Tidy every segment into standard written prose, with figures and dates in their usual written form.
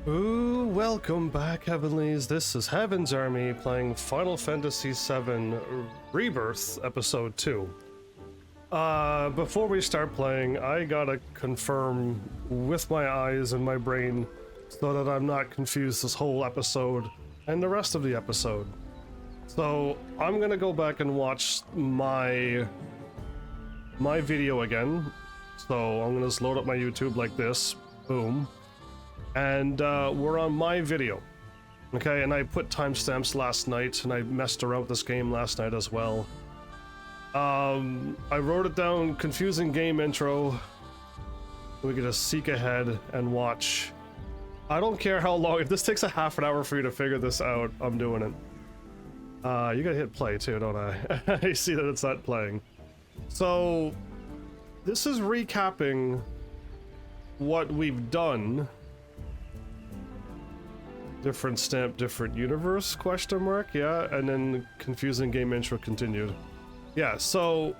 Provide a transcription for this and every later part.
Ooh, welcome back, Heavenlies. This is Heaven's Army playing Final Fantasy VII Rebirth Episode 2. Before we start playing, I gotta confirm with my eyes and my brain so that I'm not confused this whole episode and the rest of the episode. So, I'm gonna go back and watch my video again. So, I'm gonna just load up my YouTube like this. Boom. And we're on my video, okay? And I put timestamps last night, and I messed around with this game last night as well. I wrote it down, confusing game intro. We can just seek ahead and watch. I don't care how long, if this takes a half an hour for you to figure this out, I'm doing it. You gotta hit play too, don't I? I see that it's not playing. So, this is recapping what we've done. Different stamp, different universe, question mark, yeah, and then confusing game intro continued. Yeah, so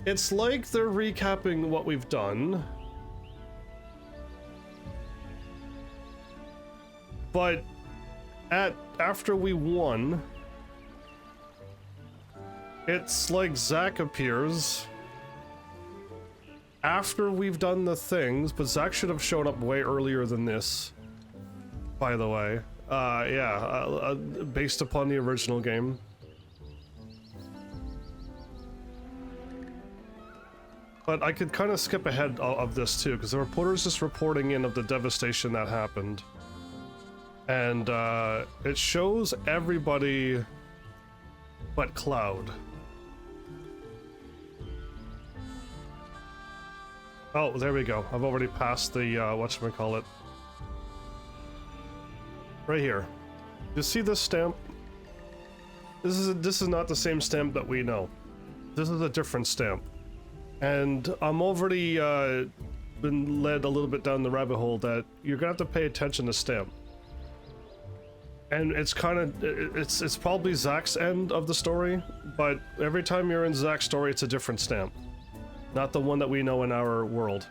it's like they're recapping what we've done, but after we won, it's like Zack appears after we've done the things, but Zack should have showed up way earlier than this. By the way, based upon the original game. But I could kind of skip ahead of this too, because the reporter's just reporting in of the devastation that happened. And it shows everybody but Cloud. Oh, there we go. I've already passed the, whatchamacallit. Right here. You see this stamp? This is not the same stamp that we know. This is a different stamp. And I'm already been led a little bit down the rabbit hole that you're gonna have to pay attention to stamp. And it's kind of, it's probably Zack's end of the story, but every time you're in Zack's story, it's a different stamp. Not the one that we know in our world,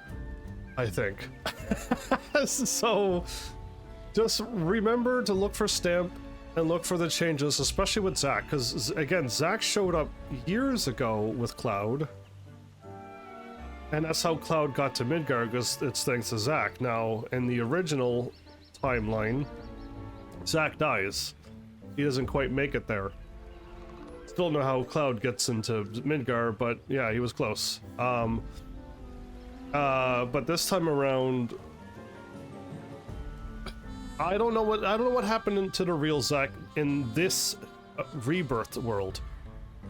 I think. So, just remember to look for stamp and look for the changes, especially with Zack, because again, Zack showed up years ago with Cloud, and that's how Cloud got to Midgar, because it's thanks to Zack. Now, in the original timeline, Zack dies. He doesn't quite make it there. Still know how Cloud gets into Midgar, but yeah, he was close. But this time around, I don't know what happened to the real Zack in this Rebirth world,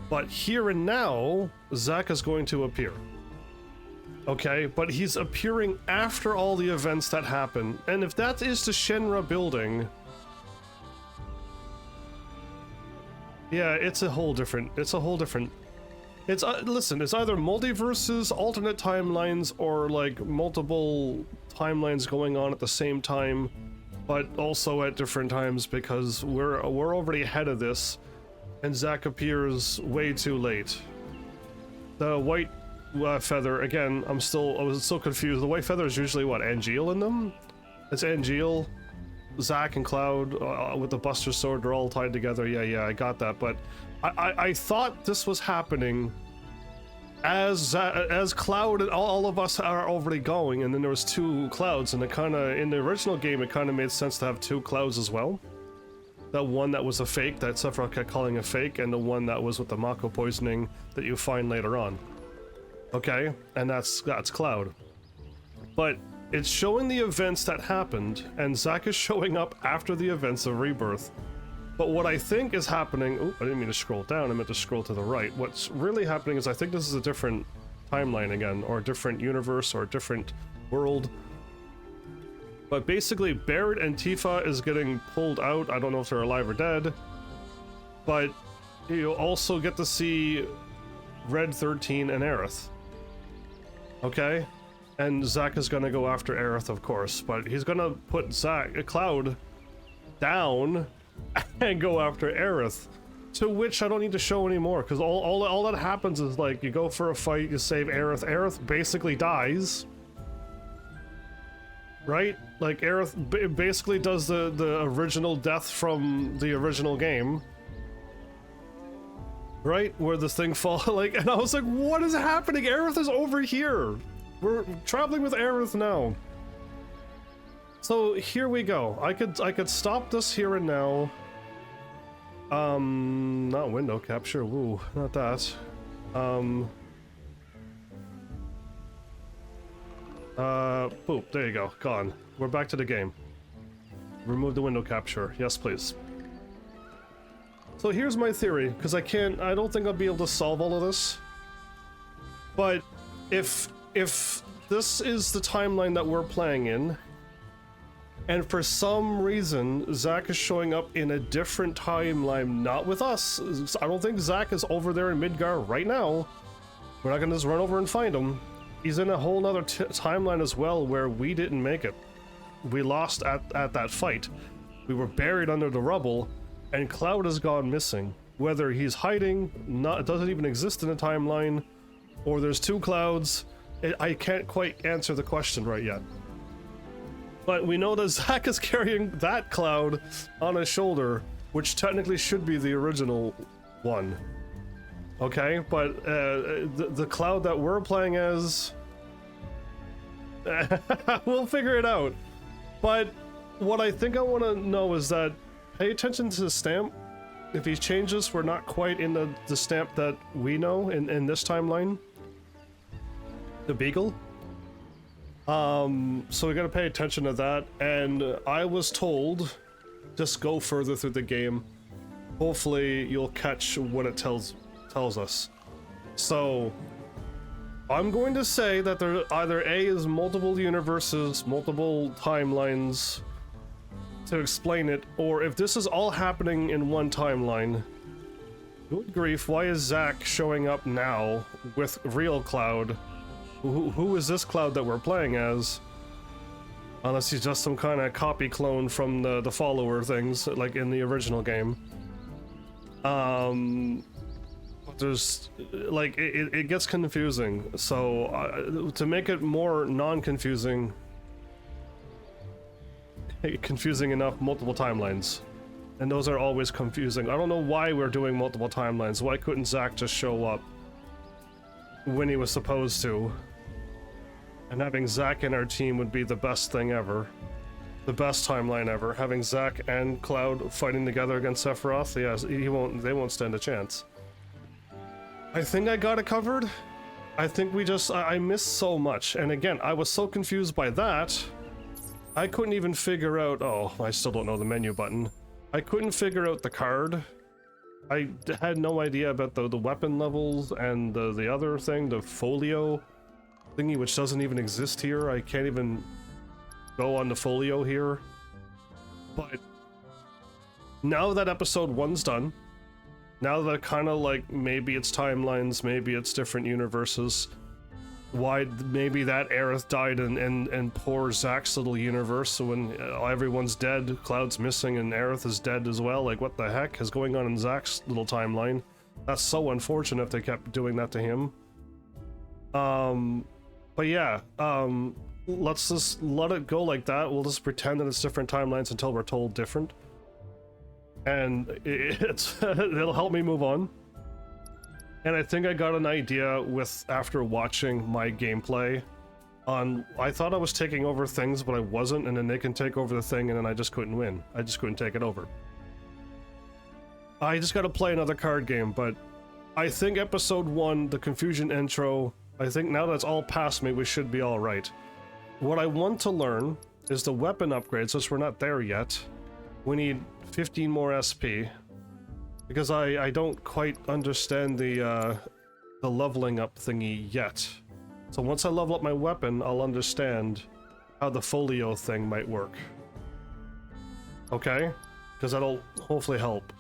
but here and now, Zack is going to appear. Okay, but he's appearing after all the events that happen, and if that is the Shinra building, yeah, it's a whole different. Listen, it's either multiverses, alternate timelines, or like multiple timelines going on at the same time, but also at different times, because we're already ahead of this, and Zack appears way too late. The white feather, again, I was so confused. The white feather is usually what, Angeal in them? It's Angeal, Zack and Cloud with the Buster Sword, they're all tied together. Yeah, I got that, but I thought this was happening as Cloud and all of us are already going, and then there was two Clouds, and it kind of, in the original game, it kind of made sense to have two Clouds as well. That one that was a fake, that Sephiroth kept calling a fake, and the one that was with the Mako poisoning that you find later on. Okay, and that's Cloud. But it's showing the events that happened, and Zack is showing up after the events of Rebirth. But what I think is happening... Oh, I didn't mean to scroll down, I meant to scroll to the right. What's really happening is I think this is a different timeline again, or a different universe, or a different world. But basically, Barrett and Tifa is getting pulled out. I don't know if they're alive or dead. But you also get to see Red 13 and Aerith. Okay? And Zack is gonna go after Aerith, of course, but he's gonna put Cloud down and go after Aerith, to which I don't need to show anymore, because all that happens is, like, you go for a fight, you save Aerith, Aerith basically dies, right? Like, Aerith basically does the original death from the original game. Right? Where this thing fall like, and I was like, what is happening? Aerith is over here. We're traveling with Aerith now. So here we go. I could stop this here and now. Not window capture. Woo, not that. Boop, there you go. Gone. We're back to the game. Remove the window capture. Yes, please. So here's my theory, because I don't think I'll be able to solve all of this. But if this is the timeline that we're playing in, and for some reason Zack is showing up in a different timeline, not with us. I don't think Zack is over there in Midgar right now. We're not gonna just run over and find him. He's in a whole nother timeline as well, where we didn't make it. We lost at that fight. We were buried under the rubble. And Cloud has gone missing. Whether he's hiding, it doesn't even exist in the timeline, or there's two Clouds, I can't quite answer the question right yet. But we know that Zack is carrying that Cloud on his shoulder, which technically should be the original one. Okay, but the Cloud that we're playing as... we'll figure it out. But what I think I want to know is that pay attention to the stamp. If he changes, we're not quite in the stamp that we know in this timeline. The Beagle. So we gotta pay attention to that. And I was told, just go further through the game. Hopefully you'll catch what it tells us. So I'm going to say that there either A is multiple universes, multiple timelines, to explain it, or if this is all happening in one timeline. Good grief, why is Zack showing up now with real Cloud? Who is this Cloud that we're playing as? Unless he's just some kind of copy clone from the follower things, like in the original game. There's, like, it gets confusing, so to make it more non-confusing, confusing enough, multiple timelines. And those are always confusing. I don't know why we're doing multiple timelines. Why couldn't Zack just show up when he was supposed to? And having Zack in our team would be the best thing ever. The best timeline ever. Having Zack and Cloud fighting together against Sephiroth, yes, they won't stand a chance. I think I got it covered. I think I missed so much. And again, I was so confused by that, I couldn't even figure out, oh, I still don't know the menu button. I couldn't figure out the card. I had no idea about the weapon levels and the other thing, the folio thingy, which doesn't even exist here. I can't even go on the folio here. But now that episode 1's done, now that kind of like maybe it's timelines, maybe it's different universes, why maybe that Aerith died in poor Zack's little universe, so when everyone's dead, Cloud's missing and Aerith is dead as well. Like, what the heck is going on in Zack's little timeline? That's so unfortunate if they kept doing that to him. But yeah, let's just let it go like that. We'll just pretend that it's different timelines until we're told different. And it'll help me move on. And I think I got an idea after watching my gameplay on, I thought I was taking over things, but I wasn't, and then they can take over the thing, and then I just couldn't win. I just couldn't take it over. I just gotta play another card game, but I think episode 1, the confusion intro, I think now that's all past me, we should be alright. What I want to learn is the weapon upgrade, since we're not there yet. We need 15 more SP. Because I don't quite understand the leveling up thingy yet. So once I level up my weapon, I'll understand how the folio thing might work. Okay? Because that'll hopefully help.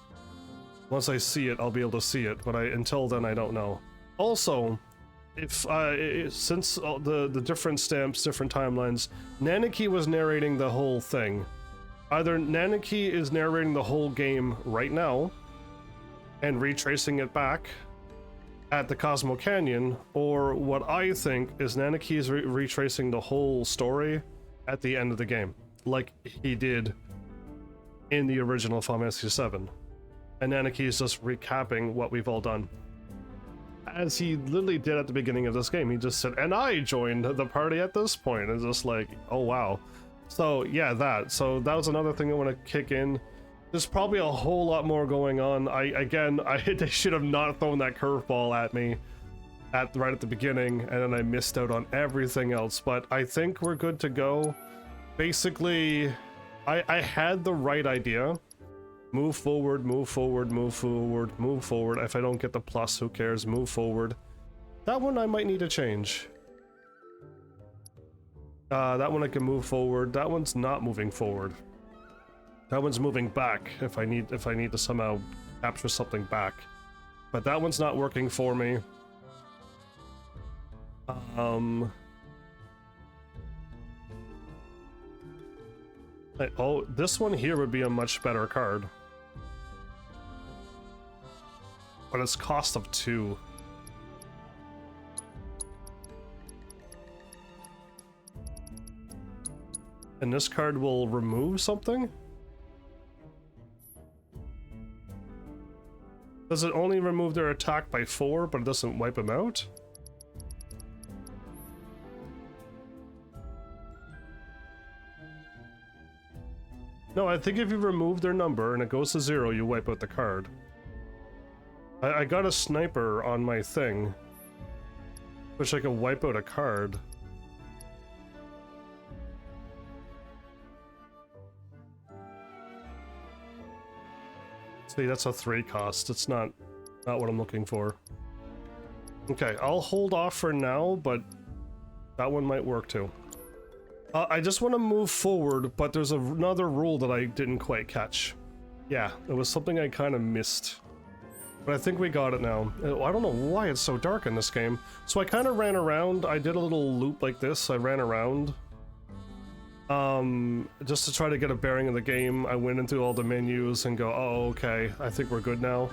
Once I see it, I'll be able to see it, but until then I don't know. Also, since the different stamps, different timelines, Nanaki was narrating the whole thing. Either Nanaki is narrating the whole game right now, and retracing it back at the Cosmo Canyon, or what I think is Nanaki is retracing the whole story at the end of the game. like he did in the original Final Fantasy VII. And Anarchy is just recapping what we've all done. As he literally did at the beginning of this game. He just said, and I joined the party at this point. And just like, oh wow. So yeah, that. So that was another thing I want to kick in. There's probably a whole lot more going on. They should have not thrown that curveball at me right at the beginning, and then I missed out on everything else. But I think we're good to go. Basically, I had the right idea. Move forward, move forward, move forward, move forward. If I don't get the plus, who cares? Move forward. That one I might need to change. That one I can move forward. That one's not moving forward. That one's moving back if I need to somehow capture something back. But that one's not working for me. Oh, this one here would be a much better card. But it's cost of 2. And this card will remove something? Does it only remove their attack by 4, but it doesn't wipe them out? No, I think if you remove their number and it goes to 0, you wipe out the card. I got a sniper on my thing. Wish I could wipe out a card. See, that's a 3 cost. It's not what I'm looking for. Okay, I'll hold off for now, but that one might work too. I just want to move forward, but there's another rule that I didn't quite catch. Yeah, it was something I kind of missed. But I think we got it now. I don't know why it's so dark in this game. So I kind of ran around. I did a little loop like this. I ran around. Just to try to get a bearing of the game. I went into all the menus and go, oh, okay, I think we're good now.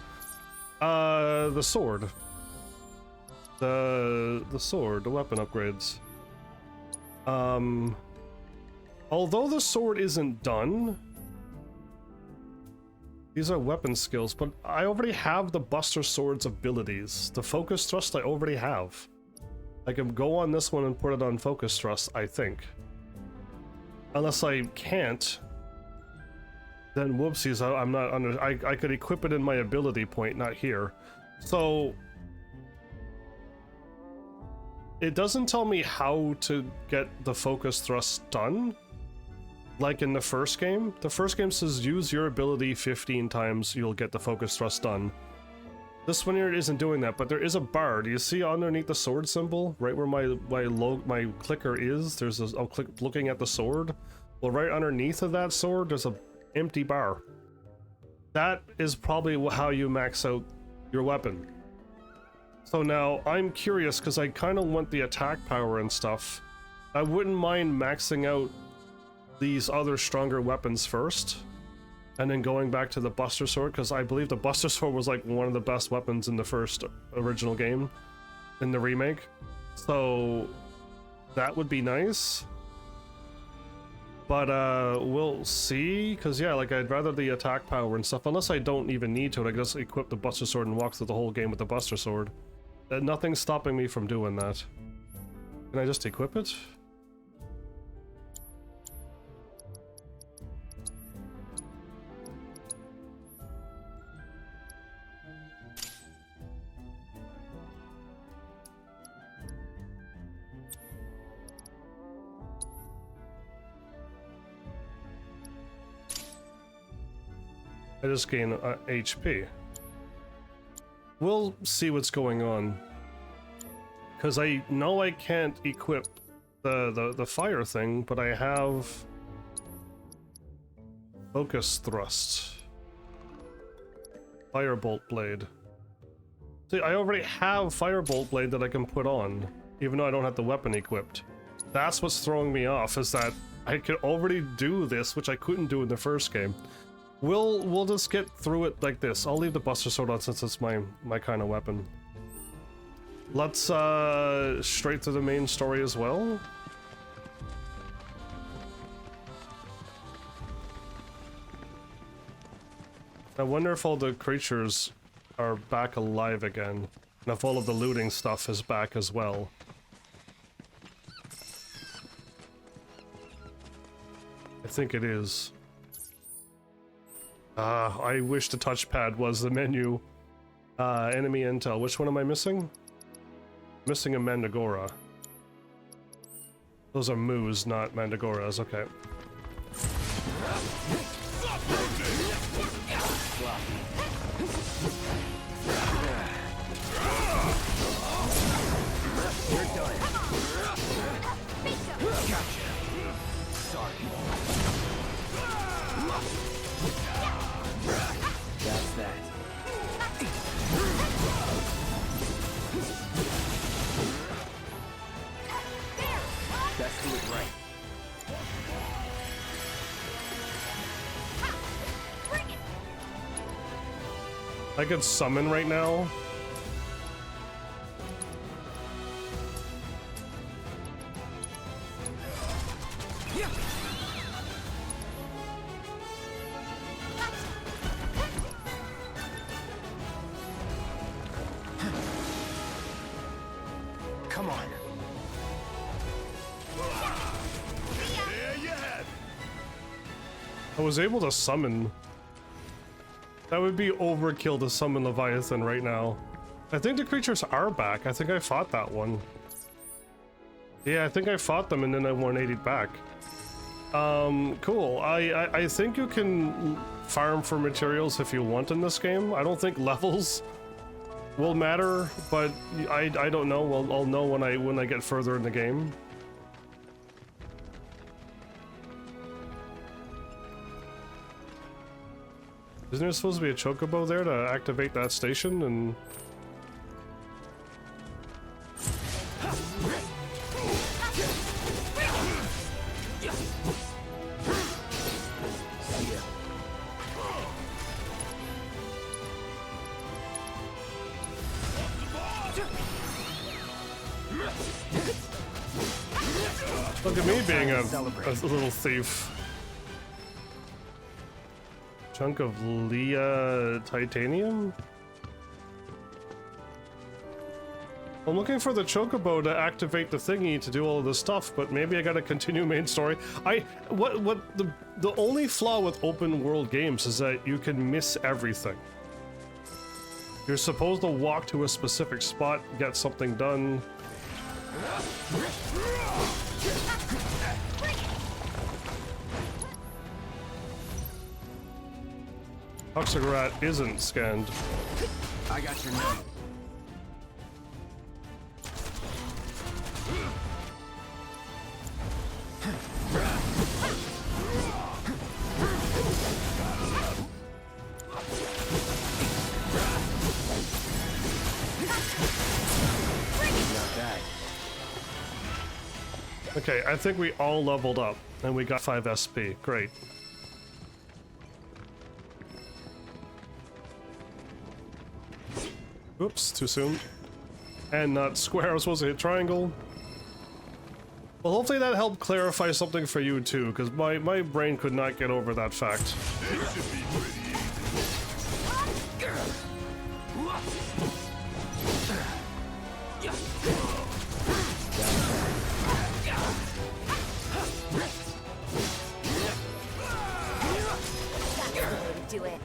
The sword. The sword, the weapon upgrades. Although the sword isn't done, these are weapon skills, but I already have the Buster Sword's abilities. The Focus Thrust I already have. I can go on this one and put it on Focus Thrust, I think. Unless I can't, then whoopsies, I'm not under. I could equip it in my ability point, not here. So it doesn't tell me how to get the Focus Thrust done. Like in the first game. The first game says use your ability 15 times, you'll get the Focus Thrust done. This one here isn't doing that, but there is a bar. Do you see underneath the sword symbol? Right where my clicker is, there's a, I'll click looking at the sword. Well, right underneath of that sword, there's a empty bar. That is probably how you max out your weapon. So now, I'm curious, because I kind of want the attack power and stuff. I wouldn't mind maxing out these other stronger weapons first, and then going back to the Buster Sword, because I believe the Buster Sword was like one of the best weapons in the first original game, in the remake. So that would be nice. But we'll see, because yeah, like I'd rather the attack power and stuff, unless I don't even need to. I can just equip the Buster Sword and walk through the whole game with the Buster Sword. Nothing's stopping me from doing that. Can I just equip it? I just gain HP. We'll see what's going on. Because I know I can't equip the fire thing, but I have Focus Thrust. Firebolt Blade. See, I already have Firebolt Blade that I can put on, even though I don't have the weapon equipped. That's what's throwing me off, is that I could already do this, which I couldn't do in the first game. We'll just get through it like this. I'll leave the Buster Sword on since it's my kind of weapon. Let's straight to the main story as well. I wonder if all the creatures are back alive again, and if all of the looting stuff is back as well. I think it is. Ah, I wish the touchpad was the menu. Enemy intel. Which one am I missing? Missing a Mandagora. Those are moos, not Mandagoras. Okay. You're done. Gotcha. Sorry. That's that. Let's do it right. I could summon right now. Come on. I was able to summon. That would be overkill to summon Leviathan right now. I think the creatures are back. I think I fought that one. Yeah, I think I fought them and then I 180'd back. Cool. I think you can farm for materials if you want in this game. I don't think levels will matter, but I don't know. Well, I'll know when I get further in the game. Isn't there supposed to be a chocobo there to activate that station? And look at me being a little thief. Chunk of Leah titanium? I'm looking for the chocobo to activate the thingy to do all of this stuff, but maybe I gotta continue main story. The only flaw with open world games is that you can miss everything. You're supposed to walk to a specific spot, get something done. Toxicrat isn't scanned. I got your name. Okay, I think we all leveled up and we got 5 SP. Great. Oops, too soon. And not square, I was supposed to hit triangle. Well, hopefully that helped clarify something for you too, because my brain could not get over that fact. Do it.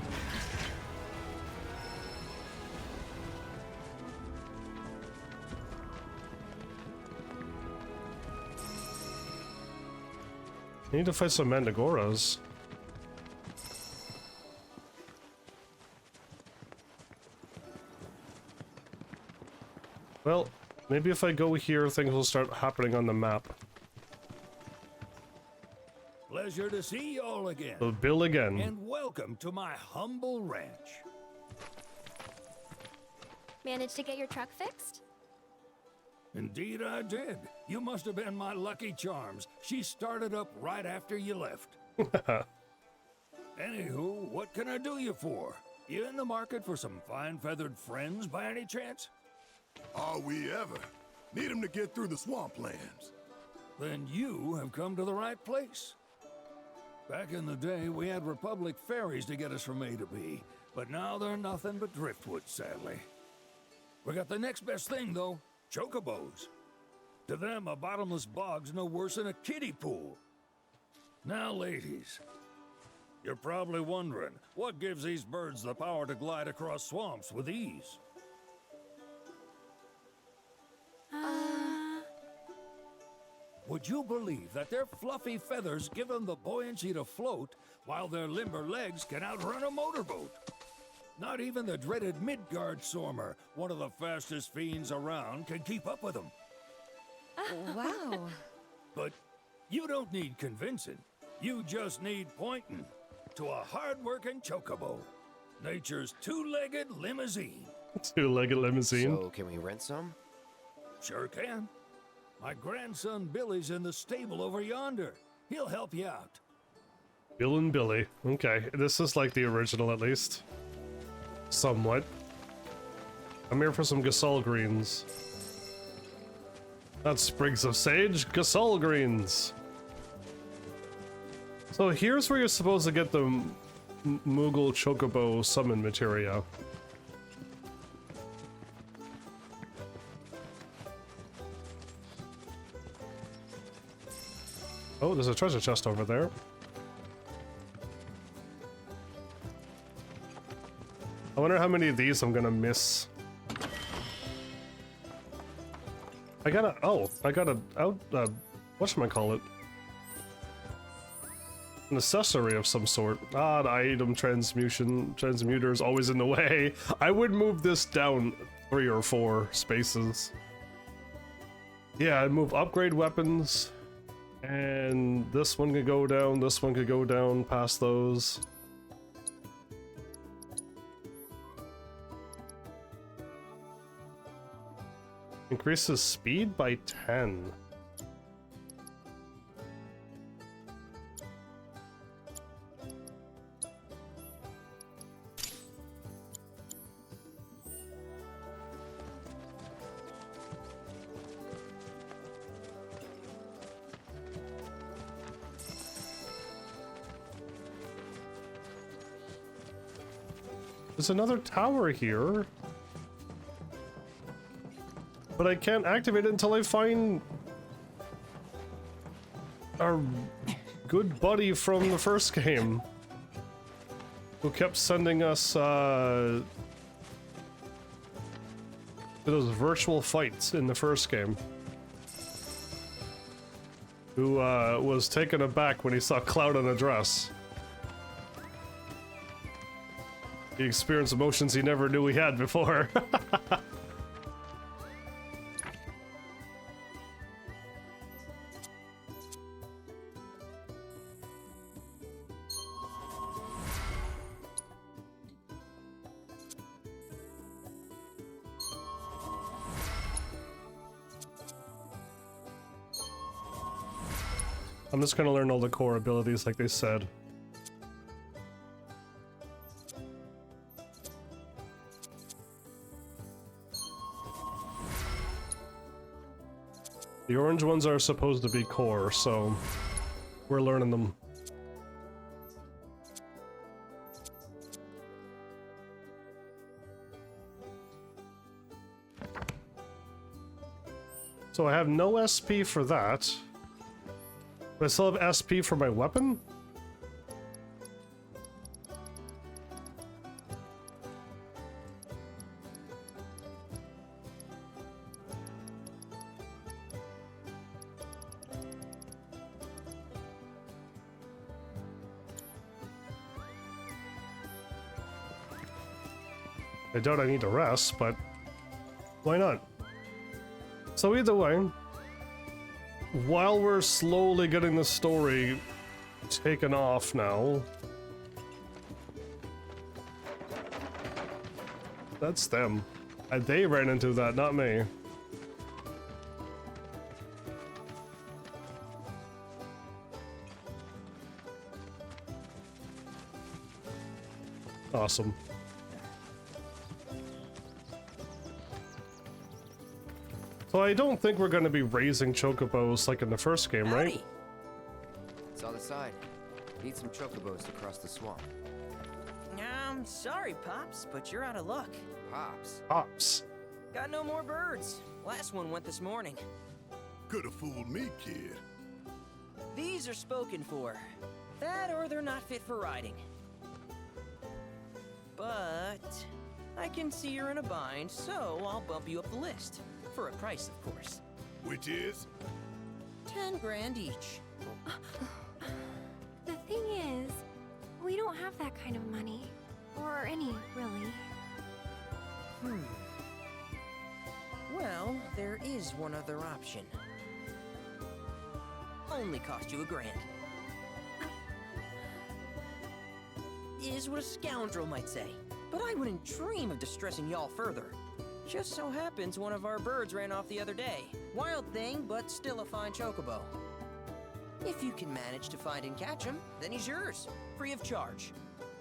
I need to fight some Mandagoras. Well, maybe if I go here, things will start happening on the map. Pleasure to see you all again. So Bill again. And welcome to my humble ranch. Managed to get your truck fixed? Indeed I did. You must have been my lucky charms. She started up right after you left. Anywho, what can I do you for? You in the market for some fine feathered friends by any chance? Are we ever? Need him to get through the swamplands. Then you have come to the right place. Back in the day, we had Republic ferries to get us from A to B. But now they're nothing but driftwood, sadly. We got the next best thing, though. Chocobos. To them, a bottomless bog's no worse than a kiddie pool. Now, ladies, you're probably wondering, what gives these birds the power to glide across swamps with ease? Would you believe that their fluffy feathers give them the buoyancy to float, while their limber legs can outrun a motorboat? Not even the dreaded Midgard Sormer, one of the fastest fiends around, can keep up with them. Wow. But you don't need convincing. You just need pointing to a hard-working chocobo. Nature's two-legged limousine. Two-legged limousine. So, can we rent some? Sure can. My grandson Billy's in the stable over yonder. He'll help you out. Bill and Billy. Okay, this is like the original at least. Somewhat. I'm here for some Gasol greens. Not sprigs of sage, Gasol greens. So here's where you're supposed to get the Moogle Chocobo summon materia. Oh, there's a treasure chest over there. I wonder how many of these I'm gonna miss. I got a whatchamacallit? An accessory of some sort. Ah, the item transmuter is always in the way. I would move this down 3 or 4 spaces. Yeah, I'd move upgrade weapons. And this one could go down, this one could go down past those. Increases speed by 10. There's another tower here. But I can't activate it until I find our good buddy from the first game, who kept sending us to those virtual fights in the first game. Who was taken aback when he saw Cloud on a dress. He experienced emotions he never knew he had before. I'm just gonna learn all the core abilities like they said. The orange ones are supposed to be core, so we're learning them. So I have no SP for that. But I still have SP for my weapon? I doubt I need to rest, but why not? So either way, while we're slowly getting the story taken off now... That's them. They ran into that, not me. Awesome. So I don't think we're going to be raising chocobos like in the first game, right? Howdy. It's on the side. Need some chocobos to cross the swamp. Nom Sorry, Pops, but you're out of luck. Pops. Ops. Got no more birds. Last one went this morning. Could have fooled me, kid. These are spoken for. That or they're not fit for riding. But I can see you're in a bind, so I'll bump you up the list. For a price, of course. Which is? 10 grand each. The thing is, we don't have that kind of money. Or any, really. Well, there is one other option. Only cost you $1 grand. Is what a scoundrel might say. But I wouldn't dream of distressing y'all further. Just so happens one of our birds ran off the other day. Wild thing, but still a fine chocobo. If you can manage to find and catch him, then he's yours. Free of charge.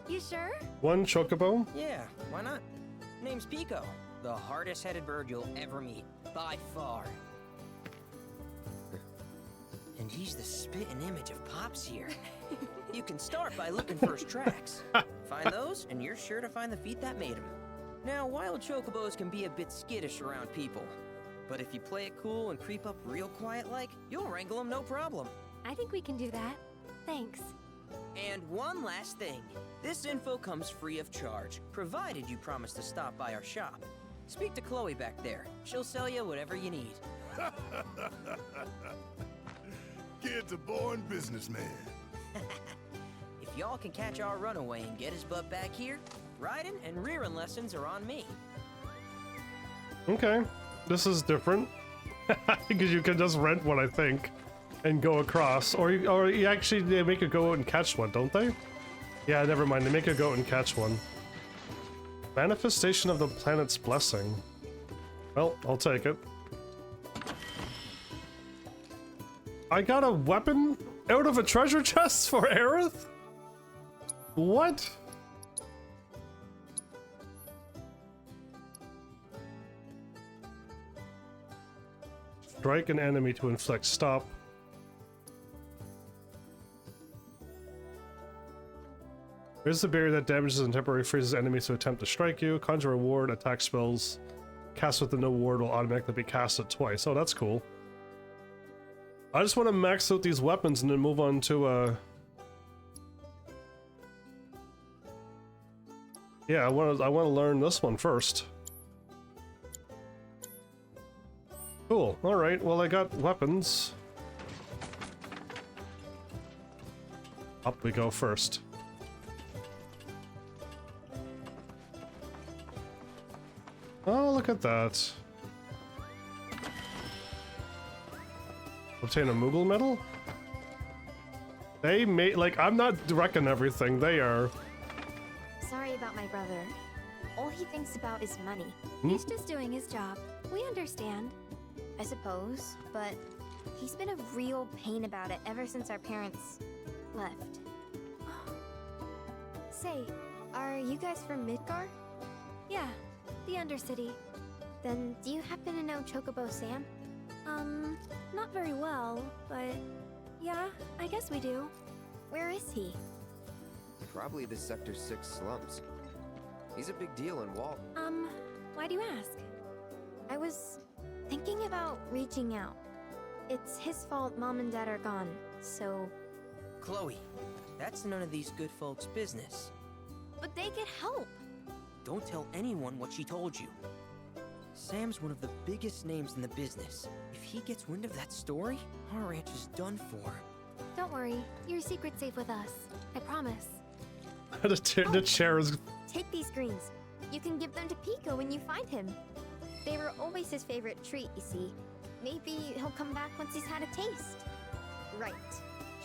You sure? One chocobo? Yeah, why not? Name's Pico. The hardest-headed bird you'll ever meet. By far. And he's the spitting image of Pops here. You can start by looking for his tracks. Find those, and you're sure to find the feet that made him. Now, wild chocobos can be a bit skittish around people. But if you play it cool and creep up real quiet-like, you'll wrangle them no problem. I think we can do that. Thanks. And one last thing. This info comes free of charge, provided you promise to stop by our shop. Speak to Chloe back there. She'll sell you whatever you need. Kid's a born businessman. If y'all can catch our runaway and get his butt back here, riding and rearing lessons are on me. Okay. This is different. Because you can just rent one, I think, and go across. Or you actually, they make you go out and catch one, don't they? Yeah, never mind. They make you go out and catch one. Manifestation of the planet's blessing. Well, I'll take it. I got a weapon out of a treasure chest for Aerith? What? Strike an enemy to inflict. Stop. Here's the barrier that damages and temporarily freezes enemies who attempt to strike you. Conjure a ward, attack spells. Cast with the no ward will automatically be casted twice. Oh, that's cool. I just want to max out these weapons and then move on to yeah, I want to learn this one first. Cool. All right. Well, I got weapons. Up we go first. Oh, look at that. Obtain a Moogle medal? They made, like, I'm not wrecking everything, they are. Sorry about my brother. All he thinks about is money. He's just doing his job. We understand. I suppose, but he's been a real pain about it ever since our parents left. Say, are you guys from Midgar? Yeah, the Undercity. Then do you happen to know Chocobo Sam? Not very well, but yeah, I guess we do. Where is he? Probably the Sector 6 slums. He's a big deal in Walt. Why do you ask? I was thinking about reaching out. It's his fault Mom and Dad are gone, so... Chloe, that's none of these good folks' business. But they get help! Don't tell anyone what she told you. Sam's one of the biggest names in the business. If he gets wind of that story, our ranch is done for. Don't worry, your secret's safe with us. I promise. The chair is... Take these greens. You can give them to Pico when you find him. They were always his favorite treat, you see. Maybe he'll come back once he's had a taste. Right.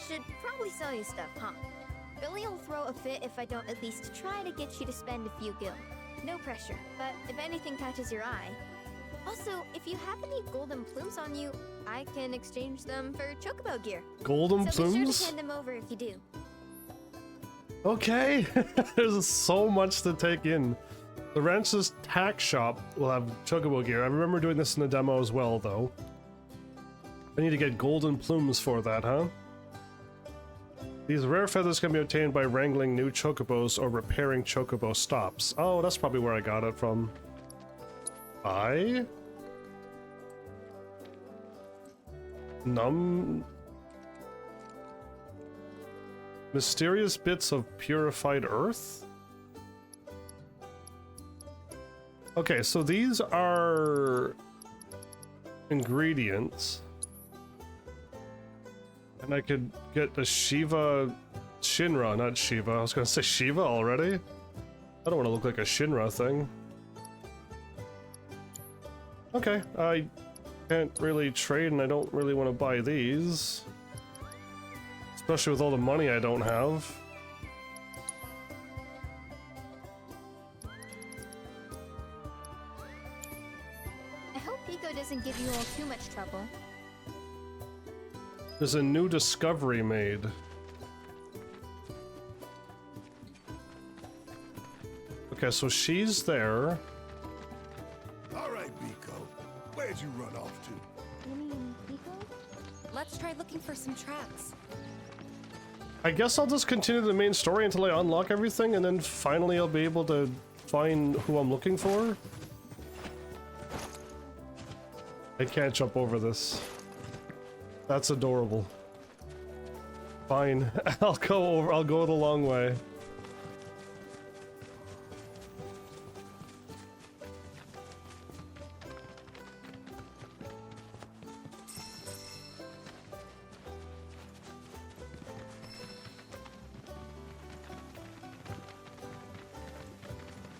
Should probably sell you stuff, huh? Billy'll throw a fit if I don't at least try to get you to spend a few gil. No pressure, but if anything catches your eye... Also, if you have any golden plumes on you, I can exchange them for chocobo gear. Golden so plumes? be sure to hand them over if you do. Okay, there's so much to take in. The ranch's tack shop will have chocobo gear. I remember doing this in the demo as well, though. I need to get golden plumes for that, huh? These rare feathers can be obtained by wrangling new chocobos or repairing chocobo stops. Oh, that's probably where I got it from. Mysterious bits of purified earth? Okay, so these are ingredients. And I could get a Shinra, not Shiva. I was gonna say Shiva already? I don't want to look like a Shinra thing. Okay, I can't really trade and I don't really want to buy these. Especially with all the money I don't have. I hope Pico doesn't give you all too much trouble. There's a new discovery made. Okay, so she's there. All right, Pico. Where'd you run off to? You mean Pico? Let's try looking for some tracks. I guess I'll just continue the main story until I unlock everything, and then finally I'll be able to find who I'm looking for. I can't jump over this. That's adorable. Fine, I'll go the long way.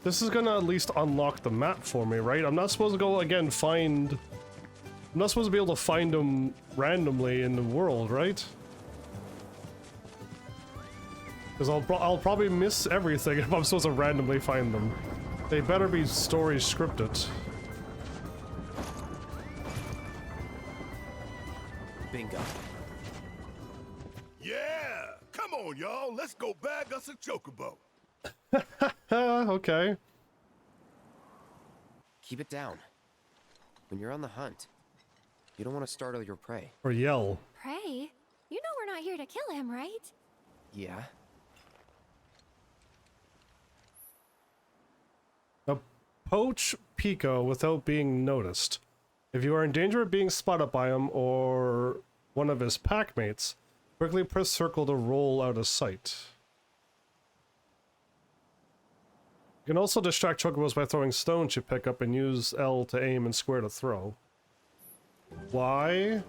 This is gonna at least unlock the map for me, right? I'm not supposed to go again find... I'm not supposed to be able to find them randomly in the world, right? Because I'll probably miss everything if I'm supposed to randomly find them. They better be story scripted. Bingo. Yeah! Come on, y'all. Let's go bag us a chocobo. Okay. Keep it down. When you're on the hunt, you don't want to startle your prey. Or yell. Pray? You know we're not here to kill him, right? Yeah? Now, poach Pico without being noticed. If you are in danger of being spotted by him or one of his packmates, quickly press circle to roll out of sight. You can also distract chocobos by throwing stones you pick up and use L to aim and square to throw. Why?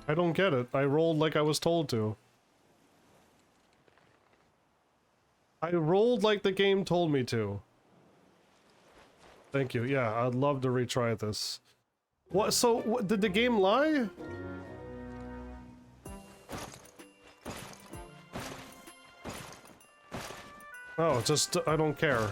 I don't get it. I rolled like I was told to. I rolled like the game told me to. Thank you. Yeah, I'd love to retry this. What? So, did the game lie? Oh, just, I don't care.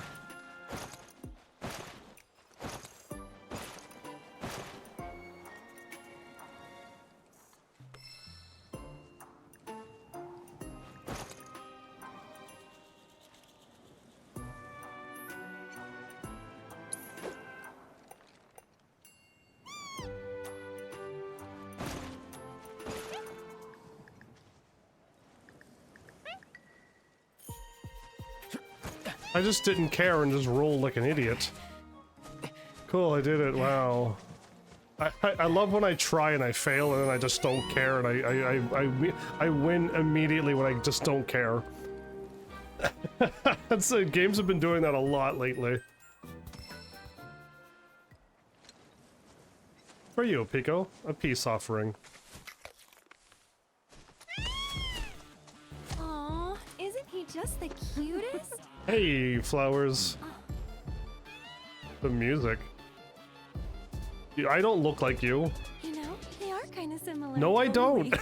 I just didn't care and just rolled like an idiot. Cool, I did it. Wow. I love when I try and I fail and then I just don't care and I win immediately when I just don't care. That's games have been doing that a lot lately. For you, Pico, a peace offering. Aw, isn't he just the cutest? Hey, flowers. The music. I don't look like you. You know, they are kind of similar. No, I don't. we?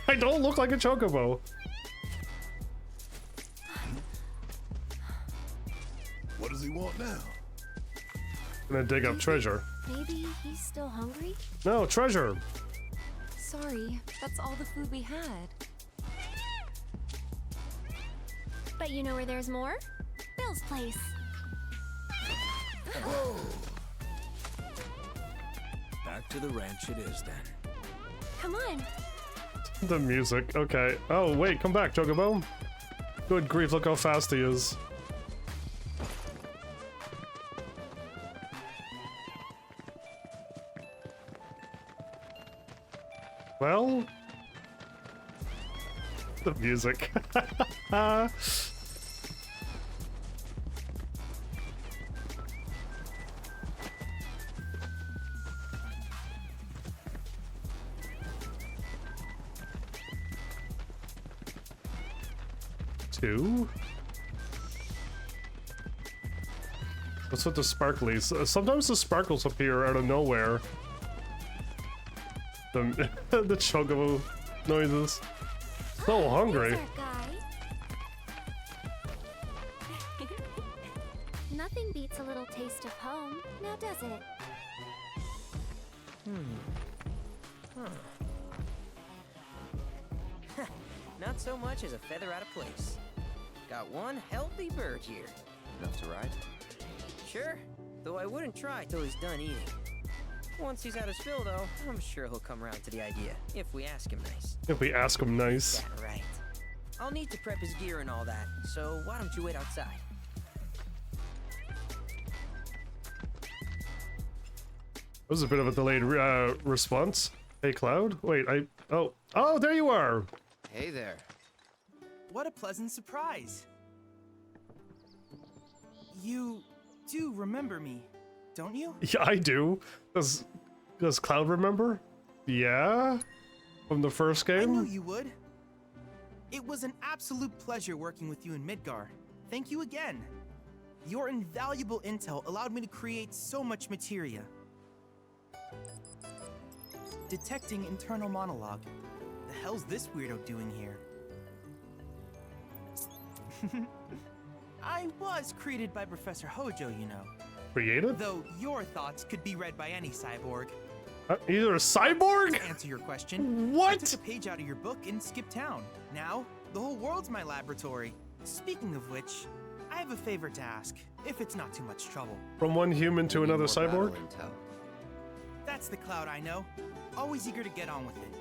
I don't look like a chocobo. What does he want now? Gonna dig up treasure. Maybe he's still hungry? No, treasure! Sorry, that's all the food we had. But you know where there's more? Bill's place. Back to the ranch it is then. Come on. The music, okay. Oh, wait, come back, Chocobo. Good grief, look how fast he is. Well... The music. Two? What's with the sparklies? Sometimes the sparkles appear out of nowhere. The, the chocobo noises. So hungry. There's our guy. Nothing beats a little taste of home, now does it? Not so much as a feather out of place. Got one healthy bird here. Enough to ride? Sure, though I wouldn't try till he's done eating. Once he's had his fill, though, I'm sure he'll come around to the idea, if we ask him nice. If we ask him nice. Yeah, right. I'll need to prep his gear and all that, so why don't you wait outside? That was a bit of a delayed response. Hey, Cloud? Wait, Oh, there you are! Hey there. What a pleasant surprise. You do remember me, don't you? Yeah, I do. Does Cloud remember? Yeah? From the first I game? knew you would. It was an absolute pleasure working with you in Midgar. Thank you again. Your invaluable intel allowed me to create so much materia. Detecting internal monologue. The hell's this weirdo doing here? I was created by Professor Hojo, you know. Created? Though your thoughts could be read by any cyborg. You're a cyborg? To answer your question, What? I took a page out of your book and skipped town. Now, the whole world's my laboratory. Speaking of which, I have a favor to ask, if it's not too much trouble. From one human to another cyborg? That's the Cloud I know. Always eager to get on with it.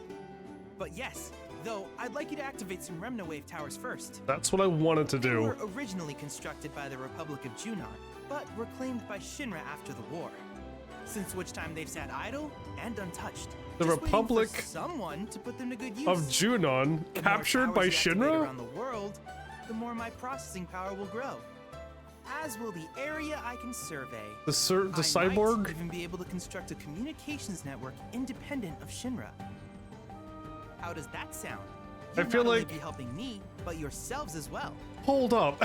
But yes, though, I'd like you to activate some Remna Wave towers first. That's what I wanted to They do. were originally constructed by the Republic of Junon, but were claimed by Shinra after the war. Since which time they've sat idle and untouched. The just waiting for Republic someone to put them to good use. Of Junon, The more captured by towers you activate Shinra? around the world, the more my processing power will grow. As will the area I can survey. The I cyborg? might even be able to construct a communications network independent of Shinra. How does that sound? I You'll feel not only like- be helping me, but yourselves as well. Hold up.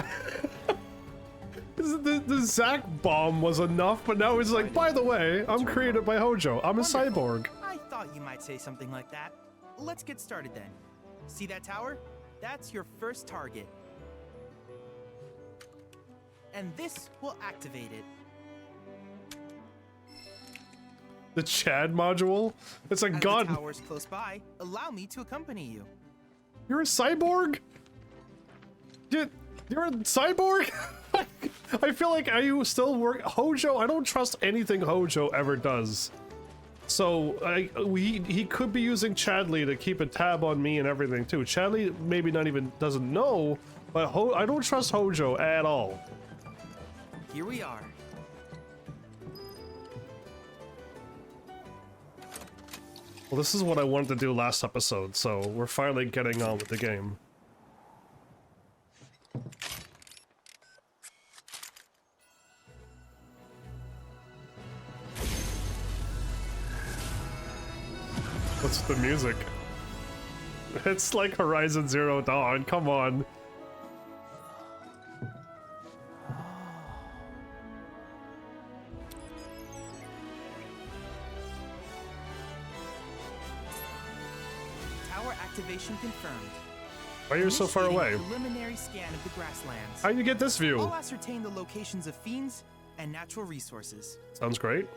the Zack bomb was enough, but now it's like, by the way, I'm created by Hojo. I'm a Wonderful. cyborg. I thought you might say something like that. Let's get started then. See that tower? That's your first target. And this will activate it. The Chad module? It's a As gun. the tower's close by, allow me to accompany you. You're a cyborg? You're a cyborg? I feel like I still work Hojo. I don't trust anything Hojo ever does. So he could be using Chadley to keep a tab on me and everything too. Chadley maybe not even doesn't know, but I don't trust Hojo at all. Here we are. Well, this is what I wanted to do last episode, so we're finally getting on with the game. What's the music? It's like Horizon Zero Dawn, come on. Tower activation confirmed. Why are you so far away? Initiating Preliminary scan of the grasslands. How do you get this view? I'll ascertain the locations of fiends and natural resources. Sounds great.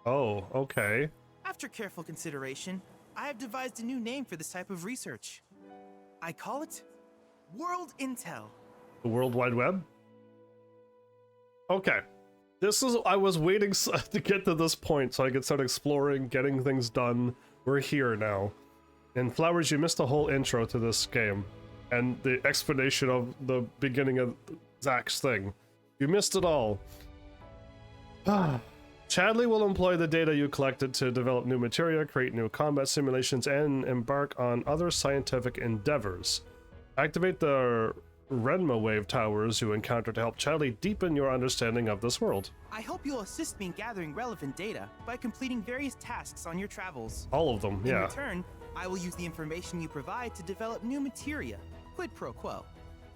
Oh, okay. After careful consideration, I have devised a new name for this type of research. I call it World Intel. The World Wide Web? Okay. I was waiting to get to this point so I could start exploring, getting things done. We're here now. And Flowers, you missed the whole intro to this game. And the explanation of the beginning of Zach's thing. You missed it all. Chadley will employ the data you collected to develop new materia, create new combat simulations, and embark on other scientific endeavors. Activate the Renma wave towers you encounter to help Chadley deepen your understanding of this world. I hope you'll assist me in gathering relevant data by completing various tasks on your travels. All of them, yeah. In return, I will use the information you provide to develop new materia, quid pro quo.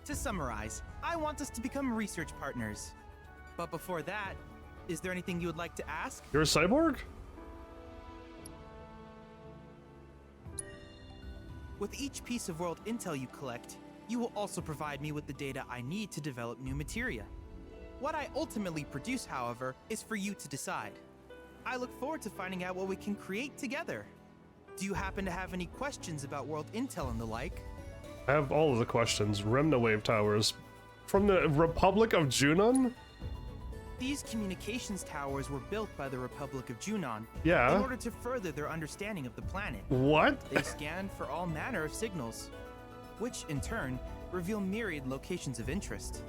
To summarize, I want us to become research partners. But before that, is there anything you would like to ask? You're a cyborg? With each piece of world intel you collect, you will also provide me with the data I need to develop new materia. What I ultimately produce, however, is for you to decide. I look forward to finding out what we can create together. Do you happen to have any questions about world intel and the like? I have all of the questions. Remna wave towers. From the Republic of Junon? These communications towers were built by the Republic of Junon Yeah. in order to further their understanding of the planet. What? They scan for all manner of signals, which in turn reveal myriad locations of interest,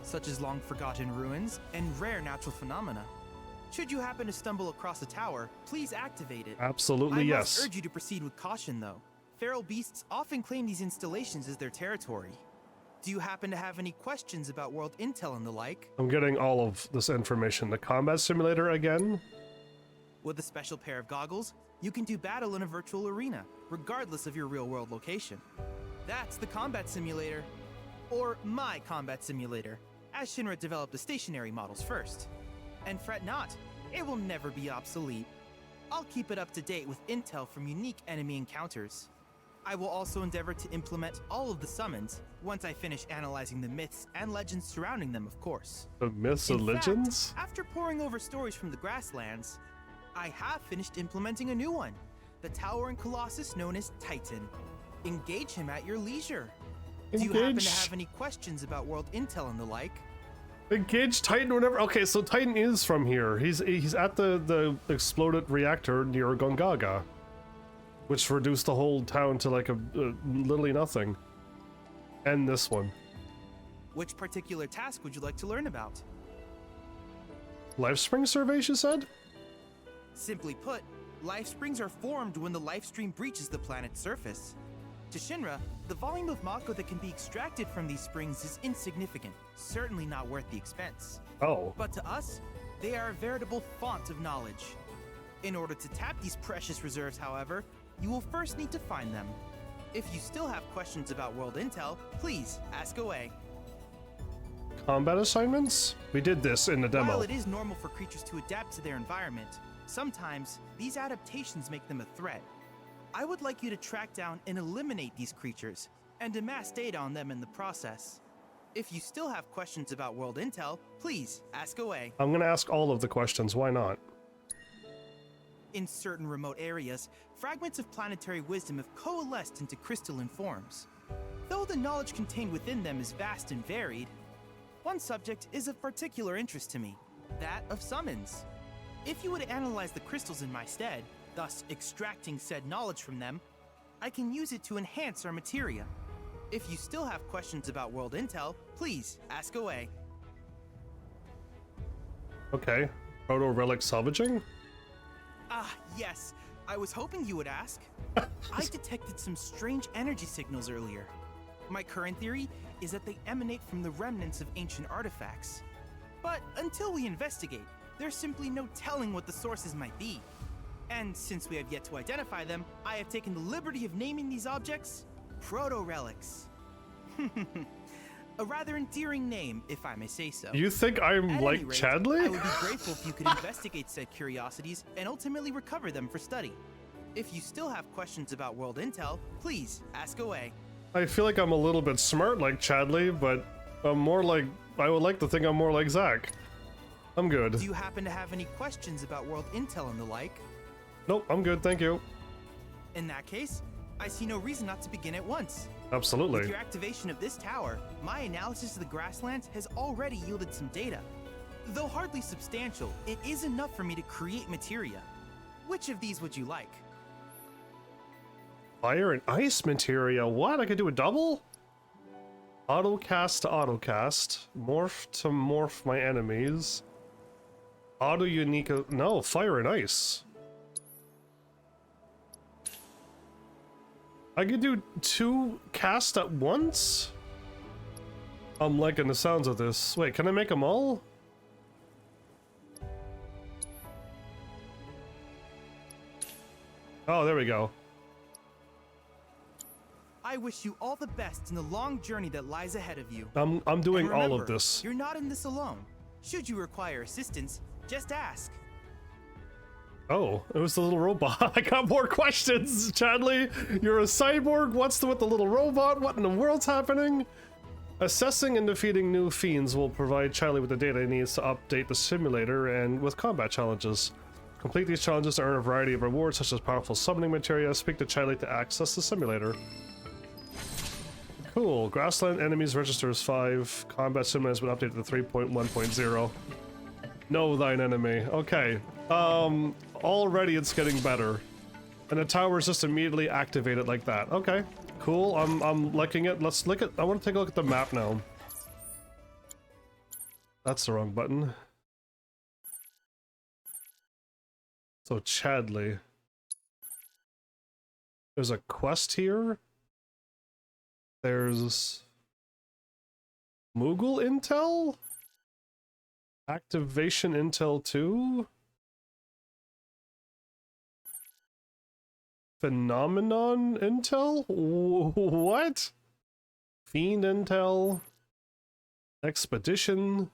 such as long-forgotten ruins and rare natural phenomena. Should you happen to stumble across a tower, please activate it. Absolutely, I yes. must urge you to proceed with caution, though. Feral beasts often claim these installations as their territory. Do you happen to have any questions about world intel and the like? I'm getting all of this information. The combat simulator again? With a special pair of goggles, you can do battle in a virtual arena, regardless of your real-world location. That's the combat simulator. Or my combat simulator, as Shinra developed the stationary models first. And fret not, it will never be obsolete. I'll keep it up to date with intel from unique enemy encounters. I will also endeavor to implement all of the summons once I finish analyzing the myths and legends surrounding them, of course. The myths and In fact, legends? after poring over stories from the grasslands, I have finished implementing a new one, the towering colossus known as Titan. Engage him at your leisure. Do you happen to have any questions about world intel and the like? Engage Titan whenever. Okay, so Titan is from here. He's at the exploded reactor near Gongaga, which reduced the whole town to like a literally nothing. And this one. Which particular task would you like to learn about? Life spring survey, she said? Simply put, life springs are formed when the life stream breaches the planet's surface. To Shinra, the volume of Mako that can be extracted from these springs is insignificant, certainly not worth the expense. Oh. But to us, they are a veritable font of knowledge. In order to tap these precious reserves, however, you will first need to find them. If you still have questions about world intel, please ask away. Combat assignments? We did this in the demo. While it is normal for creatures to adapt to their environment, sometimes these adaptations make them a threat. I would like you to track down and eliminate these creatures, and amass data on them in the process. If you still have questions about world intel, please ask away. I'm gonna ask all of the questions, why not? In certain remote areas, fragments of planetary wisdom have coalesced into crystalline forms. Though the knowledge contained within them is vast and varied, one subject is of particular interest to me, that of summons. If you would analyze the crystals in my stead, thus extracting said knowledge from them, I can use it to enhance our materia. If you still have questions about world intel, please ask away. Okay. Proto-relic salvaging? Ah, yes. I was hoping you would ask. I detected some strange energy signals earlier. My current theory is that they emanate from the remnants of ancient artifacts. But until we investigate, there's simply no telling what the sources might be. And since we have yet to identify them, I have taken the liberty of naming these objects proto-relics. A rather endearing name, if I may say so. You think I'm At like any rate, Chadley? I would be grateful if you could investigate said curiosities and ultimately recover them for study. If you still have questions about world intel, please ask away. I feel like I'm a little bit smart like Chadley, but I'm more like, I would like to think I'm more like Zach. I'm good. Do you happen to have any questions about world intel and the like? Nope, I'm good, thank you. In that case, I see no reason not to begin at once. Absolutely. With your activation of this tower, my analysis of the grasslands has already yielded some data. Though hardly substantial, it is enough for me to create materia. Which of these would you like? Fire and ice materia. What? I could do a double? Autocast to autocast. Morph to morph my enemies. Auto unique. No, fire and ice. I could do 2 casts at once? I'm liking the sounds of this. Wait, can I make them all? Oh, there we go. I wish you all the best in the long journey that lies ahead of you. I'm doing And all remember, of this. You're not in this alone. Should you require assistance, just ask. Oh, it was the little robot. I got more questions, Chadley. You're a cyborg. What's with the little robot? What in the world's happening? Assessing and defeating new fiends will provide Chadley with the data he needs to update the simulator and with combat challenges. Complete these challenges to earn a variety of rewards such as powerful summoning materia. Speak to Chadley to access the simulator. Cool. Grassland enemies registers 5. Combat simulator has been updated to 3.1.0. Know thine enemy. Okay. Already it's getting better. And the tower is just immediately activated like that. Okay. Cool. I'm liking it. Let's look at, I want to take a look at the map now. That's the wrong button. So Chadley. There's a quest here. There's Moogle Intel? Activation Intel 2? Phenomenon Intel? What? Fiend Intel? Expedition?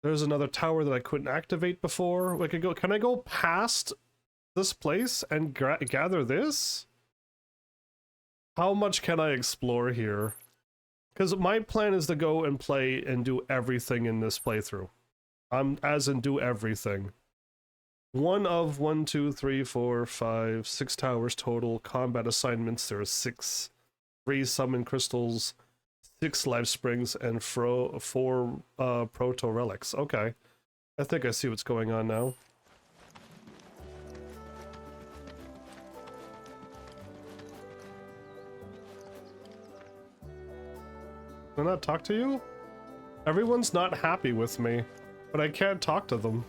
There's another tower that I couldn't activate before. We could go. Can I go past this place and gather this? How much can I explore here? Because my plan is to go and play and do everything in this playthrough. As in do everything. 1 of 1, 2, 3, 4, 5, 6 towers total. Combat assignments. There are 6. 3 summon crystals. 6 life springs and 4 proto relics. Okay. I think I see what's going on now. Can I not talk to you? Everyone's not happy with me, but I can't talk to them.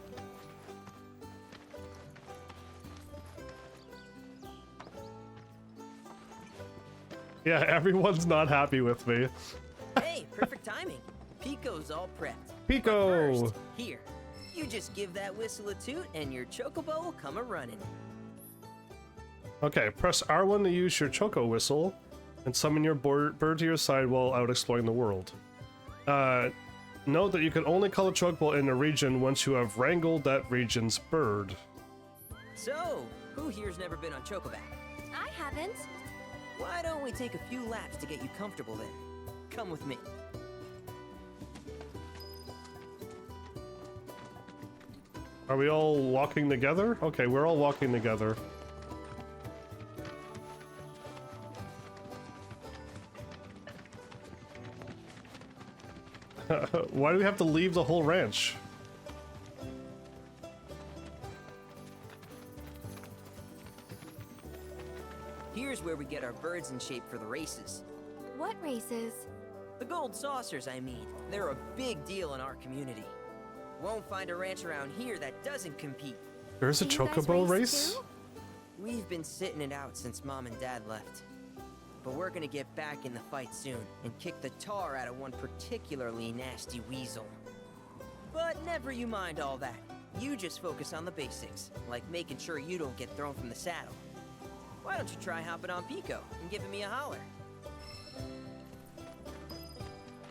Yeah, everyone's not happy with me. Hey, perfect timing. Pico's all prepped. Pico! First, here. You just give that whistle a toot and your chocobo will come a-running. Okay, press R1 to use your choco whistle and summon your bird to your side while out exploring the world. Note that you can only call a chocobo in a region once you have wrangled that region's bird. So, who here's never been on Chocoback? I haven't. Why don't we take a few laps to get you comfortable then? Come with me. Are we all walking together? Okay, we're all walking together. Why do we have to leave the whole ranch? Here's where we get our birds in shape for the races. What races? The gold saucers, I mean. They're a big deal in our community. Won't find a ranch around here that doesn't compete. There's a Do you guys chocobo race? too? We've been sitting it out since Mom and Dad left. But we're gonna get back in the fight soon and kick the tar out of one particularly nasty weasel. But never you mind all that. You just focus on the basics, like making sure you don't get thrown from the saddle. Why don't you try hopping on Pico and giving me a holler?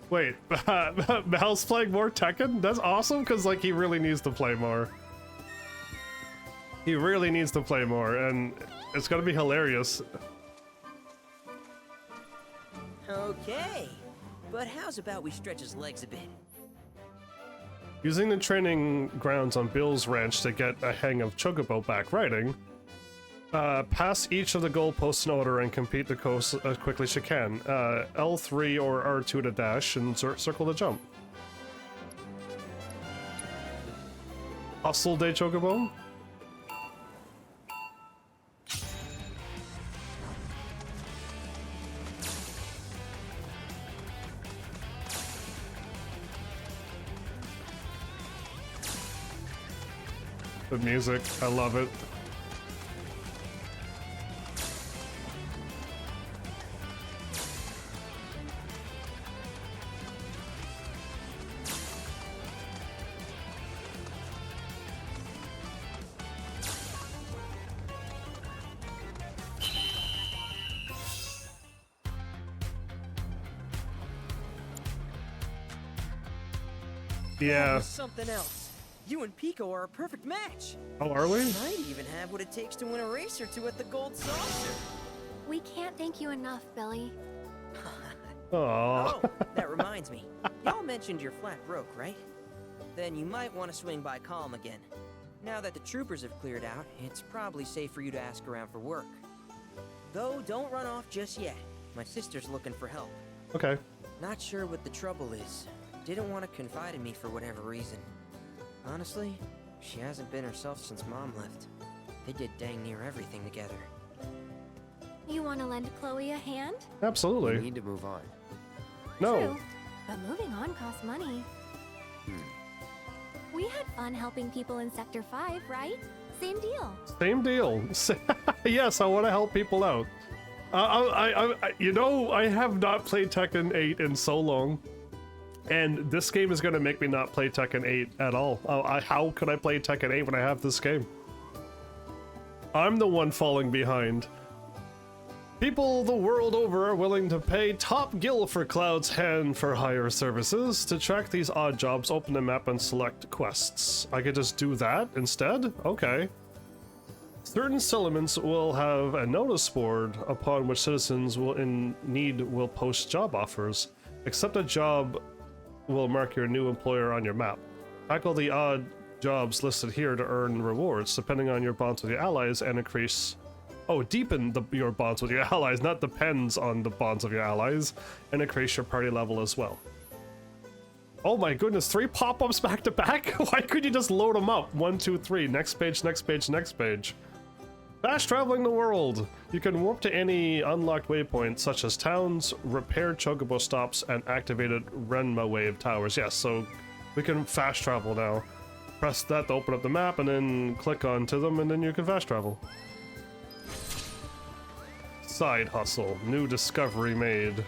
Wait, Mal's playing more Tekken? That's awesome, because like he really needs to play more. He really needs to play more, and it's gonna be hilarious. Okay, but how's about we stretch his legs a bit? Using the training grounds on Bill's ranch to get a hang of chocobo back riding. Pass each of the goalposts in order and complete the course as quickly as you can. L3 or R2 to dash and circle to jump. Hustle Day Chocobo? The music, I love it. Yeah. That was something else. You and Pico are a perfect match. Oh, are we? Might even have what it takes to win a race or two at the Gold Saucer. We can't thank you enough, Billy. Aww. Oh, that reminds me. Y'all mentioned you're flat broke, right? Then you might want to swing by Calm again. Now that the troopers have cleared out, it's probably safe for you to ask around for work. Though, don't run off just yet. My sister's looking for help. Okay. Not sure what the trouble is. Didn't want to confide in me for whatever reason. Honestly, she hasn't been herself since Mom left. They did dang near everything together. You want to lend Chloe a hand? Absolutely. We need to move on. No. True, but moving on costs money. We had fun helping people in Sector 5, right? Same deal. Same deal. Yes, I want to help people out. You know, I have not played Tekken 8 in so long, and this game is going to make me not play Tekken 8 at all. How could I play Tekken 8 when I have this game? I'm the one falling behind. People the world over are willing to pay top gil for Cloud's hand for hire services. To track these odd jobs, open the map and select quests. I could just do that instead? Okay. Certain settlements will have a notice board upon which citizens in need will post job offers. Accept a job will mark your new employer on your map. Tackle the odd jobs listed here to earn rewards, depending on your bonds with your allies, and increase... Oh, deepen your bonds with your allies, not depends on the bonds of your allies, and increase your party level as well. Oh my goodness, 3 pop-ups back to back? Why couldn't you just load them up? 1, 2, 3, next page, next page, next page. Fast traveling the world. You can warp to any unlocked waypoints such as towns, repair chocobo stops, and activated Renma wave towers. Yes, so we can fast travel now. Press that to open up the map and then click onto them and then you can fast travel. Side hustle. New discovery made.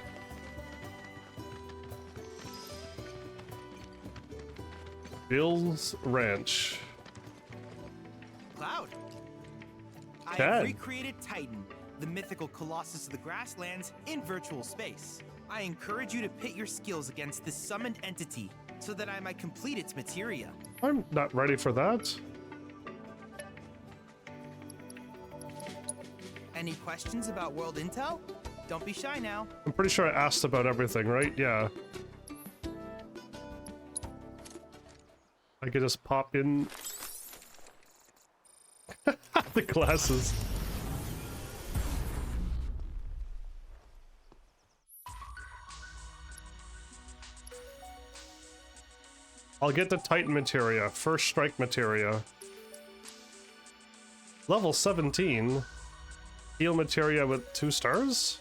Bill's Ranch. Cloud. I Chad. have recreated Titan, the mythical colossus of the grasslands, in virtual space. I encourage you to pit your skills against this summoned entity so that I might complete its materia. I'm not ready for that. Any questions about world intel? Don't be shy now. I'm pretty sure I asked about everything, right? Yeah. I could just pop in the glasses. I'll get the Titan materia, first strike materia. Level 17. Heal materia with 2 stars?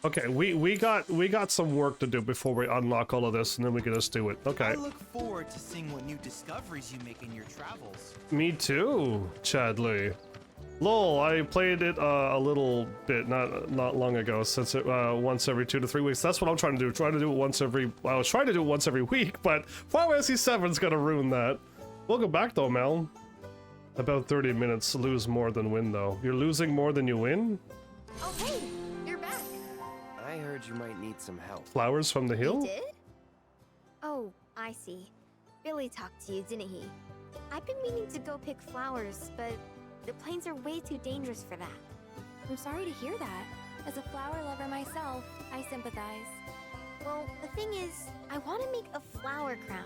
Okay, we got some work to do before we unlock all of this, and then we can just do it. Okay. I look forward to seeing what new discoveries you make in your travels. Me too, Chadley. Lol, I played it a little bit not long ago, since it once every 2 to 3 weeks. That's what I'm trying to do. Trying to do it once every. Well, I was trying to do it once every week, but Final Fantasy VII's gonna ruin that. Welcome back though, Mel. About 30 minutes. Lose more than win though. You're losing more than you win? Oh, hey, you're back. I heard you might need some help. Flowers from the hill? You did? Oh, I see. Billy talked to you, didn't he? I've been meaning to go pick flowers, but the plains are way too dangerous for that. I'm sorry to hear that. As a flower lover myself, I sympathize. Well, the thing is, I want to make a flower crown.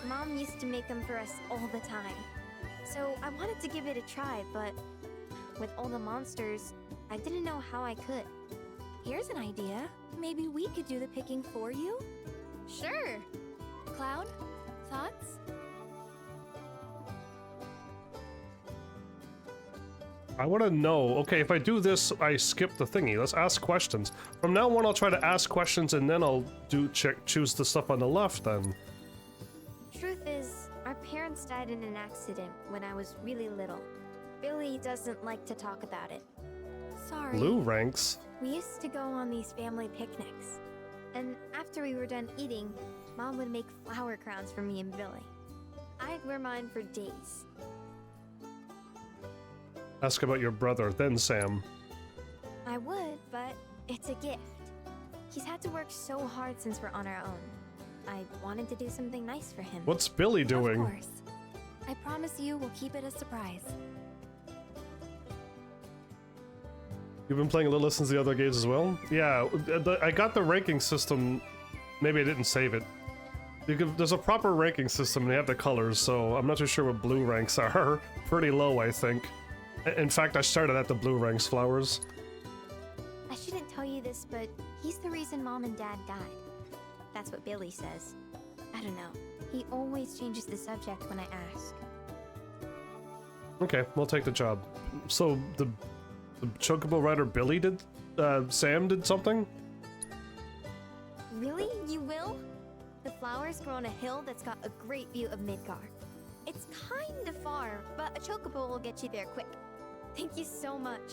Mom used to make them for us all the time. So I wanted to give it a try, but with all the monsters, I didn't know how I could. Here's an idea. Maybe we could do the picking for you? Sure. Cloud, thoughts? I want to know, okay, if I do this, I skip the thingy. Let's ask questions. From now on, I'll try to ask questions and then I'll choose the stuff on the left then. Truth is, our parents died in an accident when I was really little. Billy doesn't like to talk about it. Sorry. Blue ranks. We used to go on these family picnics. And after we were done eating, Mom would make flower crowns for me and Billy. I'd wear mine for days. Ask about your brother, then Sam. I would, but it's a gift. He's had to work so hard since we're on our own. I wanted to do something nice for him. What's Billy doing? Of course. I promise you we'll keep it a surprise. You've been playing a little since the other games as well? Yeah, I got the ranking system. Maybe I didn't save it. There's a proper ranking system and they have the colors, so I'm not too sure what blue ranks are. Pretty low, I think. In fact, I started at the blue ranks flowers. I shouldn't tell you this, but he's the reason Mom and Dad died. That's what Billy says. I don't know. He always changes the subject when I ask. Okay, we'll take the job. So the Chocobo Rider Billy did, Sam did something? Really? You will? The flowers grow on a hill that's got a great view of Midgar. It's kind of far, but a chocobo will get you there quick. Thank you so much.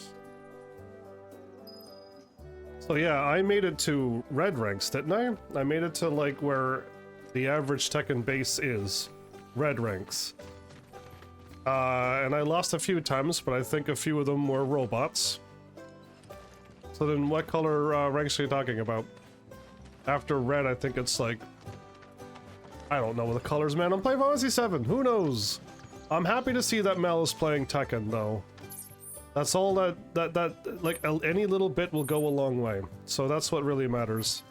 So yeah, I made it to red ranks, didn't I? I made it to like where the average Tekken base is. Red ranks. And I lost a few times, but I think a few of them were robots. So then what color ranks are you talking about? After red, I think it's like... I don't know the colors, man. I'm playing Final Fantasy VII. Who knows? I'm happy to see that Mel is playing Tekken, though. That's all that like, any little bit will go a long way. So that's what really matters.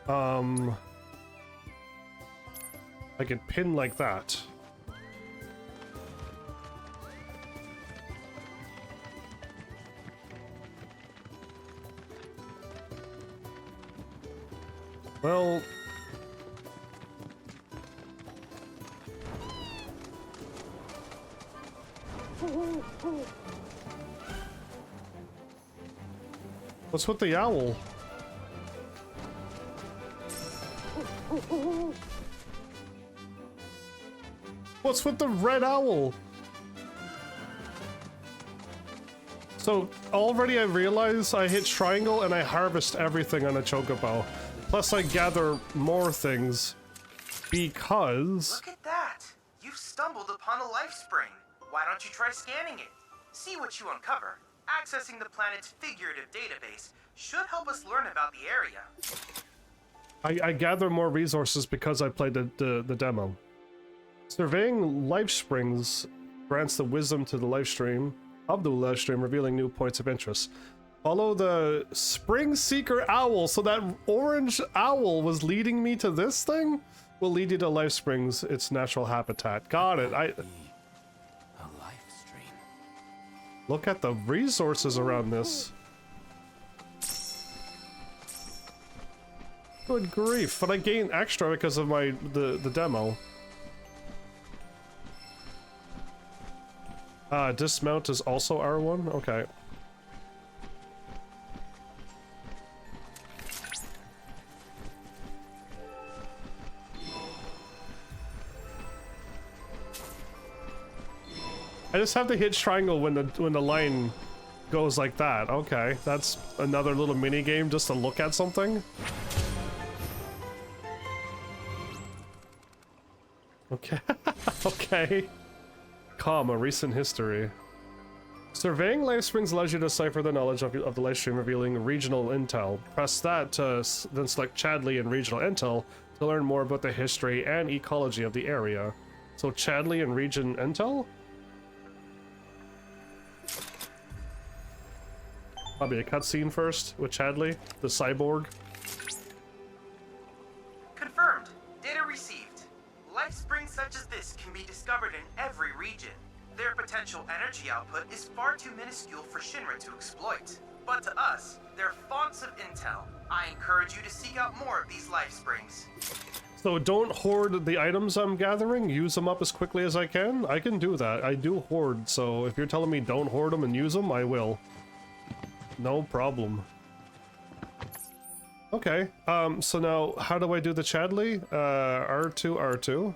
I can pin like that. Well... What's with the owl? What's with the red owl? So, already I realize I hit triangle and I harvest everything on a chocobo. Plus I gather more things because... Look at that! You've stumbled upon a life spring. Why don't you try scanning it? See what you uncover. Accessing the planet's figurative database should help us learn about the area. I gather more resources because I played the demo. Surveying life springs grants the wisdom to the live stream, revealing new points of interest. Follow the Spring Seeker Owl. So that orange owl was leading me to this thing? Will lead you to life springs, its natural habitat. Got it. A life stream. Look at the resources around this. Good grief, but I gained extra because of the demo. Dismount is also R1? Okay. I just have to hit triangle when the line goes like that. Okay, that's another little mini game just to look at something. Okay. Okay. Comma, recent history. Surveying life springs allows you to decipher the knowledge of the live stream, revealing regional intel. Press that to then select Chadley and regional intel to to learn more about the history and ecology of the area. So Chadley and region intel? Probably a cutscene first with Chadley, the cyborg. Confirmed. Data received. Life springs such as this can be discovered in every region. Their potential energy output is far too minuscule for Shinra to exploit. But to us, they're fonts of intel. I encourage you to seek out more of these life springs. So don't hoard the items I'm gathering, use them up as quickly as I can. I can do that. I do hoard, so if you're telling me don't hoard them and use them, I will. No problem. Okay, so now how do I do the Chadley? R2, R2.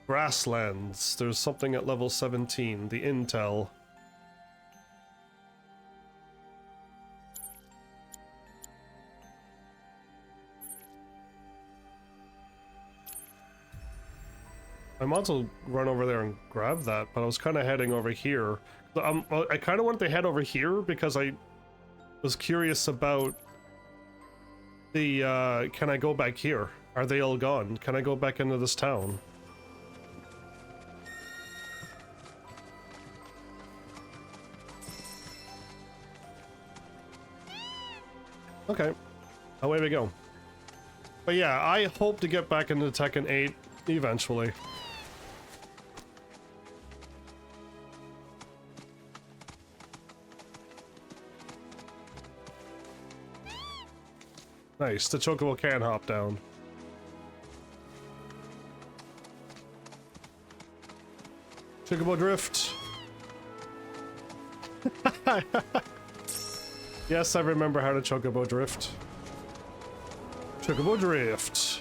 Grasslands. There's something at level 17, the intel. I might as well run over there and grab that, but I was kind of heading over here. I kind of wanted to head over here because I was curious about the, can I go back here? Are they all gone? Can I go back into this town? Okay, away we go. But yeah, I hope to get back into Tekken 8 eventually. Nice, the Chocobo can hop down. Chocobo drift. Yes, I remember how to Chocobo drift. Chocobo drift.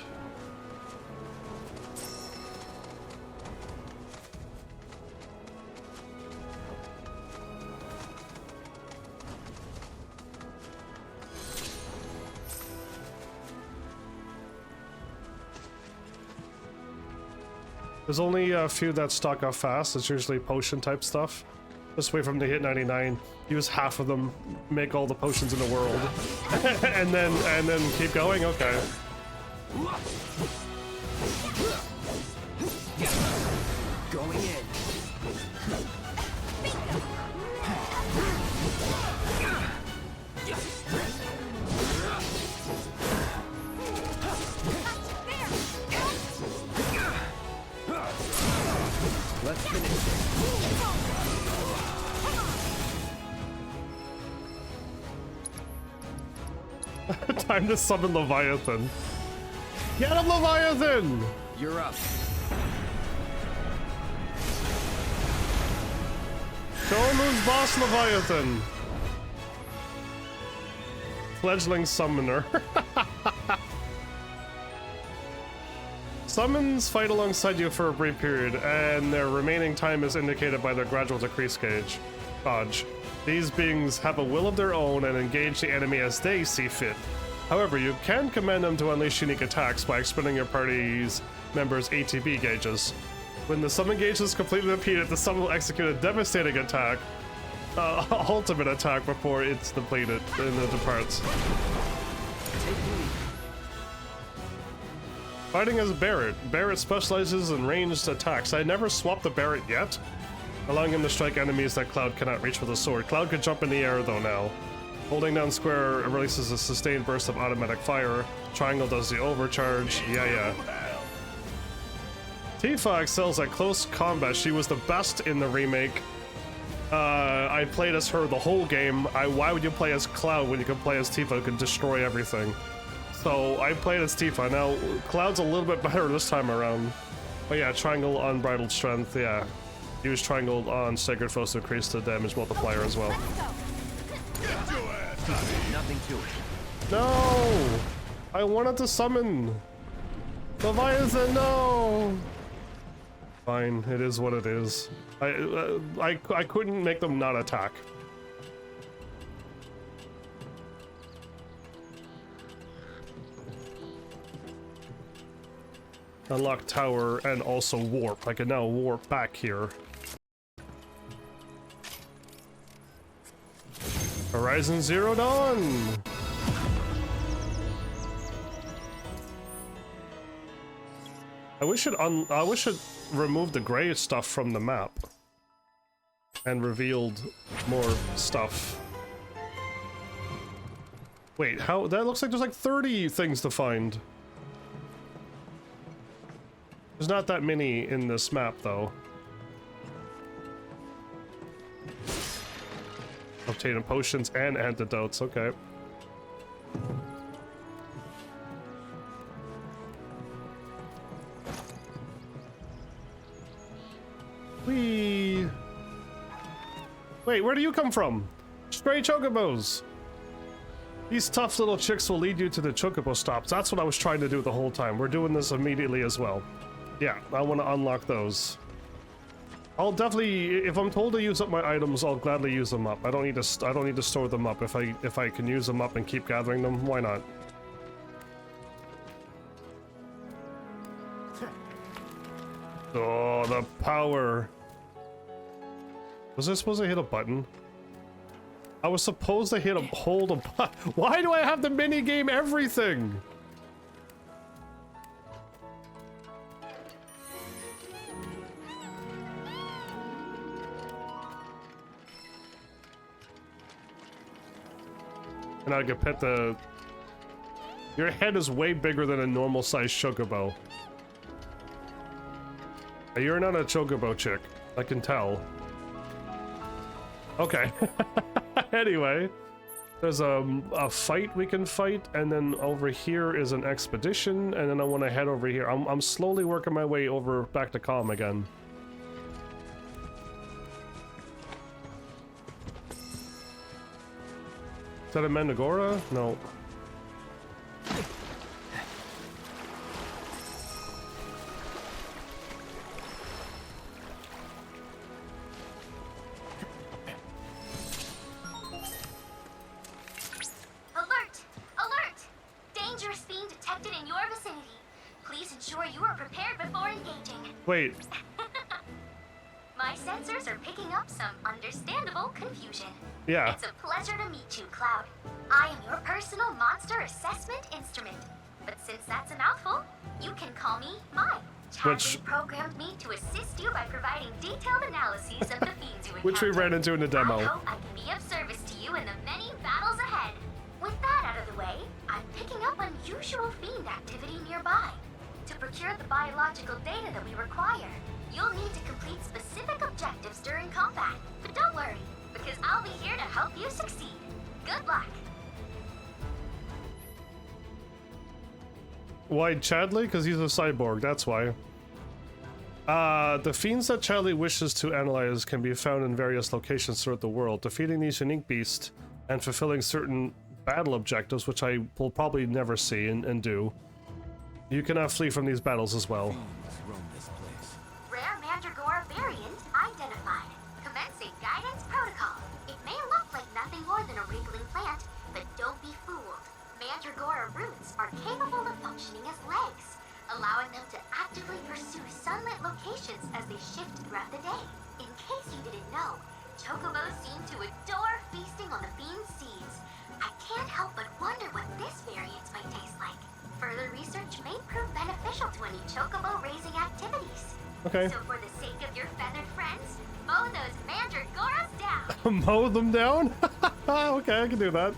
There's only a few that stock up fast. It's usually potion type stuff. Just wait for them to hit 99. Use half of them, make all the potions in the world, and then keep going. Okay. Going in. Let's finish it. Time to summon Leviathan. Get him, Leviathan! You're up. Show him who's boss, Leviathan. Fledgling summoner. Summons fight alongside you for a brief period, and their remaining time is indicated by their gradual decrease gauge. Dodge. These beings have a will of their own and engage the enemy as they see fit. However, you can command them to unleash unique attacks by expending your party's members' ATB gauges. When the summon gauge is completely depleted, the summon will execute a devastating attack, ultimate attack, before it's depleted and it departs. Fighting as Barret. Barret specializes in ranged attacks. I never swapped the Barret yet, allowing him to strike enemies that Cloud cannot reach with a sword. Cloud can jump in the air though now. Holding down square releases a sustained burst of automatic fire. Triangle does the overcharge. Yeah. Tifa excels at close combat. She was the best in the remake. I played as her the whole game. Why would you play as Cloud when you can play as Tifa who can destroy everything? So I played as Tifa. Now, Cloud's a little bit better this time around. But yeah, triangle unbridled strength, yeah. Use triangle on Sacred Foes to increase the damage multiplier as well. Nothing to it. No! I wanted to summon! Leviathan, no! Fine, it is what it is. I couldn't make them not attack. Unlock tower and also warp. I can now warp back here. Horizon Zero Dawn! I wish it removed the gray stuff from the map and revealed more stuff. Wait, how? That looks like there's like 30 things to find. There's not that many in this map, though. Obtaining potions and antidotes, okay. Whee! Wait, where do you come from? Stray chocobos! These tough little chicks will lead you to the chocobo stops. That's what I was trying to do the whole time. We're doing this immediately as well. Yeah, I want to unlock those. I'll definitely, if I'm told to use up my items, I'll gladly use them up. I don't need to store them up. If I can use them up and keep gathering them, why not? Oh, the power. Was I supposed to hit a button? I was supposed to hold a button. Why do I have to minigame everything? And I can pet the... Your head is way bigger than a normal sized chocobo. You're not a chocobo chick. I can tell. Okay. Anyway, there's a fight we can fight, and then over here is an expedition, and then I want to head over here. I'm slowly working my way over back to Calm again. Is that a Mandagora? No. Wait. My sensors are picking up some understandable confusion. Yeah. It's a pleasure to meet you, Cloud. I am your personal monster assessment instrument. But since that's a mouthful, you can call me Mai. Chadley programmed me to assist you by providing detailed analyses of the fiends you encounter. Which we ran into in the demo. I hope I can be of service to you in the many battles ahead. With that out of the way, I'm picking up unusual fiend activity nearby. To procure the biological data that we require, you'll need to complete specific objectives during combat. But don't worry, because I'll be here to help you succeed. Good luck. Why Chadley? Because he's a cyborg, that's why. The fiends that Chadley wishes to analyze can be found in various locations throughout the world. Defeating these unique beasts and fulfilling certain battle objectives, which I will probably never see and do. You cannot flee from these battles as well. Rare Mandragora variant identified. Commencing guidance protocol. It may look like nothing more than a wriggling plant, but don't be fooled. Mandragora roots are capable of functioning as legs, allowing them to actively pursue sunlit locations as they shift throughout the day. In case you didn't know, chocobos seem to adore feasting on the fiend's seeds. I can't help but wonder what this variant might taste like. Further research may prove beneficial to any chocobo raising activities. Okay. So for the sake of your feathered friends, mow those mandragoras down. Mow them down? Okay, I can do that.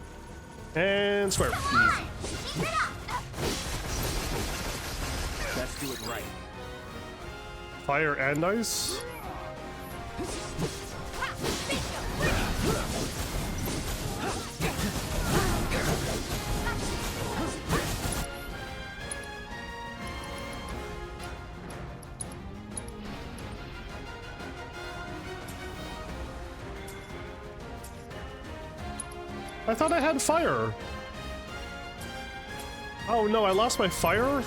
And square. Come on! Keep it up! Let's do it right. Fire and ice? I thought I had fire. Oh no, I lost my fire?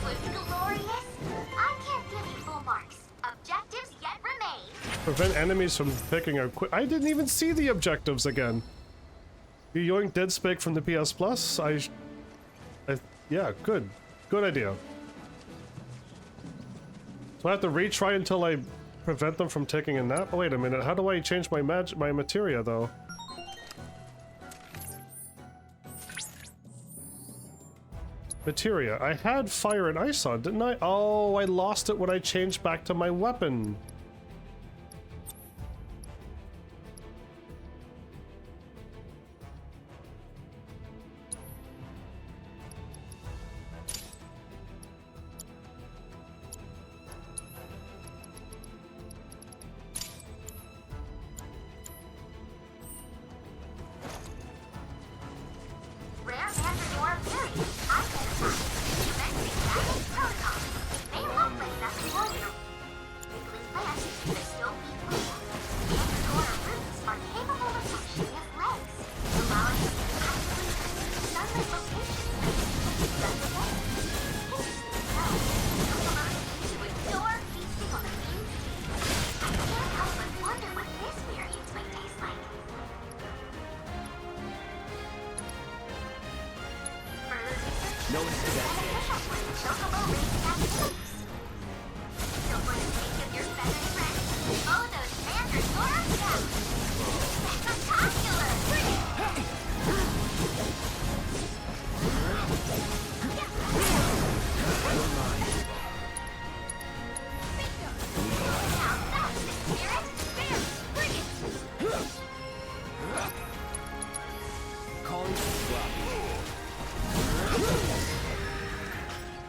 was glorious. I can't give you full marks. Objectives yet remain. Prevent enemies from picking our I didn't even see the objectives again. You yoink Dead Spake from the PS Plus? Yeah, good. Good idea. So I have to retry until I prevent them from taking a nap? Oh, wait a minute. How do I change my materia, though? Materia. I had fire and ice on, didn't I? Oh, I lost it when I changed back to my weapon.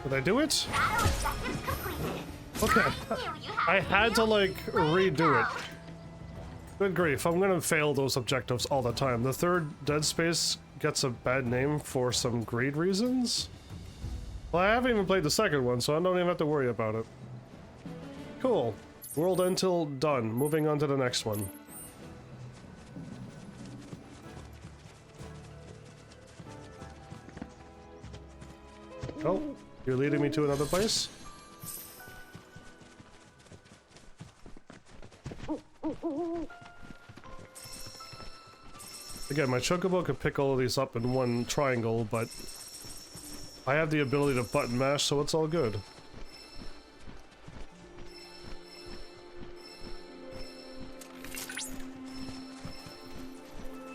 Did I do it? Okay. I had to, like, redo it. Good grief, I'm gonna fail those objectives all the time. The third Dead Space gets a bad name for some greed reasons. Well, I haven't even played the second one, so I don't even have to worry about it. Cool. World until done. Moving on to the next one. Oh, you're leading me to another place? Again, my Chocobo could pick all of these up in one triangle, but I have the ability to button mash, so it's all good.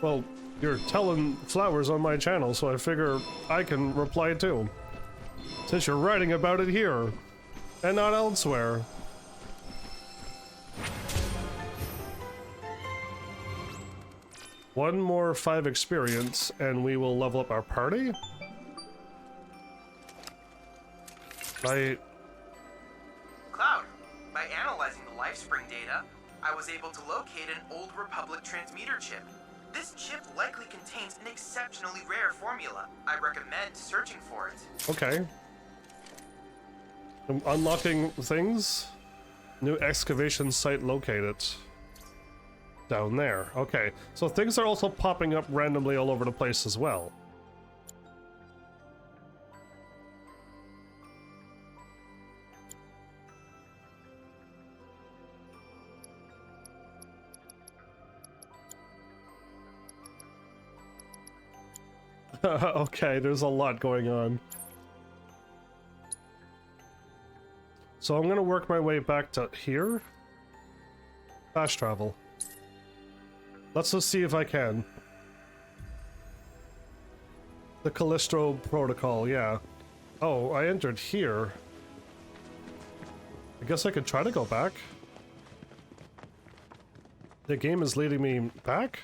Well, you're telling Flowers on my channel, so I figure I can reply too. Since you're writing about it here, and not elsewhere. One more 5 experience, and we will level up our party? Cloud, by analyzing the Lifespring data, I was able to locate an Old Republic transmitter chip. This chip likely contains an exceptionally rare formula. I recommend searching for it. Okay. I'm unlocking things. New excavation site located. Down there. Okay. So things are also popping up randomly all over the place as well. Okay, there's a lot going on. So I'm gonna work my way back to here. Fast travel. Let's just see if I can. The Callisto Protocol, yeah. Oh, I entered here. I guess I could try to go back. The game is leading me back?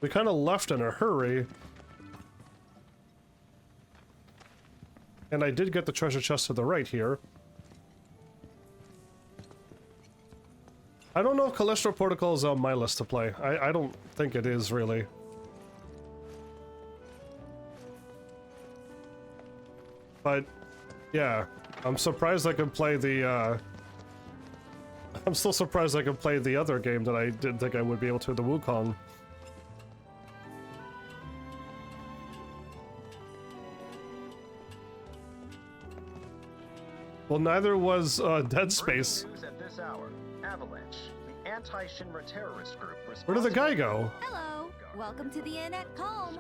We kind of left in a hurry. And I did get the treasure chest to the right here. I don't know if Callisto Protocol is on my list to play. I don't think it is, really. But, yeah. I'm surprised I can play the, I'm still surprised I can play the other game that I didn't think I would be able to, the Wukong. Well, neither was Dead Space. News at this hour. Avalanche, the anti-Shinra terrorist group. Where did the guy go? Hello. Welcome to the inn at Calm.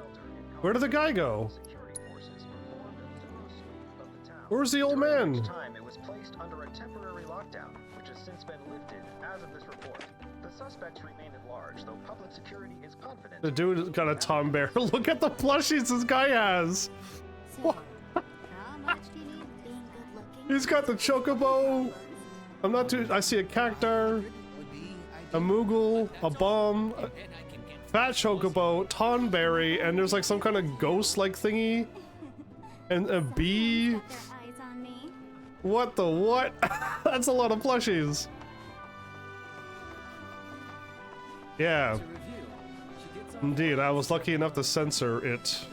Where did the guy go? Where's the old man? Time it was placed under a temporary lockdown, which has since been lifted as of this report. The suspects remain at large, though public security is confident. The dude got a Tom Bear. Look at the plushies this guy has. So, how much do you need being good looking? He's got the chocobo. I'm not too. I see a cactar, a moogle, a bomb, a fat chocobo, tonberry, and there's like some kind of ghost-like thingy, and a bee. What the what? That's a lot of plushies. Yeah. Indeed, I was lucky enough to censor it.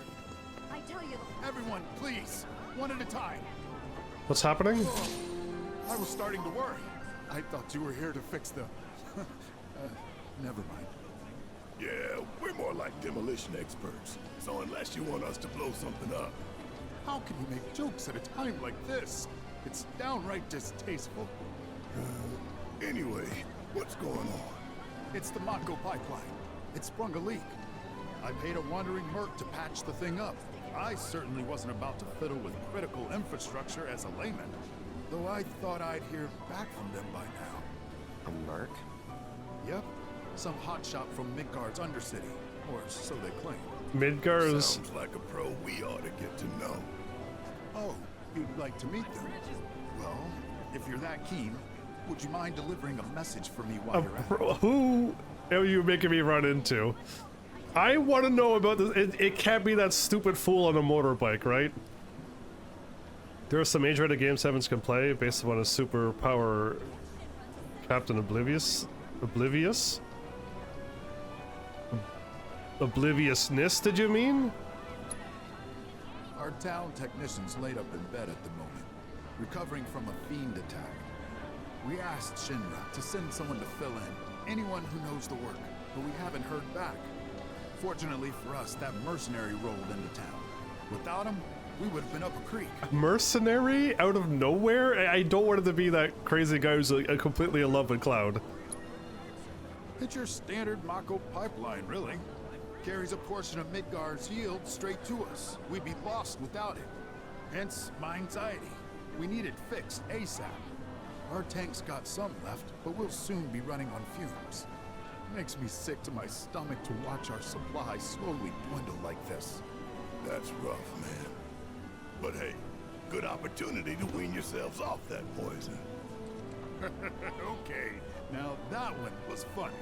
I tell you, Everyone, please, one at a time. What's happening? I was starting to worry. I thought you were here to fix the... never mind. Yeah, we're more like demolition experts. So unless you want us to blow something up. How can you make jokes at a time like this? It's downright distasteful. Anyway, what's going on? It's the Mako pipeline. It sprung a leak. I paid a wandering merc to patch the thing up. I certainly wasn't about to fiddle with critical infrastructure as a layman. Though I thought I'd hear back from them by now. A merc? Yep. Some hotshot from Midgard's Undercity. Or so they claim. Midgar's. Sounds like a pro we ought to get to know. Oh, you'd like to meet them? Well, if you're that keen, would you mind delivering a message for me while you're at it? Who are you making me run into? I want to know about this. It can't be that stupid fool on a motorbike, right? There are some age-rated games Heavens can play based upon a superpower. Captain Obliviousness, did you mean? Our town technician's laid up in bed at the moment, recovering from a fiend attack. We asked Shinra to send someone to fill in, anyone who knows the work, but we haven't heard back. Fortunately for us, that mercenary rolled into town. Without him, we would have been up a creek. A mercenary out of nowhere? I don't want it to be that crazy guy who's completely in love with Cloud. It's your standard Mako pipeline, really. Carries a portion of Midgard's yield straight to us. We'd be lost without it. Hence, my anxiety. We need it fixed ASAP. Our tank's got some left, but we'll soon be running on fumes. Makes me sick to my stomach to watch our supply slowly dwindle like this. That's rough, man. But hey, good opportunity to wean yourselves off that poison. Okay, now that one was funny.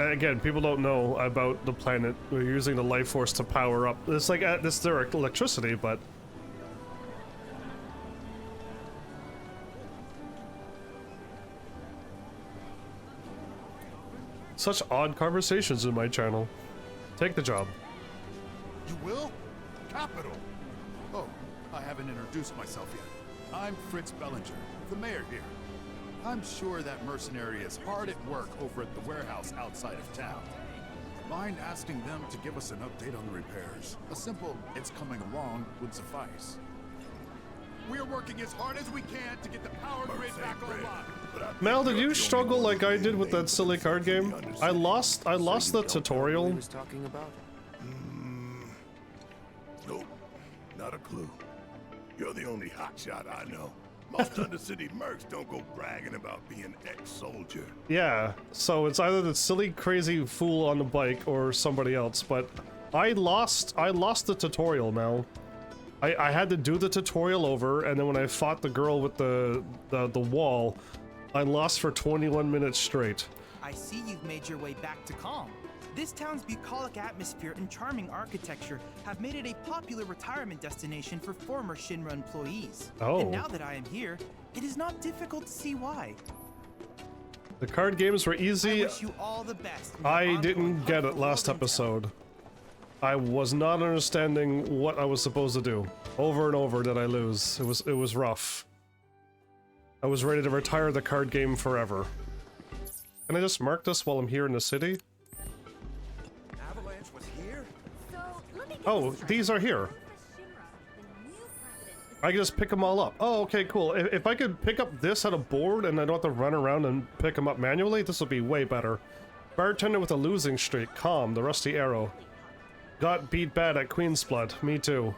Again, people don't know about the planet. We're using the life force to power up. It's like this direct electricity, but such odd conversations in my channel. Take the job. You will? Capital! Oh, I haven't introduced myself yet. I'm Fritz Bellinger, the mayor here. I'm sure that mercenary is hard at work over at the warehouse outside of town. Mind asking them to give us an update on the repairs? A simple, it's coming along, would suffice. We're working as hard as we can to get the power grid back online. Mel, did you struggle like I did with that silly card game? I lost the tutorial. He was talking about? Nope, not a clue. You're the only hotshot I know. Most Undercity mercs don't go bragging about being ex-soldier. Yeah, so it's either the silly crazy fool on the bike or somebody else, but I lost the tutorial, Mel. I had to do the tutorial over, and then when I fought the girl with the wall, I lost for 21 minutes straight. I see you've made your way back to Calm. This town's bucolic atmosphere and charming architecture have made it a popular retirement destination for former Shinra employees. Oh. And now that I am here, it is not difficult to see why. The card games were easy. I wish you all the best. I didn't get it last episode. I was not understanding what I was supposed to do. Over and over did I lose. It was rough. I was ready to retire the card game forever. Can I just mark this while I'm here in the city? So, let me get Oh, this these are here. straight. The new president is I can just pick them all up. Oh, okay, cool. If I could pick up this at a board and I don't have to run around and pick them up manually, this would be way better. Bartender with a losing streak. Calm, the rusty arrow. Got beat bad at Queen's Blood. Me too.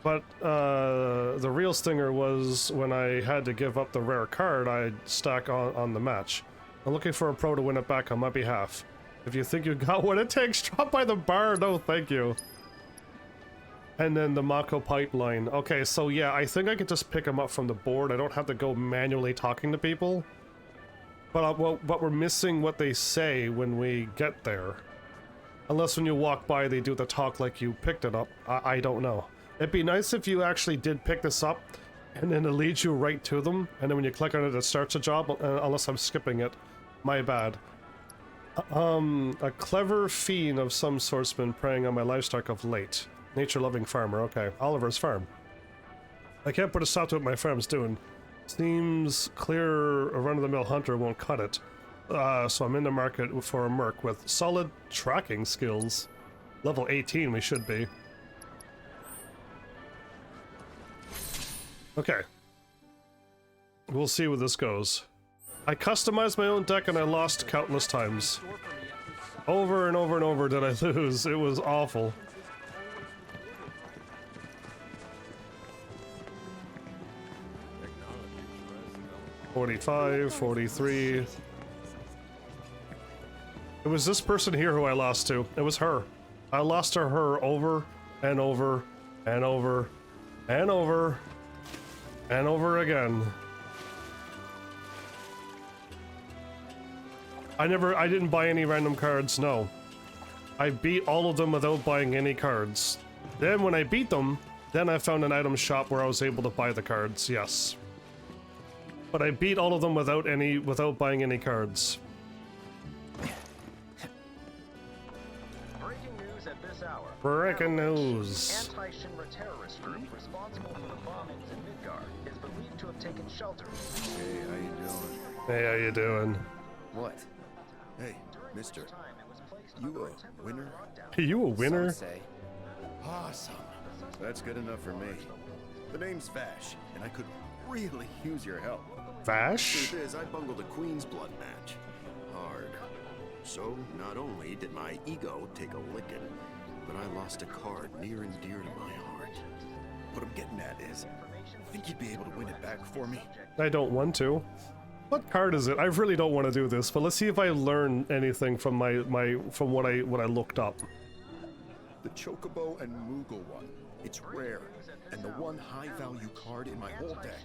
But the real stinger was when I had to give up the rare card I'd stack on the match. I'm looking for a pro to win it back on my behalf. If you think you got what it takes, drop by the bar. No, thank you. And then the Mako pipeline. Okay, so yeah, I think I could just pick them up from the board. I don't have to go manually talking to people. But we're missing what they say when we get there. Unless when you walk by, they do the talk like you picked it up. I don't know. It'd be nice if you actually did pick this up, and then it leads you right to them, and then when you click on it, it starts a job, unless I'm skipping it. My bad. A clever fiend of some sort's been preying on my livestock of late. Nature-loving farmer, okay. Oliver's farm. I can't put a stop to what my farm's doing. Seems clear a run-of-the-mill hunter won't cut it. So I'm in the market for a merc with solid tracking skills. Level 18 we should be. Okay. We'll see where this goes. I customized my own deck and I lost countless times. Over and over and over did I lose. It was awful. $45, $43. It was this person here who I lost to. It was her. I lost to her over and over and over and over and over again. I didn't buy any random cards, no. I beat all of them without buying any cards. Then when I beat them, then I found an item shop where I was able to buy the cards, yes. But I beat all of them without buying any cards. Breaking news at this hour. Breaking news. Anti-Shinra terrorist group responsible for the bombings in Midgard is believed to have taken shelter. Hey, how you doing? Hey, how you doing? What? Hey, mister. You a winner? You a winner? Some say. Awesome. That's good enough for me. The name's Vash, and I could really use your help. Vash? Truth is, I bungled a Queen's Blood match. Hard. So, not only did my ego take a licking, but I lost a card near and dear to my heart. What I'm getting at is, think you'd be able to win it back for me? I don't want to. What card is it? I really don't want to do this, but let's see if I learn anything from from what I looked up. The Chocobo and Moogle one. It's rare, and the one high-value card in my whole deck.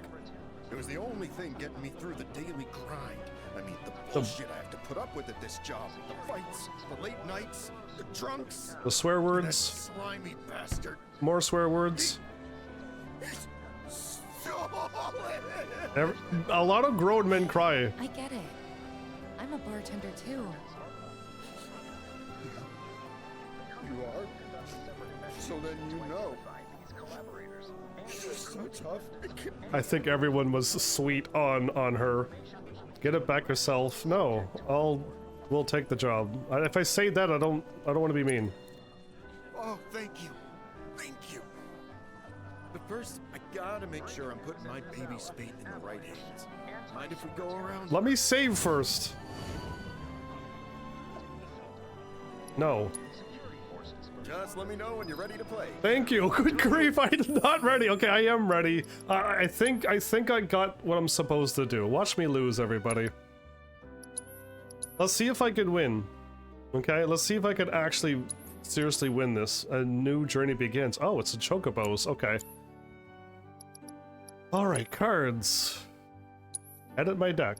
It was the only thing getting me through the daily grind. I mean, the bullshit I have to put up with at this job. The fights, the late nights, the drunks. The swear words. That slimy bastard. More swear words. A lot of grown men cry. I get it. I'm a bartender too. You are? So then you know. She's so tough. I think everyone was sweet on her. Get it back yourself. No, we'll take the job. If I say that, I don't want to be mean. Oh, thank you. Thank you. But first, I gotta make sure I'm putting my baby's fate in the right hands. Mind if we go around? Let me save first. No. Just let me know when you're ready to play. Thank you. Good grief, I'm not ready. Okay, I am ready. I think I got what I'm supposed to do. Watch me lose, everybody. Let's see if I can win. Okay, let's see if I can actually seriously win this. A new journey begins. Oh, it's a Chocobos. Okay. Alright, cards. Edit my deck.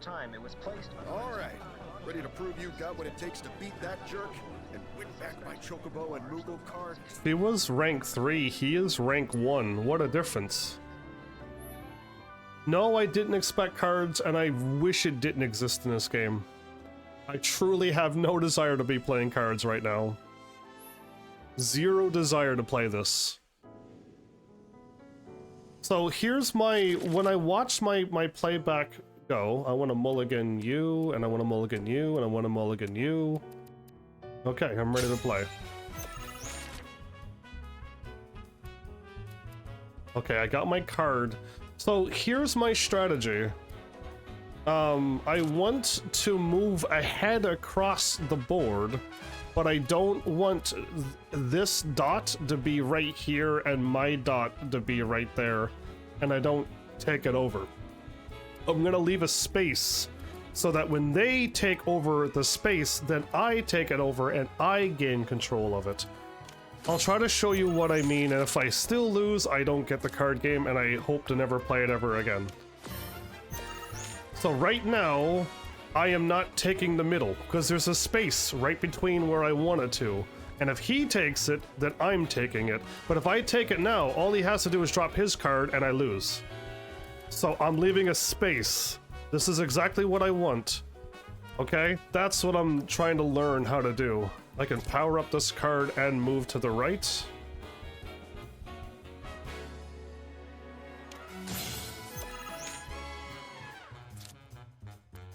Time it was placed. All right, ready to prove you got what it takes to beat that jerk and win back my Chocobo and Moogle card? He was rank 3, he is rank 1. What a difference. No, I didn't expect cards, and I wish it didn't exist in this game. I truly have no desire to be playing cards right now. Zero desire to play this. So here's my, when I watched my playback go, I want to mulligan you, and I want to mulligan you, and I want to mulligan you. Okay, I'm ready to play. Okay, I got my card. So here's my strategy. I want to move ahead across the board, but I don't want this dot to be right here and my dot to be right there, and I don't take it over. I'm gonna leave a space so that when they take over the space, then I take it over and I gain control of it. I'll try to show you what I mean, and if I still lose, I don't get the card game, and I hope to never play it ever again. So right now, I am not taking the middle, because there's a space right between where I wanted to. And if he takes it, then I'm taking it. But if I take it now, all he has to do is drop his card, and I lose. So I'm leaving a space. This is exactly what I want. Okay? That's what I'm trying to learn how to do. I can power up this card and move to the right.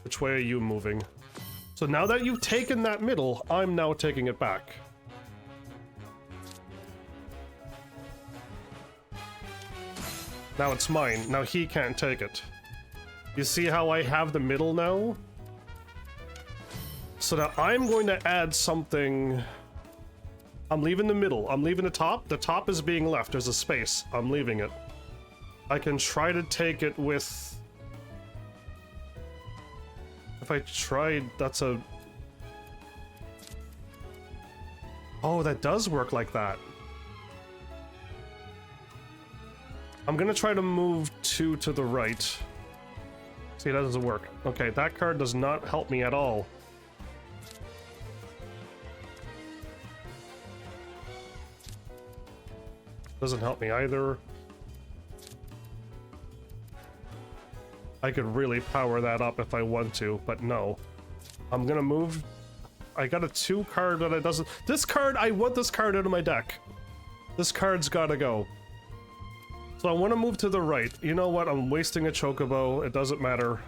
Which way are you moving? So now that you've taken that middle, I'm now taking it back. Now it's mine. Now he can't take it. You see how I have the middle now? So now I'm going to add something. I'm leaving the middle. I'm leaving the top. The top is being left. There's a space. I'm leaving it. I can try to take it with... If I tried, that's a... Oh, that does work like that. I'm gonna try to move 2 to the right. See, that doesn't work. Okay, that card does not help me at all. Doesn't help me either. I could really power that up if I want to, but no. I'm gonna move. I got a 2 card, but it doesn't. This card, I want this card out of my deck. This card's gotta go. So I want to move to the right. You know what? I'm wasting a chocobo. It doesn't matter.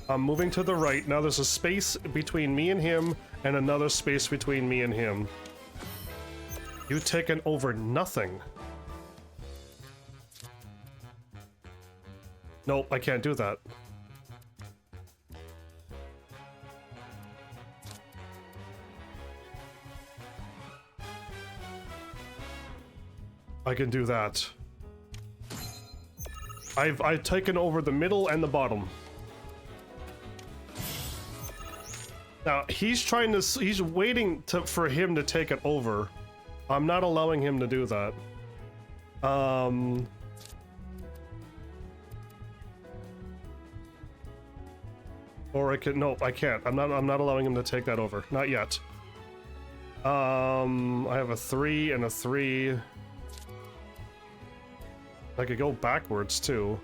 I'm moving to the right. Now there's a space between me and him, and another space between me and him. You've taken over nothing. Nope, I can't do that. I can do that. I've taken over the middle and the bottom. Now he's waiting for him to take it over. I'm not allowing him to do that. Or I can, nope, I can't. I'm not allowing him to take that over. Not yet. I have a 3 and a 3. I could go backwards too.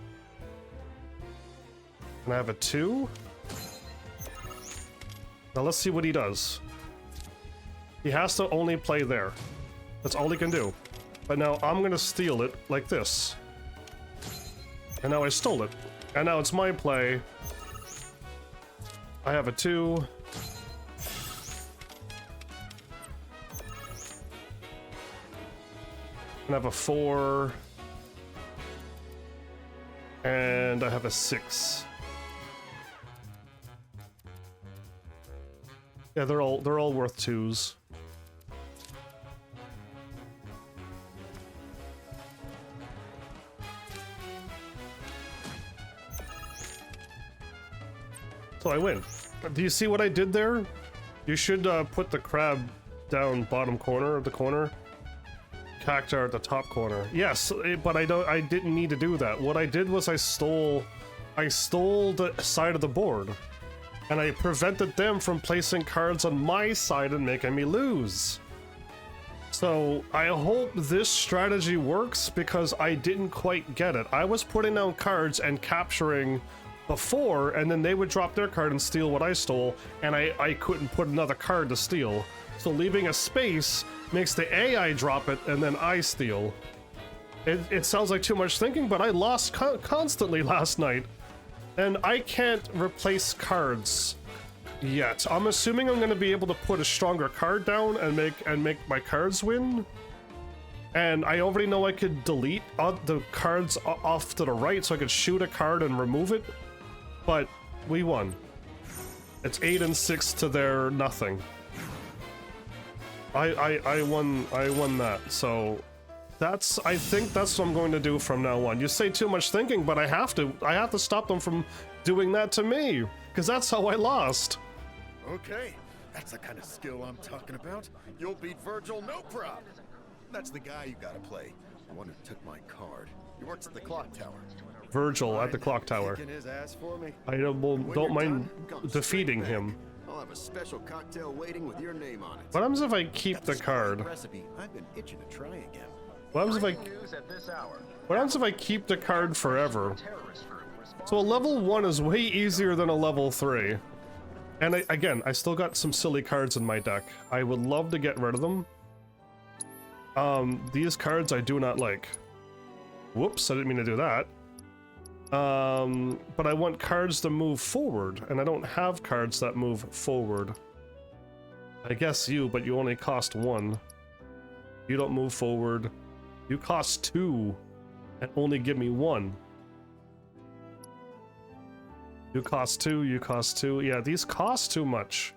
And I have a 2. Now let's see what he does. He has to only play there. That's all he can do. But now I'm gonna steal it like this. And now I stole it. And now it's my play. I have a 2. And I have a 4. And I have a 6. Yeah, they're all worth 2s. So I win. Do you see what I did there? You should put the crab down bottom corner of the corner. Cactar at the top corner. Yes, but I didn't need to do that. What I did was I stole the side of the board. And I prevented them from placing cards on my side and making me lose. So I hope this strategy works because I didn't quite get it. I was putting down cards and capturing before, and then they would drop their card and steal what I stole, and I couldn't put another card to steal. So leaving a space makes the AI drop it, and then I steal. It sounds like too much thinking, but I lost constantly last night. And I can't replace cards yet. I'm assuming I'm going to be able to put a stronger card down and make my cards win. And I already know I could delete the cards off to the right, so I could shoot a card and remove it. But we won. It's 8 and 6 to their nothing. I won that, so I think that's what I'm going to do from now on. You say too much thinking, but I have to stop them from doing that to me, because that's how I lost. Okay, that's the kind of skill I'm talking about. You'll beat Virgil, no problem. That's the guy you gotta play. The one who took my card. He works at the clock tower. Virgil at the clock tower. Kicking his ass for me. I don't mind defeating him. I'll have a special cocktail waiting with your name on it. What happens if I keep the card? Recipe. I've been itching to try again. What happens if I keep the card forever? So a level 1 is way easier than a level 3. And again, I still got some silly cards in my deck. I would love to get rid of them. These cards I do not like. Whoops, I didn't mean to do that. But I want cards to move forward, and I don't have cards that move forward. I guess you, but you only cost 1. You don't move forward. You cost 2, and only give me 1. You cost 2, you cost 2. Yeah, these cost too much.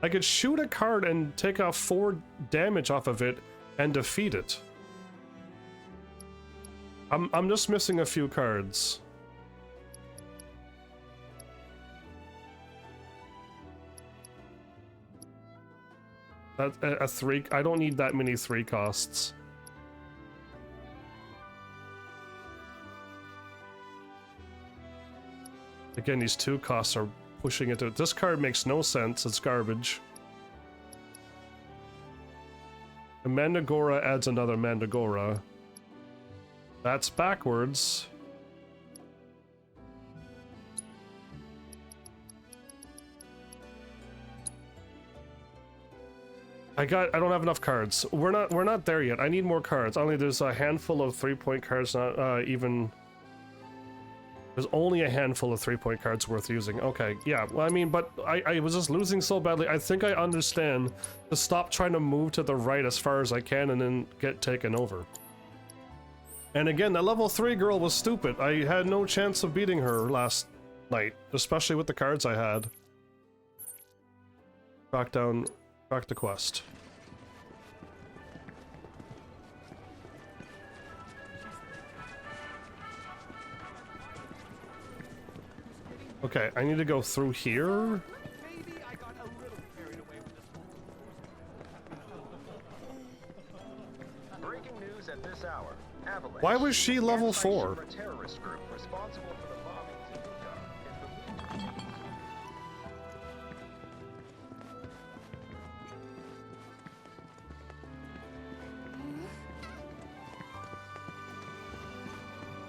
I could shoot a card and take off 4 damage off of it and defeat it. I'm just missing a few cards. A 3. I don't need that many 3 costs. Again, these 2 costs are pushing it. This card makes no sense. It's garbage. A Mandagora adds another Mandagora. That's backwards. I don't have enough cards. We're not there yet. I need more cards. Only there's a handful of 3-point cards, not even. There's only a handful of 3-point cards worth using. Okay, yeah. Well, I mean, but I was just losing so badly. I think I understand to stop trying to move to the right as far as I can and then get taken over. And again, that level 3 girl was stupid. I had no chance of beating her last night, especially with the cards I had. Back to quest. Okay, I need to go through here. Breaking news at this hour. Avalanche. Why was she level 4? Terrorist group responsible for the bombings in Utah is believed.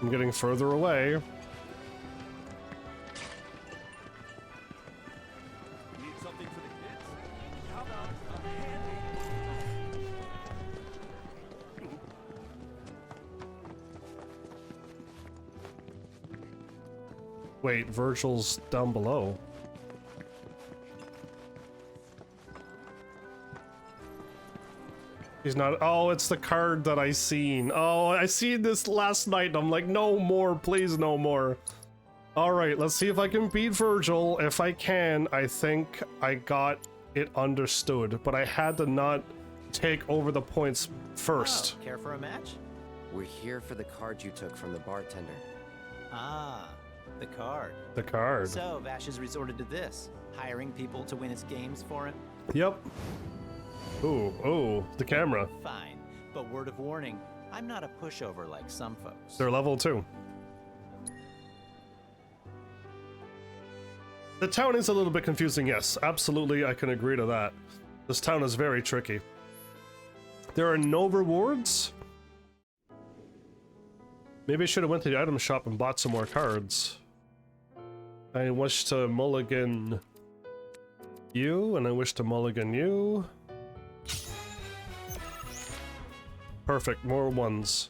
I'm getting further away. Wait, Virgil's down below. He's not. Oh, it's the card that I seen. Oh, I seen this last night and I'm like, no more, please, no more. Alright, let's see if I can beat Virgil. If I can, I think I got it understood, but I had to not take over the points first. Oh, care for a match? We're here for the card you took from the bartender. Ah, the card. The card. So Vash has resorted to this, hiring people to win his games for him? Yep. Ooh, the camera. Fine, but word of warning, I'm not a pushover like some folks. They're level 2. The town is a little bit confusing, yes. Absolutely, I can agree to that. This town is very tricky. There are no rewards? Maybe I should have went to the item shop and bought some more cards. I wish to mulligan You, and I wish to mulligan you. Perfect, more ones.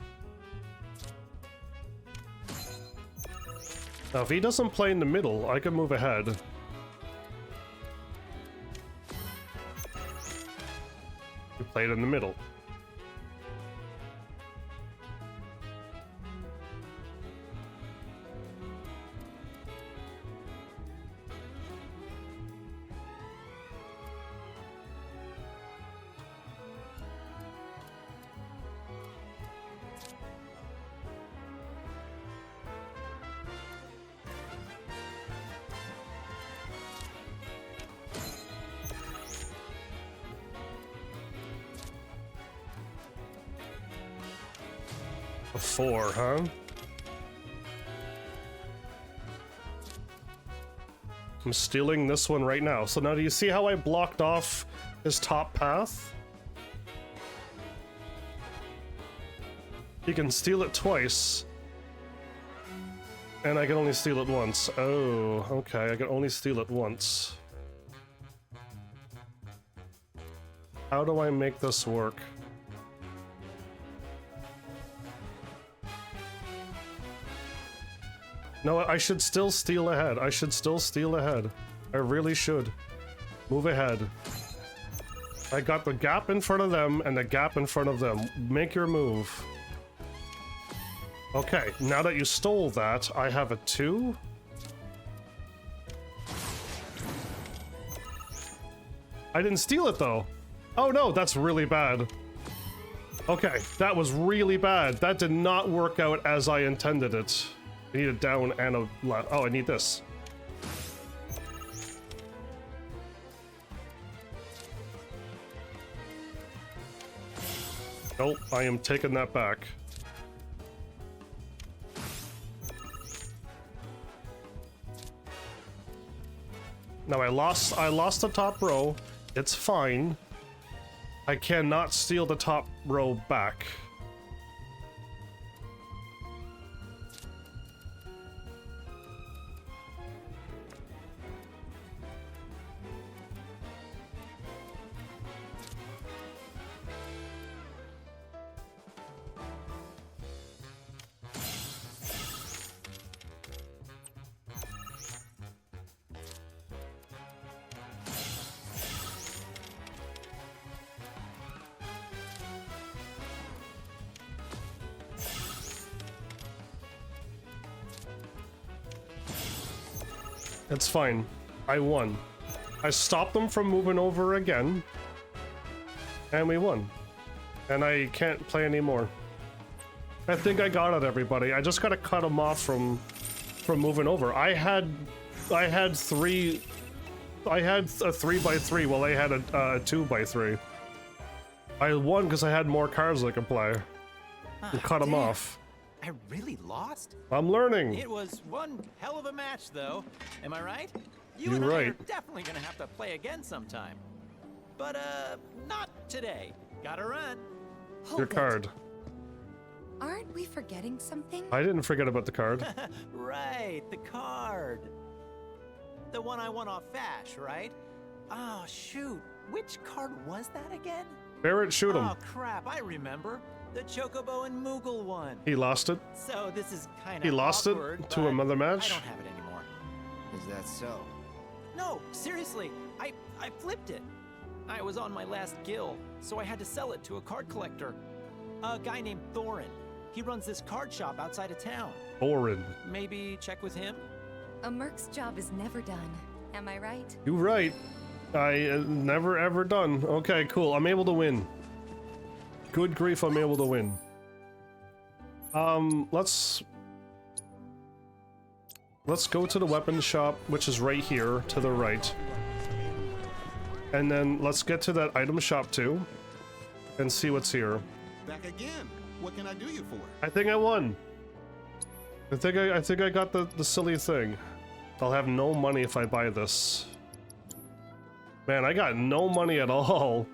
Now, if he doesn't play in the middle, I can move ahead. He played in the middle. A 4, huh? I'm stealing this one right now. So now do you see how I blocked off his top path? You can steal it twice. And I can only steal it once. Oh, okay, I can only steal it once. How do I make this work? No, I should still steal ahead. I should still steal ahead. I really should. Move ahead. I got the gap in front of them and the gap in front of them. Make your move. Okay, now that you stole that, I have a 2. I didn't steal it though. Oh no, that's really bad. Okay, that was really bad. That did not work out as I intended it. I need a down and a left. Oh, I need this. Nope, I am taking that back. Now I lost the top row. It's fine. I cannot steal the top row back. It's fine. I won. I stopped them from moving over again. And we won. And I can't play anymore. I think I got it, everybody. I just gotta cut them off from moving over. I had a 3x3 while they had a 2x3. I won because I had more cards I could play. And cut them off. I really lost? I'm learning. It was one hell of a match, though. Am I right? You You're and I right. are definitely gonna have to play again sometime. But, not today. Gotta run. Your card. Aren't we forgetting something? I didn't forget about the card. Right, the card. The one I won off Vash, right? Oh, shoot. Which card was that again? Barrett, shoot him. Oh, crap, I remember. The Chocobo and Moogle one. He lost it. So this is kind of He lost awkward, it to another match. I don't have it anymore. Is that so? No, seriously, I flipped it. I was on my last gill, so I had to sell it to a card collector. A guy named Thorin. He runs this card shop outside of town. Thorin. Maybe check with him? A merc's job is never done. Am I right? You're right. I never ever done. Okay, cool. I'm able to win. Good grief, I'm able to win. Let's go to the weapons shop, which is right here to the right. And then let's get to that item shop too and see what's here. Back again. What can I do you for? I think I won. I think I got the silly thing. I'll have no money if I buy this. Man, I got no money at all.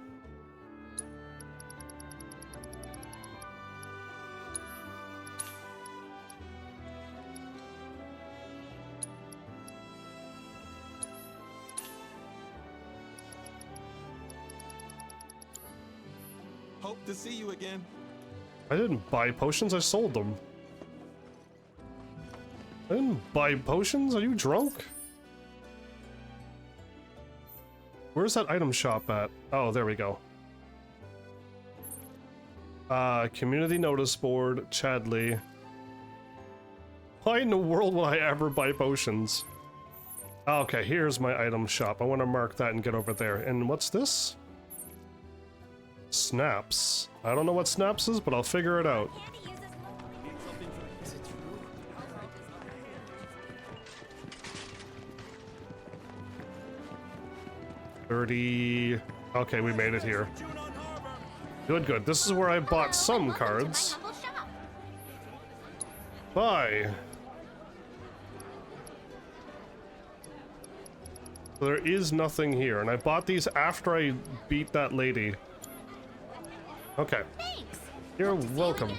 Hope to see you again. I didn't buy potions, I sold them. I didn't buy potions? Are you drunk? Where's that item shop at? Oh, there we go. Community notice board, Chadley. Why in the world would I ever buy potions? Okay, here's my item shop. I want to mark that and get over there. And what's this? Snaps. I don't know what snaps is, but I'll figure it out. $30. Okay, we made it here. Good, good. This is where I bought some cards. Bye. So there is nothing here, and I bought these after I beat that lady. Okay. You're welcome.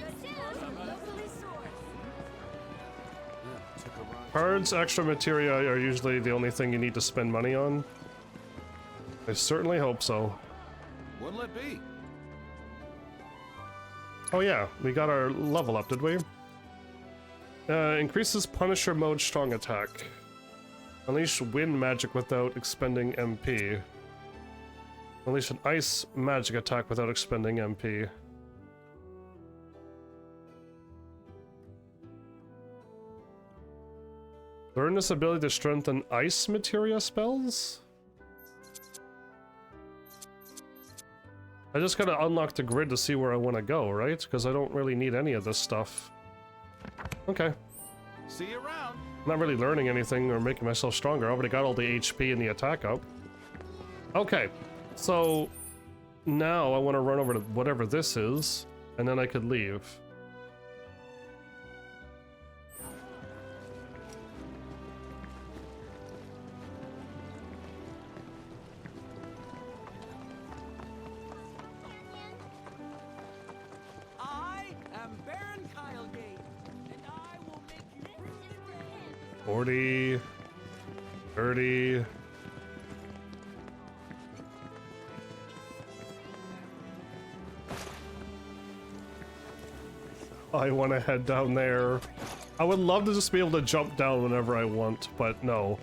Cards, extra materia are usually the only thing you need to spend money on. I certainly hope so. What'll it be? Oh yeah, we got our level up, did we? Increases Punisher mode strong attack. Unleash wind magic without expending MP. Unleash an ice magic attack without expending MP. Learn this ability to strengthen ice materia spells? I just gotta unlock the grid to see where I want to go, right? Because I don't really need any of this stuff. Okay. See you around. I'm not really learning anything or making myself stronger. I already got all the HP and the attack up. Okay, so now I want to run over to whatever this is, and then I could leave. I am Baron Kylegate, and I will make you 40, 30. I want to head down there. I would love to just be able to jump down whenever I want, but no.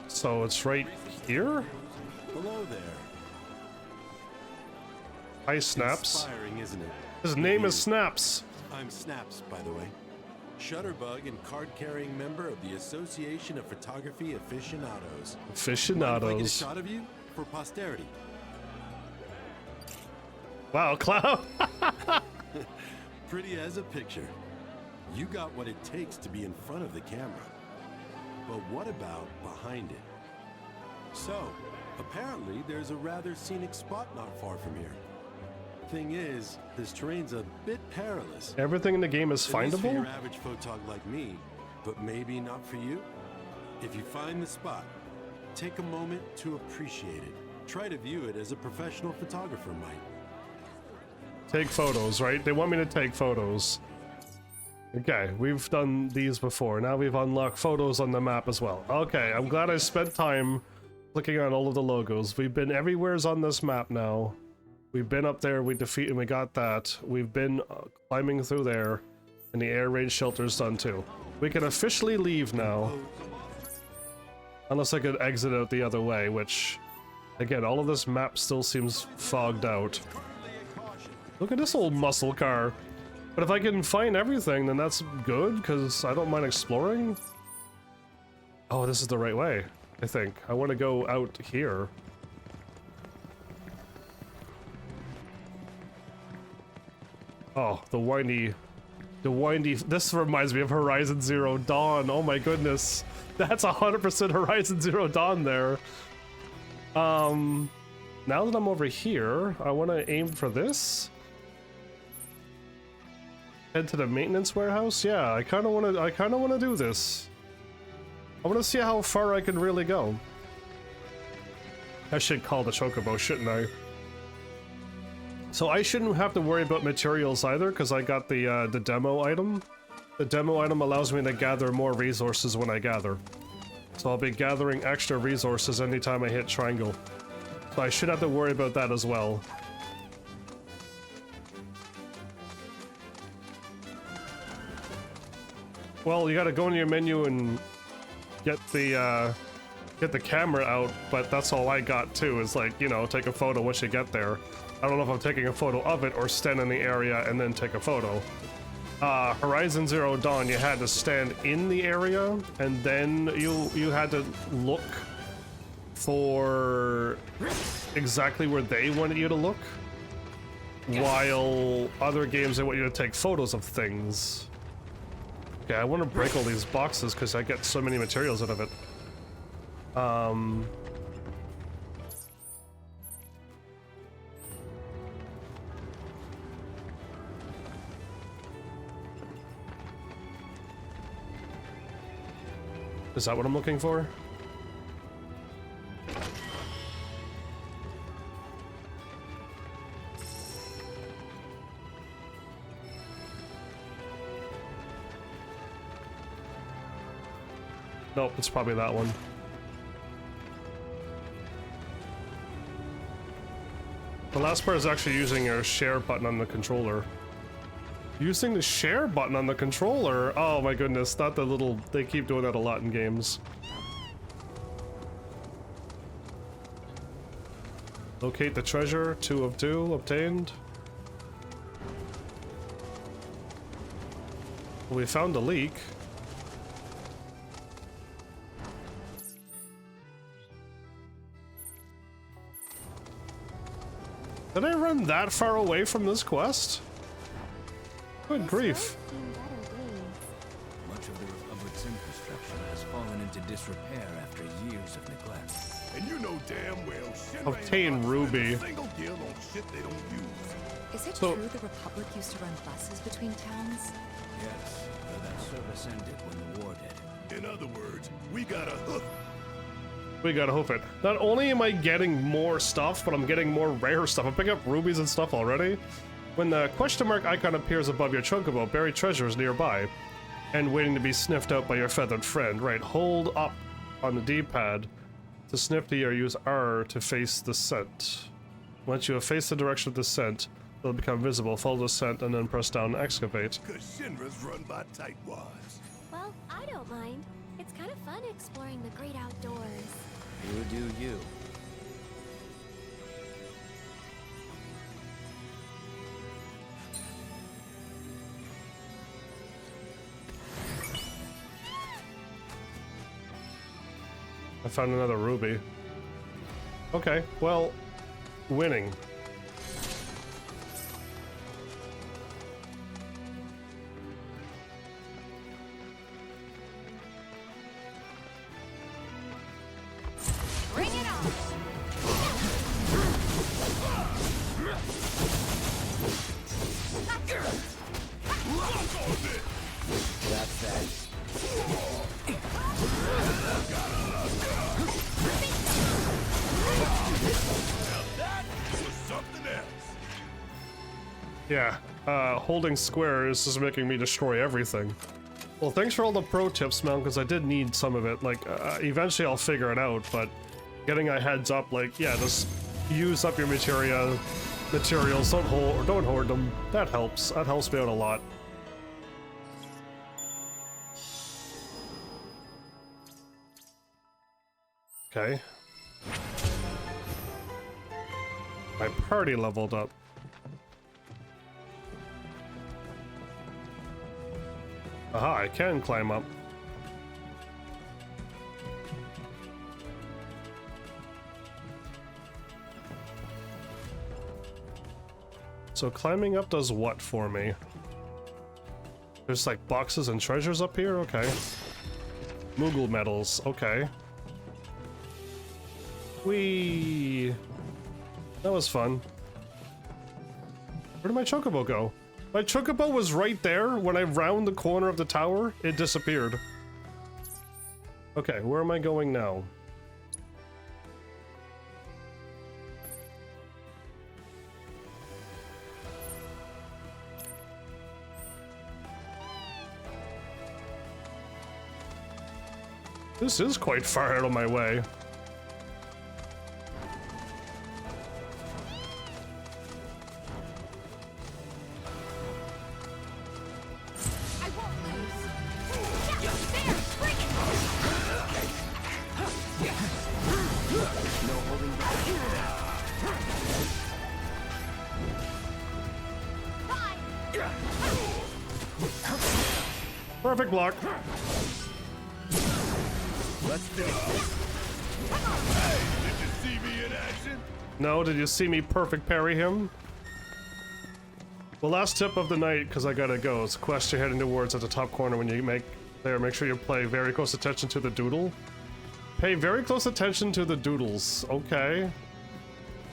So it's right here? Hello there. Hi, Snaps. Inspiring, isn't it? His name is Snaps. I'm Snaps, by the way. Shutterbug and card-carrying member of the Association of Photography Aficionados. Mind if I get a shot of you for posterity? Wow, Cloud. Pretty as a picture. You got what it takes to be in front of the camera. But what about behind it? So, apparently there's a rather scenic spot not far from here. Thing is, this terrain's a bit perilous. Everything in the game is At least for findable? your average photog like me, but maybe not for you. If you find the spot, take a moment to appreciate it. Try to view it as a professional photographer might. Take photos, right? They want me to take photos. Okay, we've done these before. Now we've unlocked photos on the map as well. Okay, I'm glad I spent time looking at all of the logos. We've been everywheres on this map now. We've been up there, we defeated, and we got that. We've been climbing through there, and the air raid shelter's done too. We can officially leave now. Unless I could exit out the other way, which, again, all of this map still seems fogged out. Look at this old muscle car. But if I can find everything, then that's good, because I don't mind exploring. Oh, this is the right way, I think. I want to go out here. Oh, the windy, this reminds me of Horizon Zero Dawn. Oh my goodness. That's 100% Horizon Zero Dawn there. Now that I'm over here, I want to aim for this. Head to the maintenance warehouse? Yeah, I kind of want to do this. I want to see how far I can really go. I should call the chocobo, shouldn't I? So I shouldn't have to worry about materials either, because I got the demo item. The demo item allows me to gather more resources when I gather. So I'll be gathering extra resources anytime I hit triangle. So I should have to worry about that as well. Well, you gotta go into your menu and get the camera out, but that's all I got too, is like, you know, take a photo once you get there. I don't know if I'm taking a photo of it or stand in the area and then take a photo. Horizon Zero Dawn, you had to stand in the area and then you had to look for exactly where they wanted you to look, while other games they want you to take photos of things. Okay, I want to break all these boxes because I get so many materials out of it. Is that what I'm looking for? Nope, it's probably that one. The last part is actually using your share button on the controller. Using the share button on the controller? Oh my goodness, not the little... They keep doing that a lot in games. Locate the treasure, 2 of 2, obtained. Well, we found a leak. Did I run that far away from this quest? Good grief. Much of the Republic's infrastructure has fallen into disrepair after years of neglect. And you know damn well shit Obtain ain't Ruby. a single deal on shit they don't use. Is it So- true the Republic used to run buses between towns? Yes, but that service ended when the war did. In other words, we gotta hook. We gotta hoof it. Not only am I getting more stuff, but I'm getting more rare stuff. I'm picking up rubies and stuff already. When the question mark icon appears above your chocobo, buried treasure is nearby and waiting to be sniffed out by your feathered friend. Right, hold up on the D-pad to sniff the air, use R to face the scent. Once you have faced the direction of the scent, it'll become visible. Follow the scent and then press down to excavate. Cause Shinra's run by tightwads. Well, I don't mind. It's kind of fun exploring the great outdoors. You do you. I found another ruby. Okay, well, winning. Bring it on! That's that. That was something else. Yeah, holding square is just making me destroy everything. Well, thanks for all the pro tips, man, because I did need some of it. Like, eventually I'll figure it out, but getting a heads up, like, yeah, just use up your materials, don't hoard them. That helps. That helps me out a lot. Okay. My party leveled up. Aha, I can climb up. So climbing up does what for me? There's like boxes and treasures up here? Okay. Moogle medals, okay. Whee! That was fun. Where did my chocobo go? My chocobo was right there. When I round the corner of the tower, it disappeared. Okay, where am I going now? This is quite far out of my way. I won't lose. Yeah, there, bring it! No holding back. Perfect block. Let's finish this. Hey, did you see me in action? No, did you see me perfect parry him? The last tip of the night, because I gotta go, is quest you're heading towards at the top corner when you make sure you pay very close attention to the doodle. Pay very close attention to the doodles. Okay.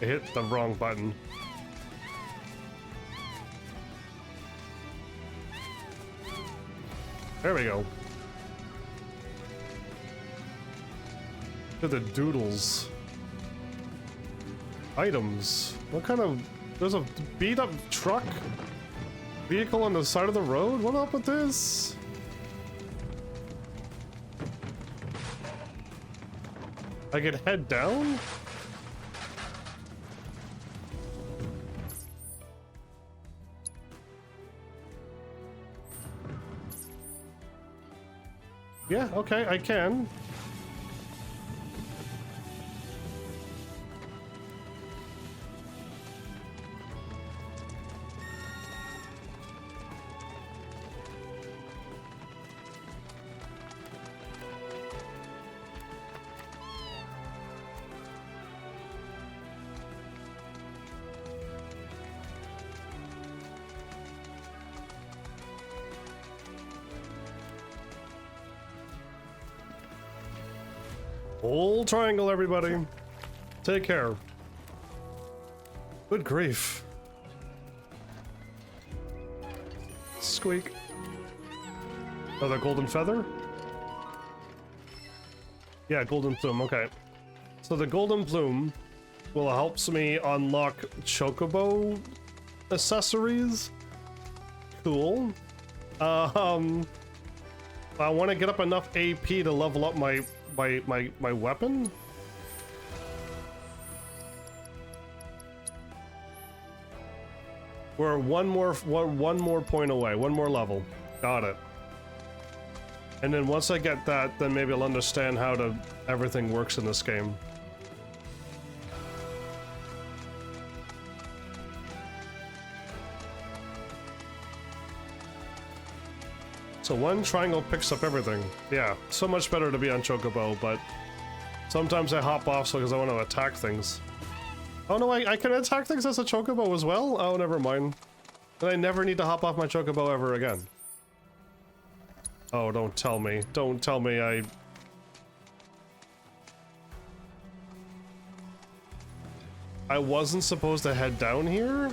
I hit the wrong button. There we go. To the doodles. Items. What kind of... There's a beat up truck? Vehicle on the side of the road? What up with this? I could head down? Yeah, okay, I can. Whole triangle, everybody. Take care. Good grief. Squeak. Another golden feather? Yeah, golden plume, okay. So the golden plume will helps me unlock chocobo accessories. Cool. I want to get up enough AP to level up my weapon. We're one more point away, one more level. Got it. And then once I get that, then maybe I'll understand how everything works in this game. So one triangle picks up everything. Yeah, so much better to be on Chocobo, but sometimes I hop off because I want to attack things. Oh no, I can attack things as a Chocobo as well? Oh, never mind. Then I never need to hop off my Chocobo ever again. Oh, don't tell me. Don't tell me I wasn't supposed to head down here?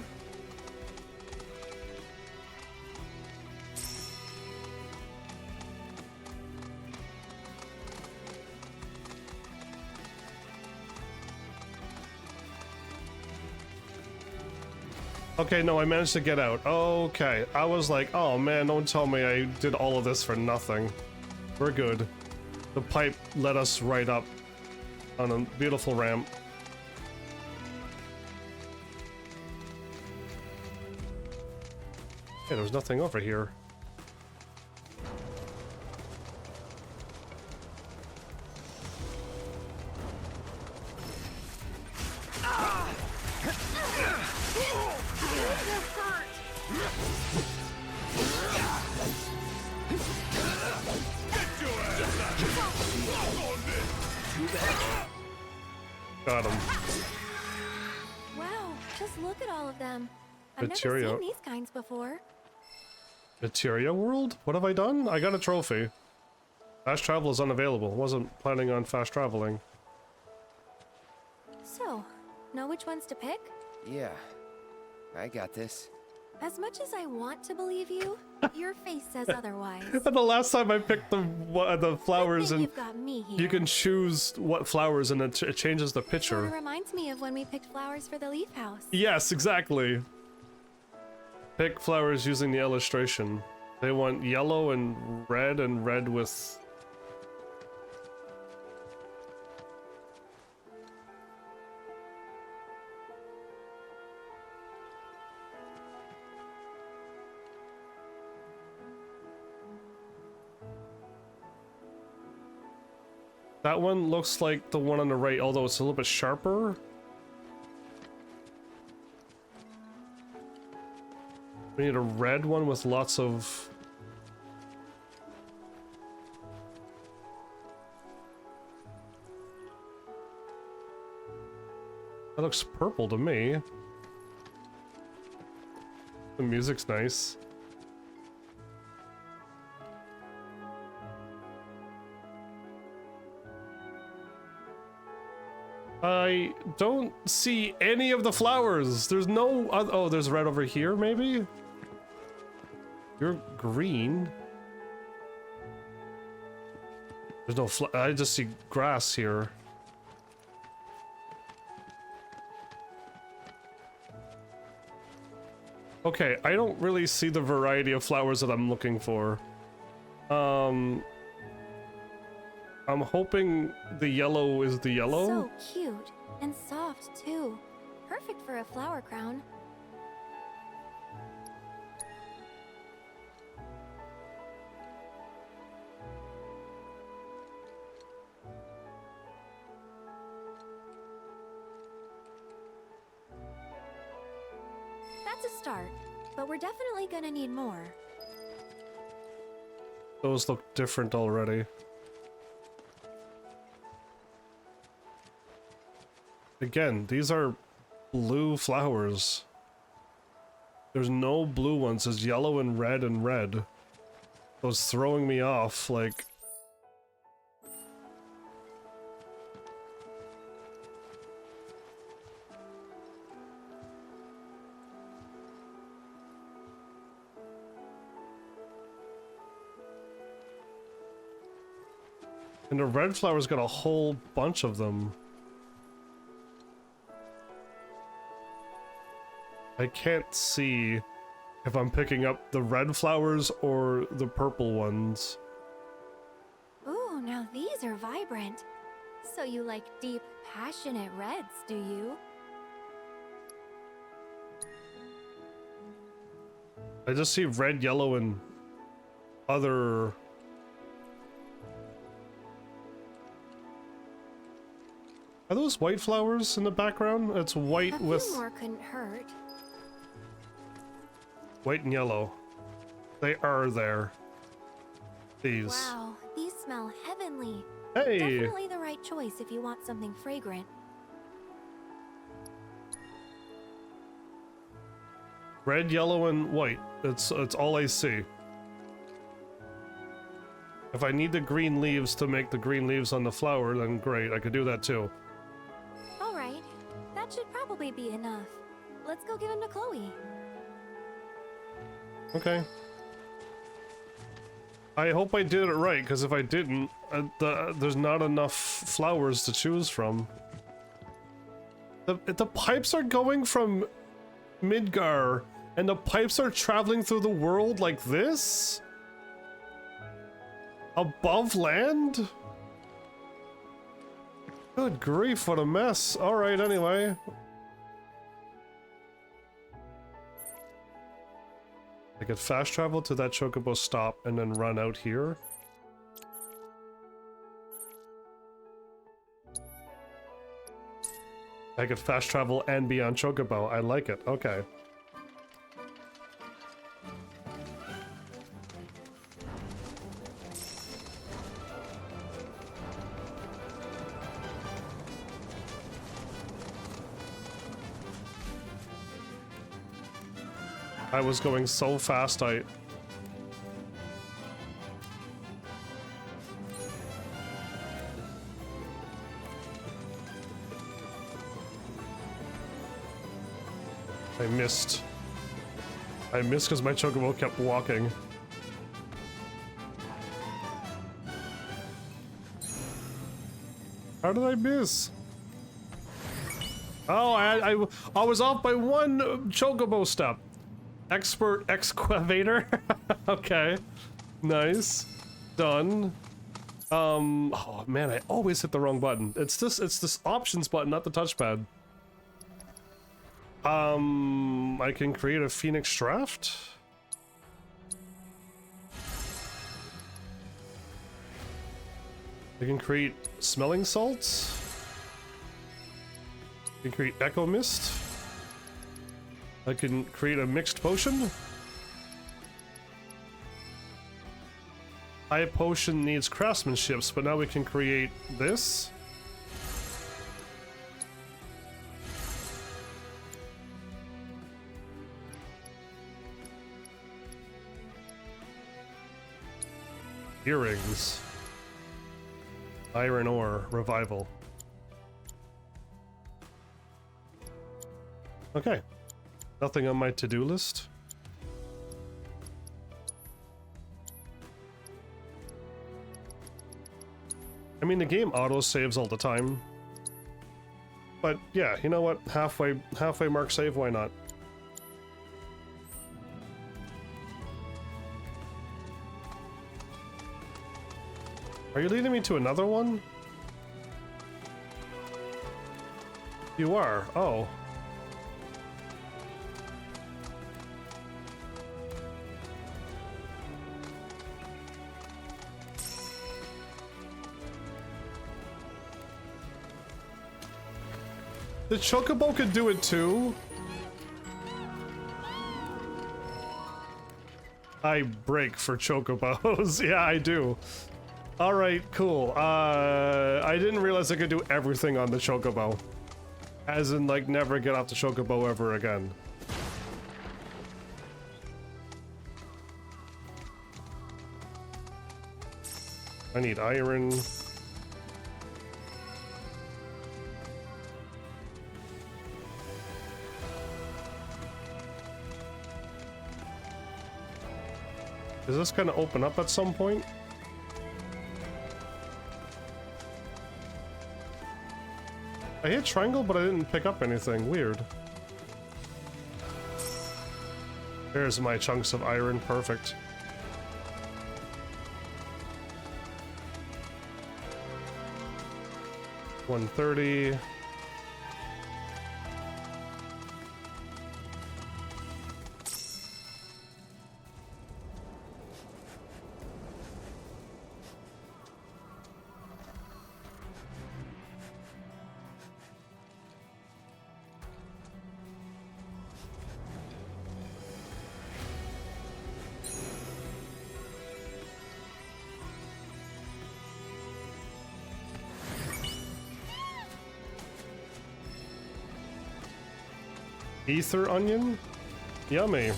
Okay, no, I managed to get out. Okay, I was like, oh man, don't tell me I did all of this for nothing. We're good. The pipe led us right up on a beautiful ramp. Hey, there's nothing over here. Got him. Wow, just look at all of them. I've Materia. never seen these kinds before. Materia world? What have I done? I got a trophy. Fast travel is unavailable. Wasn't planning on fast traveling. So, know which ones to pick? Yeah, I got this. As much as I want to believe you, your face says otherwise. And the last time I picked the flowers, and You've got me here. you can choose what flowers and it changes the Sort picture. of reminds me of when we picked flowers for the leaf house. Yes, exactly. Pick flowers using the illustration. They want yellow and red with That one looks like the one on the right, although it's a little bit sharper. We need a red one with lots of... That looks purple to me. The music's nice. I don't see any of the flowers. There's no... oh, there's red over here, maybe? You're green. There's no I just see grass here. Okay, I don't really see the variety of flowers that I'm looking for. I'm hoping the yellow is the yellow. So cute and soft too. Perfect for a flower crown. That's a start, but we're definitely gonna need more. Those look different already. Again, these are blue flowers. There's no blue ones, there's yellow and red and red. So it's throwing me off, like... And the red flower's got a whole bunch of them. I can't see if I'm picking up the red flowers or the purple ones. Ooh, now these are vibrant. So you like deep, passionate reds, do you? I just see red, yellow, and other... Are those white flowers in the background? It's white with... A few more couldn't hurt. White and yellow. They are there. These. Wow, these smell heavenly. Hey! Definitely the right choice if you want something fragrant. Red, yellow, and white. It's all I see. If I need the green leaves to make the green leaves on the flower, then great, I could do that too. Alright, that should probably be enough. Let's go give him to Chloe. Okay. I hope I did it right, because if I didn't, there's not enough flowers to choose from. The pipes are going from Midgar, and the pipes are traveling through the world like this? Above land? Good grief, what a mess. Alright, anyway. I could fast travel to that chocobo stop and then run out here. I could fast travel and be on chocobo. I like it. Okay. I was going so fast, I missed. I missed because my chocobo kept walking. How did I miss? Oh, I was off by one chocobo step. Expert excavator. Okay. Nice. Done. Oh man, I always hit the wrong button. It's this options button, not the touchpad. I can create a Phoenix draft. I can create smelling salts. I can create echo mist. I can create a mixed potion. High potion needs craftsmanship, but now we can create this. Earrings. Iron ore revival. Okay. Nothing on my to-do list. I mean, the game auto-saves all the time. But yeah, you know what? Halfway mark save, why not? Are you leading me to another one? You are. Oh. The Chocobo could do it too. I break for Chocobos. Yeah, I do. Alright, cool. I didn't realize I could do everything on the Chocobo. As in, like, never get off the Chocobo ever again. I need iron. Is this gonna open up at some point? I hit triangle, but I didn't pick up anything. Weird. There's my chunks of iron. Perfect. $130. Ether onion? Yummy.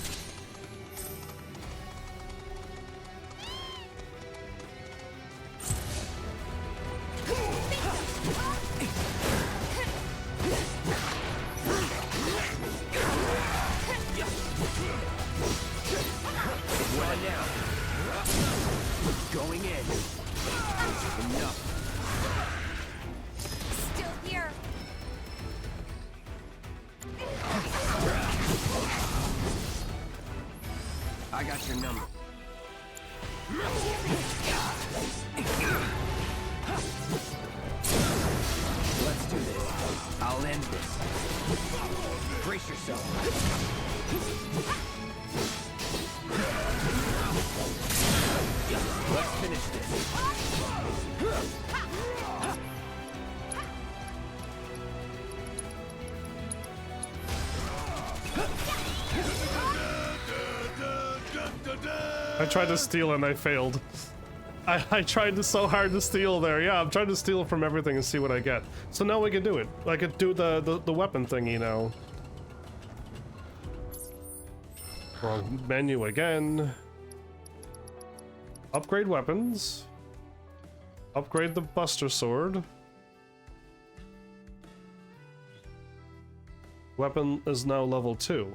Going in. Enough. Still here. I got your number. Let's do this. I'll end this. Brace yourself. Let's finish this. I tried to steal and I failed. I tried so hard to steal there. Yeah, I'm trying to steal from everything and see what I get. So now we can do it. I could do the weapon thingy now. Wrong menu again. Upgrade weapons. Upgrade the Buster Sword. Weapon is now level 2.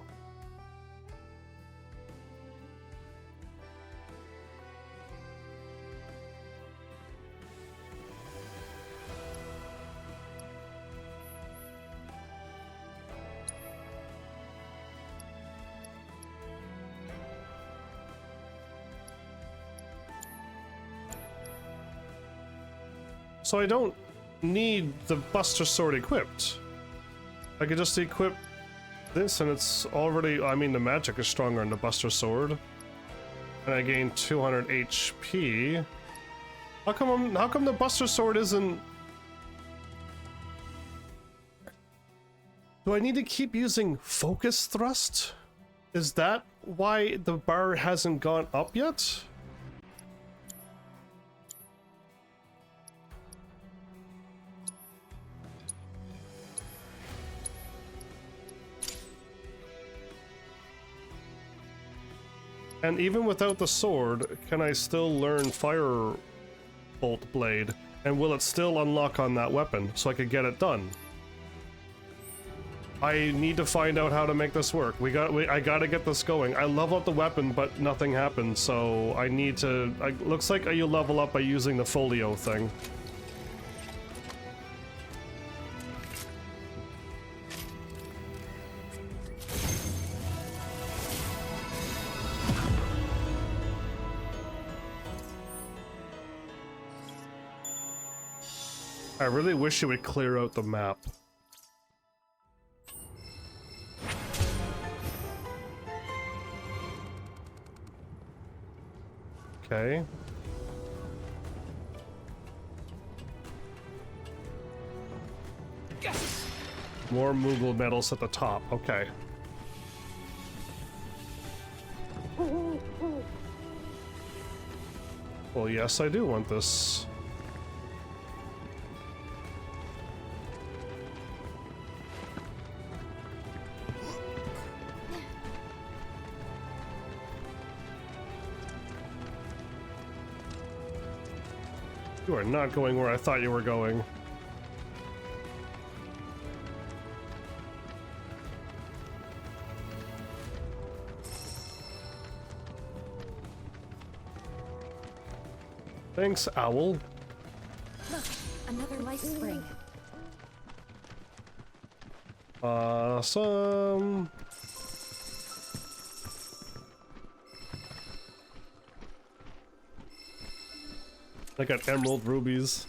So I don't need the Buster Sword equipped. I could just equip this and it's already, I mean the magic is stronger in the Buster Sword. And I gain 200 HP. How come the Buster Sword isn't... Do I need to keep using Focus Thrust? Is that why the bar hasn't gone up yet? And even without the sword, can I still learn Firebolt Blade? And will it still unlock on that weapon so I could get it done? I need to find out how to make this work. I gotta get this going. I level up the weapon, but nothing happens, so I need to... looks like you level up by using the folio thing. I really wish it would clear out the map. Okay. More Moogle medals at the top. Okay. Well, yes, I do want this. You are not going where I thought you were going. Thanks, Owl. Look, another life spring. Awesome. I got emerald rubies.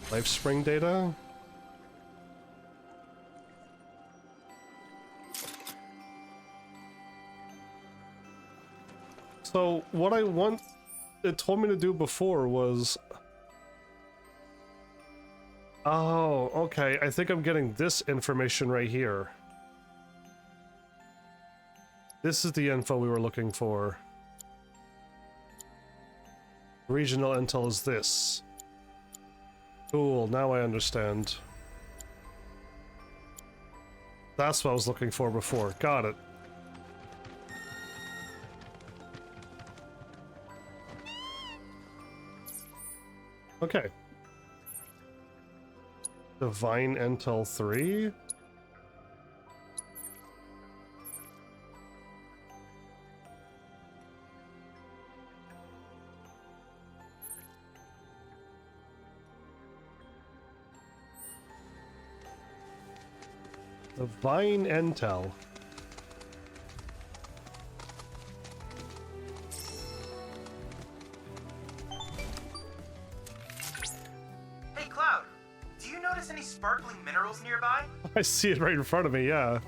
Life spring data. So what I want it told me to do before was... Oh, okay. I think I'm getting this information right here. This is the info we were looking for. Regional intel is this. Cool, now I understand. That's what I was looking for before. Got it. Okay. Divine Intel 3? Divine Intel. Sparkling minerals nearby? I see it right in front of me, yeah.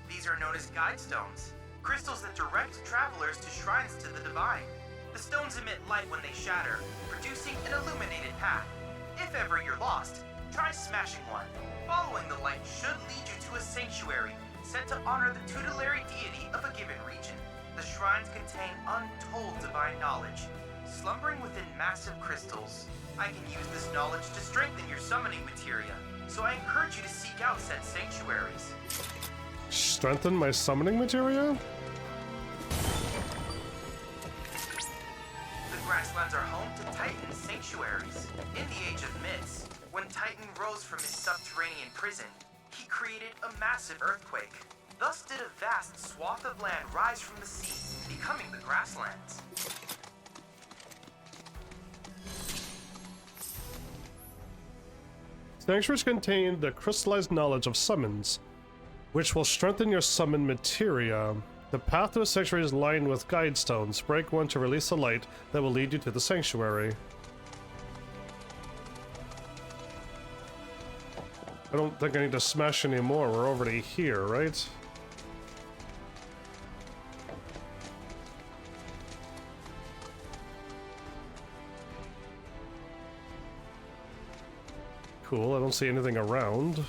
These are known as guide stones, crystals that direct travelers to shrines to the divine. The stones emit light when they shatter, producing an illuminated path. If ever you're lost, try smashing one. Following the light should lead you to a sanctuary set to honor the tutelary deity of a given region. The shrines contain untold divine knowledge, slumbering within massive crystals. I can use this knowledge to strengthen your summoning materia, so I encourage you to seek out said sanctuaries. Strengthen my summoning materia? The grasslands are home to Titan sanctuaries. In the Age of Myths, when Titan rose from his subterranean prison, he created a massive earthquake. Thus did a vast swath of land rise from the sea, becoming the grasslands. Sanctuaries contain the crystallized knowledge of summons, which will strengthen your summon materia. The path to a sanctuary is lined with guide stones. Break one to release a light that will lead you to the sanctuary. I don't think I need to smash any more. We're already here, right? Cool, I don't see anything around.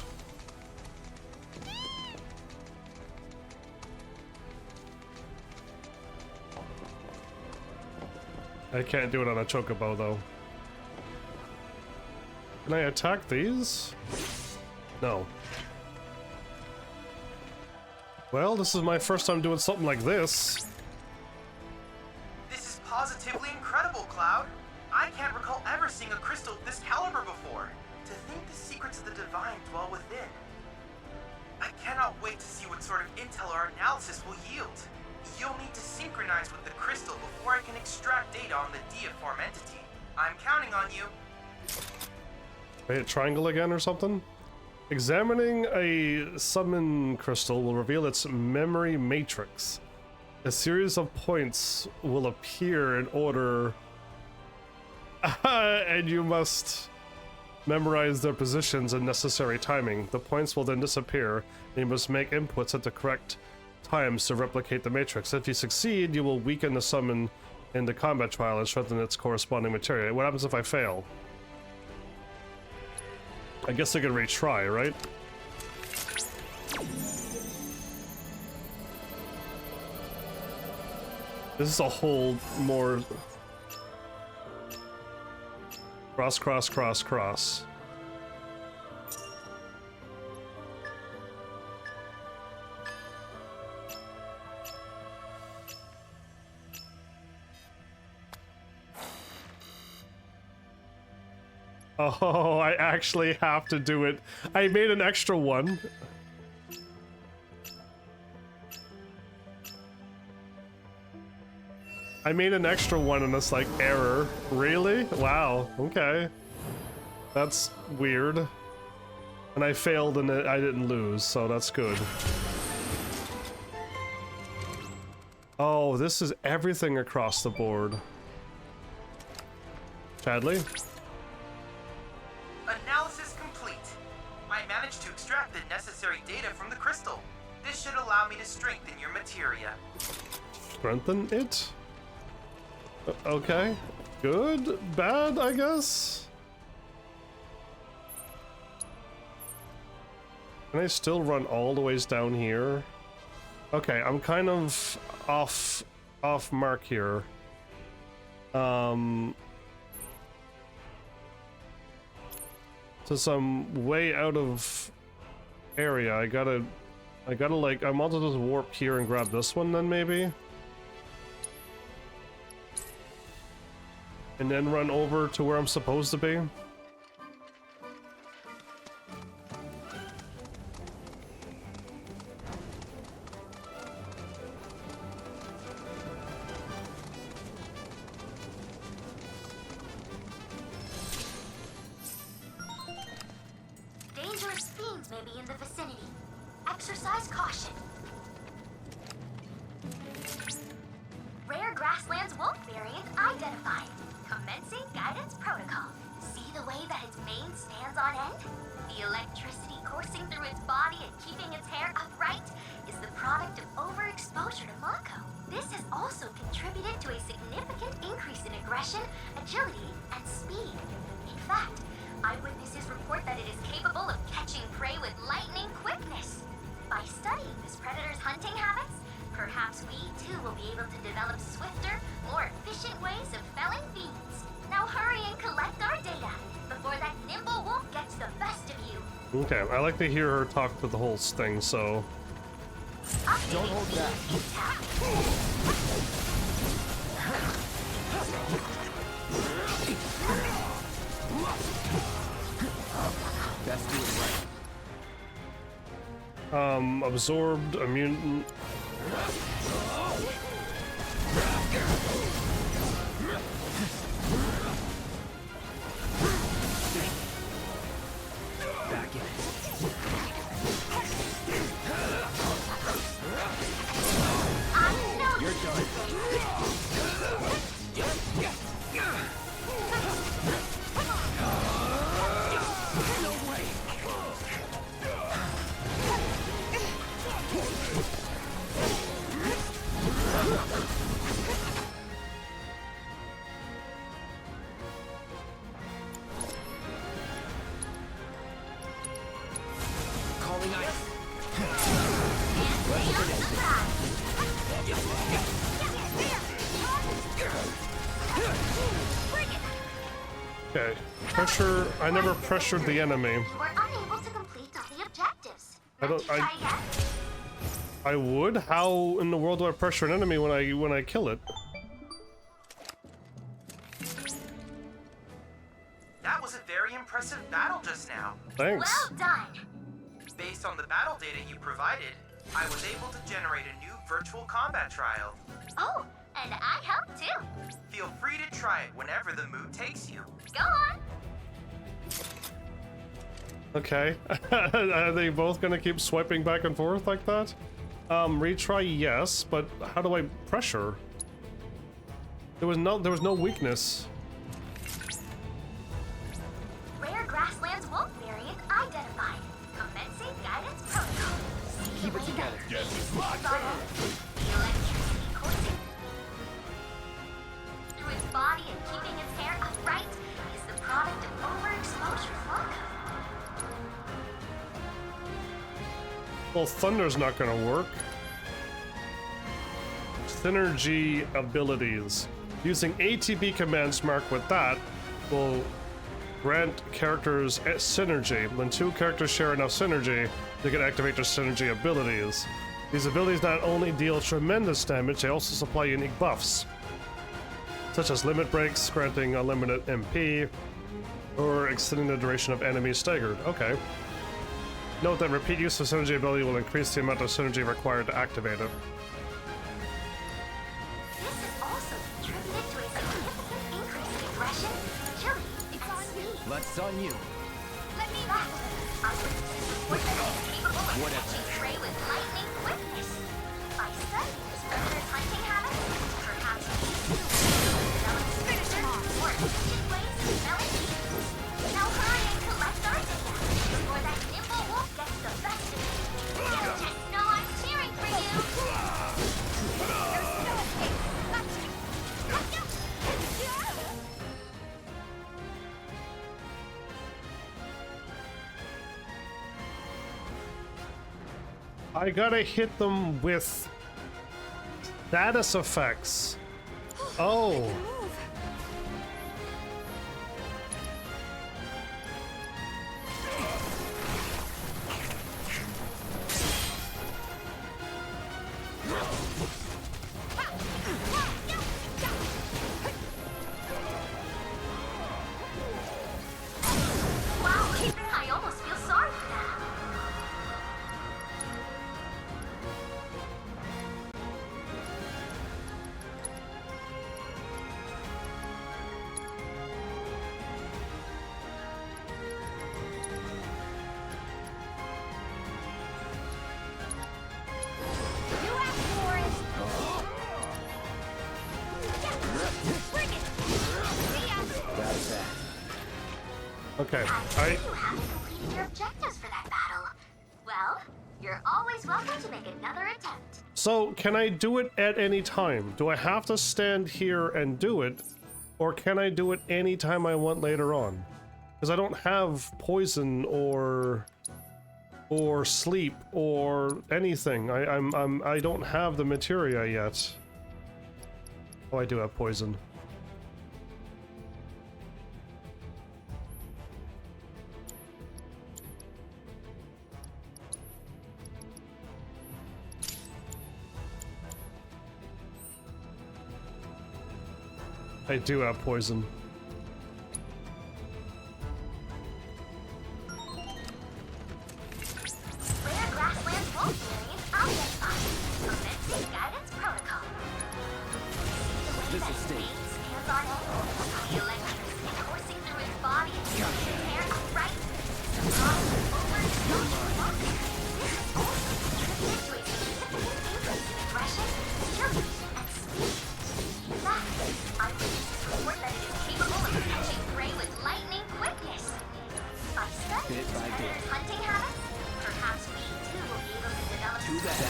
I can't do it on a chocobo, though. Can I attack these? No. Well, this is my first time doing something like this. This is positively incredible, Cloud. I can't recall ever seeing a crystal of this caliber before. To think the secrets of the divine dwell within. I cannot wait to see what sort of intel our analysis will yield. You'll need to synchronize with the crystal before I can extract data on the deiform entity. I'm counting on you. Hit triangle again or something? Examining a summon crystal will reveal its memory matrix. A series of points will appear in order, and you must memorize their positions and necessary timing. The points will then disappear, and you must make inputs at the correct times to replicate the matrix. If you succeed, you will weaken the summon in the combat trial and strengthen its corresponding material. What happens if I fail? I guess I can retry, right? This is a whole more cross, cross, cross, cross. Oh, I actually have to do it. I made an extra one. I made an extra one and it's like error. Really? Wow. Okay. That's weird. And I failed and I didn't lose, so that's good. Oh, this is everything across the board. Chadley? Analysis complete. I managed to extract the necessary data from the crystal. This should allow me to strengthen your materia. Strengthen it? Okay. Good? Bad, I guess? Can I still run all the ways down here? Okay, I'm kind of off mark here. Since I'm way out of area, I gotta like, I might as well just warp here and grab this one then maybe? And then run over to where I'm supposed to be? Dangerous fiends may be in the vicinity. Exercise caution. Rare grasslands wolf variant identified. Commencing guidance protocol. See the way that its mane stands on end? The electricity coursing through its body and keeping its hair upright is the product of overexposure to Mako. This has also contributed to a significant increase in aggression, agility, and speed. In fact, eyewitnesses report that it is capable of catching prey with lightning quickness. By studying this predator's hunting habits, perhaps we too will be able to develop swifter, more efficient ways of felling fiends. Now hurry and collect our data before that nimble wolf gets the best of you. Okay, I like to hear her talk to the whole thing, so... Don't hold back. Best do it right. Absorbed, immune... Back in. Okay. Pressure. I never pressured the enemy. You were unable to complete all the objectives. I don't. Try again? I would. How in the world do I pressure an enemy when I kill it? That was a very impressive battle just now. Thanks. Well done. Based on the battle data you provided, I was able to generate a new virtual combat trial. Oh, and I helped too. Feel free to try it whenever the mood takes you. Go on. Okay. Are they both gonna keep swiping back and forth like that? Retry, yes, but how do I pressure? There was no weakness. Rare grasslands wolf variant identified. Commencing guidance protocol. Keep it together. Yes, it's locked. The electricity coursing through its body and keeping its hair upright is the product of overexposure flux. Well, Thunder's not gonna work. Synergy abilities. Using ATB commands marked with that will grant characters synergy. When two characters share enough synergy, they can activate their synergy abilities. These abilities not only deal tremendous damage, they also supply unique buffs, such as limit breaks, granting unlimited MP, or extending the duration of enemies staggered. Okay. Note that repeat use of synergy ability will increase the amount of synergy required to activate it. This has also contributed to a significant increase in aggression, agility, and speed. Let's on you. Let me back. Our witnesses report that it is capable of catching prey with lightning quickness. By studying this predator's hunting habits, perhaps we too will develop faster, more efficient ways of smelling beasts. Now hurry and collect our data before that nimble wolf gets the best of you. You just know I'm cheering for you. There's no escape. Gotcha. I gotta hit them with status effects. Oh. Wow, I almost feel sorry for that. You asked for it. Bring it. See ya. That's that. Okay. You haven't completed your objectives for that battle. Well, you're always welcome to make another attempt. So, can I do it at any time? Do I have to stand here and do it? Or can I do it anytime I want later on? Because I don't have poison or sleep or anything. I don't have the materia yet. Oh, I do have poison. I do have poison. Rare grasslands wolf variant identified. Commencing guidance protocol. This is state. Hands on it. The electricity coursing through its body and keeping its hair upright. The product of overexposure flux. This has also contributed to a significant increase in aggression, agility, and speed. In fact, eyewitnesses report that it is capable of catching prey with lightning quickness. By studying Bit by its bit. predator's hunting habits, perhaps we too will be able to develop Too bad.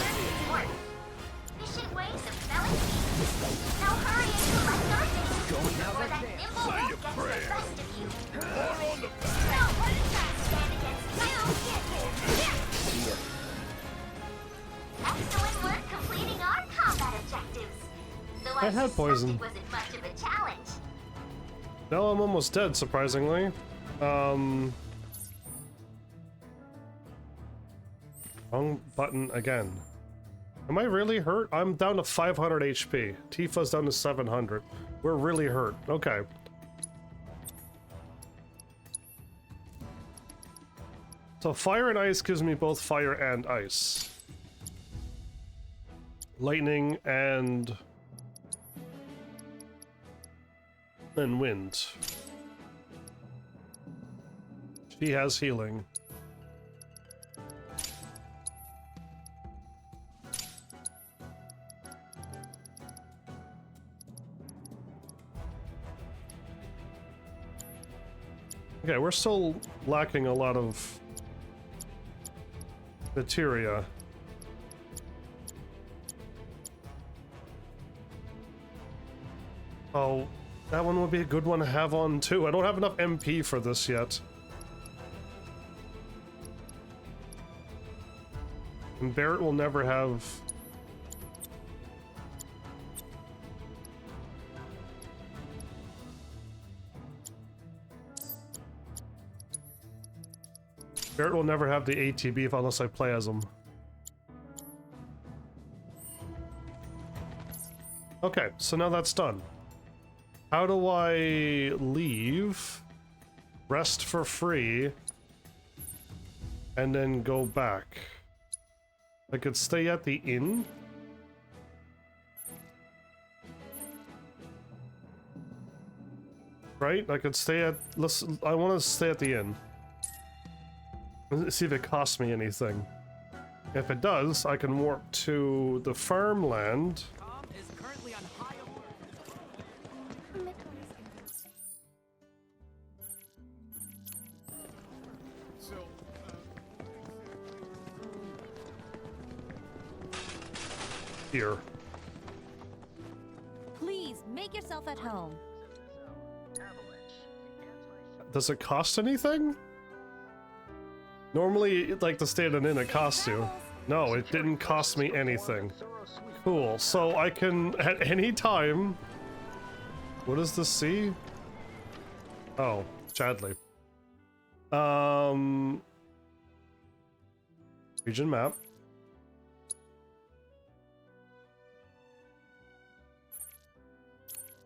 more efficient ways of smelling beasts. Now hurry and collect our data Going now before that that nimble wolf gets the best of you. More on the back. No, what is that? Stand against you. See ya. Excellent work completing our combat objectives. Though I had poison. It wasn't much of a challenge. No, I'm almost dead, surprisingly. Wrong button again. Am I really hurt? I'm down to 500 HP. Tifa's down to 700. We're really hurt. Okay. So fire and ice gives me both fire and ice. Lightning and wind. She has healing. Okay, we're still lacking a lot of materia. Oh, that one would be a good one to have on too. I don't have enough MP for this yet. And Barrett will never have... Barrett will never have the ATB unless I play as him. Okay, so now that's done. How do I leave, rest for free, and then go back? I could stay at the inn. Right? I could stay at... Listen, I want to stay at the inn. Let's see if it costs me anything. If it does, I can warp to the farmland. Here. Please make yourself at home. Does it cost anything? Normally, like to stay at an inn, it costs you. No, it didn't cost me anything. Cool. So I can at any time. What does this see? Oh, Chadley. Region map.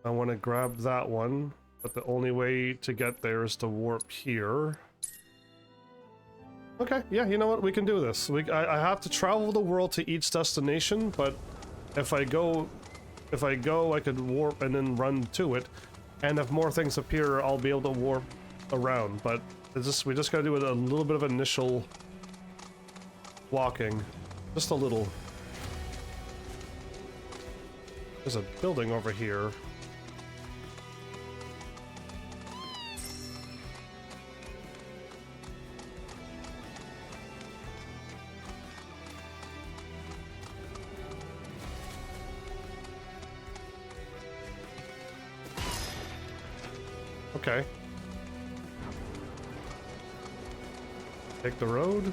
I want to grab that one, but the only way to get there is to warp here. Okay, yeah, you know what? We can do this. I have to travel the world to each destination, but if I go, I could warp and then run to it. And if more things appear, I'll be able to warp around. But it's just, we just gotta do a little bit of initial walking. Just a little. There's a building over here. Okay. Take the road.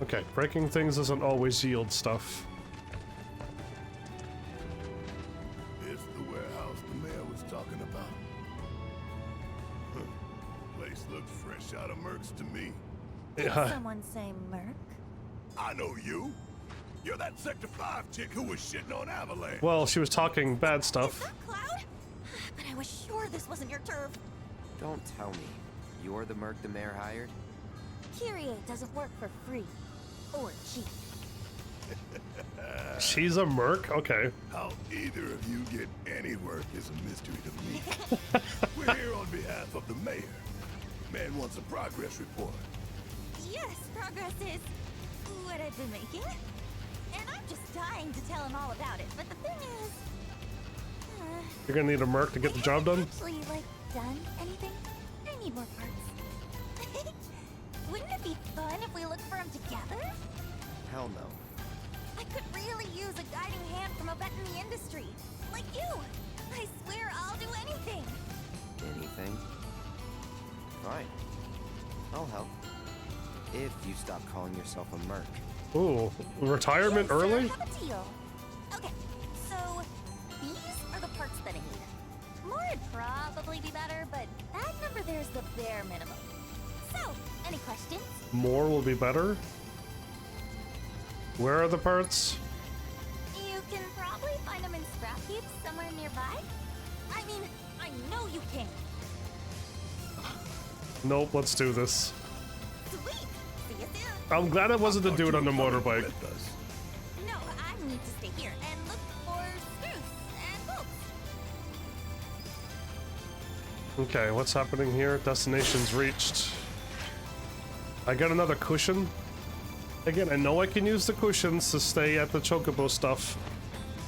Okay, breaking things doesn't always yield stuff. To me. Did someone say Merc? I know you. You're that Sector 5 chick who was shitting on Avalanche. Well, she was talking bad stuff. Is that Cloud? But I was sure this wasn't your turf. Don't tell me. You're the merc the mayor hired? Kyrie doesn't work for free. Or cheap. She's a merc? Okay. How either of you get any work is a mystery to me. We're here on behalf of the mayor. Man wants a progress report. Yes, progress is what I've been making. And I'm just dying to tell him all about it. But the thing is... You're gonna need a merc to get the job done? Actually, like, done anything? I need more parts. Wouldn't it be fun if we looked for them together? Hell no. I could really use a guiding hand from a vet in the industry. Like you. I swear I'll do anything. Anything? Fine. I'll help. If you stop calling yourself a merc. Ooh, retirement Yes, early? I have a deal. Okay, so these are the parts that I need. More would probably be better, but that number there's the bare minimum. So, any questions? More will be better? Where are the parts? You can probably find them in scrap heaps somewhere nearby. I mean, I know you can. Nope, let's do this. Sweet. See you soon. I'm glad it wasn't the dude on the motorbike. No, I need to stay here and look for screws and bolts. Okay, what's happening here? Destination's reached. I got another cushion. Again, I know I can use the cushions to stay at the chocobo stuff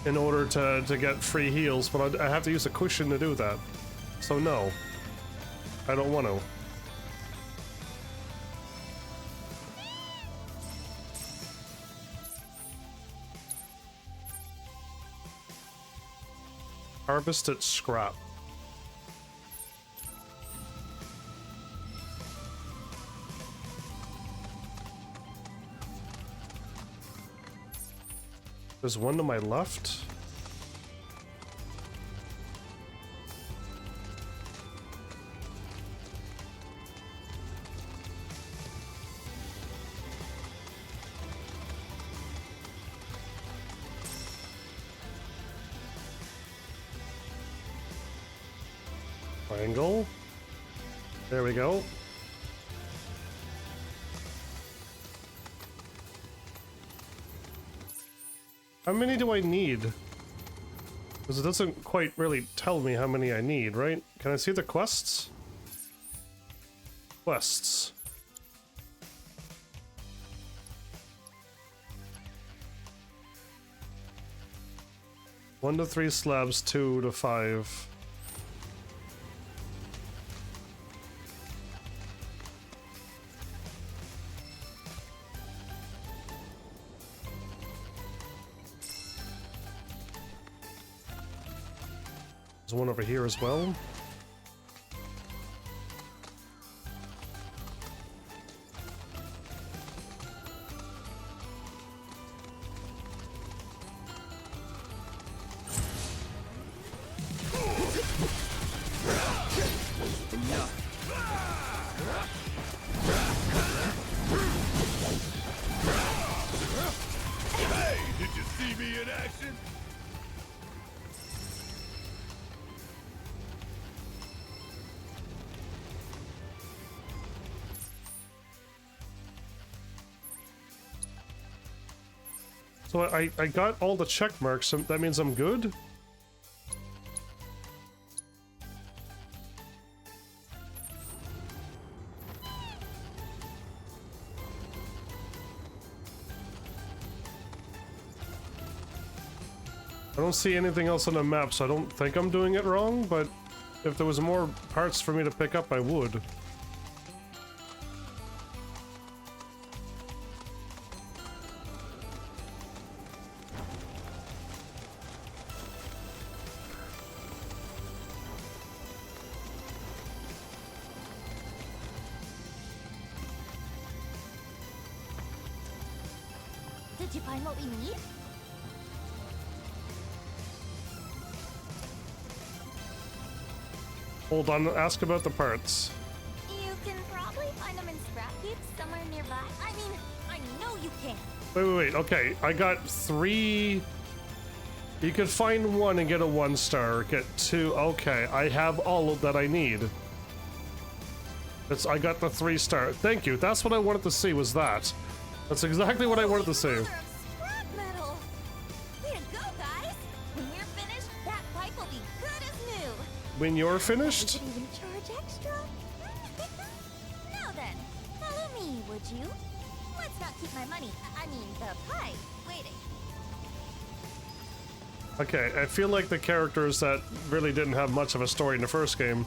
in order to get free heals, but I have to use a cushion to do that. So no, I don't want to. Harvested scrap. There's one to my left. Triangle. There we go. How many do I need? Because it doesn't quite really tell me how many I need, right? Can I see the quests? Quests. One to 3 slabs, 2 to 5. There's one over here as well. Hey, did you see me in action? So I got all the check marks, so that means I'm good? I don't see anything else on the map, so I don't think I'm doing it wrong, but if there was more parts for me to pick up, I would. Did you find what we need? Hold on, ask about the parts. You can probably find them in scrap heaps somewhere nearby. I mean, I know you can. Wait, okay, I got 3... You could find 1 and get a 1-star, get 2, okay, I have all that I need. I got the 3-star, thank you, that's what I wanted to see, was that. That's exactly what I wanted to see. Scrap metal! Way to go, guys! When we're finished, that pipe will be good as new. When you're finished? You could even charge extra. Now then, follow me, would you? Let's not keep my money, I mean the pipe, waiting. Okay, I feel like the characters that really didn't have much of a story in the first game,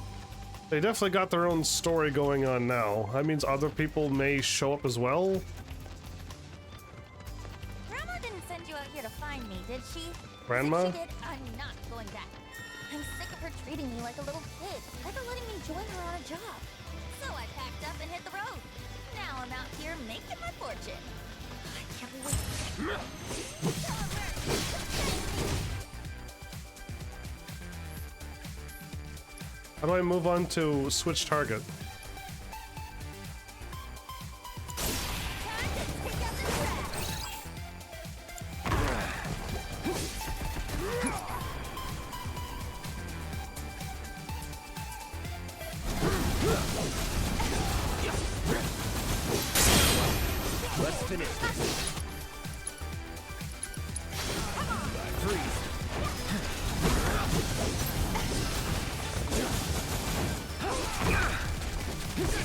they definitely got their own story going on now. That means other people may show up as well. Grandma didn't send you out mind me, did she? Grandma? If she did, I'm not going back. I'm sick of her treating me like a little kid, never letting me join her on a job. So I packed up and hit the road. Now I'm out here making my fortune. I can't wait. Tell her where How do I move on to switch target? Let's finish this.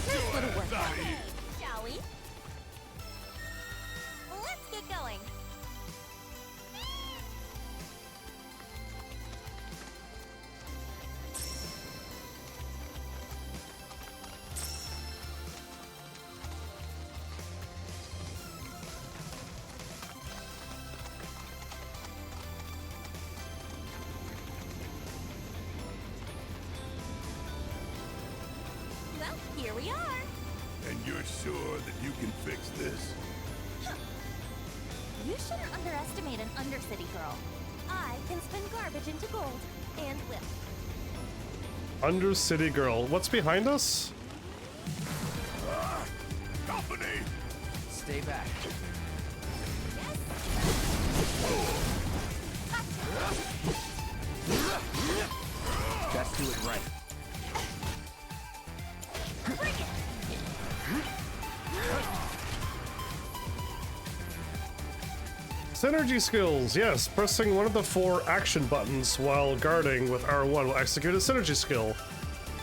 this would work out. Shall we? Let's get going. Well, here we are. And you're sure that you can fix this? You shouldn't underestimate an Undercity girl. I can spin garbage into gold, and will. Undercity girl. What's behind us? Company! Stay back. Just do it right. Bring it! Synergy skills. Yes, pressing one of the 4 action buttons while guarding with R1 will execute a synergy skill.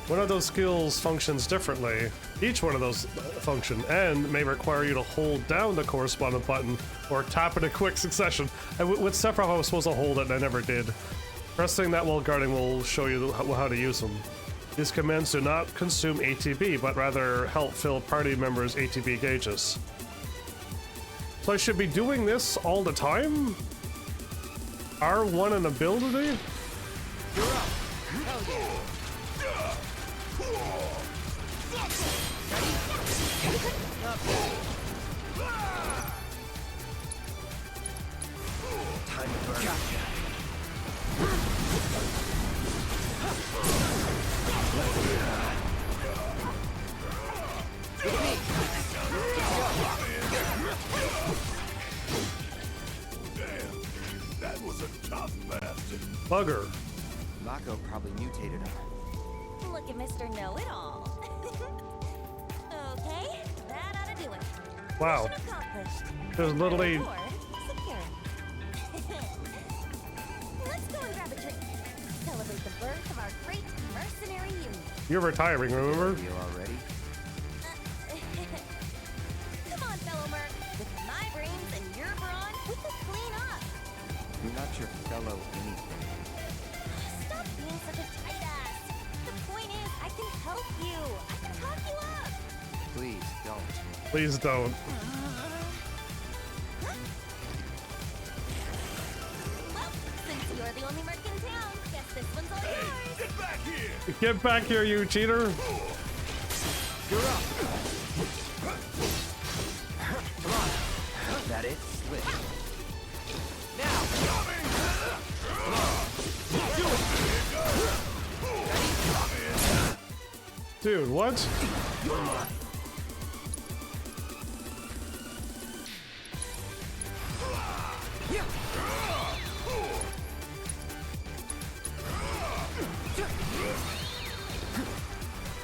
One of those skills functions differently. Each one of those function and may require you to hold down the corresponding button or tap it in quick succession. And with Sephiroth, I was supposed to hold it and I never did. Pressing that while guarding will show you how to use them. These commands do not consume ATB, but rather help fill party members' ATB gauges. So I should be doing this all the time? R1 an ability? You're up. Hell yeah. Time to burn. Gotcha. Damn, that was a tough bastard. Bugger. Mako probably mutated her. Look at Mr. Know-It-All. Okay, that ought to do it. Wow. Mission accomplished. There's literally... Reward secure. Let's go and grab a drink. Celebrate the birth of our great mercenary union. You're retiring, remember? You already? Come on, fellow merc. With my brains and your brawn, we could clean up. You're not your fellow anything. Stop being such a tight ass. The point is, I can help you. I can talk you up. Please don't. Please don't. Well, since you're the only merc in town, guess this one's all yours. Get back here! Get back here, you cheater! You're up. Come on. That it? Split. Now. Dude, what? You're mine.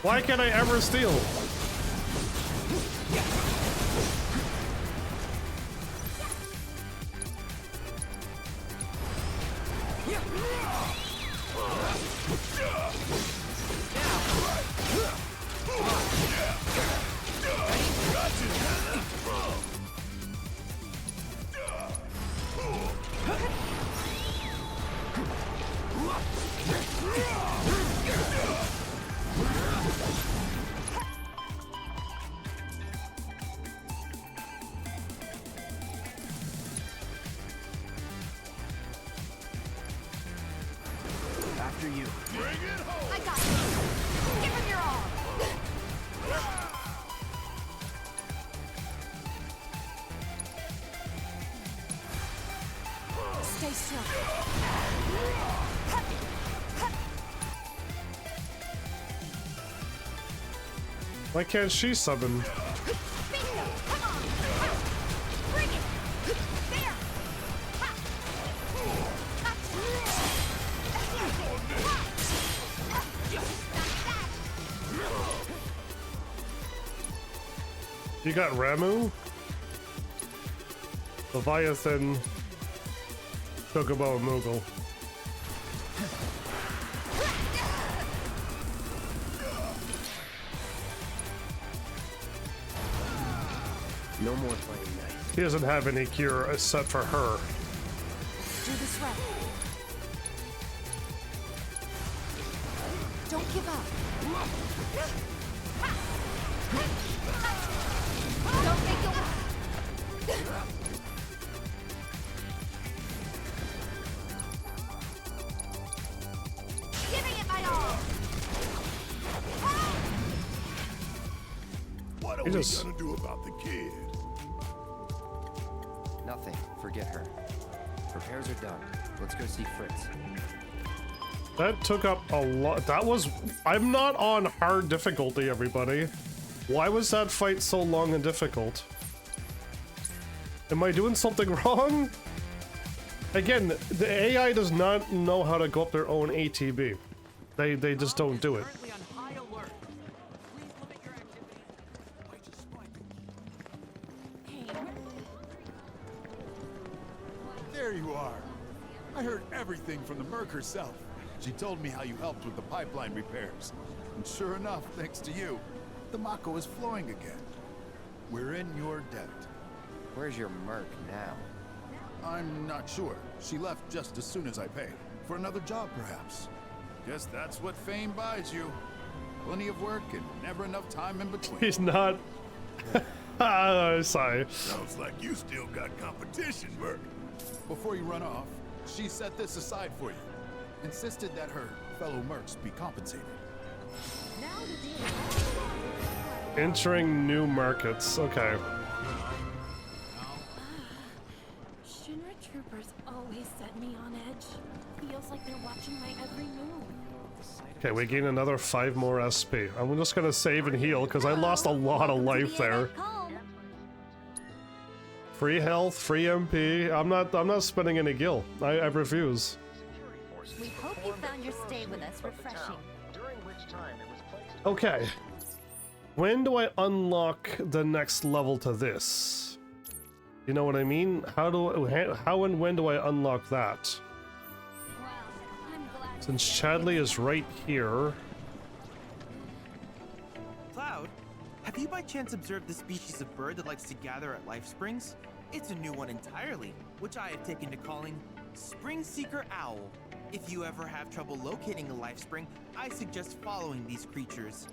Why can't I ever steal? Why can't she summon? Bingo! Come on! Ha! Bring it! There! Ha! You got Ramu, Leviathan, Chocobo, and Moogle. No more playing nice. He doesn't have any cure set for her. Do this right. Don't give up. Don't make it. Giving it my all. What are He we just- gonna do about the kid? Nothing. Forget her. Repairs are done. Let's go see Fritz. That took up a lot. That was. I'm not on hard difficulty, everybody. Why was that fight so long and difficult? Am I doing something wrong? Again, the AI does not know how to go up their own ATB. They just don't do it. There you are. I heard everything from the Merc herself. She told me how you helped with the pipeline repairs. And sure enough, thanks to you, the Mako is flowing again. We're in your debt. Where's your Merc now? I'm not sure. She left just as soon as I paid. For another job, perhaps. Guess that's what fame buys you. Plenty of work and never enough time in between. He's not. Sorry. Sounds like you still got competition, Merc. Before you run off, she set this aside for you. Insisted that her fellow Mercs be compensated. Entering new markets. Okay. Shinra troopers always set me on edge. Feels like they're watching my every move. Okay, we gain another 5 more SP. I'm just gonna save and heal because I lost a lot of life there. Free health, free MP. I'm not spending any gil. I refuse. We hope you found your stay with us refreshing. During which time it was placed. Okay. When do I unlock the next level to this? You know what I mean? How and when do I unlock that? Since Chadley is right here. Cloud, have you by chance observed the species of bird that likes to gather at life springs? It's a new one entirely, which I have taken to calling Spring Seeker Owl. If you ever have trouble locating a life spring, I suggest following these creatures.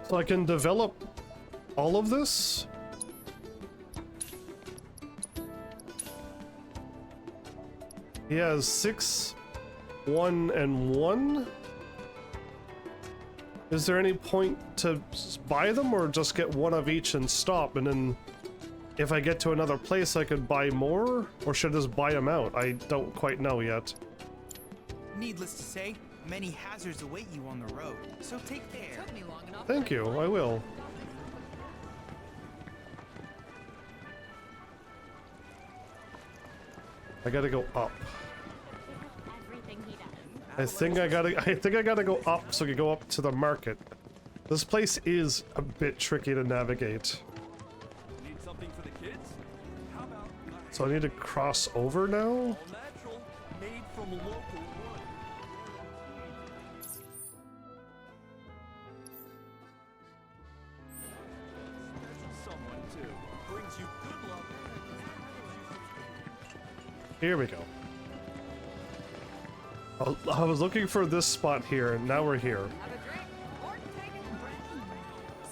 So I can develop all of this? He has 6, 1, and 1. Is there any point to buy them or just get one of each and stop, and then if I get to another place I could buy more? Or should I just buy them out? I don't quite know yet. Needless to say, many hazards await you on the road, so take care. Thank you, I will. I gotta go up. I think I gotta go up so I can go up to the market. This place is a bit tricky to navigate. Need something for the kids? How about So I need to cross over now? all natural, made from local wood? Special someone too. Brings you good luck. Here we go. I was looking for this spot here, and now we're here.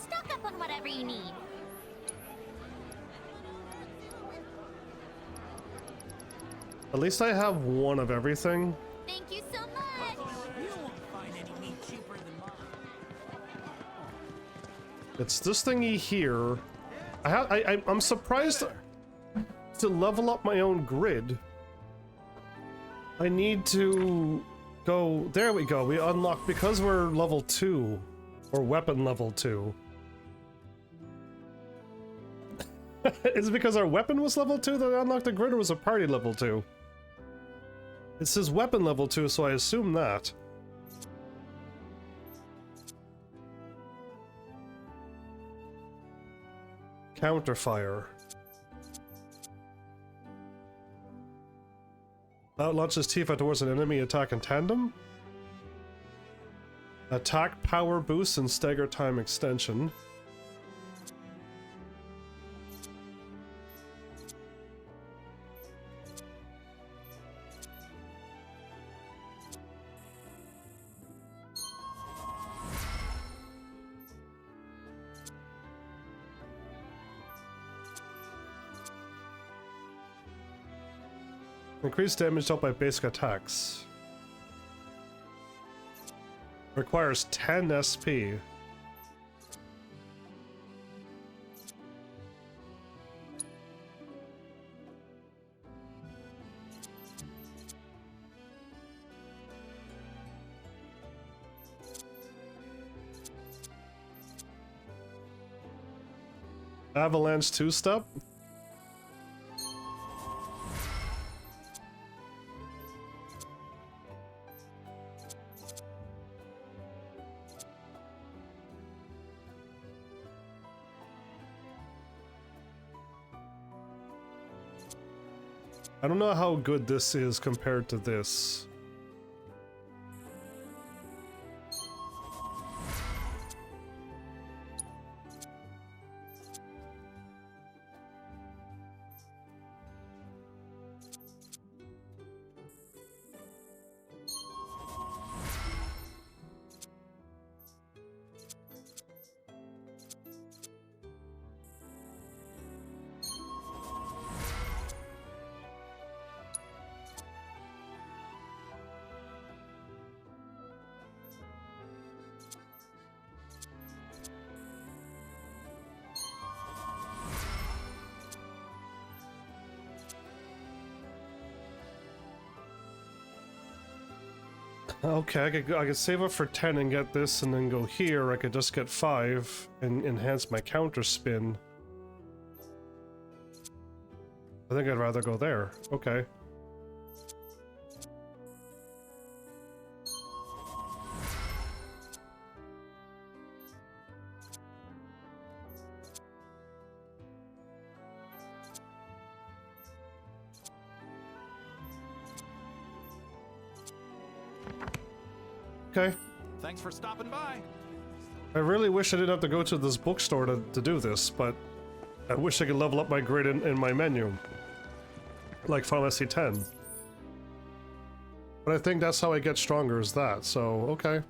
Stock up on whatever you need. At least I have one of everything. Thank you so much. You won't find any meat cheaper than mine. It's this thingy here. I'm surprised to level up my own grid. I need to go... There we go. We unlocked... Because we're level 2. Or weapon level 2. Is it because our weapon was level 2 that I unlocked the grid, or was a party level 2? It says weapon level 2, so I assume that. Counterfire. That launches Tifa towards an enemy attack in tandem. Attack power boost and stagger time extension. Increased damage dealt by basic attacks. Requires 10 SP. Avalanche 2-step? I don't know how good this is compared to this. Okay, I could save up for 10 and get this and then go here. I could just get 5 and enhance my counter spin. I think I'd rather go there. Okay. Okay. Thanks for stopping by. I really wish I didn't have to go to this bookstore to do this, but I wish I could level up my grid in my menu. Like Pharmacy 10. But I think that's how I get stronger, is that, so okay.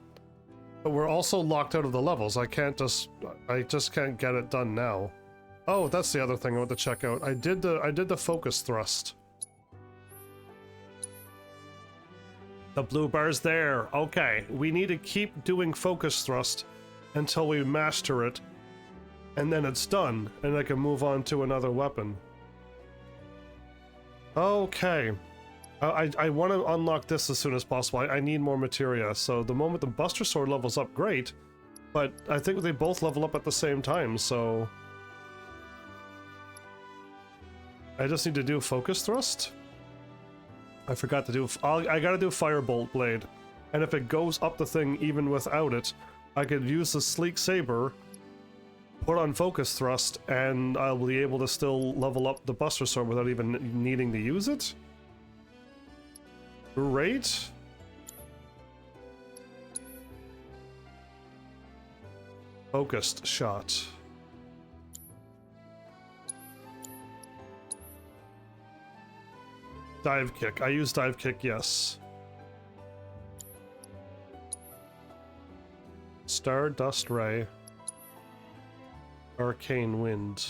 But we're also locked out of the levels. I just can't get it done now. Oh, that's the other thing I want to check out. I did the focus thrust. The blue bar's there. Okay, we need to keep doing focus thrust until we master it, and then it's done, and I can move on to another weapon. Okay. I want to unlock this as soon as possible. I need more materia, so the moment the Buster Sword levels up, great, but I think they both level up at the same time, so... I just need to do focus thrust? I forgot to do... I gotta do Firebolt Blade. And if it goes up the thing even without it, I could use the Sleek Saber, put on Focus Thrust, and I'll be able to still level up the Buster Sword without even needing to use it? Great. Focused Shot. Dive Kick. I use Dive Kick, yes. Stardust Ray. Arcane Wind.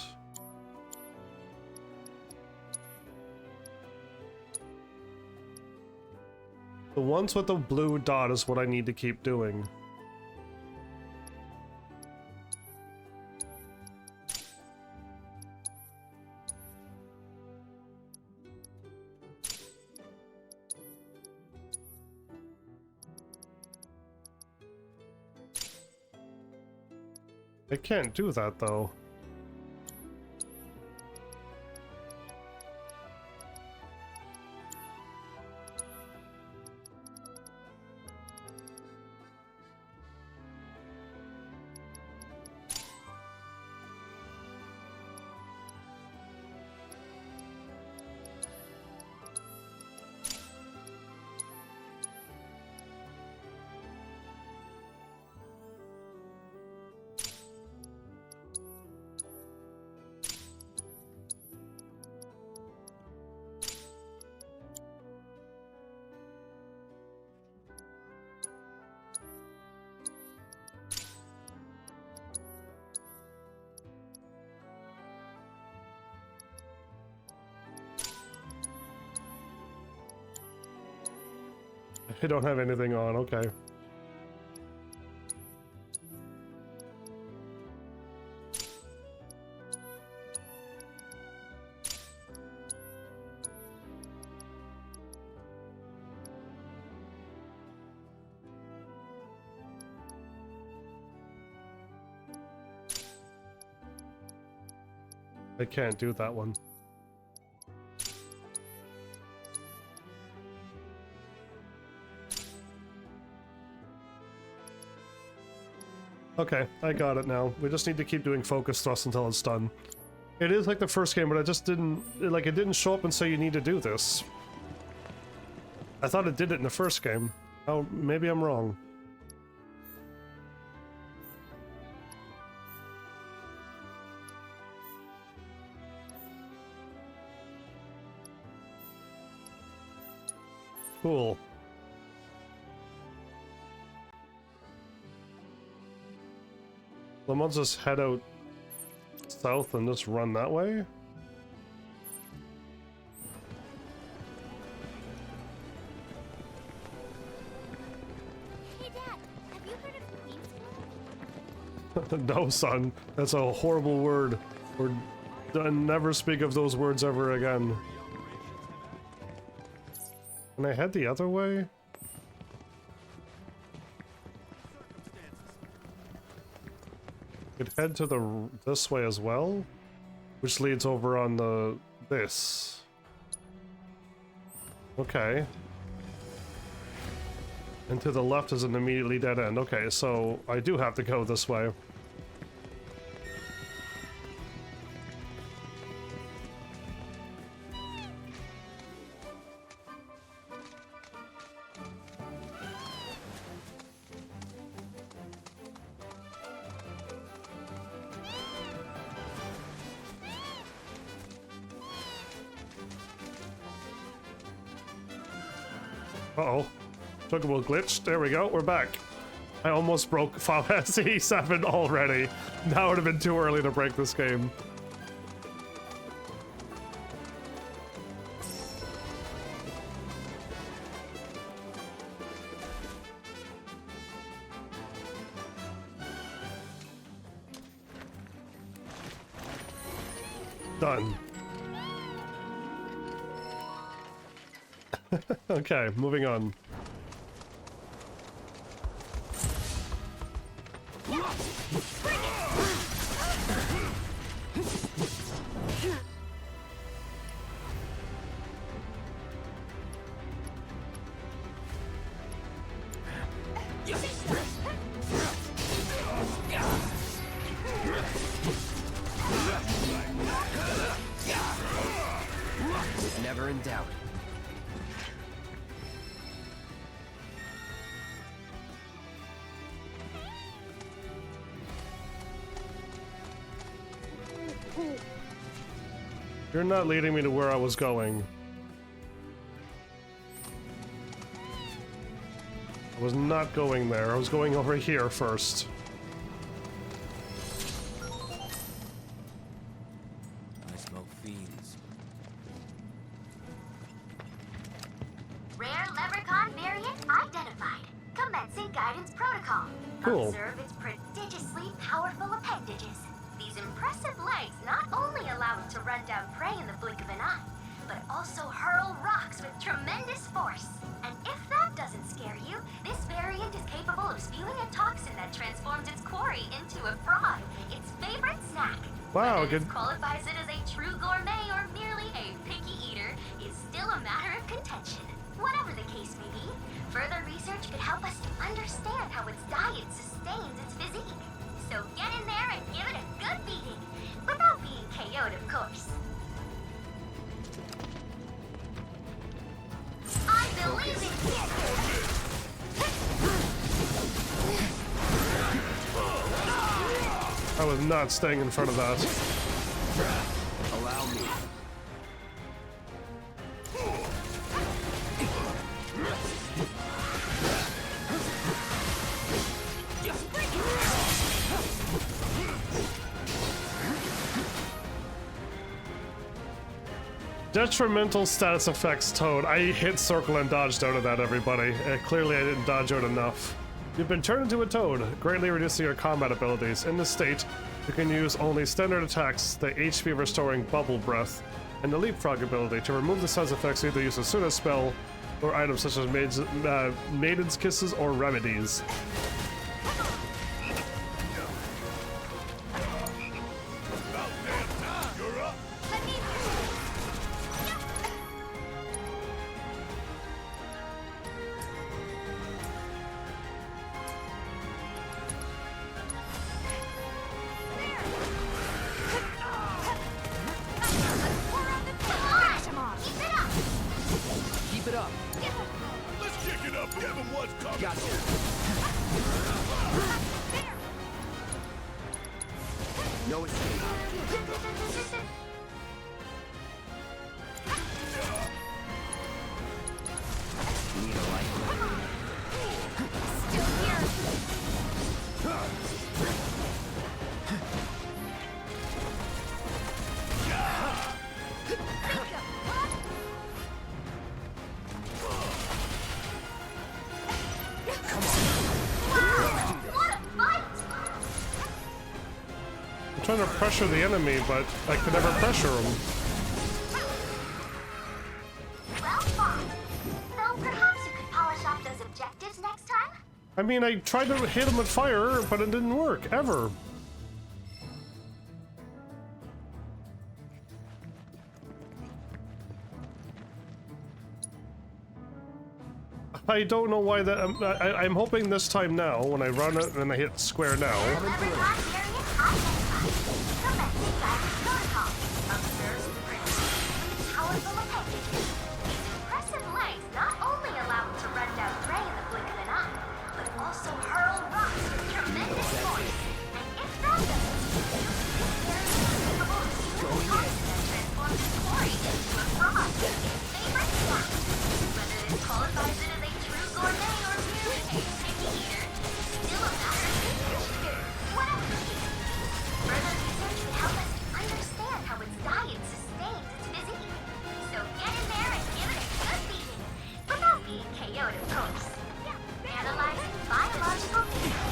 The ones with the blue dot is what I need to keep doing. I can't do that though. I don't have anything on, okay. I can't do that one. Okay, I got it now. We just need to keep doing focus thrust until it's done. It is like the first game, but I just didn't... Like, it didn't show up and say you need to do this. I thought it did it in the first game. Oh, maybe I'm wrong. Cool. Let's just head out south and just run that way. Hey Dad, have you heard of thieves' No, son. That's a horrible word. Never speak of those words ever again. Can I head the other way? Could head to this way as well, which leads over on this. Okay. And to the left is an immediately dead end. Okay, so I do have to go this way. Uh-oh. Chocobo glitch. There we go. We're back. I almost broke Final Fantasy VII already. That would have been too early to break this game. Done. Okay, moving on. Never in doubt. You're not leading me to where I was going. I was not going there. I was going over here first. I smoke fiends. Rare leprechaun variant identified. Commencing guidance protocol. Cool. Observe its prodigiously powerful appendages. These impressive legs not only allow it to run down prey in the blink of an eye, but also hurl rocks with tremendous force. And if that doesn't scare you, this variant is capable of spewing a toxin that transforms its quarry into a frog, its favorite snack. Wow, Whether good. this qualifies it as a true gourmet or merely a picky eater is still a matter of contention. Whatever the case may be, further research could help us to understand how its diet sustains its physique. So get in there and give it a good beating, without being KO'd, of course. I believe in you! I was not staying in front of that. Allow me. Detrimental status effects, Toad. I hit circle and dodged out of that, everybody. Clearly I didn't dodge out enough. You've been turned into a toad, greatly reducing your combat abilities. In this state, you can use only standard attacks, the HP restoring bubble breath, and the leapfrog ability. To remove the status effects, either use a pseudo spell or items such as Maiden's Kisses or Remedies. Keep it up. Let's kick it up. Give him what's coming. Gotcha. No escape. Need a light. Still here. I'm trying to pressure the enemy, but I can never pressure him. Well, fine. Though perhaps you could polish off those objectives next time? I mean, I tried to hit him with fire, but it didn't work, ever. I don't know why that. I'm hoping this time now, when I run it and I hit square now. Powerful appendages. These impressive legs not only allow it to run down prey in the blink of an eye, but also hurl rocks with tremendous force. And if that doesn't suit you, there's capable of shooting toxin that transforms the quarry into a frog. Its favorite snack. Whether this qualifies it as a true gourmet or merely a picky eater, still a matter of contention. Whatever the case may be, further research can help us to understand how its diet sustains its physique. So get in there and give it a good beating, without being KO'd, of course. Analyzing biological data.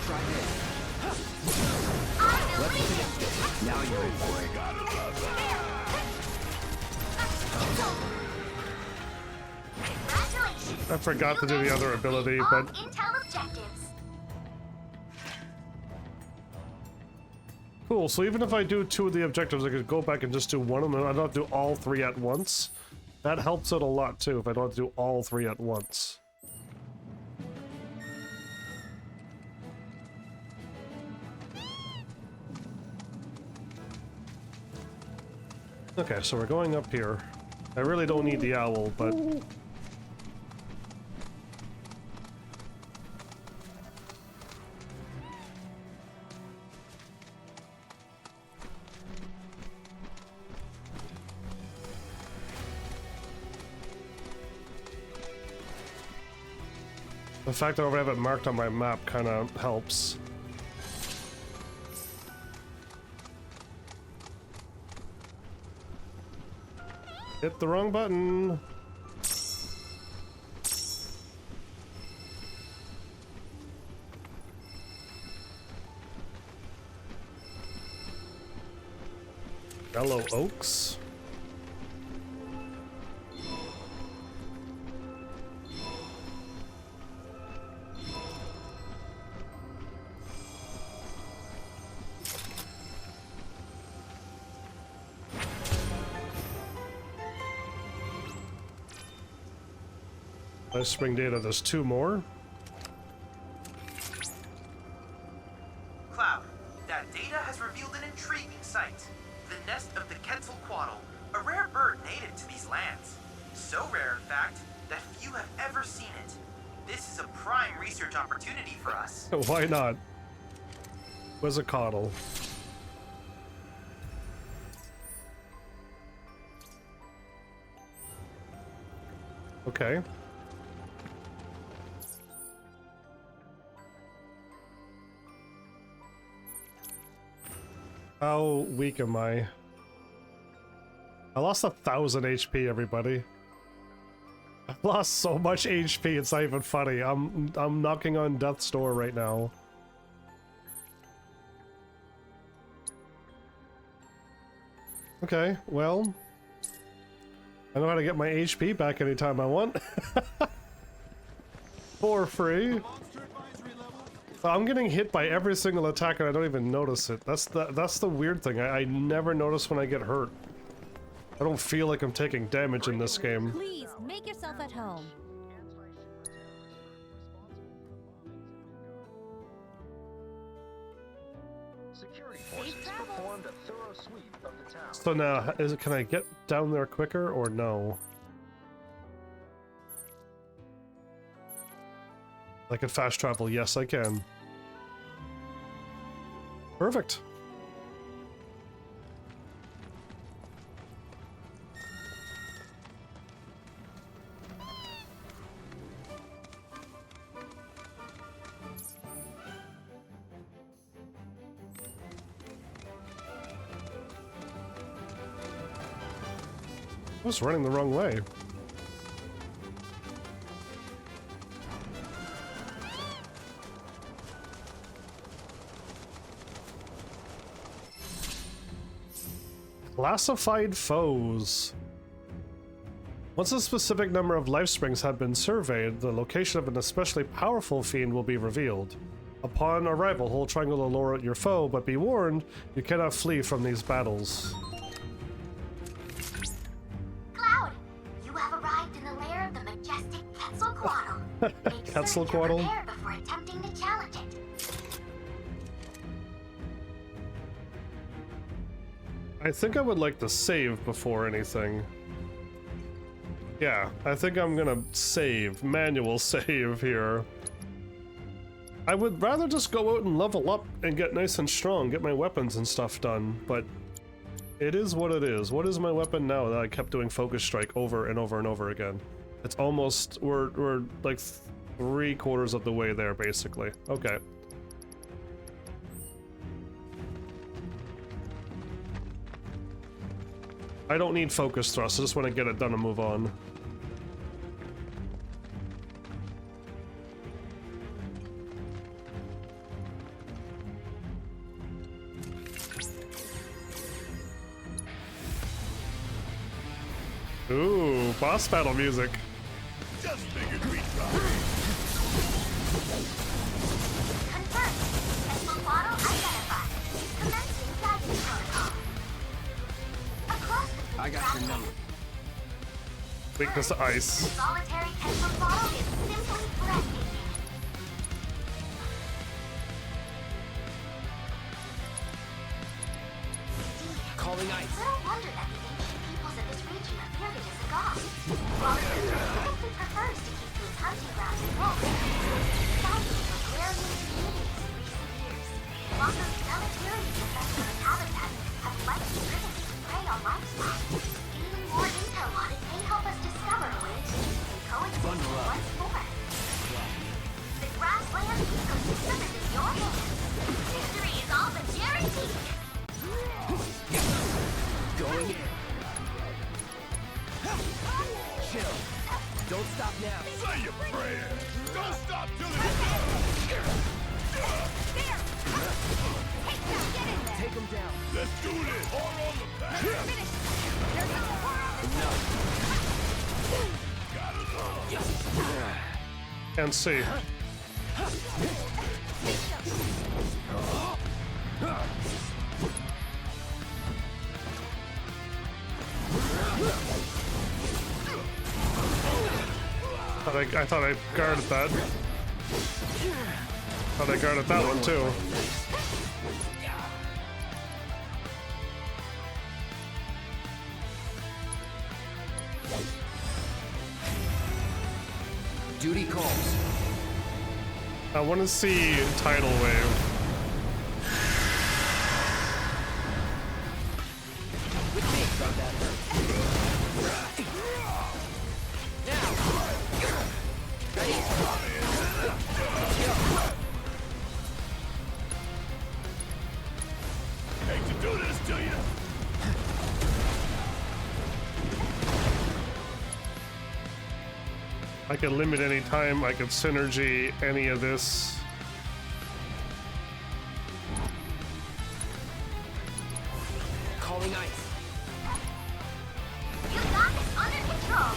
Try this. Let's finish. Now you're in for it. Congratulations. I forgot to do the other ability, All but intel objectives. cool. So even if I do 2 of the objectives, I could go back and just do one of them. I don't have to do all 3 at once. That helps out a lot too, if I don't have to do all 3 at once. Okay, so we're going up here. I really don't need the owl, but... the fact that I have it marked on my map kind of helps. Hit the wrong button. Yellow oaks. Life spring data, there's 2 more. Cloud, that data has revealed an intriguing sight. The nest of the Quetzalcoatl, a rare bird native to these lands. So rare, in fact, that few have ever seen it. This is a prime research opportunity for us. Why not? Quetzalcoatl. Okay. How weak am I? I lost 1,000 HP, everybody. I lost so much HP, it's not even funny. I'm knocking on death's door right now. Okay, well, I know how to get my HP back anytime I want. For free. I'm getting hit by every single attack and I don't even notice it. That's the weird thing. I never notice when I get hurt. I don't feel like I'm taking damage in this game. Please, make yourself at home. Security forces performed a thorough sweep of the town. So now, can I get down there quicker or no? I can fast travel. Yes, I can. Perfect. I was running the wrong way. Classified foes. Once a specific number of life springs have been surveyed, the location of an especially powerful fiend will be revealed. Upon arrival, hold triangle to lure out your foe, but be warned, you cannot flee from these battles. Cloud, you have arrived in the lair of the majestic Quetzalcoatl. Make Quetzalcoatl? certain you're prepared before attempting to challenge it. I think I would like to save before anything. Yeah, I think I'm gonna save, manual save here. I would rather just go out and level up and get nice and strong, get my weapons and stuff done, but it is what it is. What is my weapon now that I kept doing focus strike over and over and over again? It's almost, we're like 3/4 of the way there basically. Okay. I don't need focus thrust, I just want to get it done and move on. Ooh, boss battle music. Just figured we'd try. Confirmed. Quetzalcoatl identified. Commencing guidance protocol. Across the I got your number. Weakness to ice. solitary Quetzalcoatl is simply breathtaking. Calling ice. Little wonder that the ancient peoples of this region are feared as a god. While the creature typically prefers to keep to his hunting grounds and wolves, thousands of rarely communities in recent years. While those deleterious effects of its habitat have likely driven it to prey on livestock, gaining more intel on it may help us discover a way to keep it coexisting once more. The grassland ecosystem is in your hands. Victory is all but guaranteed. Going in. Chill. Don't stop now. Say your prayers. Don't stop till it's Take take him down. Let's do this! Hard on the back! Can't see. I thought I guarded that. Thought I guarded that one too. Duty calls. I want to see tidal wave. Hate to do this to you. I can limit any time, I could synergy any of this. Calling ice. You got this under control.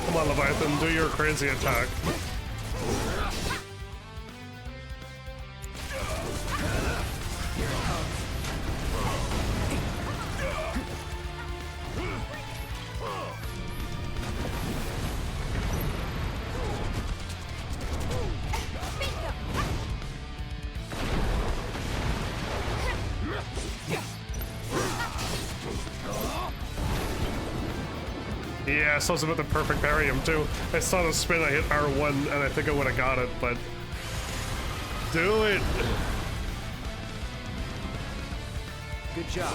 Come on, Leviathan, do your crazy attack. Yeah, so it's about the perfect barium too. I saw the spin, I hit R1, and I think I would have got it, but do it. Good job.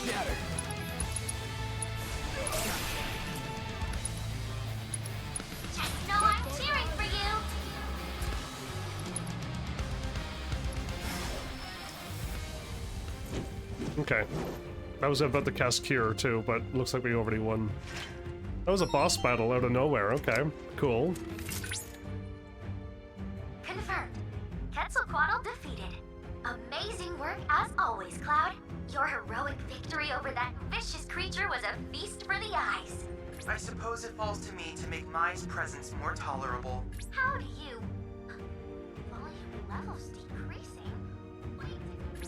Shatter. Just know I'm cheering for you. Okay. I was about to cast Cure too, but looks like we already won. That was a boss battle out of nowhere. Okay, cool. Confirmed. Quetzalcoatl defeated. Amazing work as always, Cloud. Your heroic victory over that vicious creature was a feast for the eyes. I suppose it falls to me to make Mai's presence more tolerable. How do you... Volume levels decreasing?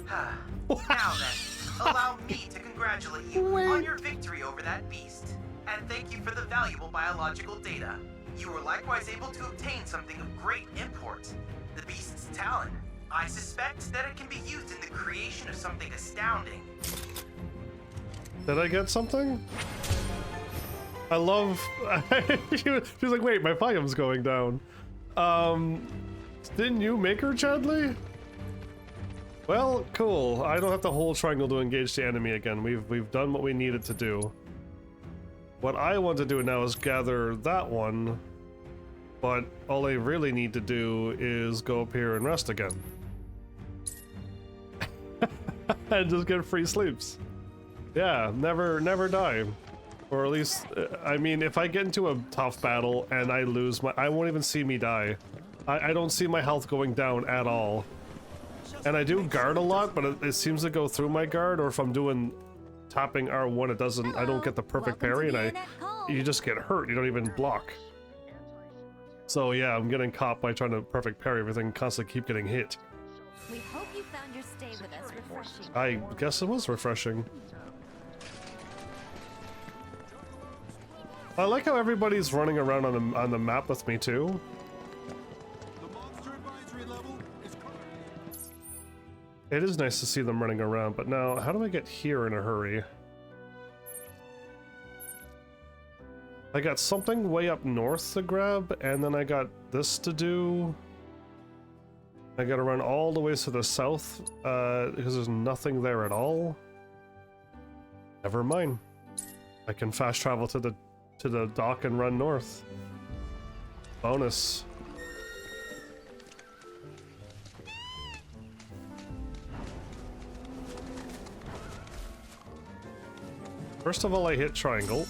Now then, allow me to congratulate you on your victory over that beast. And thank you for the valuable biological data. You were likewise able to obtain something of great import, the beast's talon. I suspect that it can be used in the creation of something astounding. Did I get something? I love... she was like, wait, my volume's going down. Didn't you make her, Chadley? Well, cool. I don't have to hold triangle to engage the enemy again. We've done what we needed to do. What I want to do now is gather that one, but all I really need to do is go up here and rest again. And just get free sleeps. Yeah, never die. Or at least, I mean, if I get into a tough battle and I lose I won't even see me die. I don't see my health going down at all. And I do guard a lot, but it seems to go through my guard, or if I'm doing tapping R1, it doesn't, I don't get the perfect parry, and you just get hurt, you don't even block. So yeah, I'm getting caught by trying to perfect parry everything and constantly keep getting hit. We hope you found your stay with us refreshing. I guess it was refreshing. I like how everybody's running around on the map with me too. It is nice to see them running around, but now, how do I get here in a hurry? I got something way up north to grab, and then I got this to do. I gotta run all the way to the south, because there's nothing there at all. Never mind. I can fast travel to the dock and run north. Bonus. First of all, I hit triangle.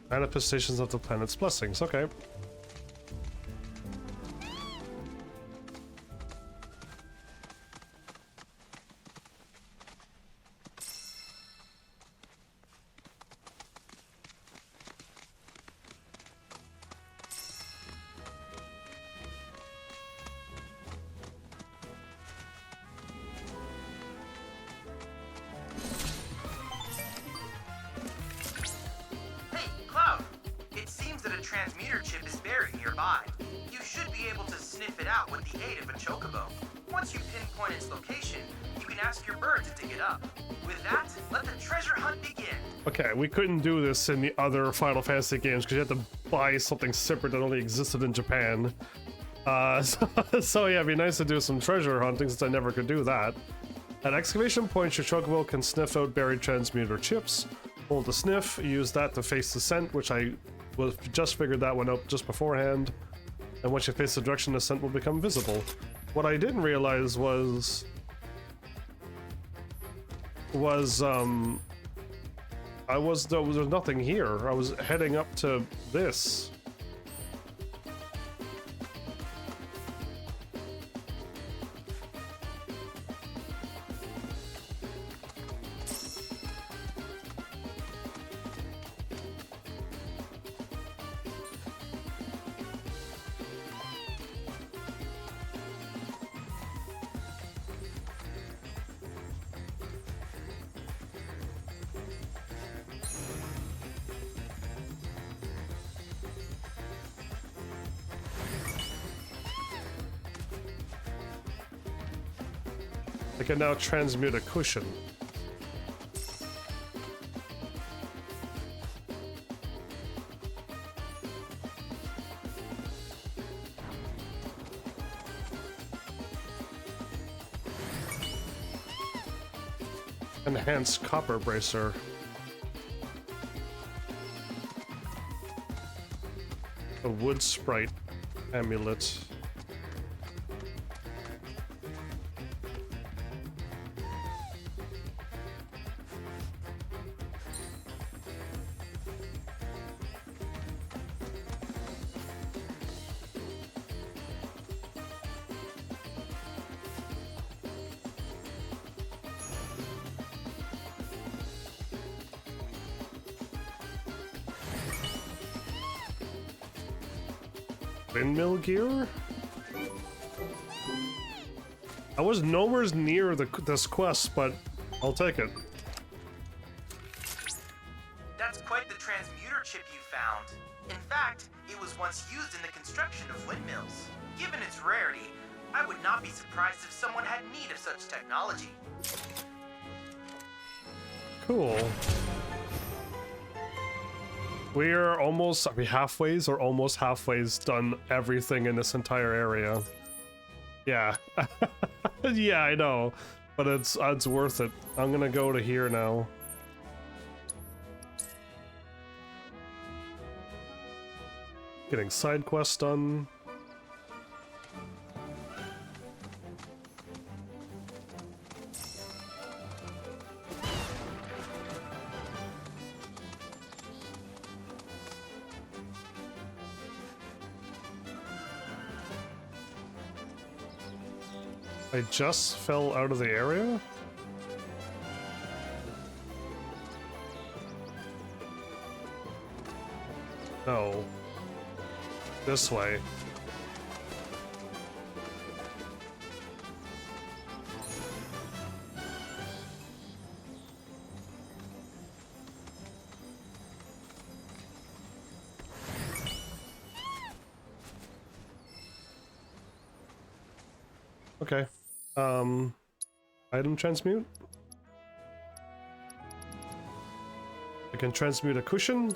Manifestations of the planet's blessings, okay. We couldn't do this in the other Final Fantasy games because you had to buy something separate that only existed in Japan. So yeah, it'd be nice to do some treasure hunting since I never could do that. At excavation points, your chocobo can sniff out buried transmuter chips. Hold the sniff, use that to face the scent, which I just figured that one out just beforehand. And once you face the direction, the scent will become visible. What I didn't realize was there was nothing here. I was heading up to this. I can now transmute a cushion. Enhanced copper bracer. A wood sprite amulet. Windmill gear? I was nowhere near this quest, but I'll take it. That's quite the transmuter chip you found. In fact, it was once used in the construction of windmills. Given its rarity, I would not be surprised if someone had need of such technology. Cool. We're almost, are we halfways or almost halfways done everything in this entire area? Yeah. Yeah, I know. But it's worth it. I'm gonna go to here now. Getting side quests done. I just fell out of the area? No. This way. Okay. Item transmute. I can transmute a cushion.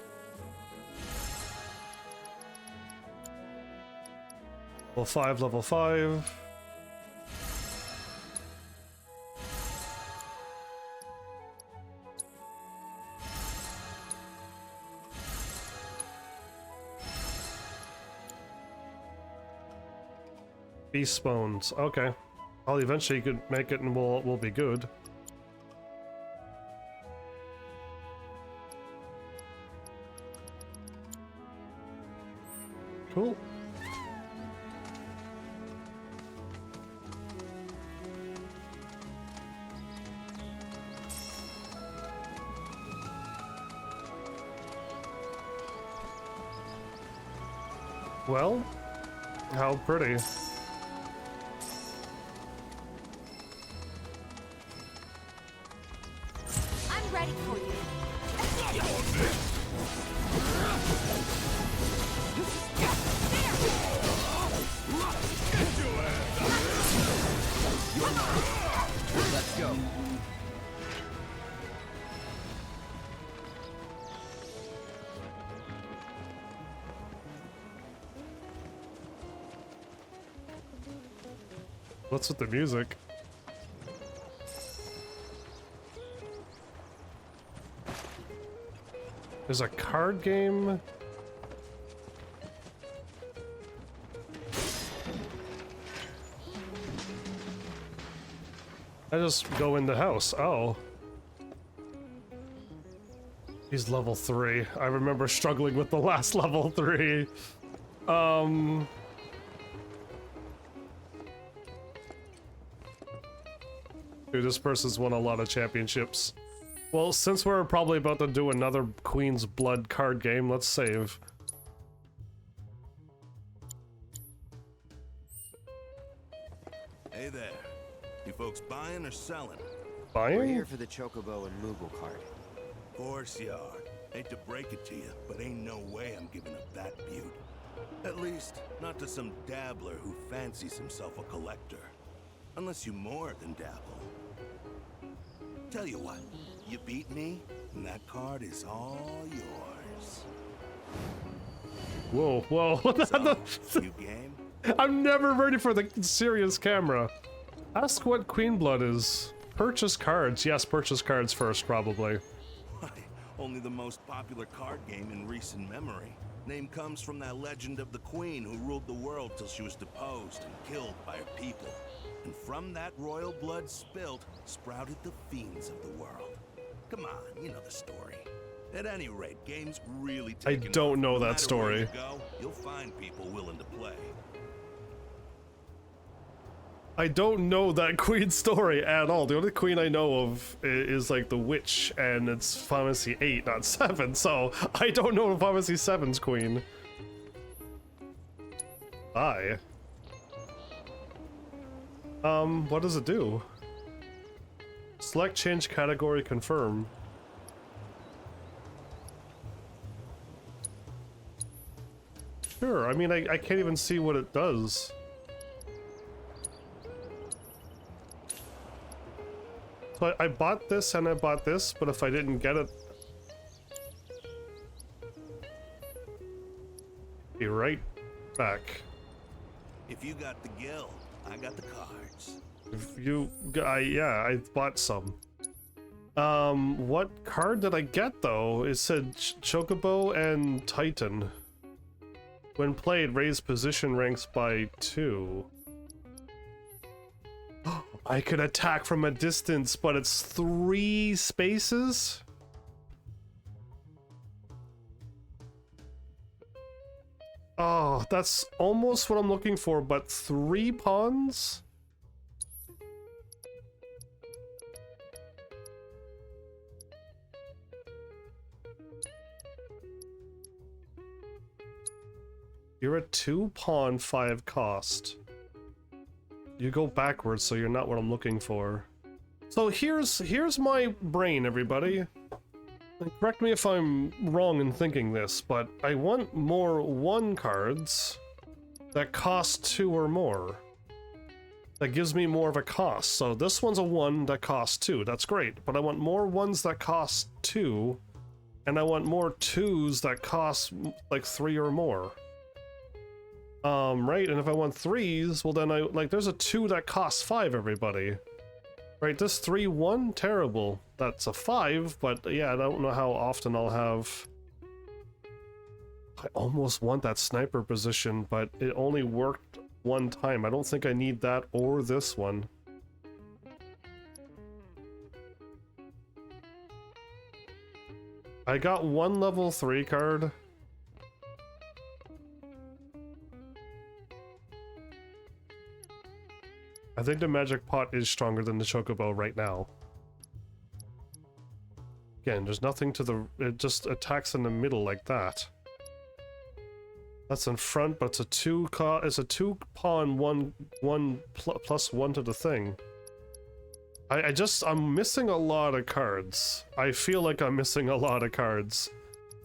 Level 5, level 5. Beast bones. Okay. I'll eventually could make it and we'll be good. Cool. Well, how pretty. I'm ready for you. Let's go. What's with the music? There's a card game. I just go in the house. Oh. He's level 3. I remember struggling with the last level 3. Dude, this person's won a lot of championships. Well, since we're probably about to do another Queen's Blood card game, let's save. Hey there. You folks buying or selling? Buying? We're here for the Chocobo and Moogle card. Course you are. Hate to break it to you, but ain't no way I'm giving up that beaut. At least, not to some dabbler who fancies himself a collector. Unless you more than dabble. Tell you what, you beat me, and that card is all yours. Whoa, whoa. So, you game? I'm never ready for the serious camera. Ask what Queen Blood is. Purchase cards. Yes, purchase cards first, probably. Why, only the most popular card game in recent memory. Name comes from that legend of the queen who ruled the world till she was deposed and killed by her people. And from that royal blood spilt, sprouted the fiends of the world. Come on, you know the story. At any rate, games really take. I don't know that story. You go, you'll find people willing to play. I don't know that Queen story at all. The only Queen I know of is like the Witch, and it's Pharmacy 8, not 7, so I don't know Pharmacy 7's Queen. Bye. What does it do? Select, change category, confirm. Sure, I mean, I can't even see what it does. So I bought this and I bought this, but if I didn't get it... Be right back. If you got the guild, I got the cards. If you... yeah, I bought some. What card did I get, though? It said Chocobo and Titan. When played, raise position ranks by 2. I could attack from a distance, but it's 3 spaces? Oh, that's almost what I'm looking for, but 3 pawns? You're a 2 pawn, 5 cost. You go backwards, so you're not what I'm looking for. So here's my brain, everybody. And correct me if I'm wrong in thinking this, but I want more 1 cards that cost 2 or more. that gives me more of a cost. So this one's a 1 that costs 2. That's great. But I want more 1s that cost 2. And I want more 2s that cost like 3 or more. Right? And if I want 3s, well then there's a 2 that costs 5, everybody. Right, this 3-1, terrible. That's a 5, but yeah, I don't know how often I'll have... I almost want that sniper position, but it only worked 1 time. I don't think I need that or this one. I got 1 level 3 card. I think the magic pot is stronger than the chocobo right now. Again, there's nothing to the... It just attacks in the middle like that. That's in front, but it's a 2 pawn, one plus 1 to the thing. I'm missing a lot of cards. I feel like I'm missing a lot of cards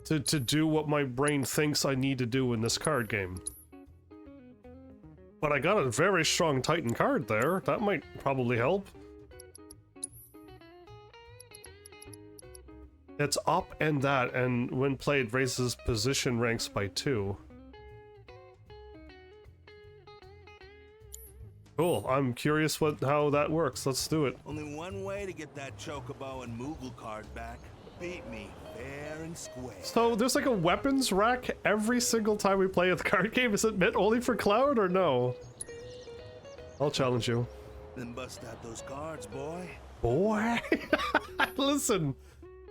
to do what my brain thinks I need to do in this card game. But I got a very strong Titan card there. That might probably help. It's up and that, and when played, raises position ranks by 2. Cool. I'm curious how that works. Let's do it. Only one way to get that Chocobo and Moogle card back. Beat me fair and square. So there's like a weapons rack every single time we play a card game. Is it meant only for Cloud or no? I'll challenge you. Then bust out those cards, boy. Boy? Listen,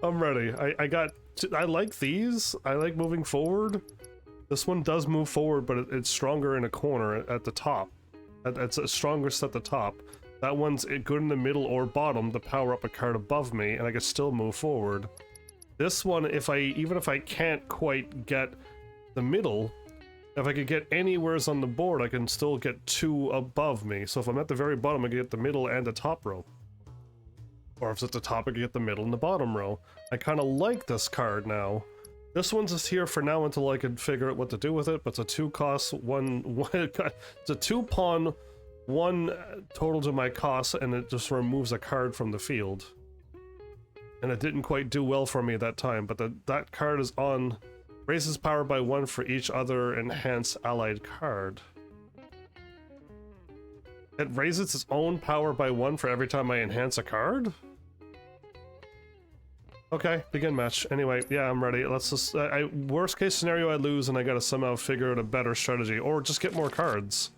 I'm ready. I like these. I like moving forward. This one does move forward, but it's stronger in a corner at the top. It's strongest at the top. That one's good in the middle or bottom to power up a card above me, and I can still move forward. This one, even if I can't quite get the middle, if I could get anywheres on the board, I can still get 2 above me. So if I'm at the very bottom, I can get the middle and the top row. Or if it's at the top, I can get the middle and the bottom row. I kind of like this card now. This one's just here for now until I can figure out what to do with it, but it's a 2 cost, it's a 2 pawn, 1 total to my cost, and it just removes a card from the field. And it didn't quite do well for me that time, but that card is on, raises power by 1 for each other enhanced allied card. It raises its own power by 1 for every time I enhance a card? Okay, begin match. Anyway, yeah, I'm ready. Let's just... worst case scenario, I lose and I gotta somehow figure out a better strategy. Or just get more cards.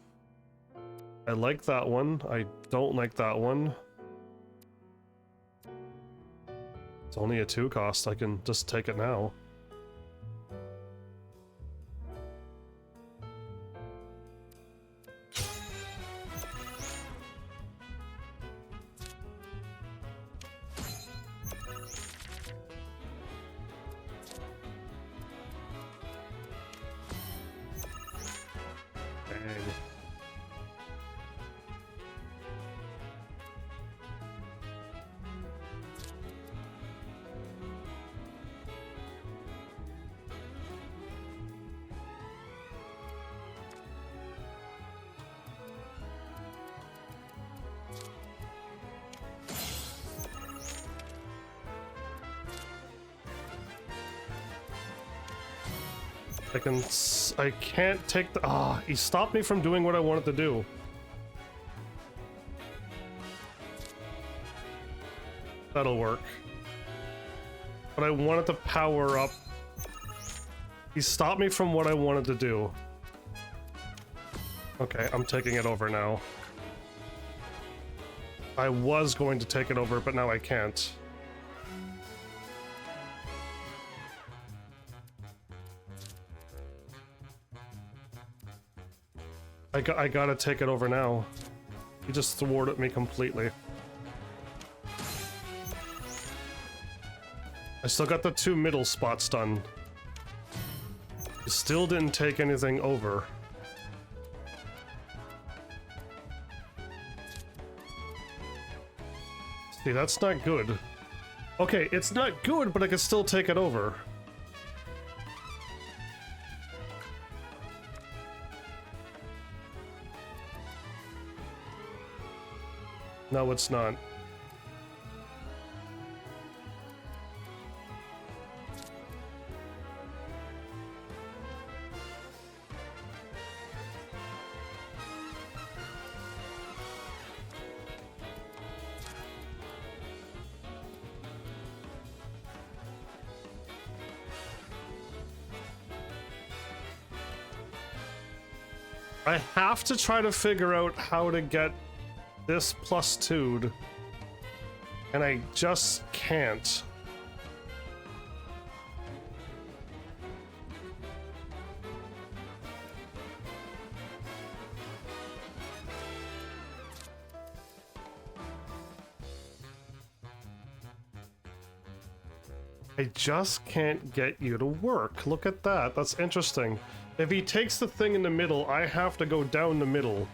I like that one. I don't like that one. It's only a 2 cost. I can just take it now. I can't take the... he stopped me from doing what I wanted to do. That'll work. But I wanted to power up. He stopped me from what I wanted to do. Okay, I'm taking it over now. I was going to take it over, but now I can't. I gotta take it over now. He just thwarted me completely. I still got the 2 middle spots done. He still didn't take anything over. See, that's not good. Okay, it's not good, but I can still take it over. No, it's not. I have to try to figure out how to get this +2'd, and I just can't. I just can't get you to work. Look at that. That's interesting. If he takes the thing in the middle, I have to go down the middle.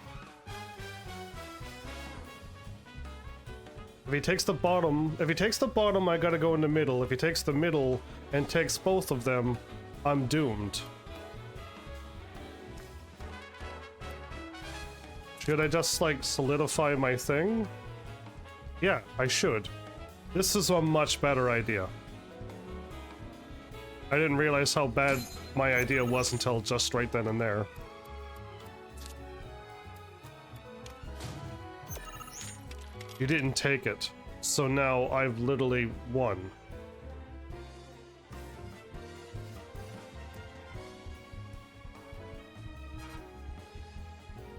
If he takes the bottom, I gotta go in the middle. If he takes the middle and takes both of them, I'm doomed. Should I just, like, solidify my thing? Yeah, I should. This is a much better idea. I didn't realize how bad my idea was until just right then and there. You didn't take it, so now I've literally won.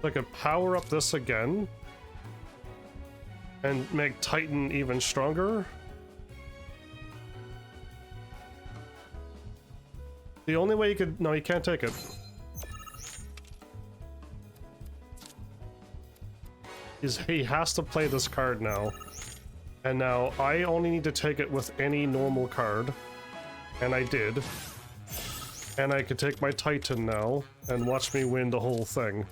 I could power up this again and make Titan even stronger. The only way you could... No, you can't take it. He has to play this card now. And now I only need to take it with any normal card. And I did. And I could take my Titan now and watch me win the whole thing.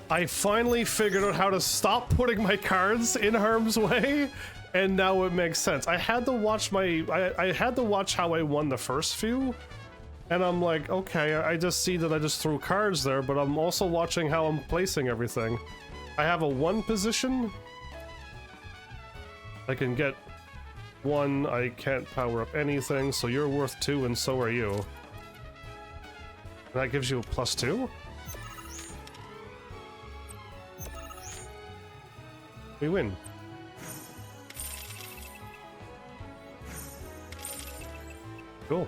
I finally figured out how to stop putting my cards in harm's way. And now it makes sense. I had to watch I had to watch how I won the first few, and I'm like, okay, I just see that I just threw cards there, but I'm also watching how I'm placing everything. I have a 1 position. I can get 1. I can't power up anything, so you're worth 2, and so are you. And that gives you a +2. We win. Cool.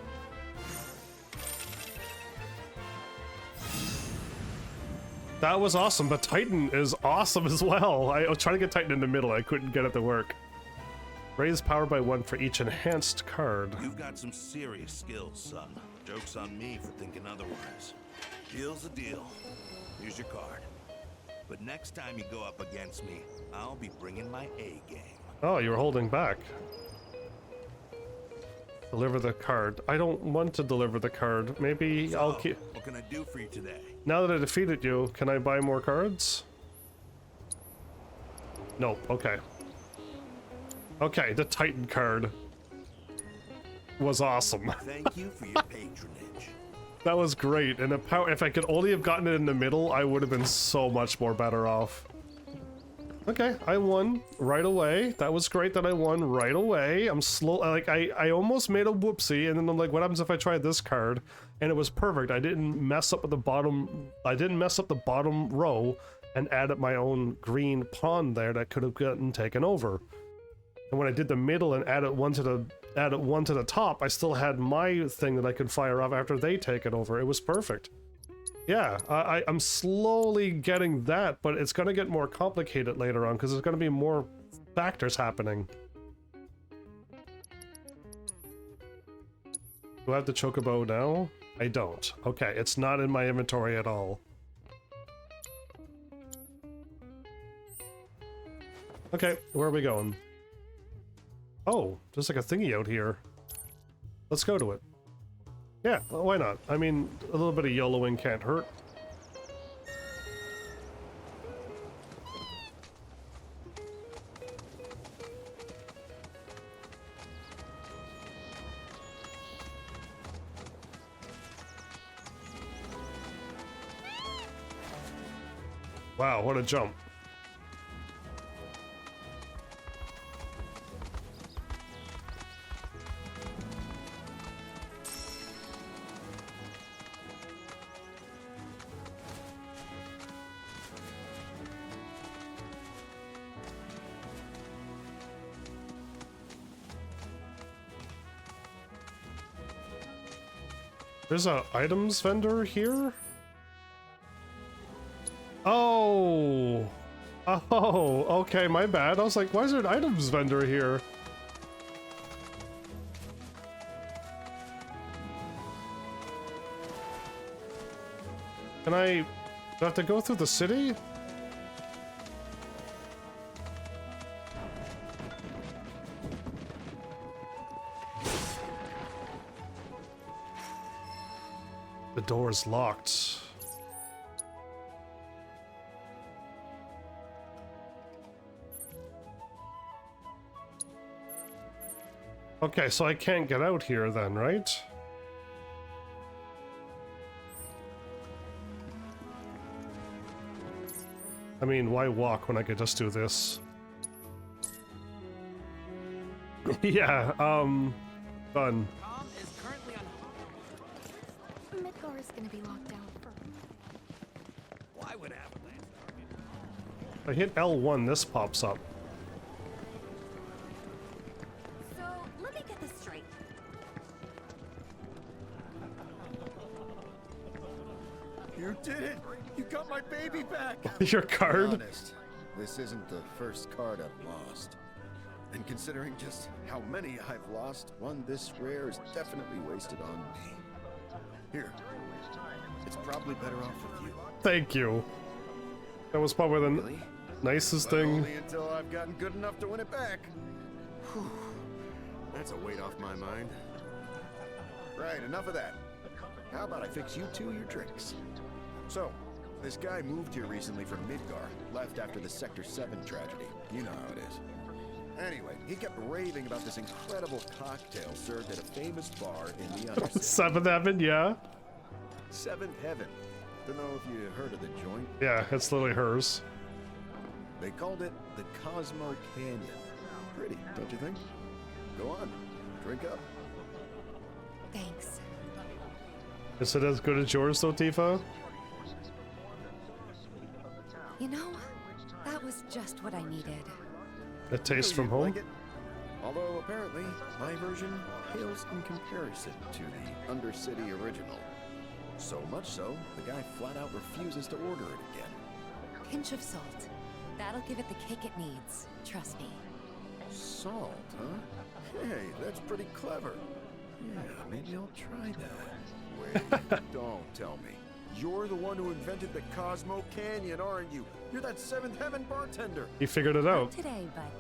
That was awesome, but Titan is awesome as well. I was trying to get Titan in the middle, I couldn't get it to work. Raise power by 1 for each enhanced card. You've got some serious skills, son. Joke's on me for thinking otherwise. Deal's a deal. Here's your card. But next time you go up against me, I'll be bringing my A game. Oh, you were holding back. Deliver the card. I don't want to deliver the card. Maybe So, I'll keep... What can I do for you today? Now that I defeated you, can I buy more cards? Nope, okay. Okay, the Titan card was awesome. Thank you for your patronage. That was great, and if I could only have gotten it in the middle, I would have been so much more better off. Okay, I won right away. That was great that I won right away. I'm slow, like, I almost made a whoopsie, and then I'm like, what happens if I try this card? And it was perfect. I didn't mess up with the bottom, row and added my own green pawn there that could have gotten taken over. And when I did the middle and added one to the top, I still had my thing that I could fire off after they take it over. It was perfect. Yeah, I'm slowly getting that, but it's going to get more complicated later on because there's going to be more factors happening. Do I have the chocobo now? I don't. Okay, it's not in my inventory at all. Okay, where are we going? Oh, there's like a thingy out here. Let's go to it. Yeah, well, why not? I mean, a little bit of yellowing can't hurt. Wow, what a jump. There's a items vendor here? Oh! Oh, okay, my bad. I was like, why is there an items vendor here? Can I... do I have to go through the city? The door is locked. Okay, so I can't get out here then, right? I mean, why walk when I could just do this? Yeah, done. Midgar is gonna be locked down for. Why would Avalanche? If I hit L1, this pops up. So, let me get this straight. You did it! You got my baby back! Your card? To be honest, this isn't the first card I've lost. And considering just how many I've lost, one this rare is definitely wasted on me. Here. It's probably better off with you. Thank you. That was probably the nicest thing. Only until I've gotten good enough to win it back. Whew. That's a weight off my mind. Right, enough of that. How about I fix you two your drinks? So, this guy moved here recently from Midgar, left after the Sector 7 tragedy. You know how it is. Anyway, he kept raving about this incredible cocktail served at a famous bar in the Undercity. Seventh Heaven, yeah? Seventh Heaven. Don't know if you heard of the joint. Yeah, it's literally hers. They called it the Cosmo Canyon. Pretty, don't you think? Go on, drink up. Thanks. Is it as good as yours though, Tifa? You know, that was just what I needed. A taste from You'd home? like it. Although apparently, my version pales in comparison to the Undercity original. So much so, the guy flat out refuses to order it again. Pinch of salt. That'll give it the kick it needs. Trust me. Salt, huh? Hey, that's pretty clever. Yeah, maybe I'll try that. Wait, don't tell me. You're the one who invented the Cosmo Canyon, aren't you? You're that Seventh Heaven bartender. He figured it Not out. today, but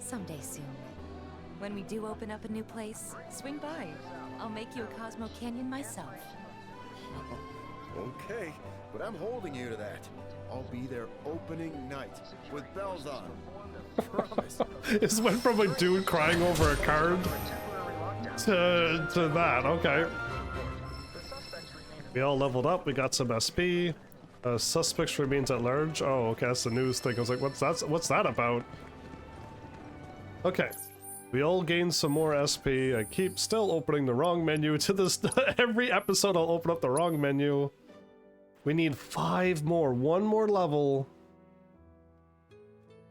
someday soon. When we do open up a new place, swing by. I'll make you a Cosmo Canyon myself. Okay, but I'm holding you to that. I'll be there opening night with bells on. Promise. This went from a dude crying over a card to that. Okay. We all leveled up. We got some SP. Suspects remains at large. Oh, okay, that's the news thing. I was like, what's that about? Okay. We all gained some more SP. I keep still opening the wrong menu to this. Every episode I'll open up the wrong menu. We need 5 more. 1 more level.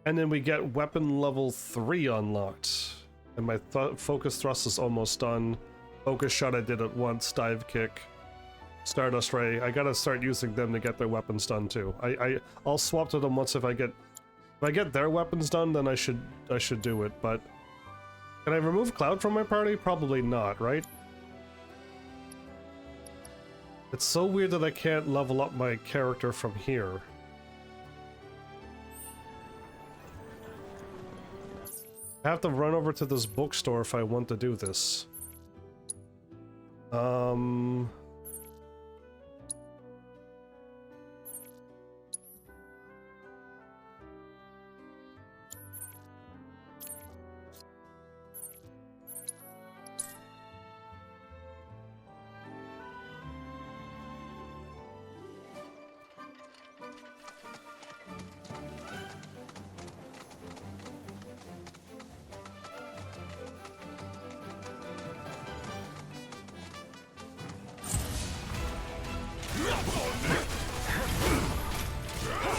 And then we get weapon level 3 unlocked. And my focus thrust is almost done. Focus shot I did it once. Dive kick. Stardust Ray. I gotta start using them to get their weapons done too. I'll swap to them once if I get their weapons done, then I should do it, but can I remove Cloud from my party? Probably not, right? It's so weird that I can't level up my character from here. I have to run over to this bookstore if I want to do this.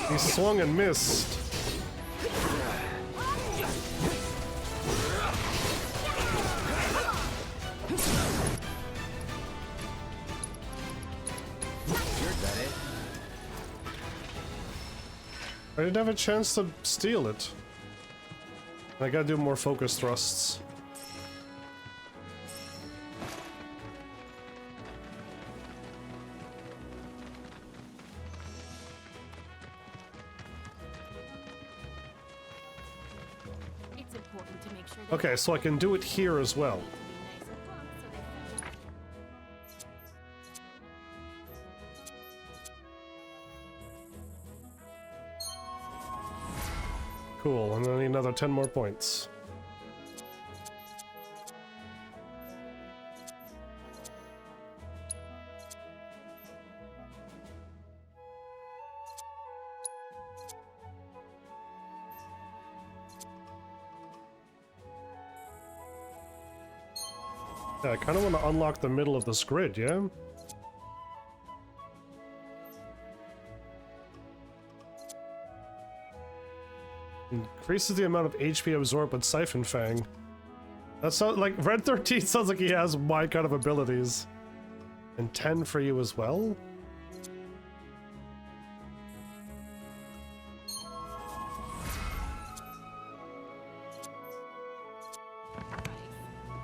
He swung and missed. I didn't have a chance to steal it. I gotta do more focus thrusts. It's important to make sure Okay, so I can do it here as well. Cool, and then I need another 10 more points. Yeah, I kind of want to unlock the middle of this grid, yeah? Increases the amount of HP absorbed with Siphon Fang. That sounds like Red 13 sounds like he has my kind of abilities. And 10 for you as well?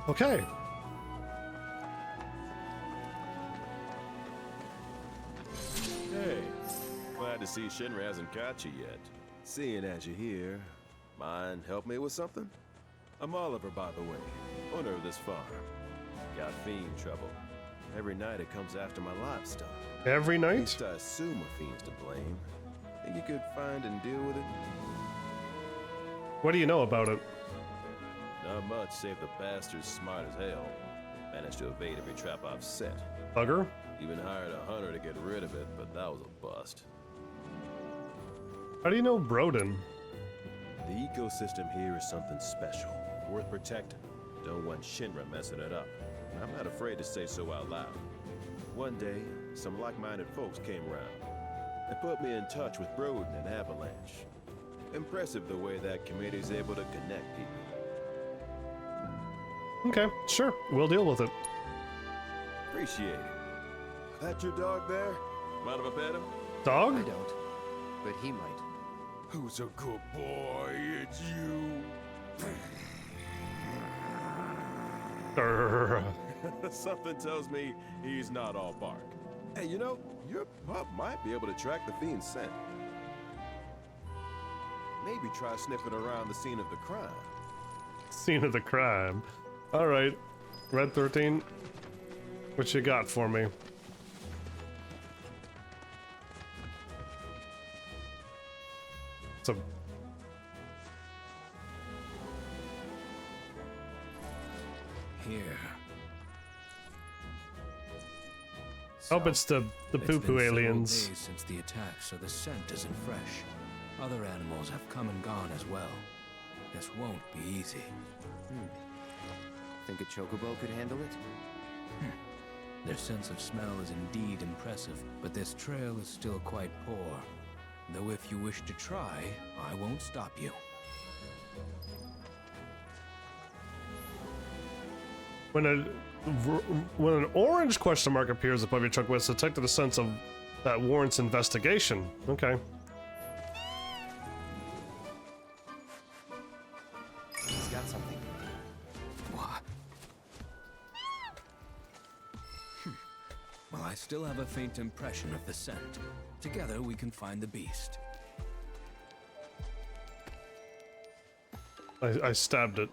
Okay. Hey, glad to see Shinra hasn't got you yet. Seeing as you're here, mind help me with something? I'm Oliver, by the way, owner of this farm. Got fiend trouble. Every night it comes after my livestock. Every night? At least I assume a fiend's to blame. Think you could find and deal with it? What do you know about it? Not much, save the bastard's smart as hell. Managed to evade every trap I've set. Bugger? Even hired a hunter to get rid of it, but that was a bust. How do you know Broden? The ecosystem here is something special, worth protecting. Don't want Shinra messing it up. And I'm not afraid to say so out loud. One day, some like-minded folks came around and put me in touch with Broden and Avalanche. Impressive the way that committee's able to connect people. Okay, sure. We'll deal with it. Appreciate it. That your dog there? Mind if I pet him? Dog? I don't, but he might. Who's a good boy? It's you. Something tells me he's not all bark. Hey, you know, your pup might be able to track the fiend's scent. Maybe try sniffing around the scene of the crime. Scene of the crime. Alright. Red 13. What you got for me? So here. hope it's the poo-poo aliens. It's been several days since the attack, so the scent isn't fresh. Other animals have come and gone as well. This won't be easy. Think a chocobo could handle it? Their sense of smell is indeed impressive, but this trail is still quite poor. Though if you wish to try, I won't stop you. When an orange question mark appears above your truck, it's detected a sense of that warrants investigation. Okay. He's got something. What? Well, I still have a faint impression of the scent. Together we can find the beast. I stabbed it.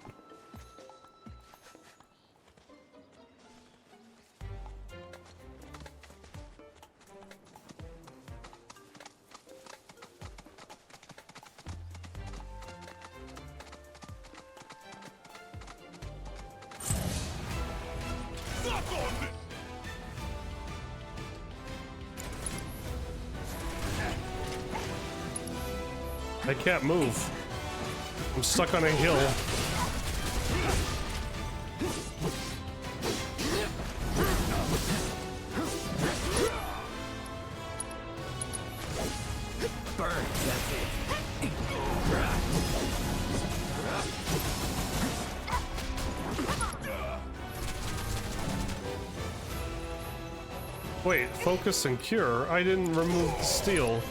I can't move. I'm stuck on a hill. Burn. Wait, focus and cure? I didn't remove the steel.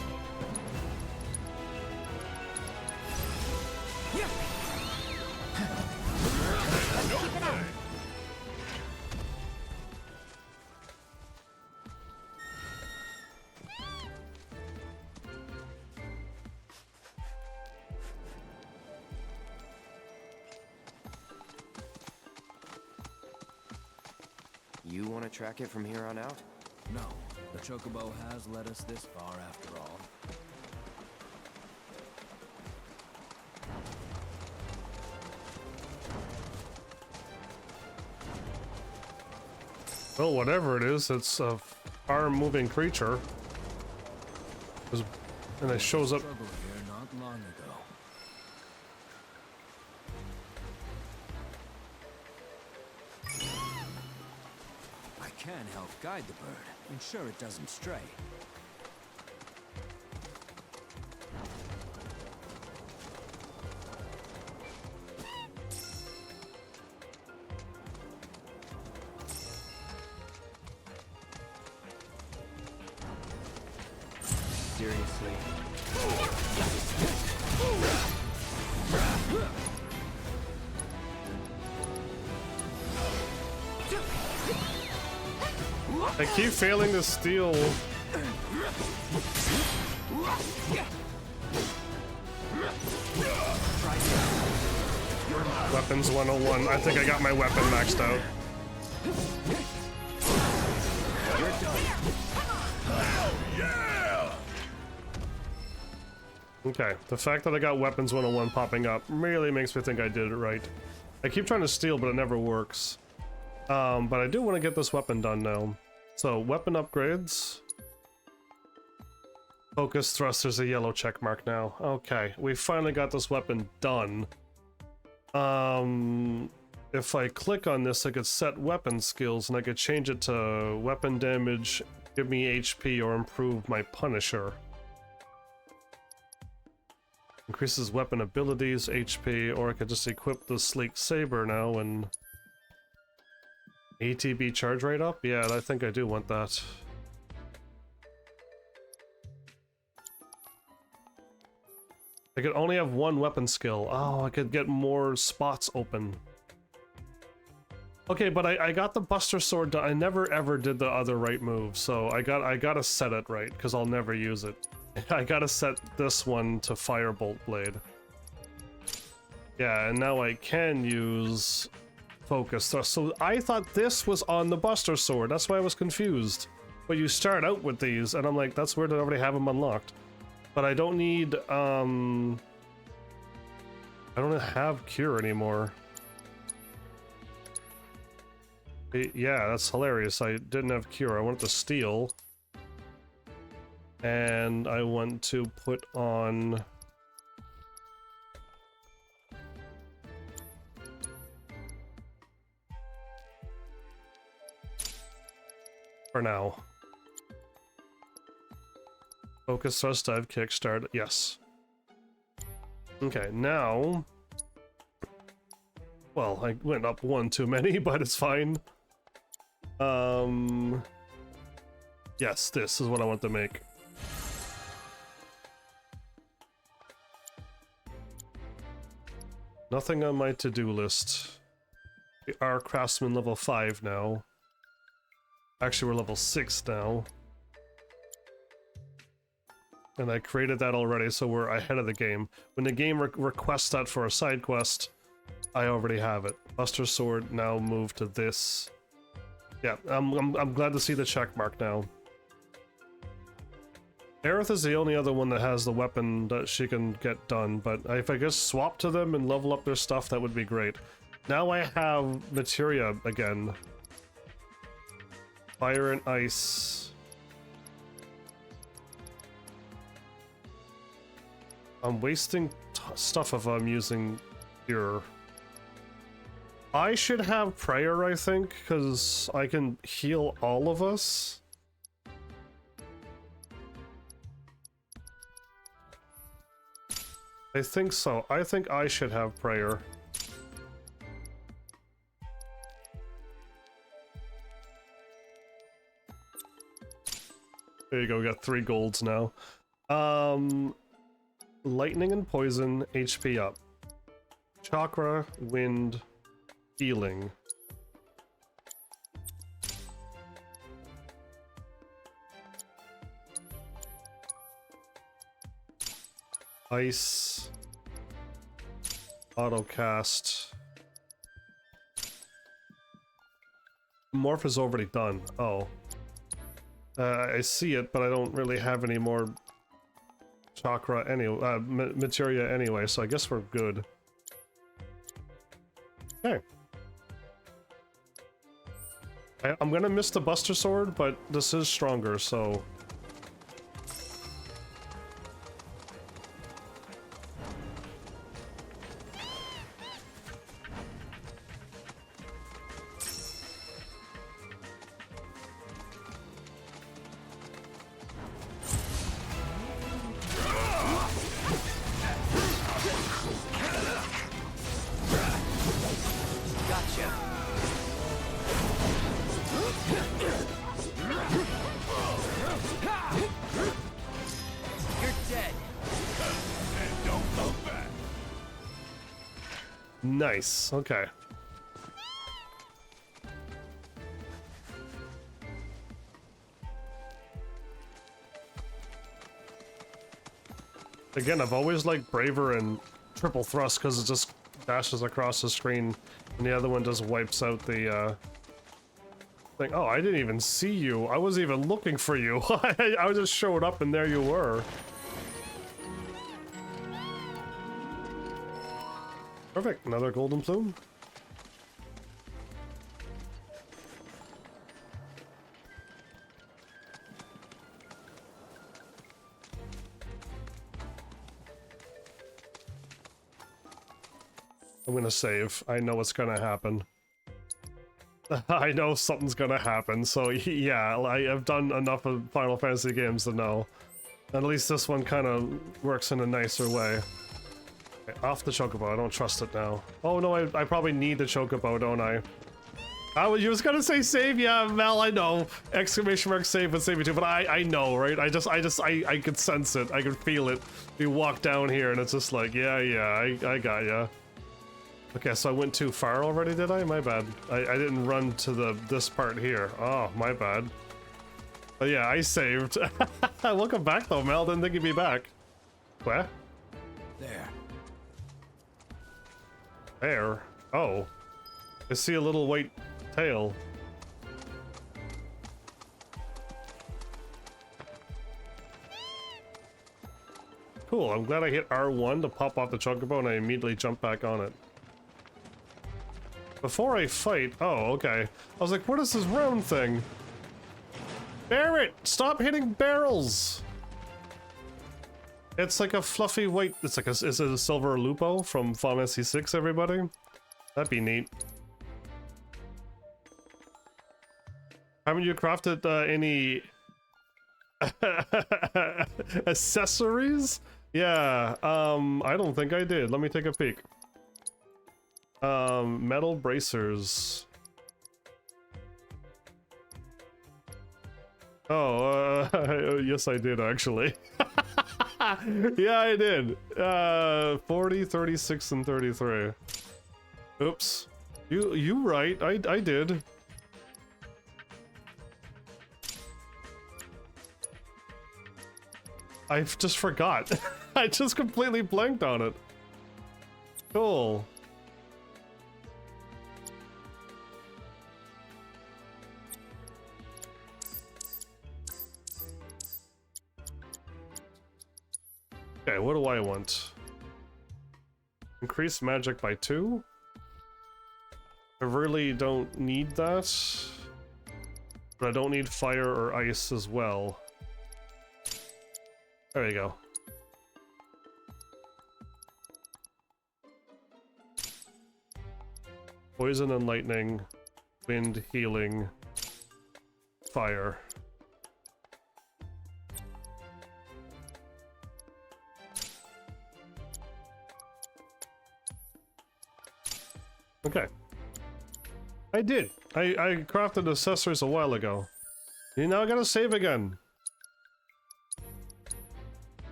You want to track it from here on out? No, the Chocobo has led us this far after all. Well, whatever it is, it's a far-moving creature. And it shows up. Struggle here not long ago. I can help guide the bird, ensure it doesn't stray. Seriously? I keep failing to steal. Weapons 101. I think I got my weapon maxed out. Okay, the fact that I got Weapons 101 popping up really makes me think I did it right. I keep trying to steal, but it never works. But I do want to get this weapon done now. So, weapon upgrades. Focus thrust, there's a yellow check mark now. Okay, we finally got this weapon done. If I click on this, I could set weapon skills, and I could change it to weapon damage, give me HP, or improve my Punisher. Increases weapon abilities, HP, or I could just equip the Sleek Saber now and... ATB charge rate up? Yeah, I think I do want that. I could only have one weapon skill. Oh, I could get more spots open. Okay, but I got the Buster Sword done. I never ever did the other right move, so I gotta set it right, because I'll never use it. I gotta set this one to Firebolt Blade. Yeah, and now I can use Focus Thrust. So I thought this was on the Buster Sword. That's why I was confused. But you start out with these, and I'm like, that's weird, I already have them unlocked. But I don't need, I don't have Cure anymore. Yeah, that's hilarious. I didn't have Cure. I wanted to steal. And I want to put on... For now. Focus, thrust, dive, kickstart. Yes. Okay, now... Well, I went up one too many, but it's fine. Yes, this is what I want to make. Nothing on my to-do list. We are Craftsman level 5 now. Actually, we're level 6 now. And I created that already, so we're ahead of the game. When the game requests that for a side quest, I already have it. Buster Sword now moved to this. Yeah, I'm glad to see the check mark now. Aerith is the only other one that has the weapon that she can get done, but if I just swap to them and level up their stuff, that would be great. Now I have materia again. Fire and ice. I'm wasting stuff if I'm using Cure. I should have Prayer, I think, because I can heal all of us. I think so. I think I should have Prayer. There you go, we got 3 golds now. Lightning and poison, HP up. Chakra, wind, healing. Ice. Autocast. Morph is already done. Oh. I see it, but I don't really have any more chakra anyway, materia anyway, so I guess we're good. Okay. I'm gonna miss the Buster Sword, but this is stronger, so... Nice, okay. Again, I've always liked Braver and Triple Thrust because it just dashes across the screen and the other one just wipes out the thing. Oh, I didn't even see you. I wasn't even looking for you. I just showed up and there you were. Perfect, another golden plume. I'm gonna save. I know what's gonna happen. I know something's gonna happen, so yeah, I've done enough of Final Fantasy games to know. At least this one kind of works in a nicer way. Off the chocobo, I don't trust it now. Oh no, I probably need the chocobo, don't I? You was gonna say save, yeah, Mel, I know. Exclamation mark save would save me too, but I know, right? I could sense it, I could feel it. You walk down here and it's just like, yeah, I got ya. Okay, so I went too far already, did I? My bad. I didn't run to this part here. Oh, my bad. But yeah, I saved. Welcome back though, Mel, didn't think you'd be back. Where? There. There? Oh. I see a little white tail. Cool, I'm glad I hit R1 to pop off the chocobo and I immediately jump back on it. Before I fight... Oh, okay. I was like, what is this round thing? Barret! Stop hitting barrels! It's like a fluffy white... It's like is it a silver lupo from Final Fantasy VI, everybody? That'd be neat. Haven't you crafted any... accessories? Yeah, I don't think I did. Let me take a peek. Metal bracers. Oh, yes I did actually. Yeah, I did. 40, 36, and 33. Oops. You right, I did. I just forgot. I just completely blanked on it. Cool. Okay, what do I want? Increase magic by 2? I really don't need that. But I don't need fire or ice as well. There you go. Poison and lightning, wind, healing, fire. Okay. I did. I crafted accessories a while ago. You now gotta save again.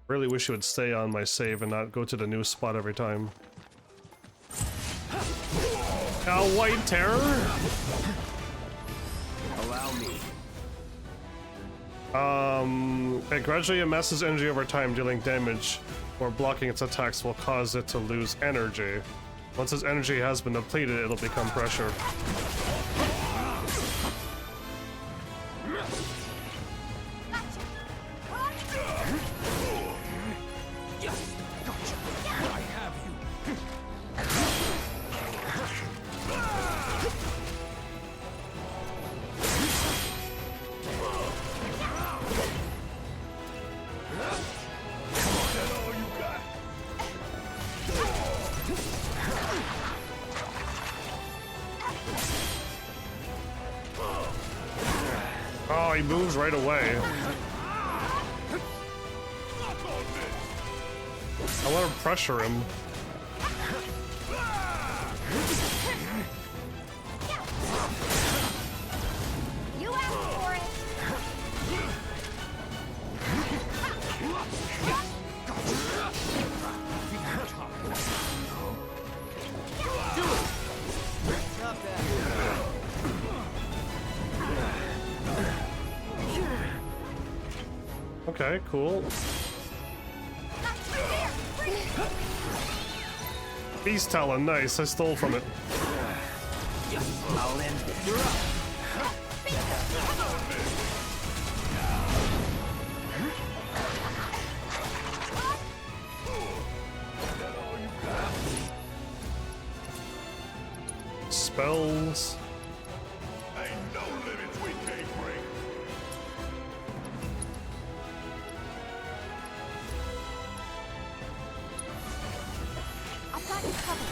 Really wish you would stay on my save and not go to the new spot every time. White Terror? Allow me. It gradually amasses energy over time, dealing damage or blocking its attacks will cause it to lose energy. Once its energy has been depleted, it'll become pressure. Oh, he moves right away. I want to pressure him. You asked for it. Do it. Not bad. Okay, cool. Beast Talon, nice. I stole from it. I'll end this. You're up. Spells. Ain't no limits we can't break. I've got you covered.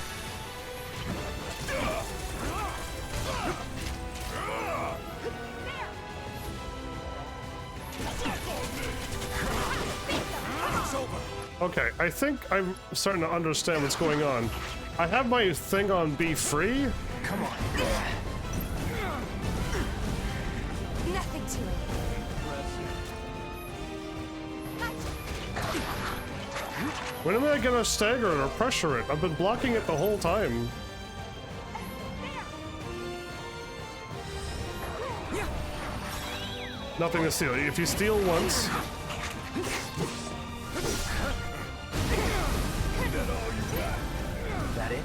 Okay, I think I'm starting to understand what's going on. I have my thing on Be Free. Come on. Nothing to it. When am I gonna stagger it or pressure it? I've been blocking it the whole time. Nothing to steal. If you steal once... That it?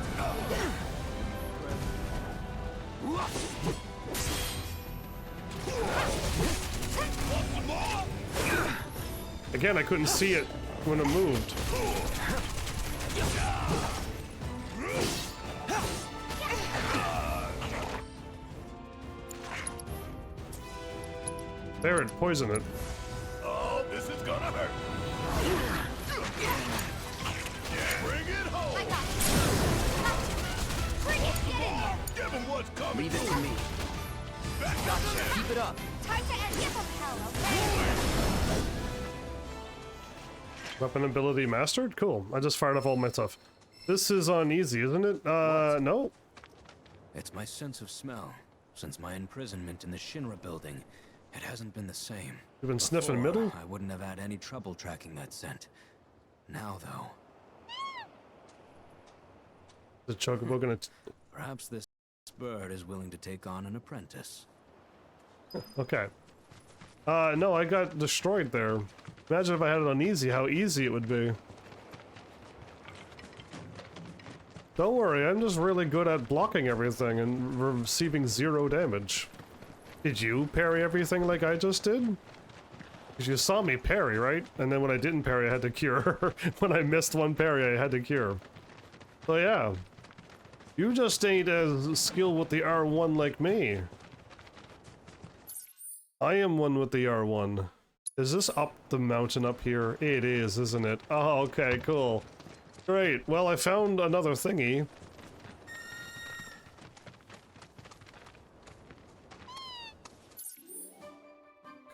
Again, I couldn't see it when it moved. There, it poisoned it. Oh, this is gonna hurt. Bring it home. Bring it, get in there. Give him what's coming. Leave it to me. Gotcha. Keep it up. Time to end. Give him hell, okay? Weapon ability mastered? Cool. I just fired off all my stuff. This is on easy, isn't it? No. It's my sense of smell. Since my imprisonment in the Shinra building, it hasn't been the same. You've been sniffing Before, middle? I wouldn't have had any trouble tracking that scent. Now, though... The Chocobo gonna... Perhaps this bird is willing to take on an apprentice. Okay. No, I got destroyed there. Imagine if I had it on easy, how easy it would be. Don't worry, I'm just really good at blocking everything and receiving 0 damage. Did you parry everything like I just did? Because you saw me parry, right? And then when I didn't parry, I had to cure. When I missed one parry, I had to cure. So yeah. You just ain't as skilled with the R1 like me. I am one with the R1. Is this up the mountain up here? It is, isn't it? Oh, okay, cool. Great. Well, I found another thingy.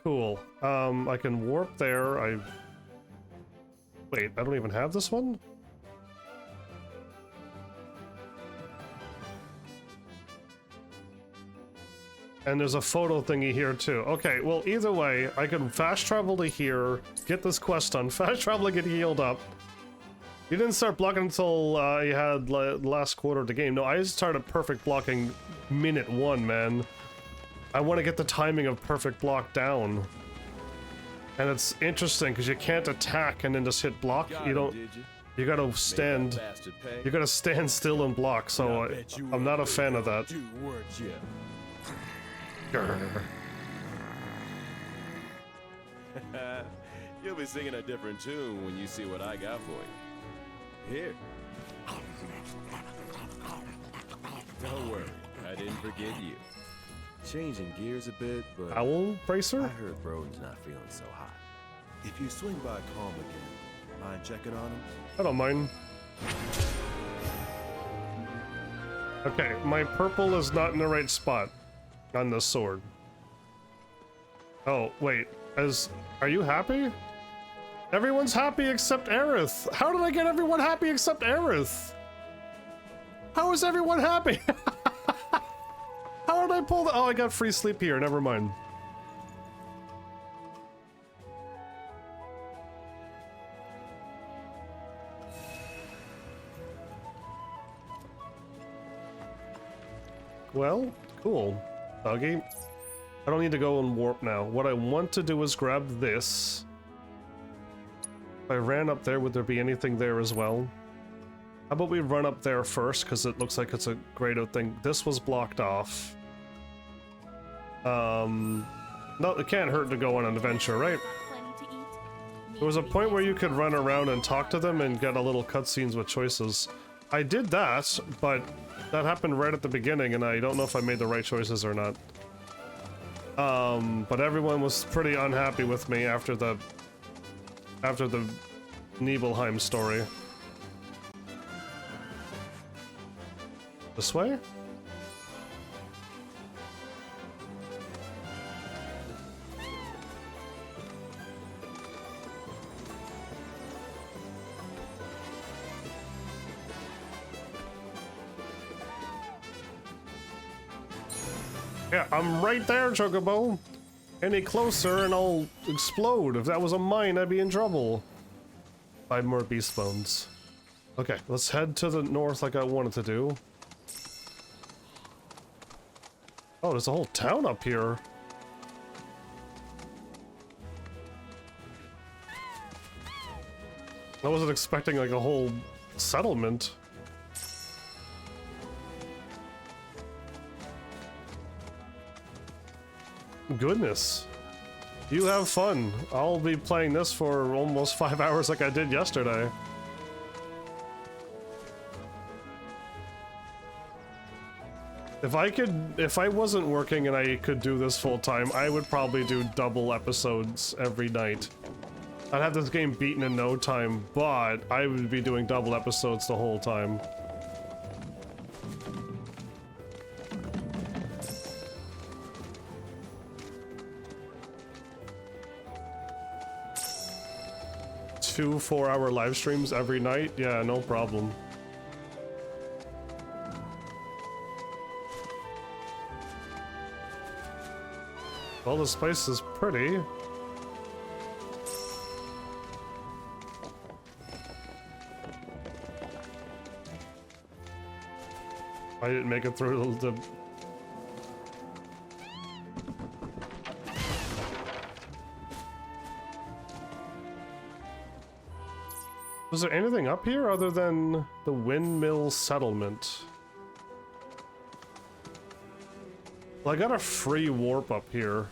Cool. I can warp there. Wait, I don't even have this one? And there's a photo thingy here too. Okay, well either way, I can fast travel to here, get this quest done, fast travel to get healed up. You didn't start blocking until you had last quarter of the game. No, I started perfect blocking minute 1, man. I want to get the timing of perfect block down. And it's interesting because you can't attack and then just hit block. You don't. You gotta stand. You gotta stand still and block. So I'm not a fan of that. You'll be singing a different tune when you see what I got for you. Here. Don't worry, I didn't forget you. Changing gears a bit, but Owl bracer? I heard Broden's not feeling so hot. If you swing by Calm again, mind checking on him? I don't mind. Okay, my purple is not in the right spot on this sword. Oh, wait. Are you happy? Everyone's happy except Aerith. How did I get everyone happy except Aerith? How is everyone happy? How did I pull the— oh, I got free sleep here. Never mind. Well, cool. Doggy. I don't need to go and warp now. What I want to do is grab this. If I ran up there, would there be anything there as well? How about we run up there first, because it looks like it's a greater thing. This was blocked off. No, it can't hurt to go on an adventure, right? There was a point where you could run around and talk to them and get a little cutscenes with choices. I did that, but that happened right at the beginning, and I don't know if I made the right choices or not. But everyone was pretty unhappy with me after the Nibelheim story. This way? Yeah, I'm right there, Chocobo. Any closer and I'll explode. If that was a mine, I'd be in trouble. 5 more beast bones. Okay, let's head to the north like I wanted to do. Oh, there's a whole town up here. I wasn't expecting like a whole settlement. Goodness. You have fun. I'll be playing this for almost 5 hours like I did yesterday. If I wasn't working and I could do this full time, I would probably do double episodes every night. I'd have this game beaten in no time, but I would be doing double episodes the whole time. Two 4-hour live streams every night? Yeah, no problem. Well, this place is pretty. I didn't make it through the... Was there anything up here other than the windmill settlement? Well, I got a free warp up here.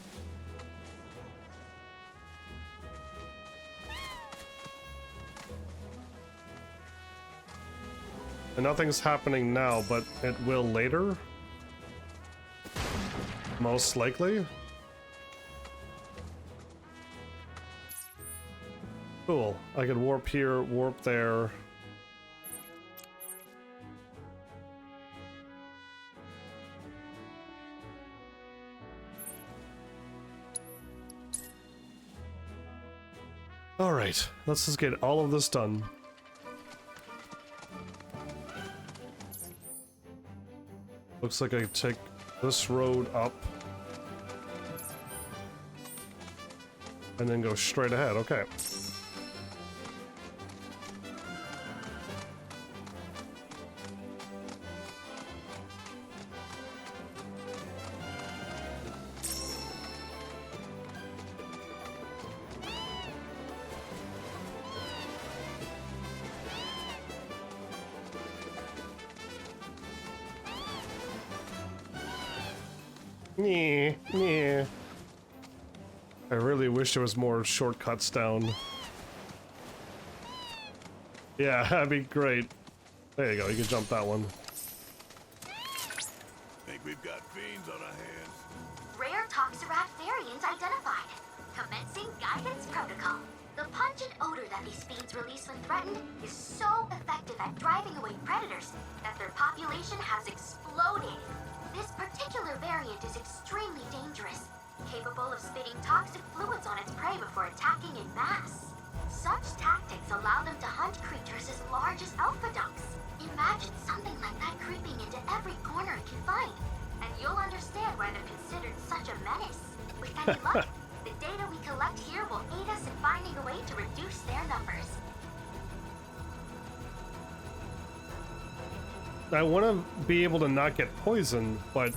And nothing's happening now, but it will later? Most likely? Cool. I could warp here, warp there. Alright, let's just get all of this done. Looks like I take this road up. And then go straight ahead, okay. Yeah. I really wish there was more shortcuts down. Yeah, that'd be great. There you go, you can jump that one. Think we've got fiends on our hands. Rare Toxarak variant identified. Commencing guidance protocol. The pungent odor that these fiends release when threatened is so effective at driving away predators that their population has exploded. This particular variant is extremely dangerous, capable of spitting toxic fluids on its prey before attacking in mass. Such tactics allow them to hunt creatures as large as alpha dunks. Imagine something like that creeping into every corner it can find, and you'll understand why they're considered such a menace. With any luck, the data we collect here will aid us in finding a way to reduce their numbers. I want to be able to not get poisoned, but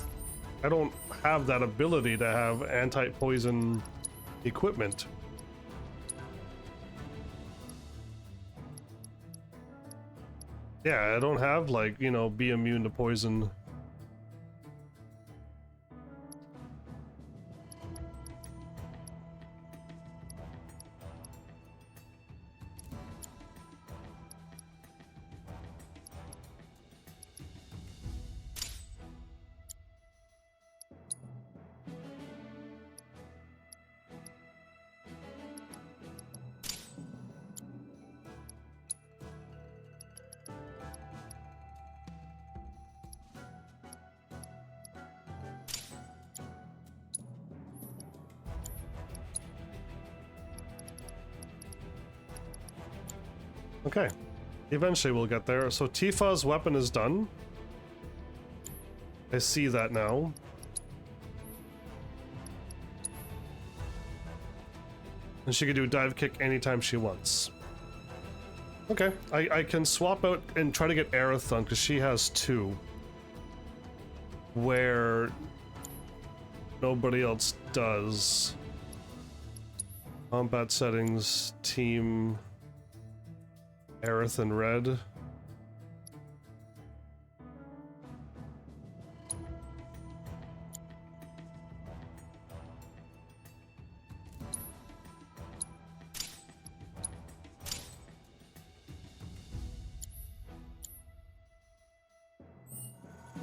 I don't have that ability to have anti-poison equipment. Yeah, I don't have, like, you know, be immune to poison. Okay, eventually we'll get there. So Tifa's weapon is done. I see that now. And she can do dive kick anytime she wants. Okay, I can swap out and try to get Aerith done because she has 2. Where nobody else does. Combat settings, team... Aerith and red.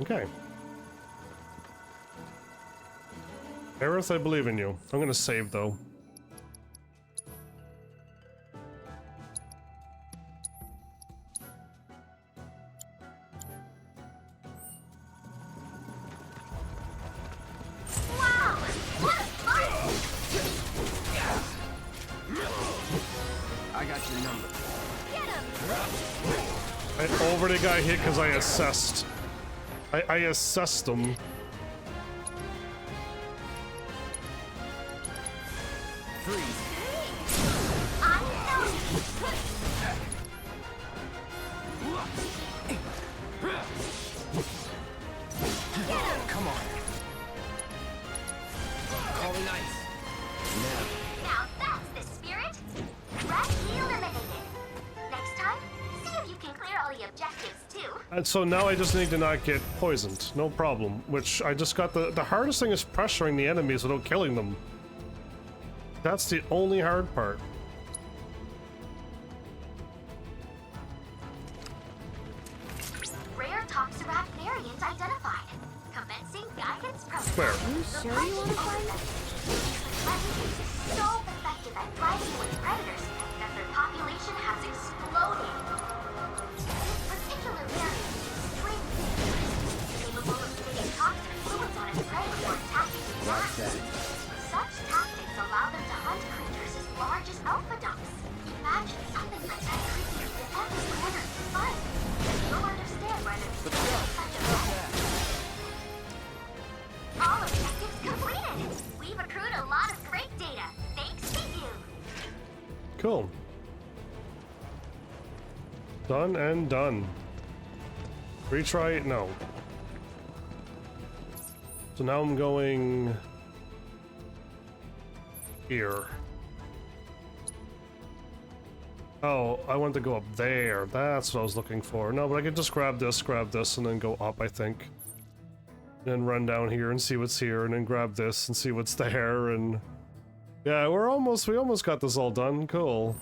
Okay. Aerith, I believe in you. I'm gonna save though. Got hit because I assessed. I assessed them. Come on. Calling ice. Now that's the spirit. Red eliminated. Next time, see if you can clear all the objectives too. And so now I just need to not get poisoned. No problem. Which I just got the hardest thing is pressuring the enemies without killing them. That's the only hard part. Rare Toxarak variant identified. Commencing guidance program. Where? Are you sure you want to find that? Is so effective at driving away predators that their population has exploded. This particular variant is extremely dangerous, capable of spitting toxic fluids on its prey before attacking in mass. Such tactics allow them to hunt creatures as large as alpha dunks. Imagine something like that creeping into every corner you find. You'll understand why they're considered such a menace. All objectives completed! We've accrued a lot of great data, thanks to you! Cool. Done and done. Retry? No. So now I'm going here. Oh, I want to go up there. That's what I was looking for. No, but I could just grab this, and then go up, I think. Then run down here and see what's here, and then grab this and see what's there, and... Yeah, we almost got this all done. Cool.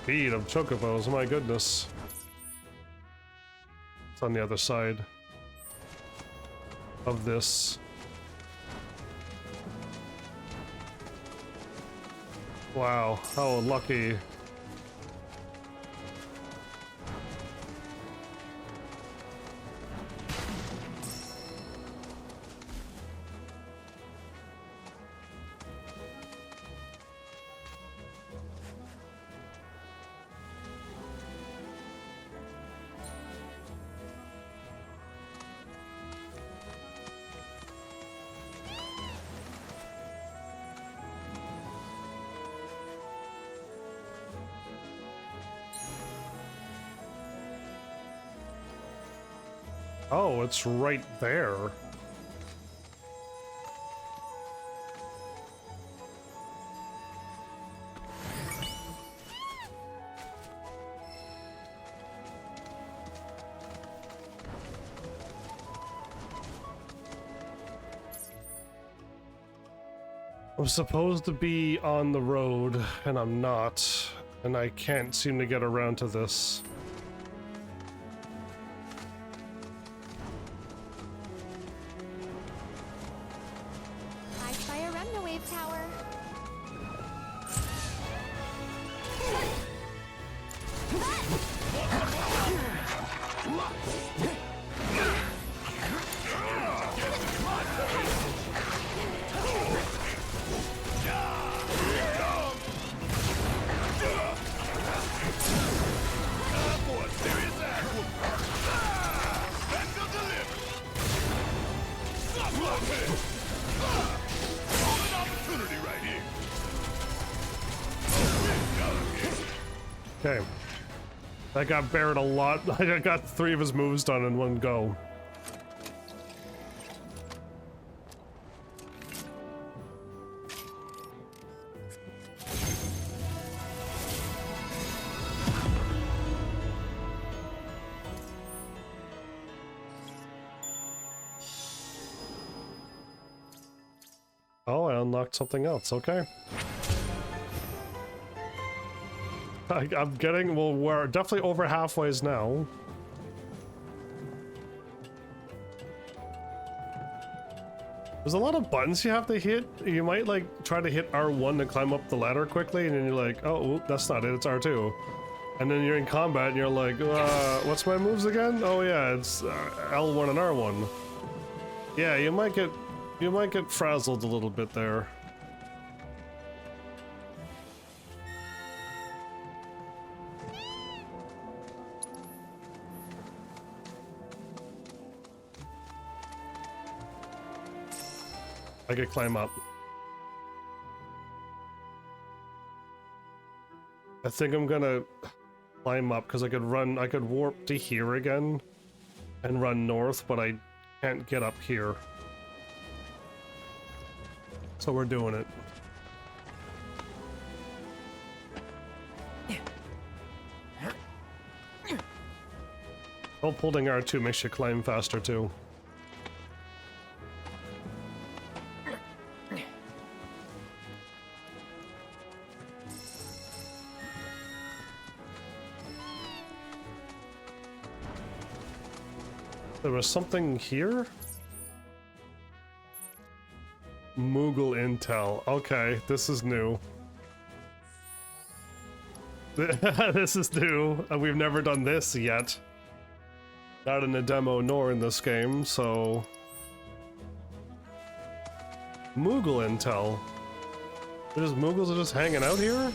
Speed of chocobos, my goodness. It's on the other side of this. Wow, how lucky. Oh, it's right there. I'm supposed to be on the road, and I'm not, and I can't seem to get around to this. Okay. That got Barrett a lot. I got 3 of his moves done in one go. Oh, I unlocked something else. Okay. I'm getting, well, we're definitely over halfways now. There's a lot of buttons you have to hit. You might like try to hit R1 to climb up the ladder quickly, and then you're like, oh, that's not it, it's R2. And then you're in combat and you're like, what's my moves again? Oh yeah, it's L1 and R1. Yeah, you might get frazzled a little bit there. I could climb up. I think I'm gonna climb up because I could warp to here again and run north, but I can't get up here. So we're doing it. Hope holding R2 makes you climb faster too. There was something here? Moogle intel. Okay, this is new. This is new. We've never done this yet. Not in the demo nor in this game, so... Moogle intel. Moogles are just hanging out here?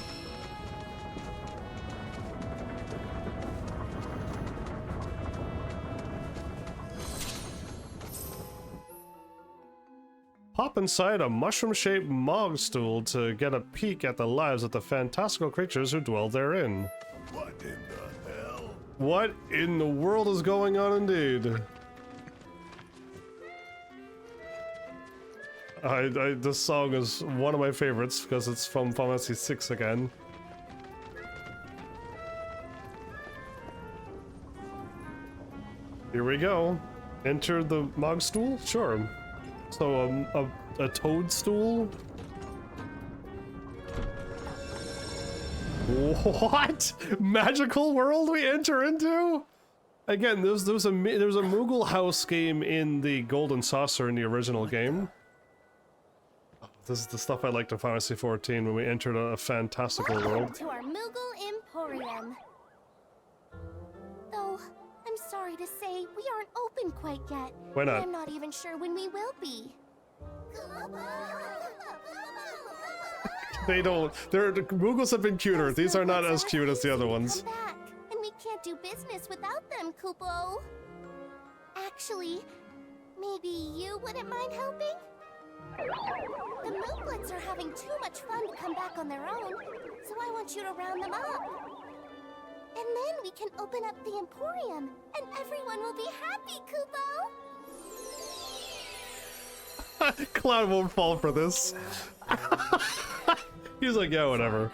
Hop inside a mushroom-shaped Mog stool to get a peek at the lives of the fantastical creatures who dwell therein. What in the hell? What in the world is going on indeed? This song is one of my favorites because it's from Final Fantasy VI again. Here we go. Enter the Mog stool? Sure. So a toadstool? What? Magical world we enter into? Again, there's a Moogle house game in the Golden Saucer in the original game. This is the stuff I liked in Final Fantasy 14 when we entered a fantastical world. To our Moogle Emporium. Though, I'm sorry to say, we aren't open quite yet. Why not? I'm not even sure when we will be. They don't. The Moogles have been cuter. These are not as cute as the other ones. Come back, and we can't do business without them, Kupo. Actually, maybe you wouldn't mind helping? The Mooglets are having too much fun to come back on their own, so I want you to round them up. And then we can open up the Emporium, and everyone will be happy, Kupo! Cloud won't fall for this. He's like, yeah, whatever.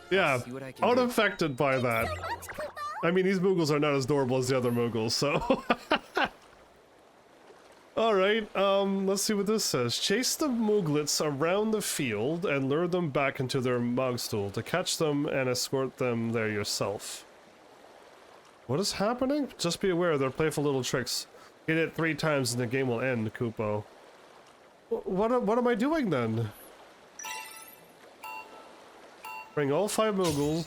Yeah, unaffected by that. I mean, these Moogles are not as adorable as the other Moogles, so... Alright, let's see what this says. Chase the Mooglets around the field and lure them back into their Mog stool to catch them and escort them there yourself. What is happening? Just be aware of their playful little tricks. Hit it 3 times and the game will end, Kupo. What am I doing then? Bring all 5 Moogles.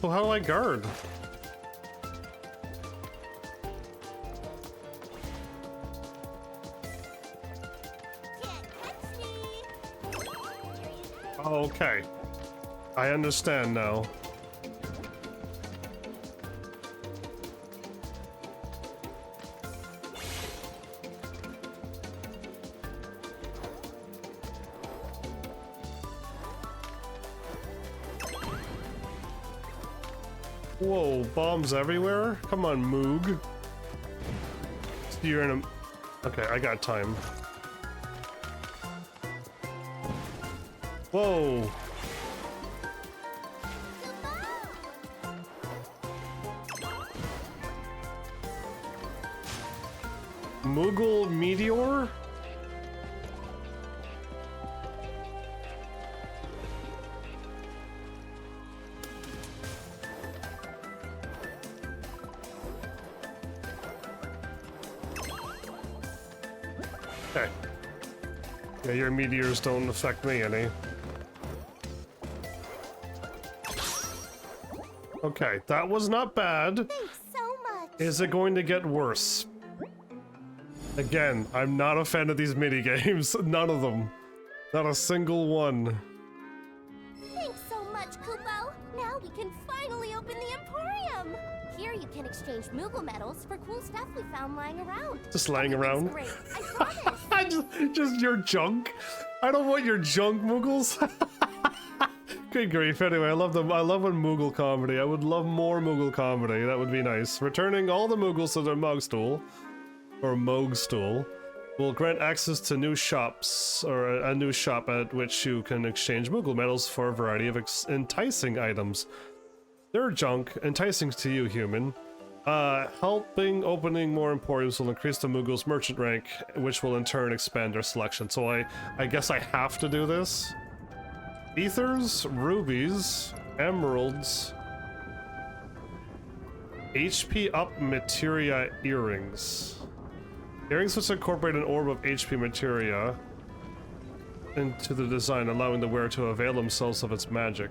So how do I guard? Okay. I understand now. Whoa, bombs everywhere? Come on, Moog. You're in a... Okay, I got time. Whoa. Moogle Meteor? Okay. Yeah, your meteors don't affect me any. Okay, that was not bad. Thanks so much. Is it going to get worse? Again, I'm not a fan of these minigames. None of them. Not a single one. Thanks so much, Kupo. Now we can finally open the Emporium. Here you can exchange Moogle medals for cool stuff we found lying around. Just lying around? Great, I promise. just your junk? I don't want your junk, Moogles. Good grief. Anyway, I love them. I love when Moogle comedy. I would love more Moogle comedy. That would be nice. Returning all the Moogles to their Mog stool, or Moog stool, will grant access to new shops, or a new shop at which you can exchange Moogle medals for a variety of enticing items. They're junk, enticing to you, human. Helping opening more emporiums will increase the Moogle's merchant rank, which will in turn expand their selection. So I guess I have to do this. Ethers, rubies, emeralds, HP up materia earrings. Earrings which incorporate an orb of HP materia into the design, allowing the wearer to avail themselves of its magic.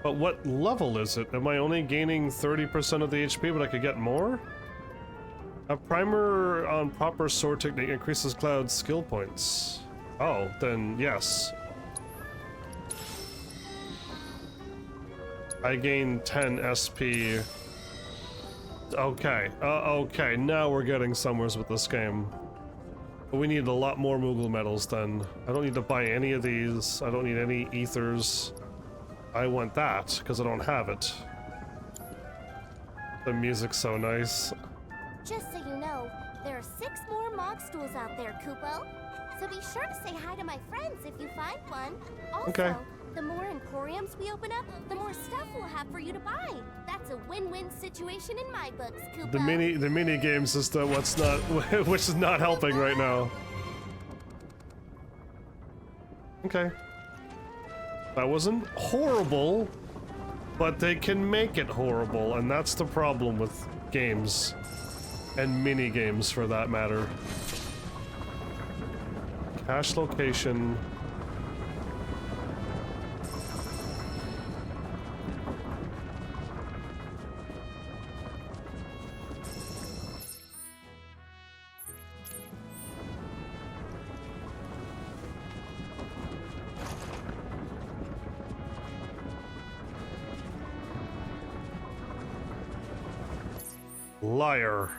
But what level is it? Am I only gaining 30% of the HP, but I could get more? A primer on proper sword technique increases Cloud's skill points. Oh, then yes. I gain 10 SP. Okay, okay, now we're getting somewheres with this game. But we need a lot more Moogle medals then. I don't need to buy any of these. I don't need any ethers. I want that, because I don't have it. The music's so nice. Just so you know, there are 6 more Mog stools out there, Kupo. So be sure to say hi to my friends if you find one. Also, okay. The more emporiums we open up, the more stuff we'll have for you to buy. That's a win-win situation in my books, Kupo. The mini games is the what's not which is not helping right now. Okay. That wasn't horrible, but they can make it horrible, and that's the problem with games. And mini games for that matter. Cache location. Liar.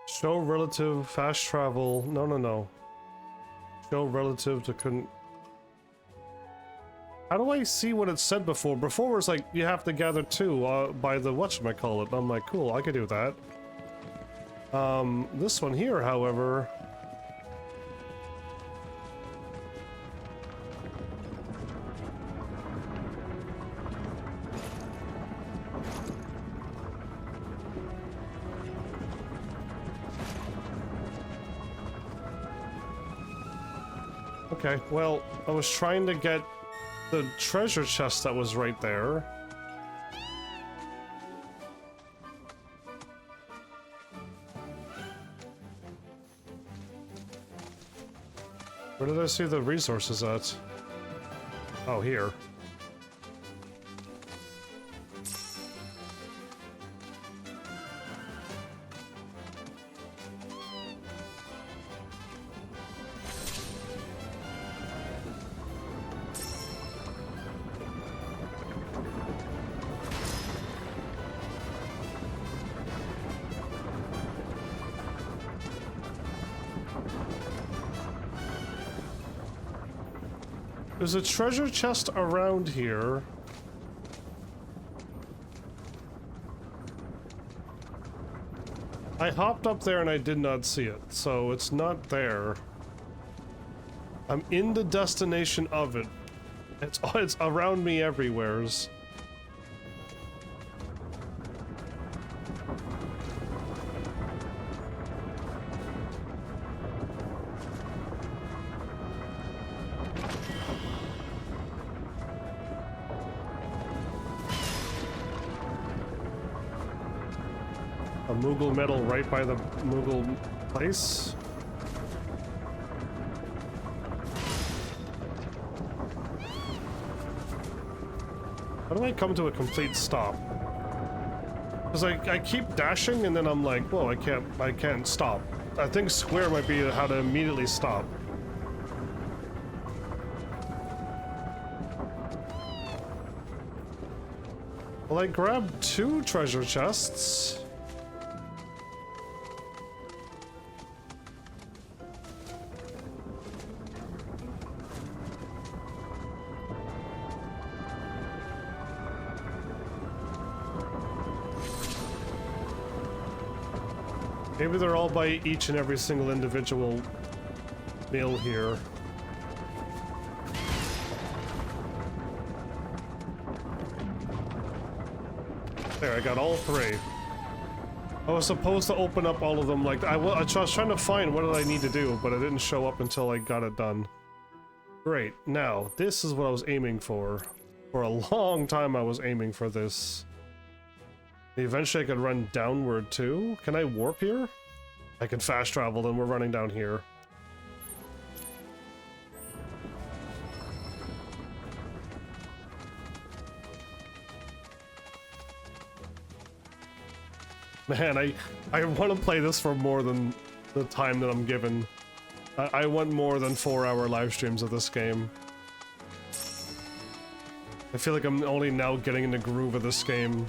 Show relative fast travel. No, no, no. Show relative to couldn't. How do I see what it said before? Before it was like you have to gather 2 by the whatchamacallit. I'm like, cool, I could do that. This one here, however. Okay, well, I was trying to get the treasure chest that was right there. Where did I see the resources at? Oh, here. There's a treasure chest around here. I hopped up there and I did not see it, so it's not there. I'm in the destination of it. It's around me everywheres. A Moogle medal right by the Moogle place. How do I come to a complete stop? Because I keep dashing and then I'm like, whoa, I can't stop. I think square might be how to immediately stop. Well, I grabbed 2 treasure chests. Maybe they're all by each and every single individual mill here. There, I got all three. I was supposed to open up all of them like I was trying to find what did I need to do, but it didn't show up until I got it done. Great. Now, this is what I was aiming for. For a long time I was aiming for this. Eventually I could run downward too. Can I warp here? I can fast travel and we're running down here. Man, I want to play this for more than the time that I'm given. I want more than 4-hour live streams of this game. I feel like I'm only now getting in the groove of this game.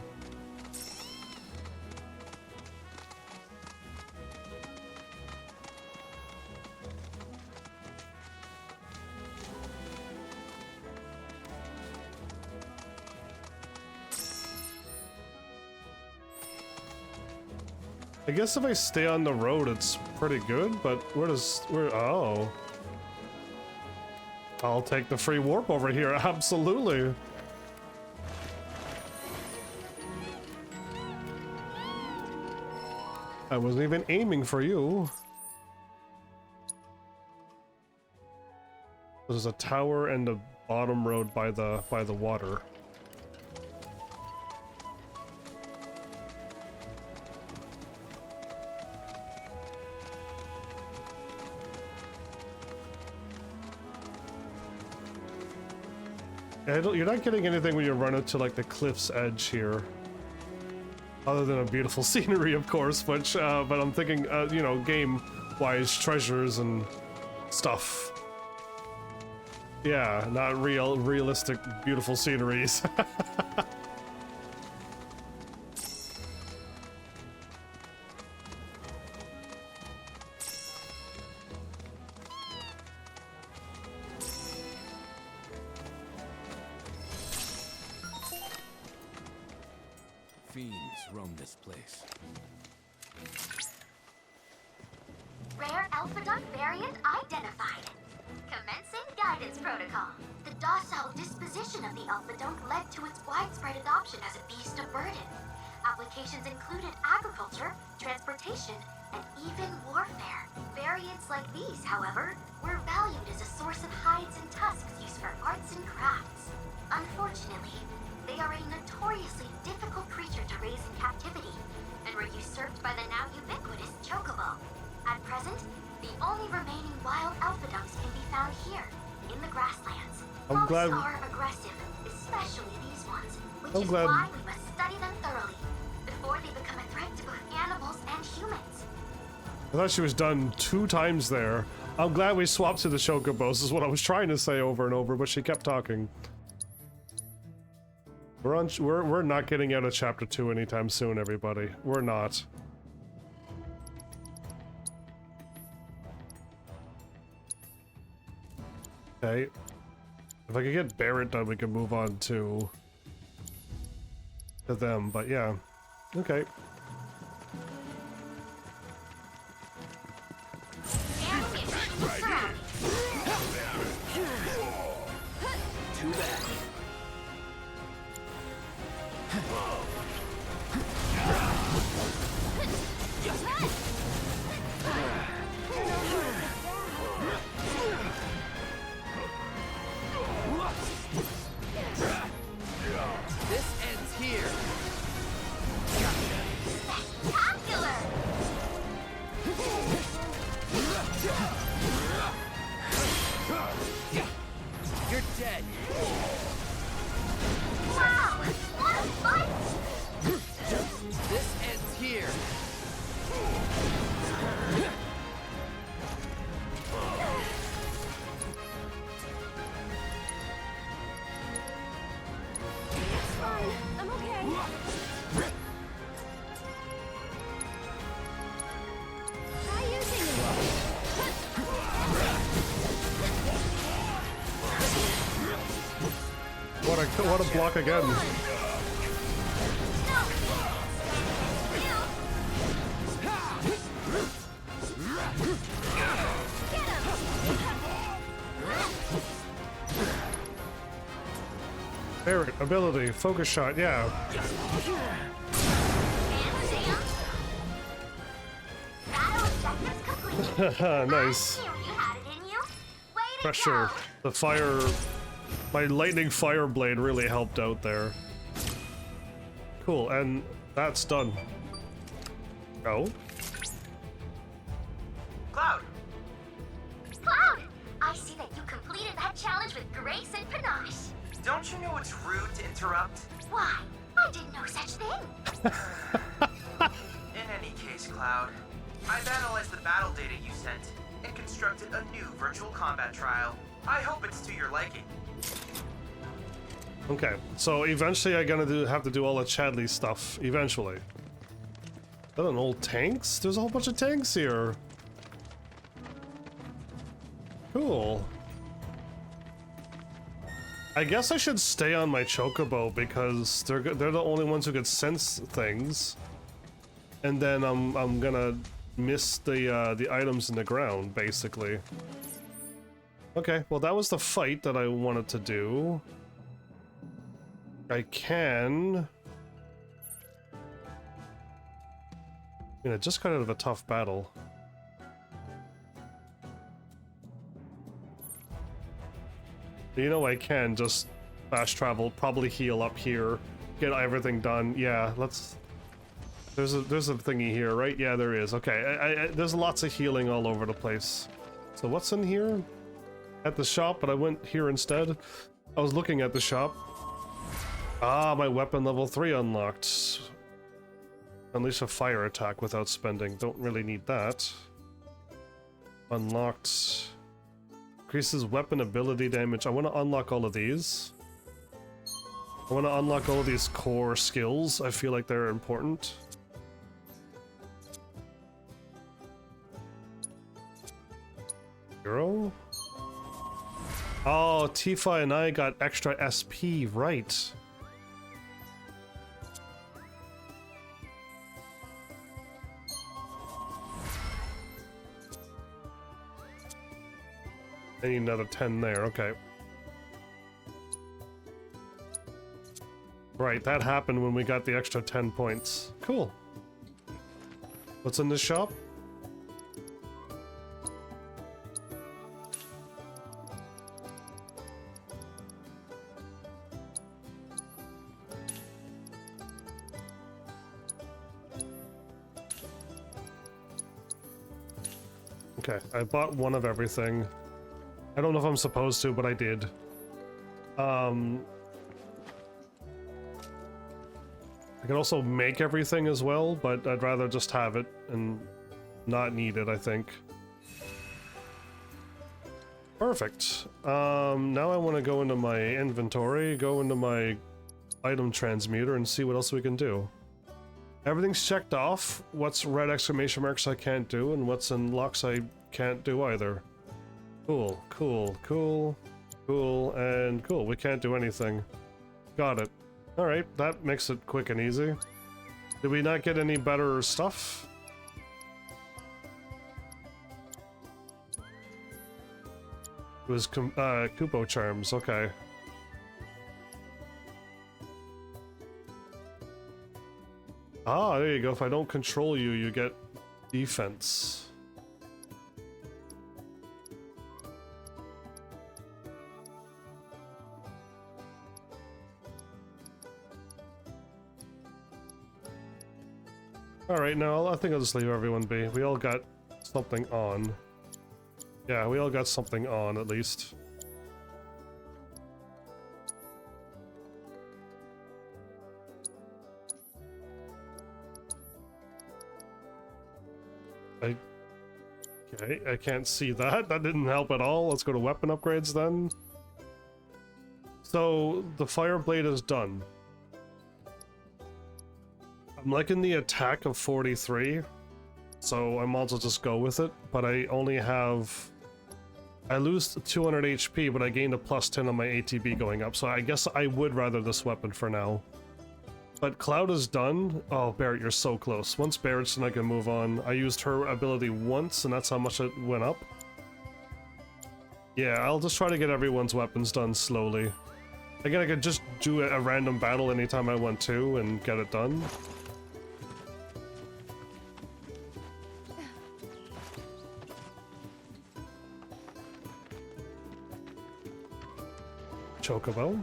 I guess if I stay on the road, it's pretty good, but oh. I'll take the free warp over here, absolutely. I wasn't even aiming for you. There's a tower and a bottom road by the water. You're not getting anything when you run up to like the cliff's edge here. Other than a beautiful scenery, of course, which, but I'm thinking, you know, game-wise treasures and stuff. Yeah, not realistic, beautiful sceneries. Fiends roam this place. Rare alpha duck variant identified. Commencing guidance protocol. The docile disposition of the alpha dunk led to its widespread adoption as a beast of burden. Applications included agriculture, transportation, and even warfare. Variants like these, however, were valued as a source of hides and tusks used for arts and crafts. Unfortunately, they are a notoriously difficult creature to raise in captivity, and were usurped by the now ubiquitous chocobo. At present, the only remaining wild alpha dunks can be found here, in the grasslands. I'm glad are aggressive, especially these ones, which I'm is glad why we must study them thoroughly, before they become a threat to both animals and humans. I thought she was done 2 times there. I'm glad we swapped to the chocobos, is what I was trying to say over and over, but she kept talking. We're not getting out of chapter 2 anytime soon, everybody. We're not. Okay. If I could get Barrett done, we can move on to them, but yeah. Okay. Too bad. This ends here. Spectacular! You're dead. Wow! What a fight! This ends here. It's fine. I'm okay. Try using What a block again. Barrett, ability, focus shot, yeah. Nice. Pressure. The fire... My lightning fire blade really helped out there. Cool, and that's done. Oh? Cloud! Cloud! I see that you completed that challenge with grace and panache. Don't you know it's rude to interrupt? Why? I didn't know such thing. In any case, Cloud, I've analyzed the battle data you sent and constructed a new virtual combat trial. I hope it's to your liking. Okay, so eventually I'm gonna have to do all the Chadley stuff, eventually. Is that an old tanks? There's a whole bunch of tanks here. Cool. I guess I should stay on my chocobo because they're the only ones who could sense things. And then I'm gonna miss the items in the ground, basically. Okay, well that was the fight that I wanted to do. I can... I mean, I just got out of a tough battle. You know, I can just fast travel, probably heal up here, get everything done. Yeah, let's... There's a thingy here, right? Yeah, there is. Okay, there's lots of healing all over the place. So what's in here? At the shop, but I went here instead. I was looking at the shop. Ah, my weapon level 3 unlocked. Unleash a fire attack without spending. Don't really need that. Unlocked. Increases weapon ability damage. I want to unlock all of these. I want to unlock all of these core skills. I feel like they're important. Hero? Oh, Tifa and I got extra SP, right. I need another 10 there, okay. Right, that happened when we got the extra 10 points. Cool. What's in this shop? Okay, I bought one of everything. I don't know if I'm supposed to, but I did. I can also make everything as well, but I'd rather just have it and not need it, I think. Perfect. Now I want to go into my inventory, go into my item transmuter, and see what else we can do. Everything's checked off. What's red exclamation marks I can't do, and what's in locks I can't do either. Cool, cool, cool, cool, and cool. We can't do anything. Got it. Alright, that makes it quick and easy. Did we not get any better stuff? It was Kupo Charms, okay. Ah, there you go. If I don't control you, you get defense. Alright, now I think I'll just leave everyone be. We all got something on. Yeah, we all got something on, at least. Okay, I can't see that. That didn't help at all. Let's go to weapon upgrades then. So, the fire blade is done. I'm liking the attack of 43, so I might as well just go with it, but I only have... I lose 200 HP, but I gained a plus 10 on my ATB going up, so I guess I would rather this weapon for now. But Cloud is done. Oh, Barrett, you're so close. Once Barrett's done, I can move on. I used her ability once, and that's how much it went up. Yeah, I'll just try to get everyone's weapons done slowly. Again, I could just do a random battle anytime I want to and get it done. Chocobo.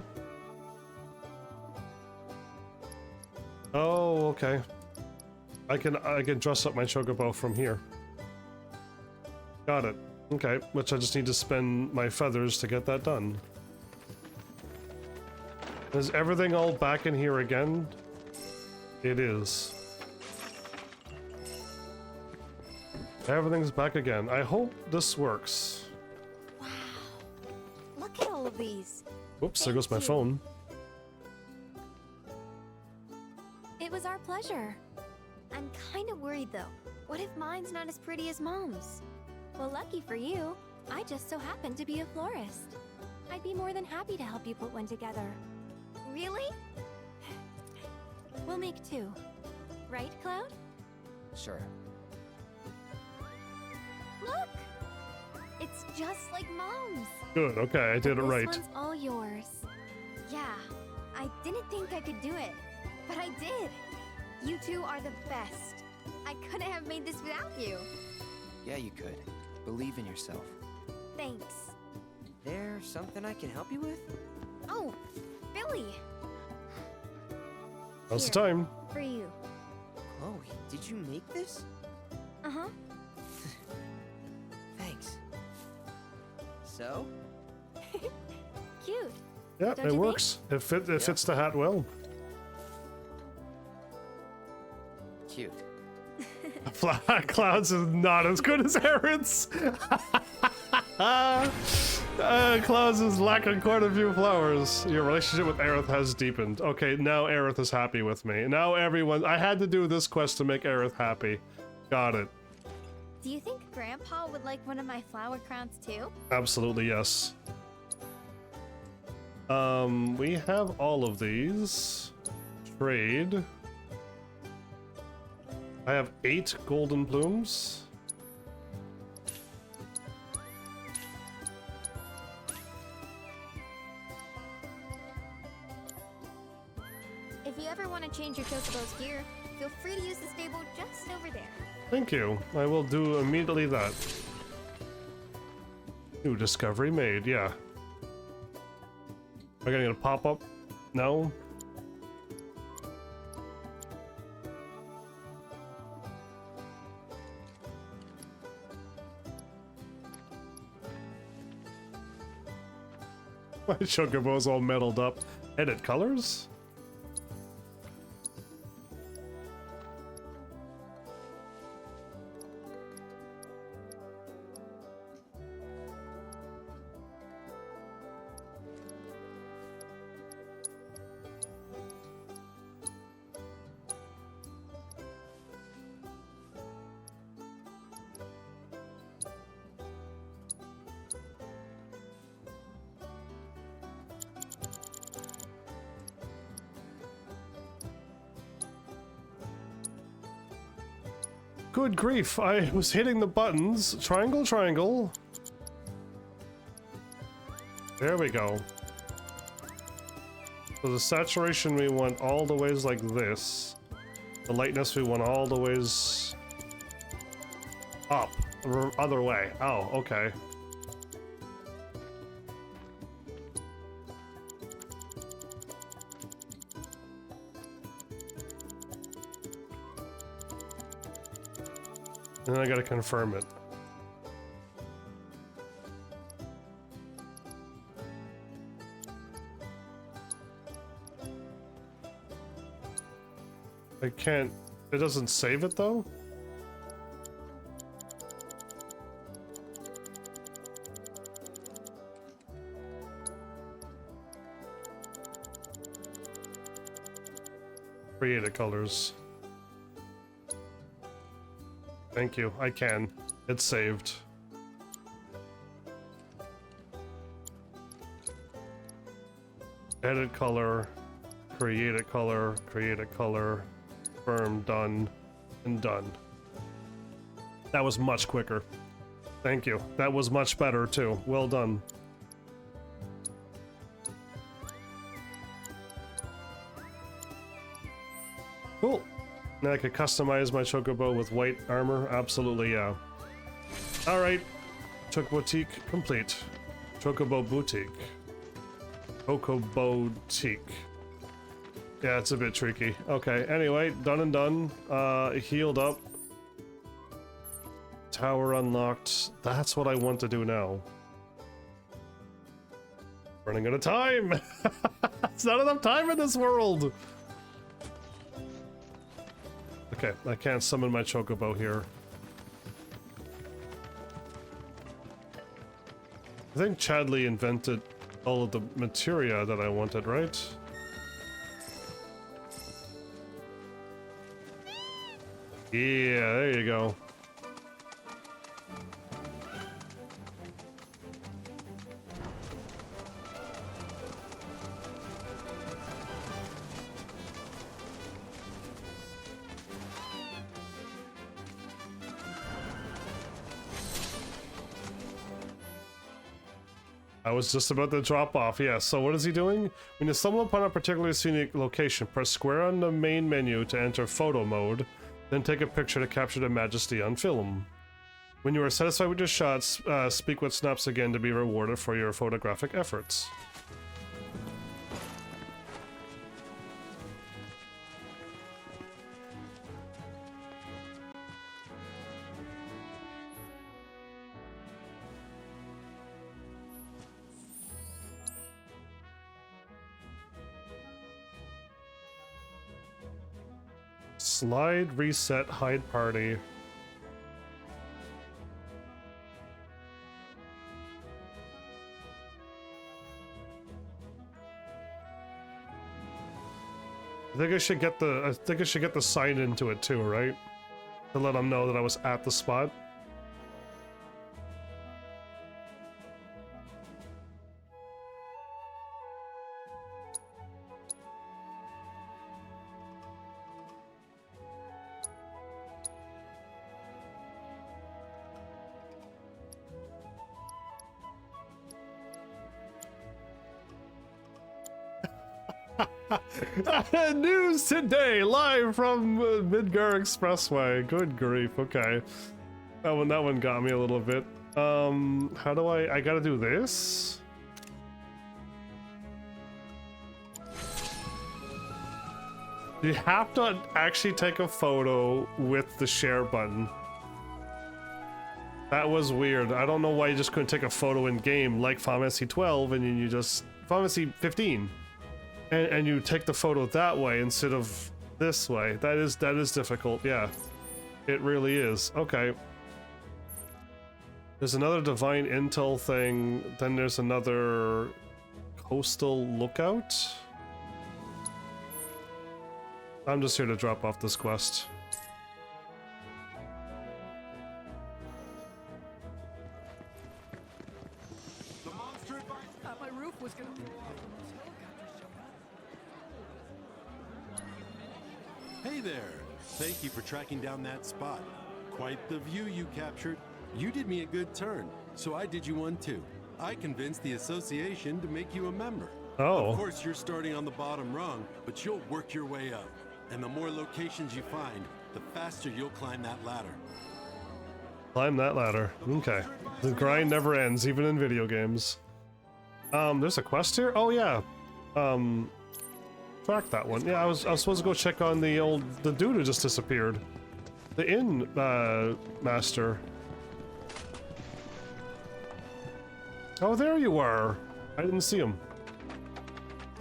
Oh, okay. I can dress up my chocobo from here. Got it. Okay, which I just need to spend my feathers to get that done. Is everything all back in here again? It is. Everything's back again. I hope this works. Look at all of these. Whoops, there goes my phone. It was our pleasure. I'm kind of worried though. What if mine's not as pretty as Mom's? Well, lucky for you, I just so happen to be a florist. I'd be more than happy to help you put one together. Really? We'll make two. Right, Cloud? Sure. Look! It's just like Mom's. Good, okay, I did it right. This one's all yours. Yeah, I didn't think I could do it, but I did. You two are the best. I couldn't have made this without you. Yeah, you could. Believe in yourself. Thanks. There's something I can help you with? Oh, Billy. Now's the time. For you. Chloe, did you make this? Uh-huh. Thanks. So? Cute. Yeah, Don't it you works. It fits the hat well. Cute. Cloud's is not as good as Aerith's. Cloud's is lacking quite a few flowers. Your relationship with Aerith has deepened. Okay, now Aerith is happy with me. Now everyone... I had to do this quest to make Aerith happy. Got it. Do you think Grandpa would like one of my flower crowns too? Absolutely, yes. We have all of these. Trade. I have 8 golden plumes. If you ever want to change your Chocobo's gear, feel free to use the stable just over there. Thank you. I will do immediately that. New discovery made, yeah. Am I gonna get a pop-up? No? My Chocobo's all metaled up. Edit colors? Good grief, I was hitting the buttons. Triangle, triangle. There we go. So the saturation we want all the ways like this. The lightness we want all the ways up. Other way. Oh, okay. And then I gotta confirm it. I can't... It doesn't save it though? Create colors. Thank you, I can. It's saved. Edit color, create a color, confirm, done, and done. That was much quicker. Thank you. That was much better too. Well done. And I could customize my chocobo with white armor. Absolutely, yeah. All right, Chocobo Boutique complete. Chocobo Boutique. Chocobo Boutique. Yeah, it's a bit tricky. Okay, anyway, done and done. Healed up. Tower unlocked. That's what I want to do now. Running out of time! It's not enough time in this world! Okay, I can't summon my chocobo here. I think Chadley invented all of the materia that I wanted, right? Yeah, there you go. I was just about to drop off, yeah. So what is he doing? When you stumble upon a particularly scenic location, press square on the main menu to enter photo mode, then take a picture to capture the majesty on film. When you are satisfied with your shots, speak with snaps again to be rewarded for your photographic efforts. Slide, reset, hide party. I think I should get the sign into it too, right? To let them know that I was at the spot. News today, live from Midgar Expressway. Good grief. Okay, that one got me a little bit. How do I gotta do this? You have to actually take a photo with the share button. That was weird. I don't know why you just couldn't take a photo in game like Final Fantasy 12 and then you just Final Fantasy 15. And you take the photo that way instead of this way. That is difficult, yeah. It really is. Okay. There's another Divine Intel thing, then there's another Coastal Lookout. I'm just here to drop off this quest. My roof was gonna... Hey there! Thank you for tracking down that spot. Quite the view you captured. You did me a good turn, so I did you one too. I convinced the association to make you a member. Oh. Of course, you're starting on the bottom rung, but you'll work your way up. And the more locations you find, the faster you'll climb that ladder. Climb that ladder. Okay. The grind never ends, even in video games. There's a quest here? Oh yeah. Track that one. Yeah, I was supposed to go check on the dude who just disappeared. The inn master. Oh, there you are. I didn't see him.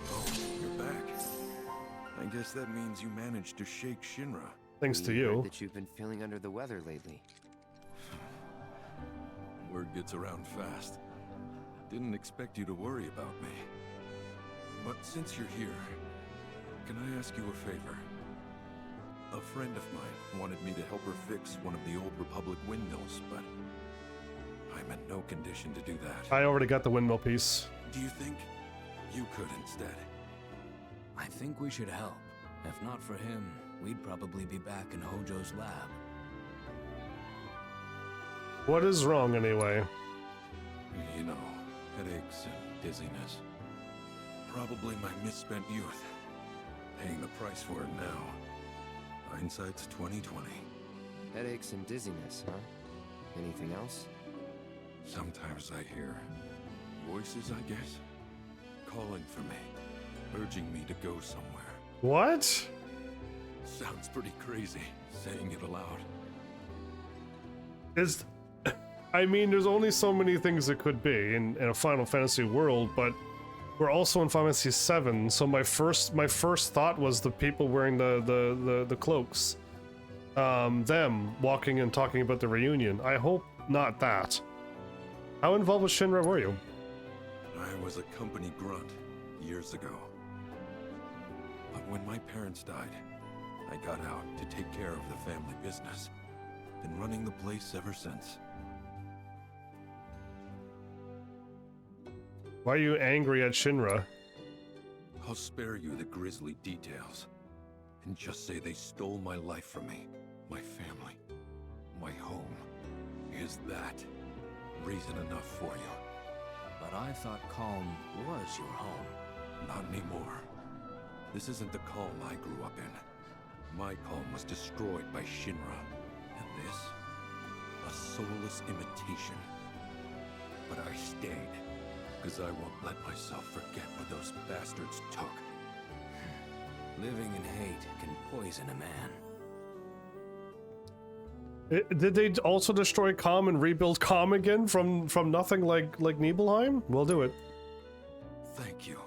Oh, you're back. I guess that means you managed to shake Shinra. Thanks to We you. heard that you've been feeling under the weather lately. Word gets around fast. Didn't expect you to worry about me. But since you're here, can I ask you a favor? A friend of mine wanted me to help her fix one of the old Republic windmills, but I'm in no condition to do that. I already got the windmill piece. Do you think you could instead? I think we should help. If not for him, we'd probably be back in Hojo's lab. What is wrong anyway? You know, headaches and dizziness. Probably my misspent youth. Paying the price for it now. Hindsight's 20/20. Headaches and dizziness, huh? Anything else? Sometimes I hear voices, I guess, calling for me, urging me to go somewhere. What? Sounds pretty crazy, saying it aloud. I mean, there's only so many things it could be in a Final Fantasy world, but we're also in Final Fantasy VII, so my first thought was the people wearing the cloaks. Them walking and talking about the reunion. I hope not that. How involved with Shinra were you? I was a company grunt years ago. But when my parents died, I got out to take care of the family business. Been running the place ever since. Why are you angry at Shinra? I'll spare you the grisly details, and just say they stole my life from me, my family, my home. Is that reason enough for you? But I thought Calm was your home. Not anymore. This isn't the Calm I grew up in. My Calm was destroyed by Shinra, and this, a soulless imitation. But I stayed, because I won't let myself forget what those bastards took. Living in hate can poison a man. Did they also destroy Calm and rebuild Calm again from nothing like Nibelheim? We'll do it. Thank you.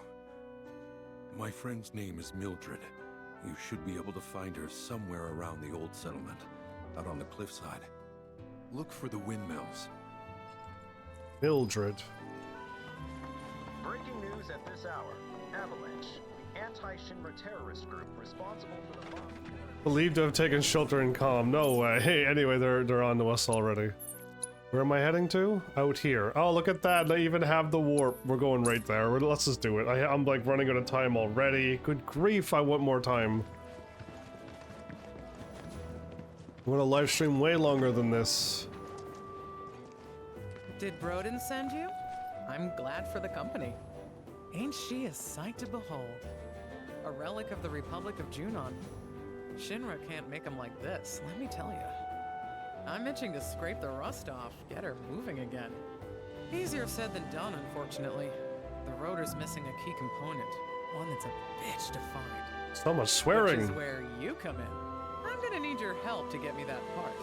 My friend's name is Mildred. You should be able to find her somewhere around the old settlement, out on the cliffside. Look for the windmills. Mildred. Breaking news at this hour. Avalanche, the anti-Shinra terrorist group responsible for the bomb. Believed to have taken shelter in Calm. No way. Hey, anyway, they're on to us already. Where am I heading to? Out here. Oh, look at that. They even have the warp. We're going right there. Let's just do it. I'm like running out of time already. Good grief, I want more time. I'm gonna live stream way longer than this. Did Broden send you? I'm glad for the company. Ain't she a sight to behold? A relic of the Republic of Junon. Shinra can't make them like this, let me tell you. I'm itching to scrape the rust off, get her moving again. Easier said than done, unfortunately. The rotor's missing a key component, one that's a bitch to find. So much swearing. Which is where you come in. I'm gonna need your help to get me that part.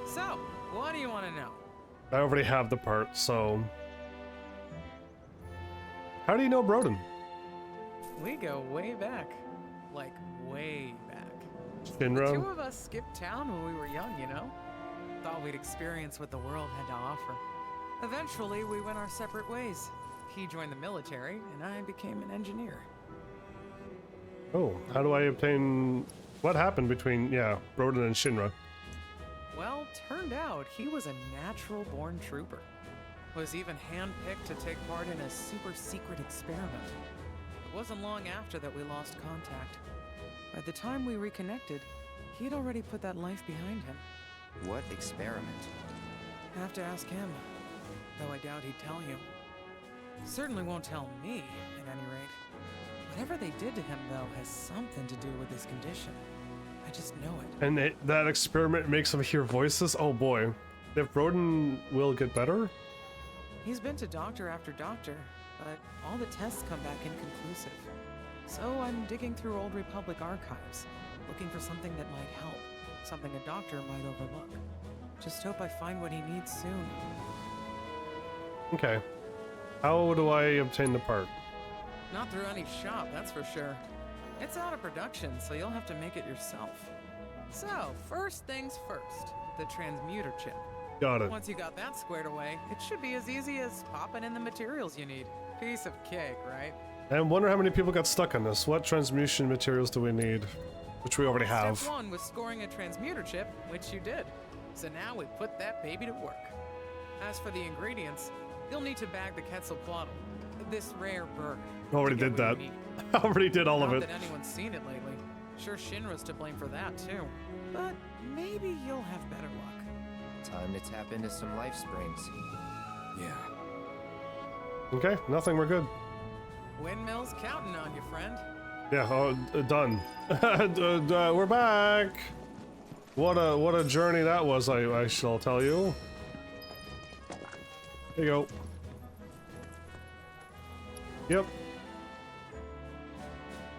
So, what do you want to know? I already have the part, so... How do you know Broden? We go way back. Like, way back. Shinra? The two of us skipped town when we were young, you know? Thought we'd experience what the world had to offer. Eventually, we went our separate ways. He joined the military, and I became an engineer. Oh, how do I obtain... What happened between, Broden and Shinra? Well, turned out he was a natural-born trooper. Was even handpicked to take part in a super-secret experiment. It wasn't long after that we lost contact. By the time we reconnected, he'd already put that life behind him. What experiment? Have to ask him, though I doubt he'd tell you. Certainly won't tell me, at any rate. Whatever they did to him, though, has something to do with his condition. I just know it. And that experiment makes him hear voices? Oh boy. If Broden will get better? He's been to doctor after doctor, but all the tests come back inconclusive. So I'm digging through old Republic archives, looking for something that might help, something a doctor might overlook. Just hope I find what he needs soon. Okay. How do I obtain the part? Not through any shop, that's for sure. It's out of production, so you'll have to make it yourself. So, first things first, the transmuter chip. Got it. Once you got that squared away, it should be as easy as popping in the materials you need. Piece of cake, right? I wonder how many people got stuck on this. What transmutation materials do we need? Which we already have. Step 1 was scoring a transmuter chip, which you did. So now we put that baby to work. As for the ingredients, you'll need to bag the Quetzalcoatl, this rare bird. Already did that. Already did all of it. Not that anyone's seen it lately. Sure, Shinra's to blame for that too. But maybe you'll have better luck. Time to tap into some life springs. Yeah. Okay, nothing, we're good. Windmill's counting on you, friend. Yeah, done. We're back. What a journey that was, I shall tell you. There you go. Yep.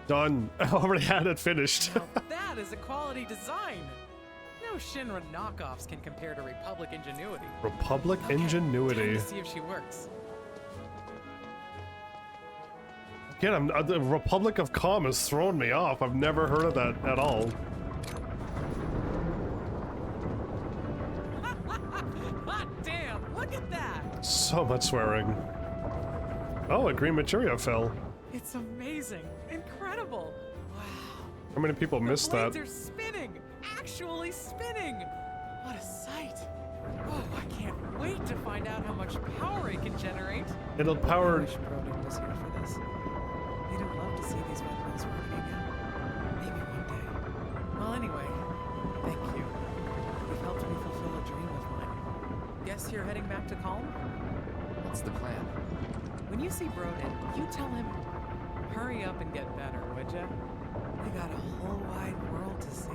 Done. I already had it finished. That is a quality design. No Shinra knockoffs can compare to Republic Ingenuity. Republic Okay, Ingenuity. time to see if she works. Again, the Republic of Calm has thrown me off. I've never heard of that at all. Hot damn! Look at that. So much swearing. Oh, a green materia fell. It's amazing, incredible. Wow. How many people missed that? The blades are spinning, actually spinning. What a sight. Oh, I can't wait to find out how much power it can generate. It'll power. I wish Broden was here for this. He'd have loved to see these windmills working again. Maybe one day. Well, anyway, thank you. You've helped me fulfill a dream of mine. Guess you're heading back to Calm? What's the plan? When you see Broden, you tell him, hurry up and get better, would ya? We got a whole wide world to see.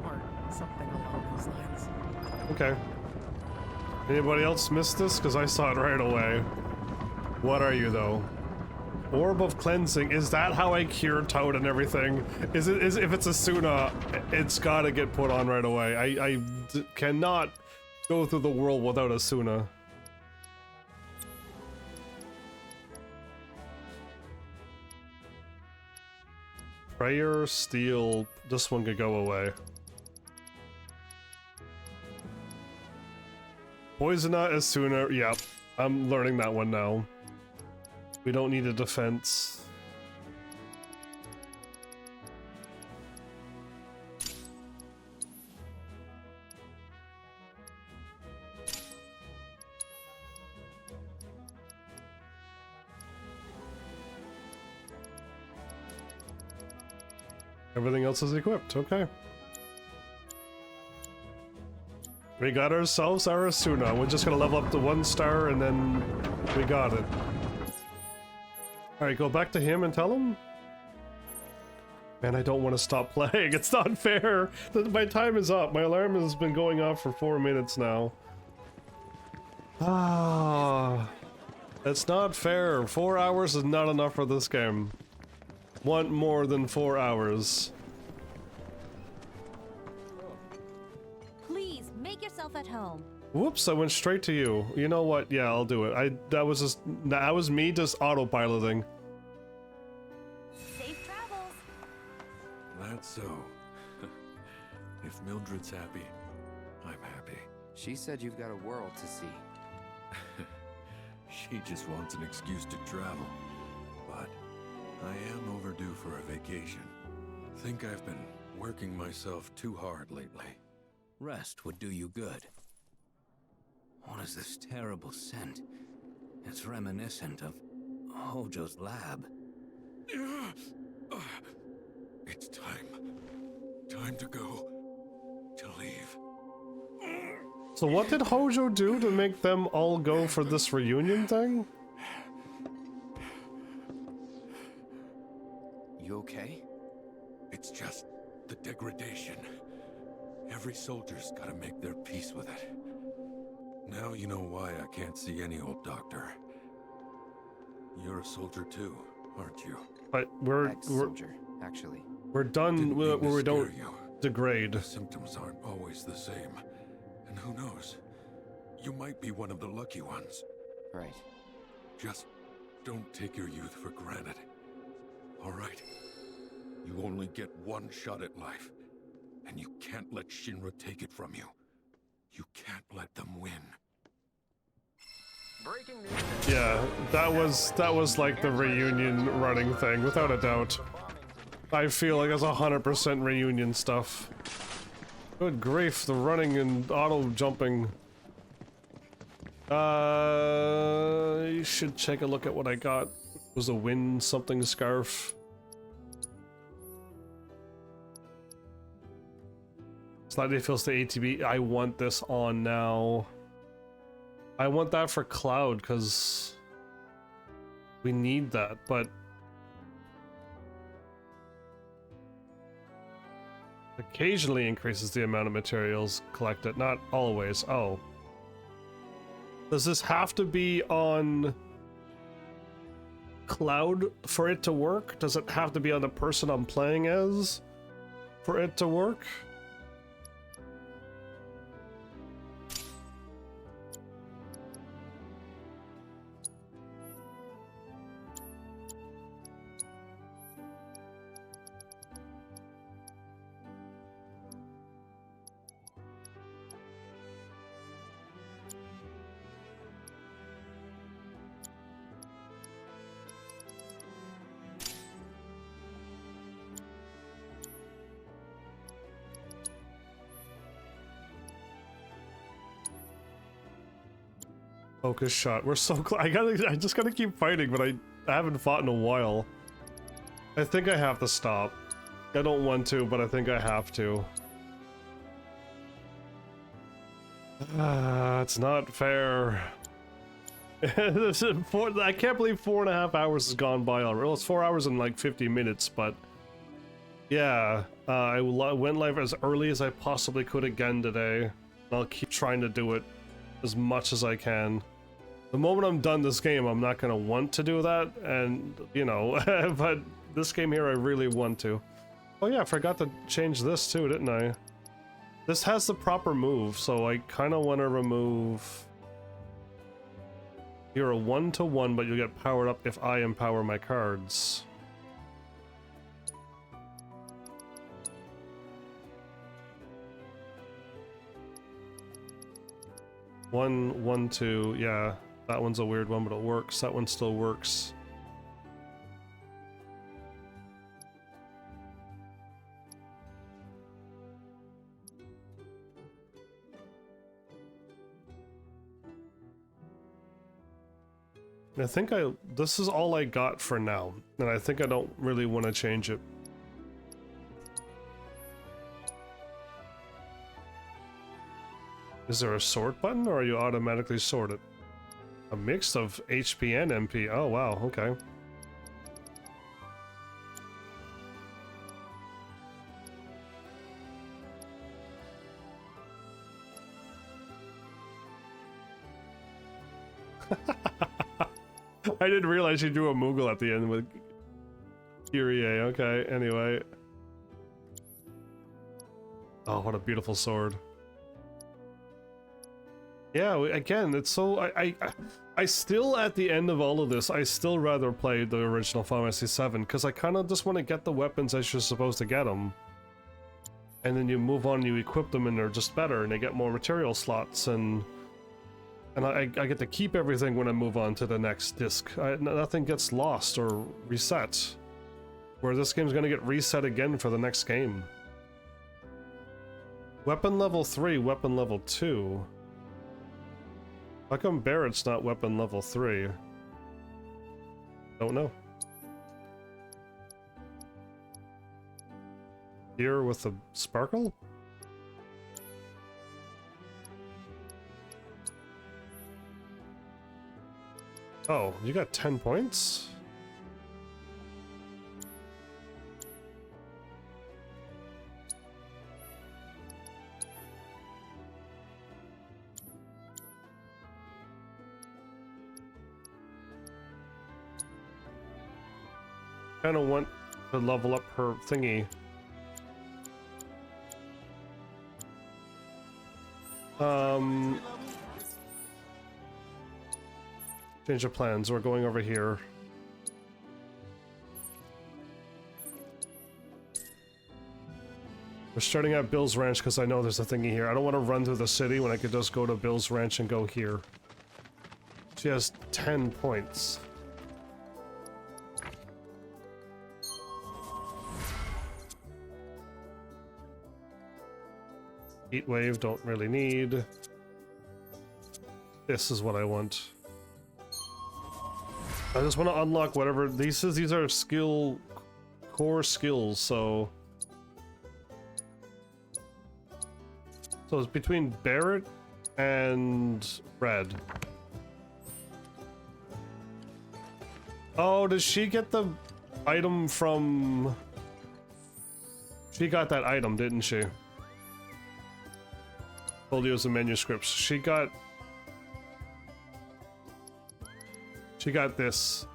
Or something along those lines. Okay. Anybody else missed this? Because I saw it right away. What are you, though? Orb of Cleansing. Is that how I cure Toad and everything? Is if it's a Suna, it's gotta get put on right away. I cannot go through the world without a Suna. Prayer, Steel. This one could go away. Poisona, Asuna. Yep, I'm learning that one now. We don't need a defense. Everything else is equipped, okay. We got ourselves our Asuna. We're just gonna level up to 1 star and then we got it. Alright, go back to him and tell him. Man, I don't want to stop playing. It's not fair. My time is up. My alarm has been going off for 4 minutes now. Ah, that's not fair. 4 hours is not enough for this game. Want more than 4 hours. Please make yourself at home. Whoops, I went straight to you. You know what? Yeah, I'll do it. That was me just autopiloting. Safe travels. That's so. If Mildred's happy, I'm happy. She said you've got a world to see. She just wants an excuse to travel. But I am overdue for a vacation. Think I've been working myself too hard lately. Rest would do you good. What is this terrible scent? It's reminiscent of Hojo's lab. It's time. Time to go. To leave. So what did Hojo do to make them all go for this reunion thing? You okay? It's just the degradation. Every soldier's gotta make their peace with it. Now you know why I can't see any old doctor. You're a soldier too, aren't you? But we're Ex-soldier, actually. We're done where we don't degrade. The symptoms aren't always the same. And who knows? You might be one of the lucky ones. Right. Just don't take your youth for granted. All right? You only get one shot at life. And you can't let Shinra take it from you. You can't let them win. Breaking news. Yeah, that was like the reunion running thing, without a doubt. I feel like it's 100% reunion stuff. Good grief, the running and auto jumping. You should take a look at what I got. It was a wind something scarf. Slightly feels the ATB. I want this on now. I want that for Cloud because we need that, but occasionally increases the amount of materials collected, not always. Oh. Does this have to be on cloud for it to work? Does it have to be on the person I'm playing as for it to work? Focus shot. We're so close. I just gotta keep fighting, but I haven't fought in a while. I think I have to stop. I don't want to, but I think I have to. It's not fair. I can't believe 4.5 hours has gone by already. Well, it's 4 hours and like 50 minutes, but yeah, I went live as early as I possibly could again today. I'll keep trying to do it as much as I can. The moment I'm done this game, I'm not gonna want to do that, and you know, but this game here I really want to. Oh yeah, I forgot to change this too, didn't I? This has the proper move, so I kind of want to remove... You're a 1-to-1, but you get powered up if I empower my cards. One, 1, 2, yeah. That one's a weird one, but it works. That one still works. I think this is all I got for now, and I think I don't really want to change it. Is there a sort button, or are you automatically sorted? A mix of HP and MP. Oh wow, okay. I didn't realize you drew a Moogle at the end with Kyrie. Okay, anyway. Oh, what a beautiful sword. Yeah, again, it's so... I still, at the end of all of this, I still rather play the original Final Fantasy VII, because I kind of just want to get the weapons as you're supposed to get them. And then you move on, you equip them, and they're just better, and they get more material slots, and I get to keep everything when I move on to the next disc. Nothing gets lost or reset. Where this game's gonna get reset again for the next game. Weapon level 3, weapon level 2. How come Barrett's not weapon level 3? Don't know. Here with the sparkle? Oh, you got 10 points? Kind of want to level up her thingy. Change of plans. We're going over here. We're starting at Bill's Ranch because I know there's a thingy here. I don't want to run through the city when I could just go to Bill's Ranch and go here. She has 10 points. Heat wave, don't really need. This is what I want. I just want to unlock whatever these are core skills, so it's between Barrett and Red. Oh, does she get the item from She got that item, didn't she? Folios and manuscripts. She got this.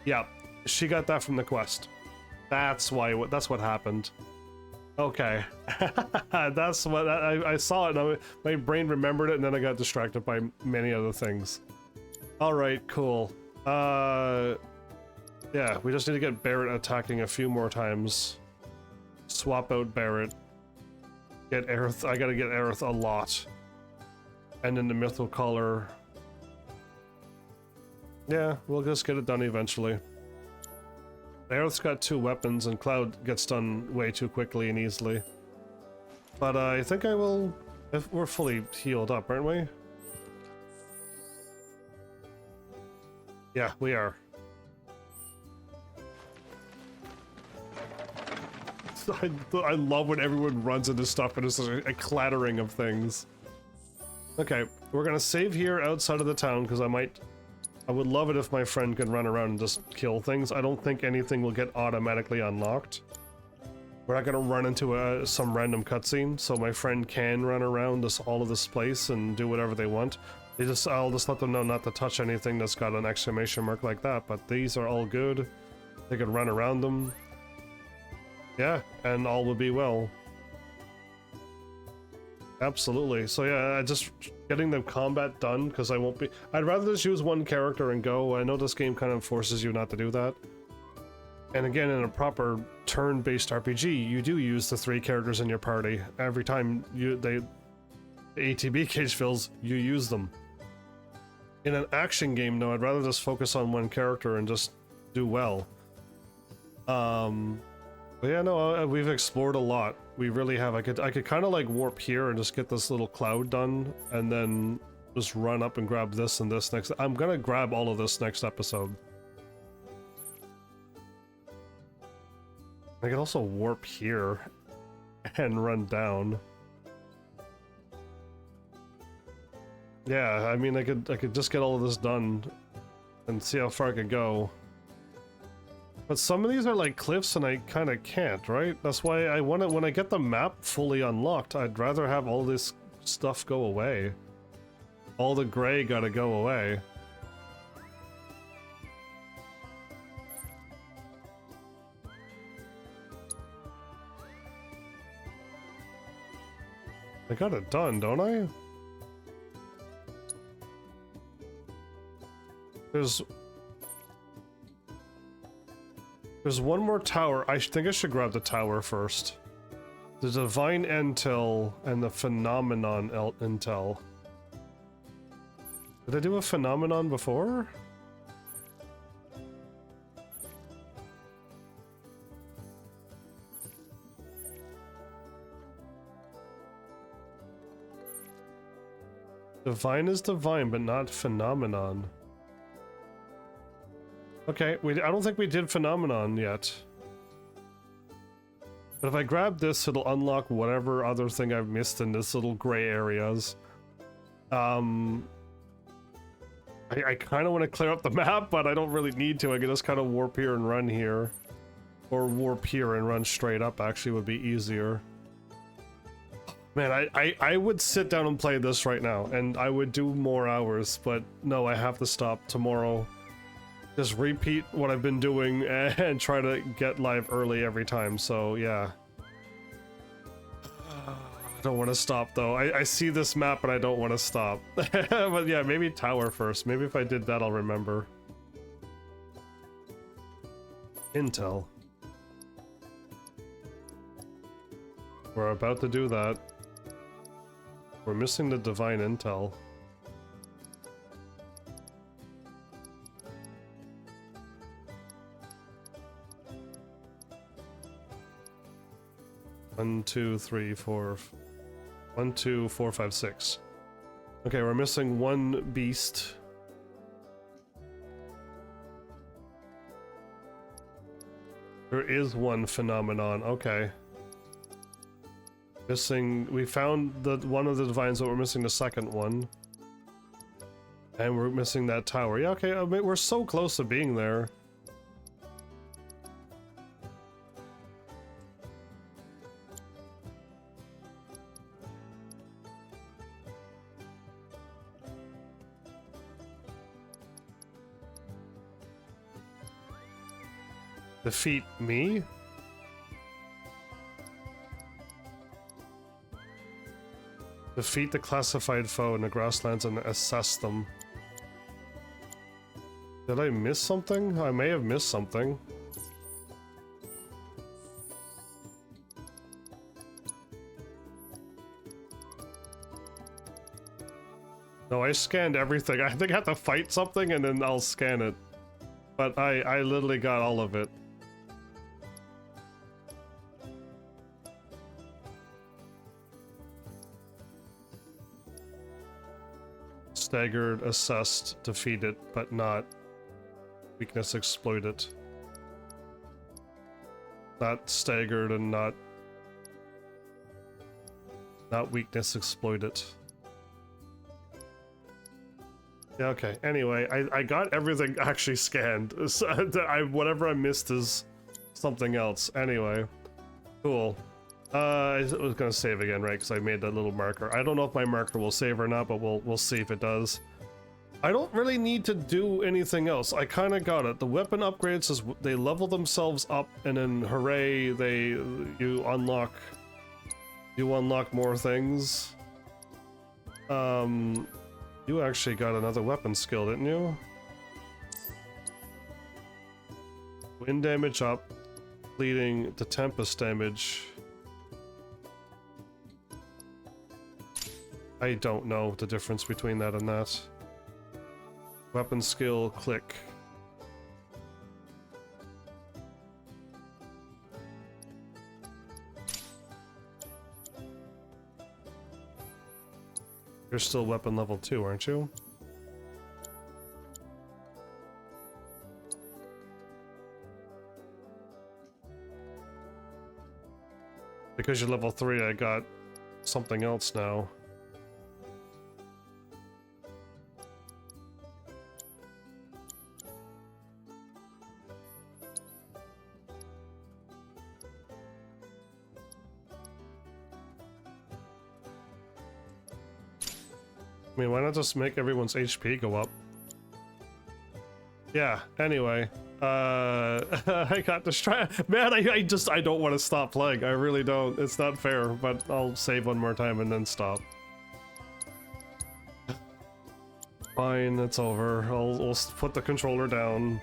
Yeah, she got that from the quest. That's why. That's what happened. Okay, that's what I saw it. And my brain remembered it, and then I got distracted by many other things. All right, cool. Yeah, we just need to get Barrett attacking a few more times. Swap out Barrett. Get Aerith. I gotta get Aerith a lot. And then the Mythal Caller. Yeah, we'll just get it done eventually. Aerith's got 2 weapons, and Cloud gets done way too quickly and easily. But I think I will... If we're fully healed up, aren't we? Yeah, we are. I love when everyone runs into stuff and it's a clattering of things. Okay, we're gonna save here outside of the town because I would love it if my friend could run around and just kill things. I don't think anything will get automatically unlocked. We're not gonna run into some random cutscene, so my friend can run around all of this place and do whatever they want. I'll just let them know not to touch anything that's got an exclamation mark like that, but these are all good. They can run around them. Yeah, and all will be well. Absolutely. So yeah, just getting the combat done, because I won't be... I'd rather just use one character and go. I know this game kind of forces you not to do that. And again, in a proper turn-based RPG, you do use the 3 characters in your party. Every time the ATB cage fills, you use them. In an action game, though, I'd rather just focus on one character and just do well. But yeah, no, we've explored a lot. We really have. I could kind of like warp here and just get this little cloud done, and then just run up and grab this and this next. I'm gonna grab all of this next episode. I could also warp here and run down. Yeah, I mean, I could just get all of this done and see how far I could go. But some of these are like cliffs and I kind of can't, right? That's why I want to, when I get the map fully unlocked, I'd rather have all this stuff go away. All the gray gotta go away. I got it done, don't I? There's one more tower. I think I should grab the tower first. The Divine Intel and the Phenomenon Intel. Did I do a Phenomenon before? Divine is divine, but not Phenomenon. Okay, I don't think we did Phenomenon yet. But if I grab this, it'll unlock whatever other thing I've missed in this little gray areas. I kind of want to clear up the map, but I don't really need to. I can just kind of warp here and run here. Or warp here and run straight up, actually, would be easier. Man, I would sit down and play this right now, and I would do more hours, but no, I have to stop tomorrow. Just repeat what I've been doing and try to get live early every time, so yeah. I don't want to stop though. I see this map and I don't want to stop. But yeah, maybe tower first. Maybe if I did that I'll remember. Intel. We're about to do that. We're missing the Divine Intel. One, two, three, four. 1, 2, 4, 5, 6. Okay, we're missing one beast. There is one Phenomenon. Okay. Missing. We found the one of the divines, but we're missing the second one. And we're missing that tower. Yeah, okay. I mean, we're so close to being there. Defeat me? Defeat the classified foe in the grasslands and assess them. Did I miss something? I may have missed something. No, I scanned everything. I think I have to fight something and then I'll scan it. But I literally got all of it. Staggered, assessed, defeated, but not. Weakness exploited. Not staggered and not weakness exploited. Yeah, okay. Anyway, I got everything actually scanned. So whatever I missed is something else. Anyway, cool. I was gonna save again, right? Because I made that little marker. I don't know if my marker will save or not, but we'll see if it does. I don't really need to do anything else. I kind of got it. The weapon upgrades is they level themselves up, and then hooray, you unlock more things. You actually got another weapon skill, didn't you? Wind damage up, leading to tempest damage. I don't know the difference between that and that. Weapon skill, click. You're still weapon level 2, aren't you? Because you're level 3, I got something else now. I mean, why not just make everyone's HP go up? Yeah, anyway. I got distracted. Man, I don't want to stop playing. I really don't. It's not fair, but I'll save one more time and then stop. Fine, it's over. We'll put the controller down.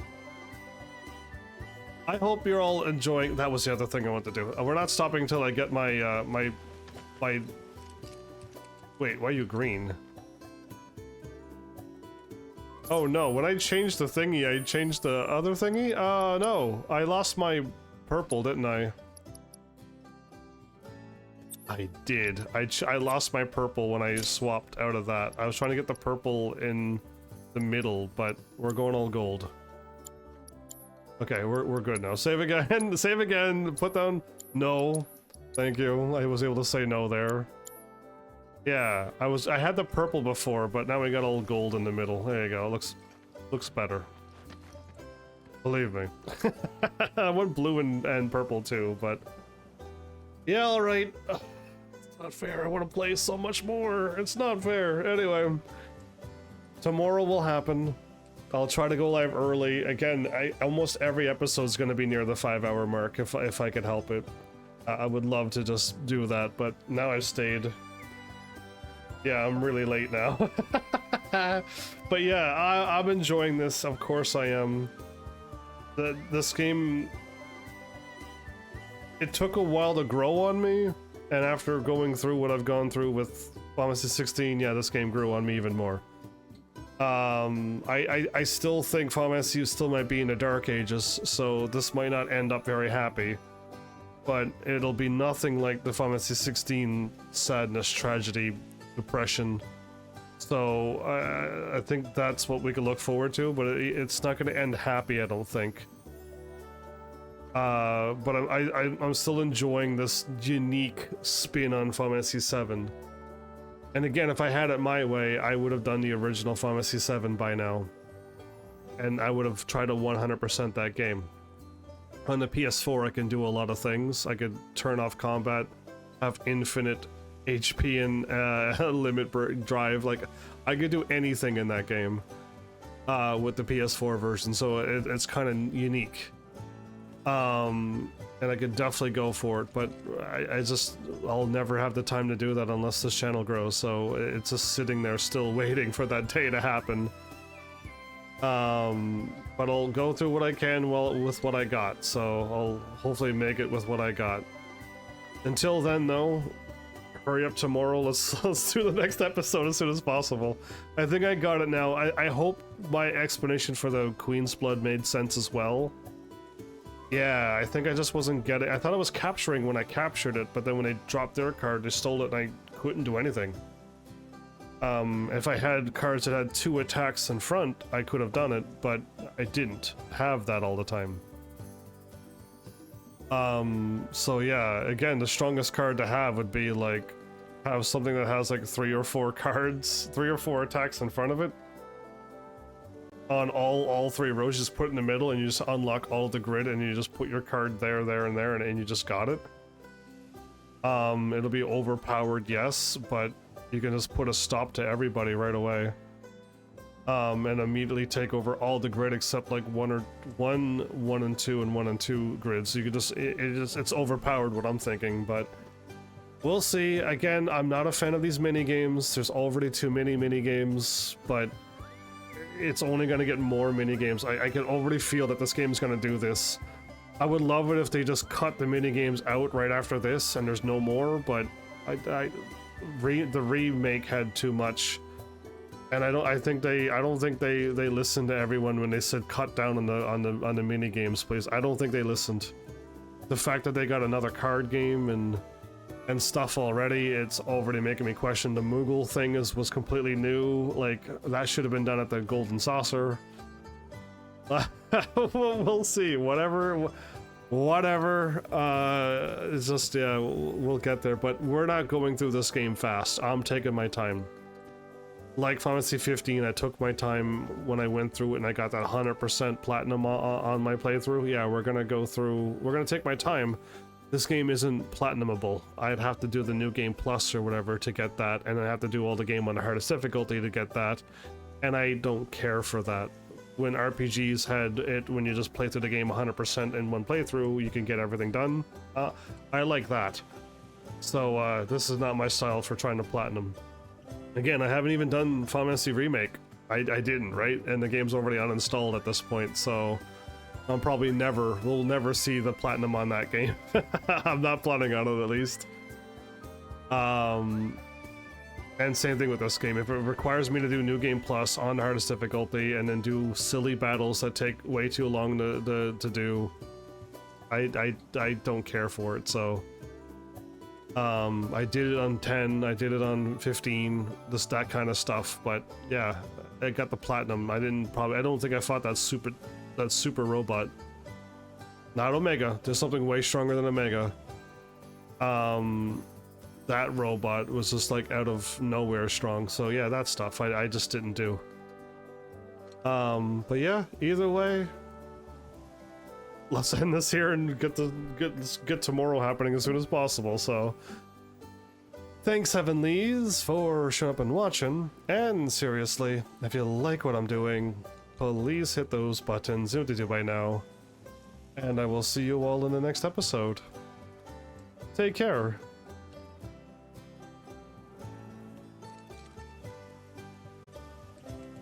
I hope you're all enjoying... That was the other thing I want to do. We're not stopping until I get my, my... Wait, why are you green? Oh no, when I changed the thingy, I changed the other thingy? No. I lost my purple, didn't I? I did. I lost my purple when I swapped out of that. I was trying to get the purple in the middle, but we're going all gold. Okay, we're good now. Save again, save again, put down no. Thank you. I was able to say no there. Yeah, I had the purple before, but now we got all gold in the middle. There you go. Looks better. Believe me. I went blue and purple too, but yeah, all right. It's not fair. I want to play so much more. It's not fair. Anyway, tomorrow will happen. I'll try to go live early. Again, almost every episode is going to be near the 5-hour mark if I could help it. I would love to just do that, but now I've stayed. Yeah, I'm really late now. But yeah, I'm enjoying this. Of course I am. This game... It took a while to grow on me, and after going through what I've gone through with Final Fantasy 16, yeah, this game grew on me even more. I still think Final Fantasy still might be in the Dark Ages, so this might not end up very happy. But it'll be nothing like the Final Fantasy 16 sadness, tragedy, depression. So I think that's what we can look forward to, but it's not going to end happy, I don't think. But I'm still enjoying this unique spin on Final Fantasy 7. And again, if I had it my way, I would have done the original Final Fantasy 7 by now. And I would have tried to 100% that game. On the PS4, I can do a lot of things. I could turn off combat, have infinite HP and limit drive. Like, I could do anything in that game with the PS4 version, so it's kind of unique. And I could definitely go for it, but I'll never have the time to do that unless this channel grows, so it's just sitting there still waiting for that day to happen. But I'll go through what I can with what I got, so I'll hopefully make it with what I got. Until then, though, hurry up tomorrow. Let's do the next episode as soon as possible. I think I got it now. I hope my explanation for the Queen's Blood made sense as well. Yeah, I think I just wasn't getting... I thought I was capturing when I captured it, but then when they dropped their card, they stole it and I couldn't do anything. If I had cards that had 2 attacks in front, I could have done it, but I didn't have that all the time. So yeah, again, the strongest card to have would be like, have something that has like 3 or 4 cards, 3 or 4 attacks in front of it. On all 3 rows, just put it in the middle and you just unlock all of the grid and you just put your card there, there, and there, and you just got it. It'll be overpowered, yes, but you can just put a stop to everybody right away. And immediately take over all the grid except like 1 and 2 and 1 and 2 grids. So you can just, it's overpowered what I'm thinking, but we'll see. Again, I'm not a fan of these mini games. There's already too many mini games, but it's only going to get more mini games. I can already feel that this game is going to do this. I would love it if they just cut the mini games out right after this and there's no more, but the remake had too much, and I don't think they listened to everyone when they said cut down on the mini games, please. I don't think they listened. The fact that they got another card game and stuff already, it's already making me question. The Moogle thing was completely new. Like, that should have been done at the Golden Saucer. We'll see. Whatever. It's just, yeah, we'll get there, but we're not going through this game fast. I'm taking my time. Like Final Fantasy 15, I took my time when I went through it and I got that 100% platinum on my playthrough. Yeah, we're gonna take my time. This game isn't platinumable. I'd have to do the New Game Plus or whatever to get that, and I have to do all the game on the hardest difficulty to get that, and I don't care for that. When RPGs had it, when you just play through the game 100% in one playthrough, you can get everything done. I like that. So this is not my style for trying to platinum. Again, I haven't even done Final Fantasy Remake. I didn't, right? And the game's already uninstalled at this point, so I'm probably we'll never see the platinum on that game. I'm not planning on it, at least. And same thing with this game. If it requires me to do New Game Plus on the hardest difficulty and then do silly battles that take way too long to do, I don't care for it. So I did it on 10, I did it on 15, that kind of stuff. But yeah, I got the platinum. I don't think I fought that super robot. Not Omega. There's something way stronger than Omega. That robot was just like out of nowhere strong. So yeah, that stuff I just didn't do. But yeah, either way, let's end this here and get tomorrow happening as soon as possible. So thanks, Heavenlies, for showing up and watching. And seriously, if you like what I'm doing, please hit those buttons. You know what to do by now. And I will see you all in the next episode. Take care.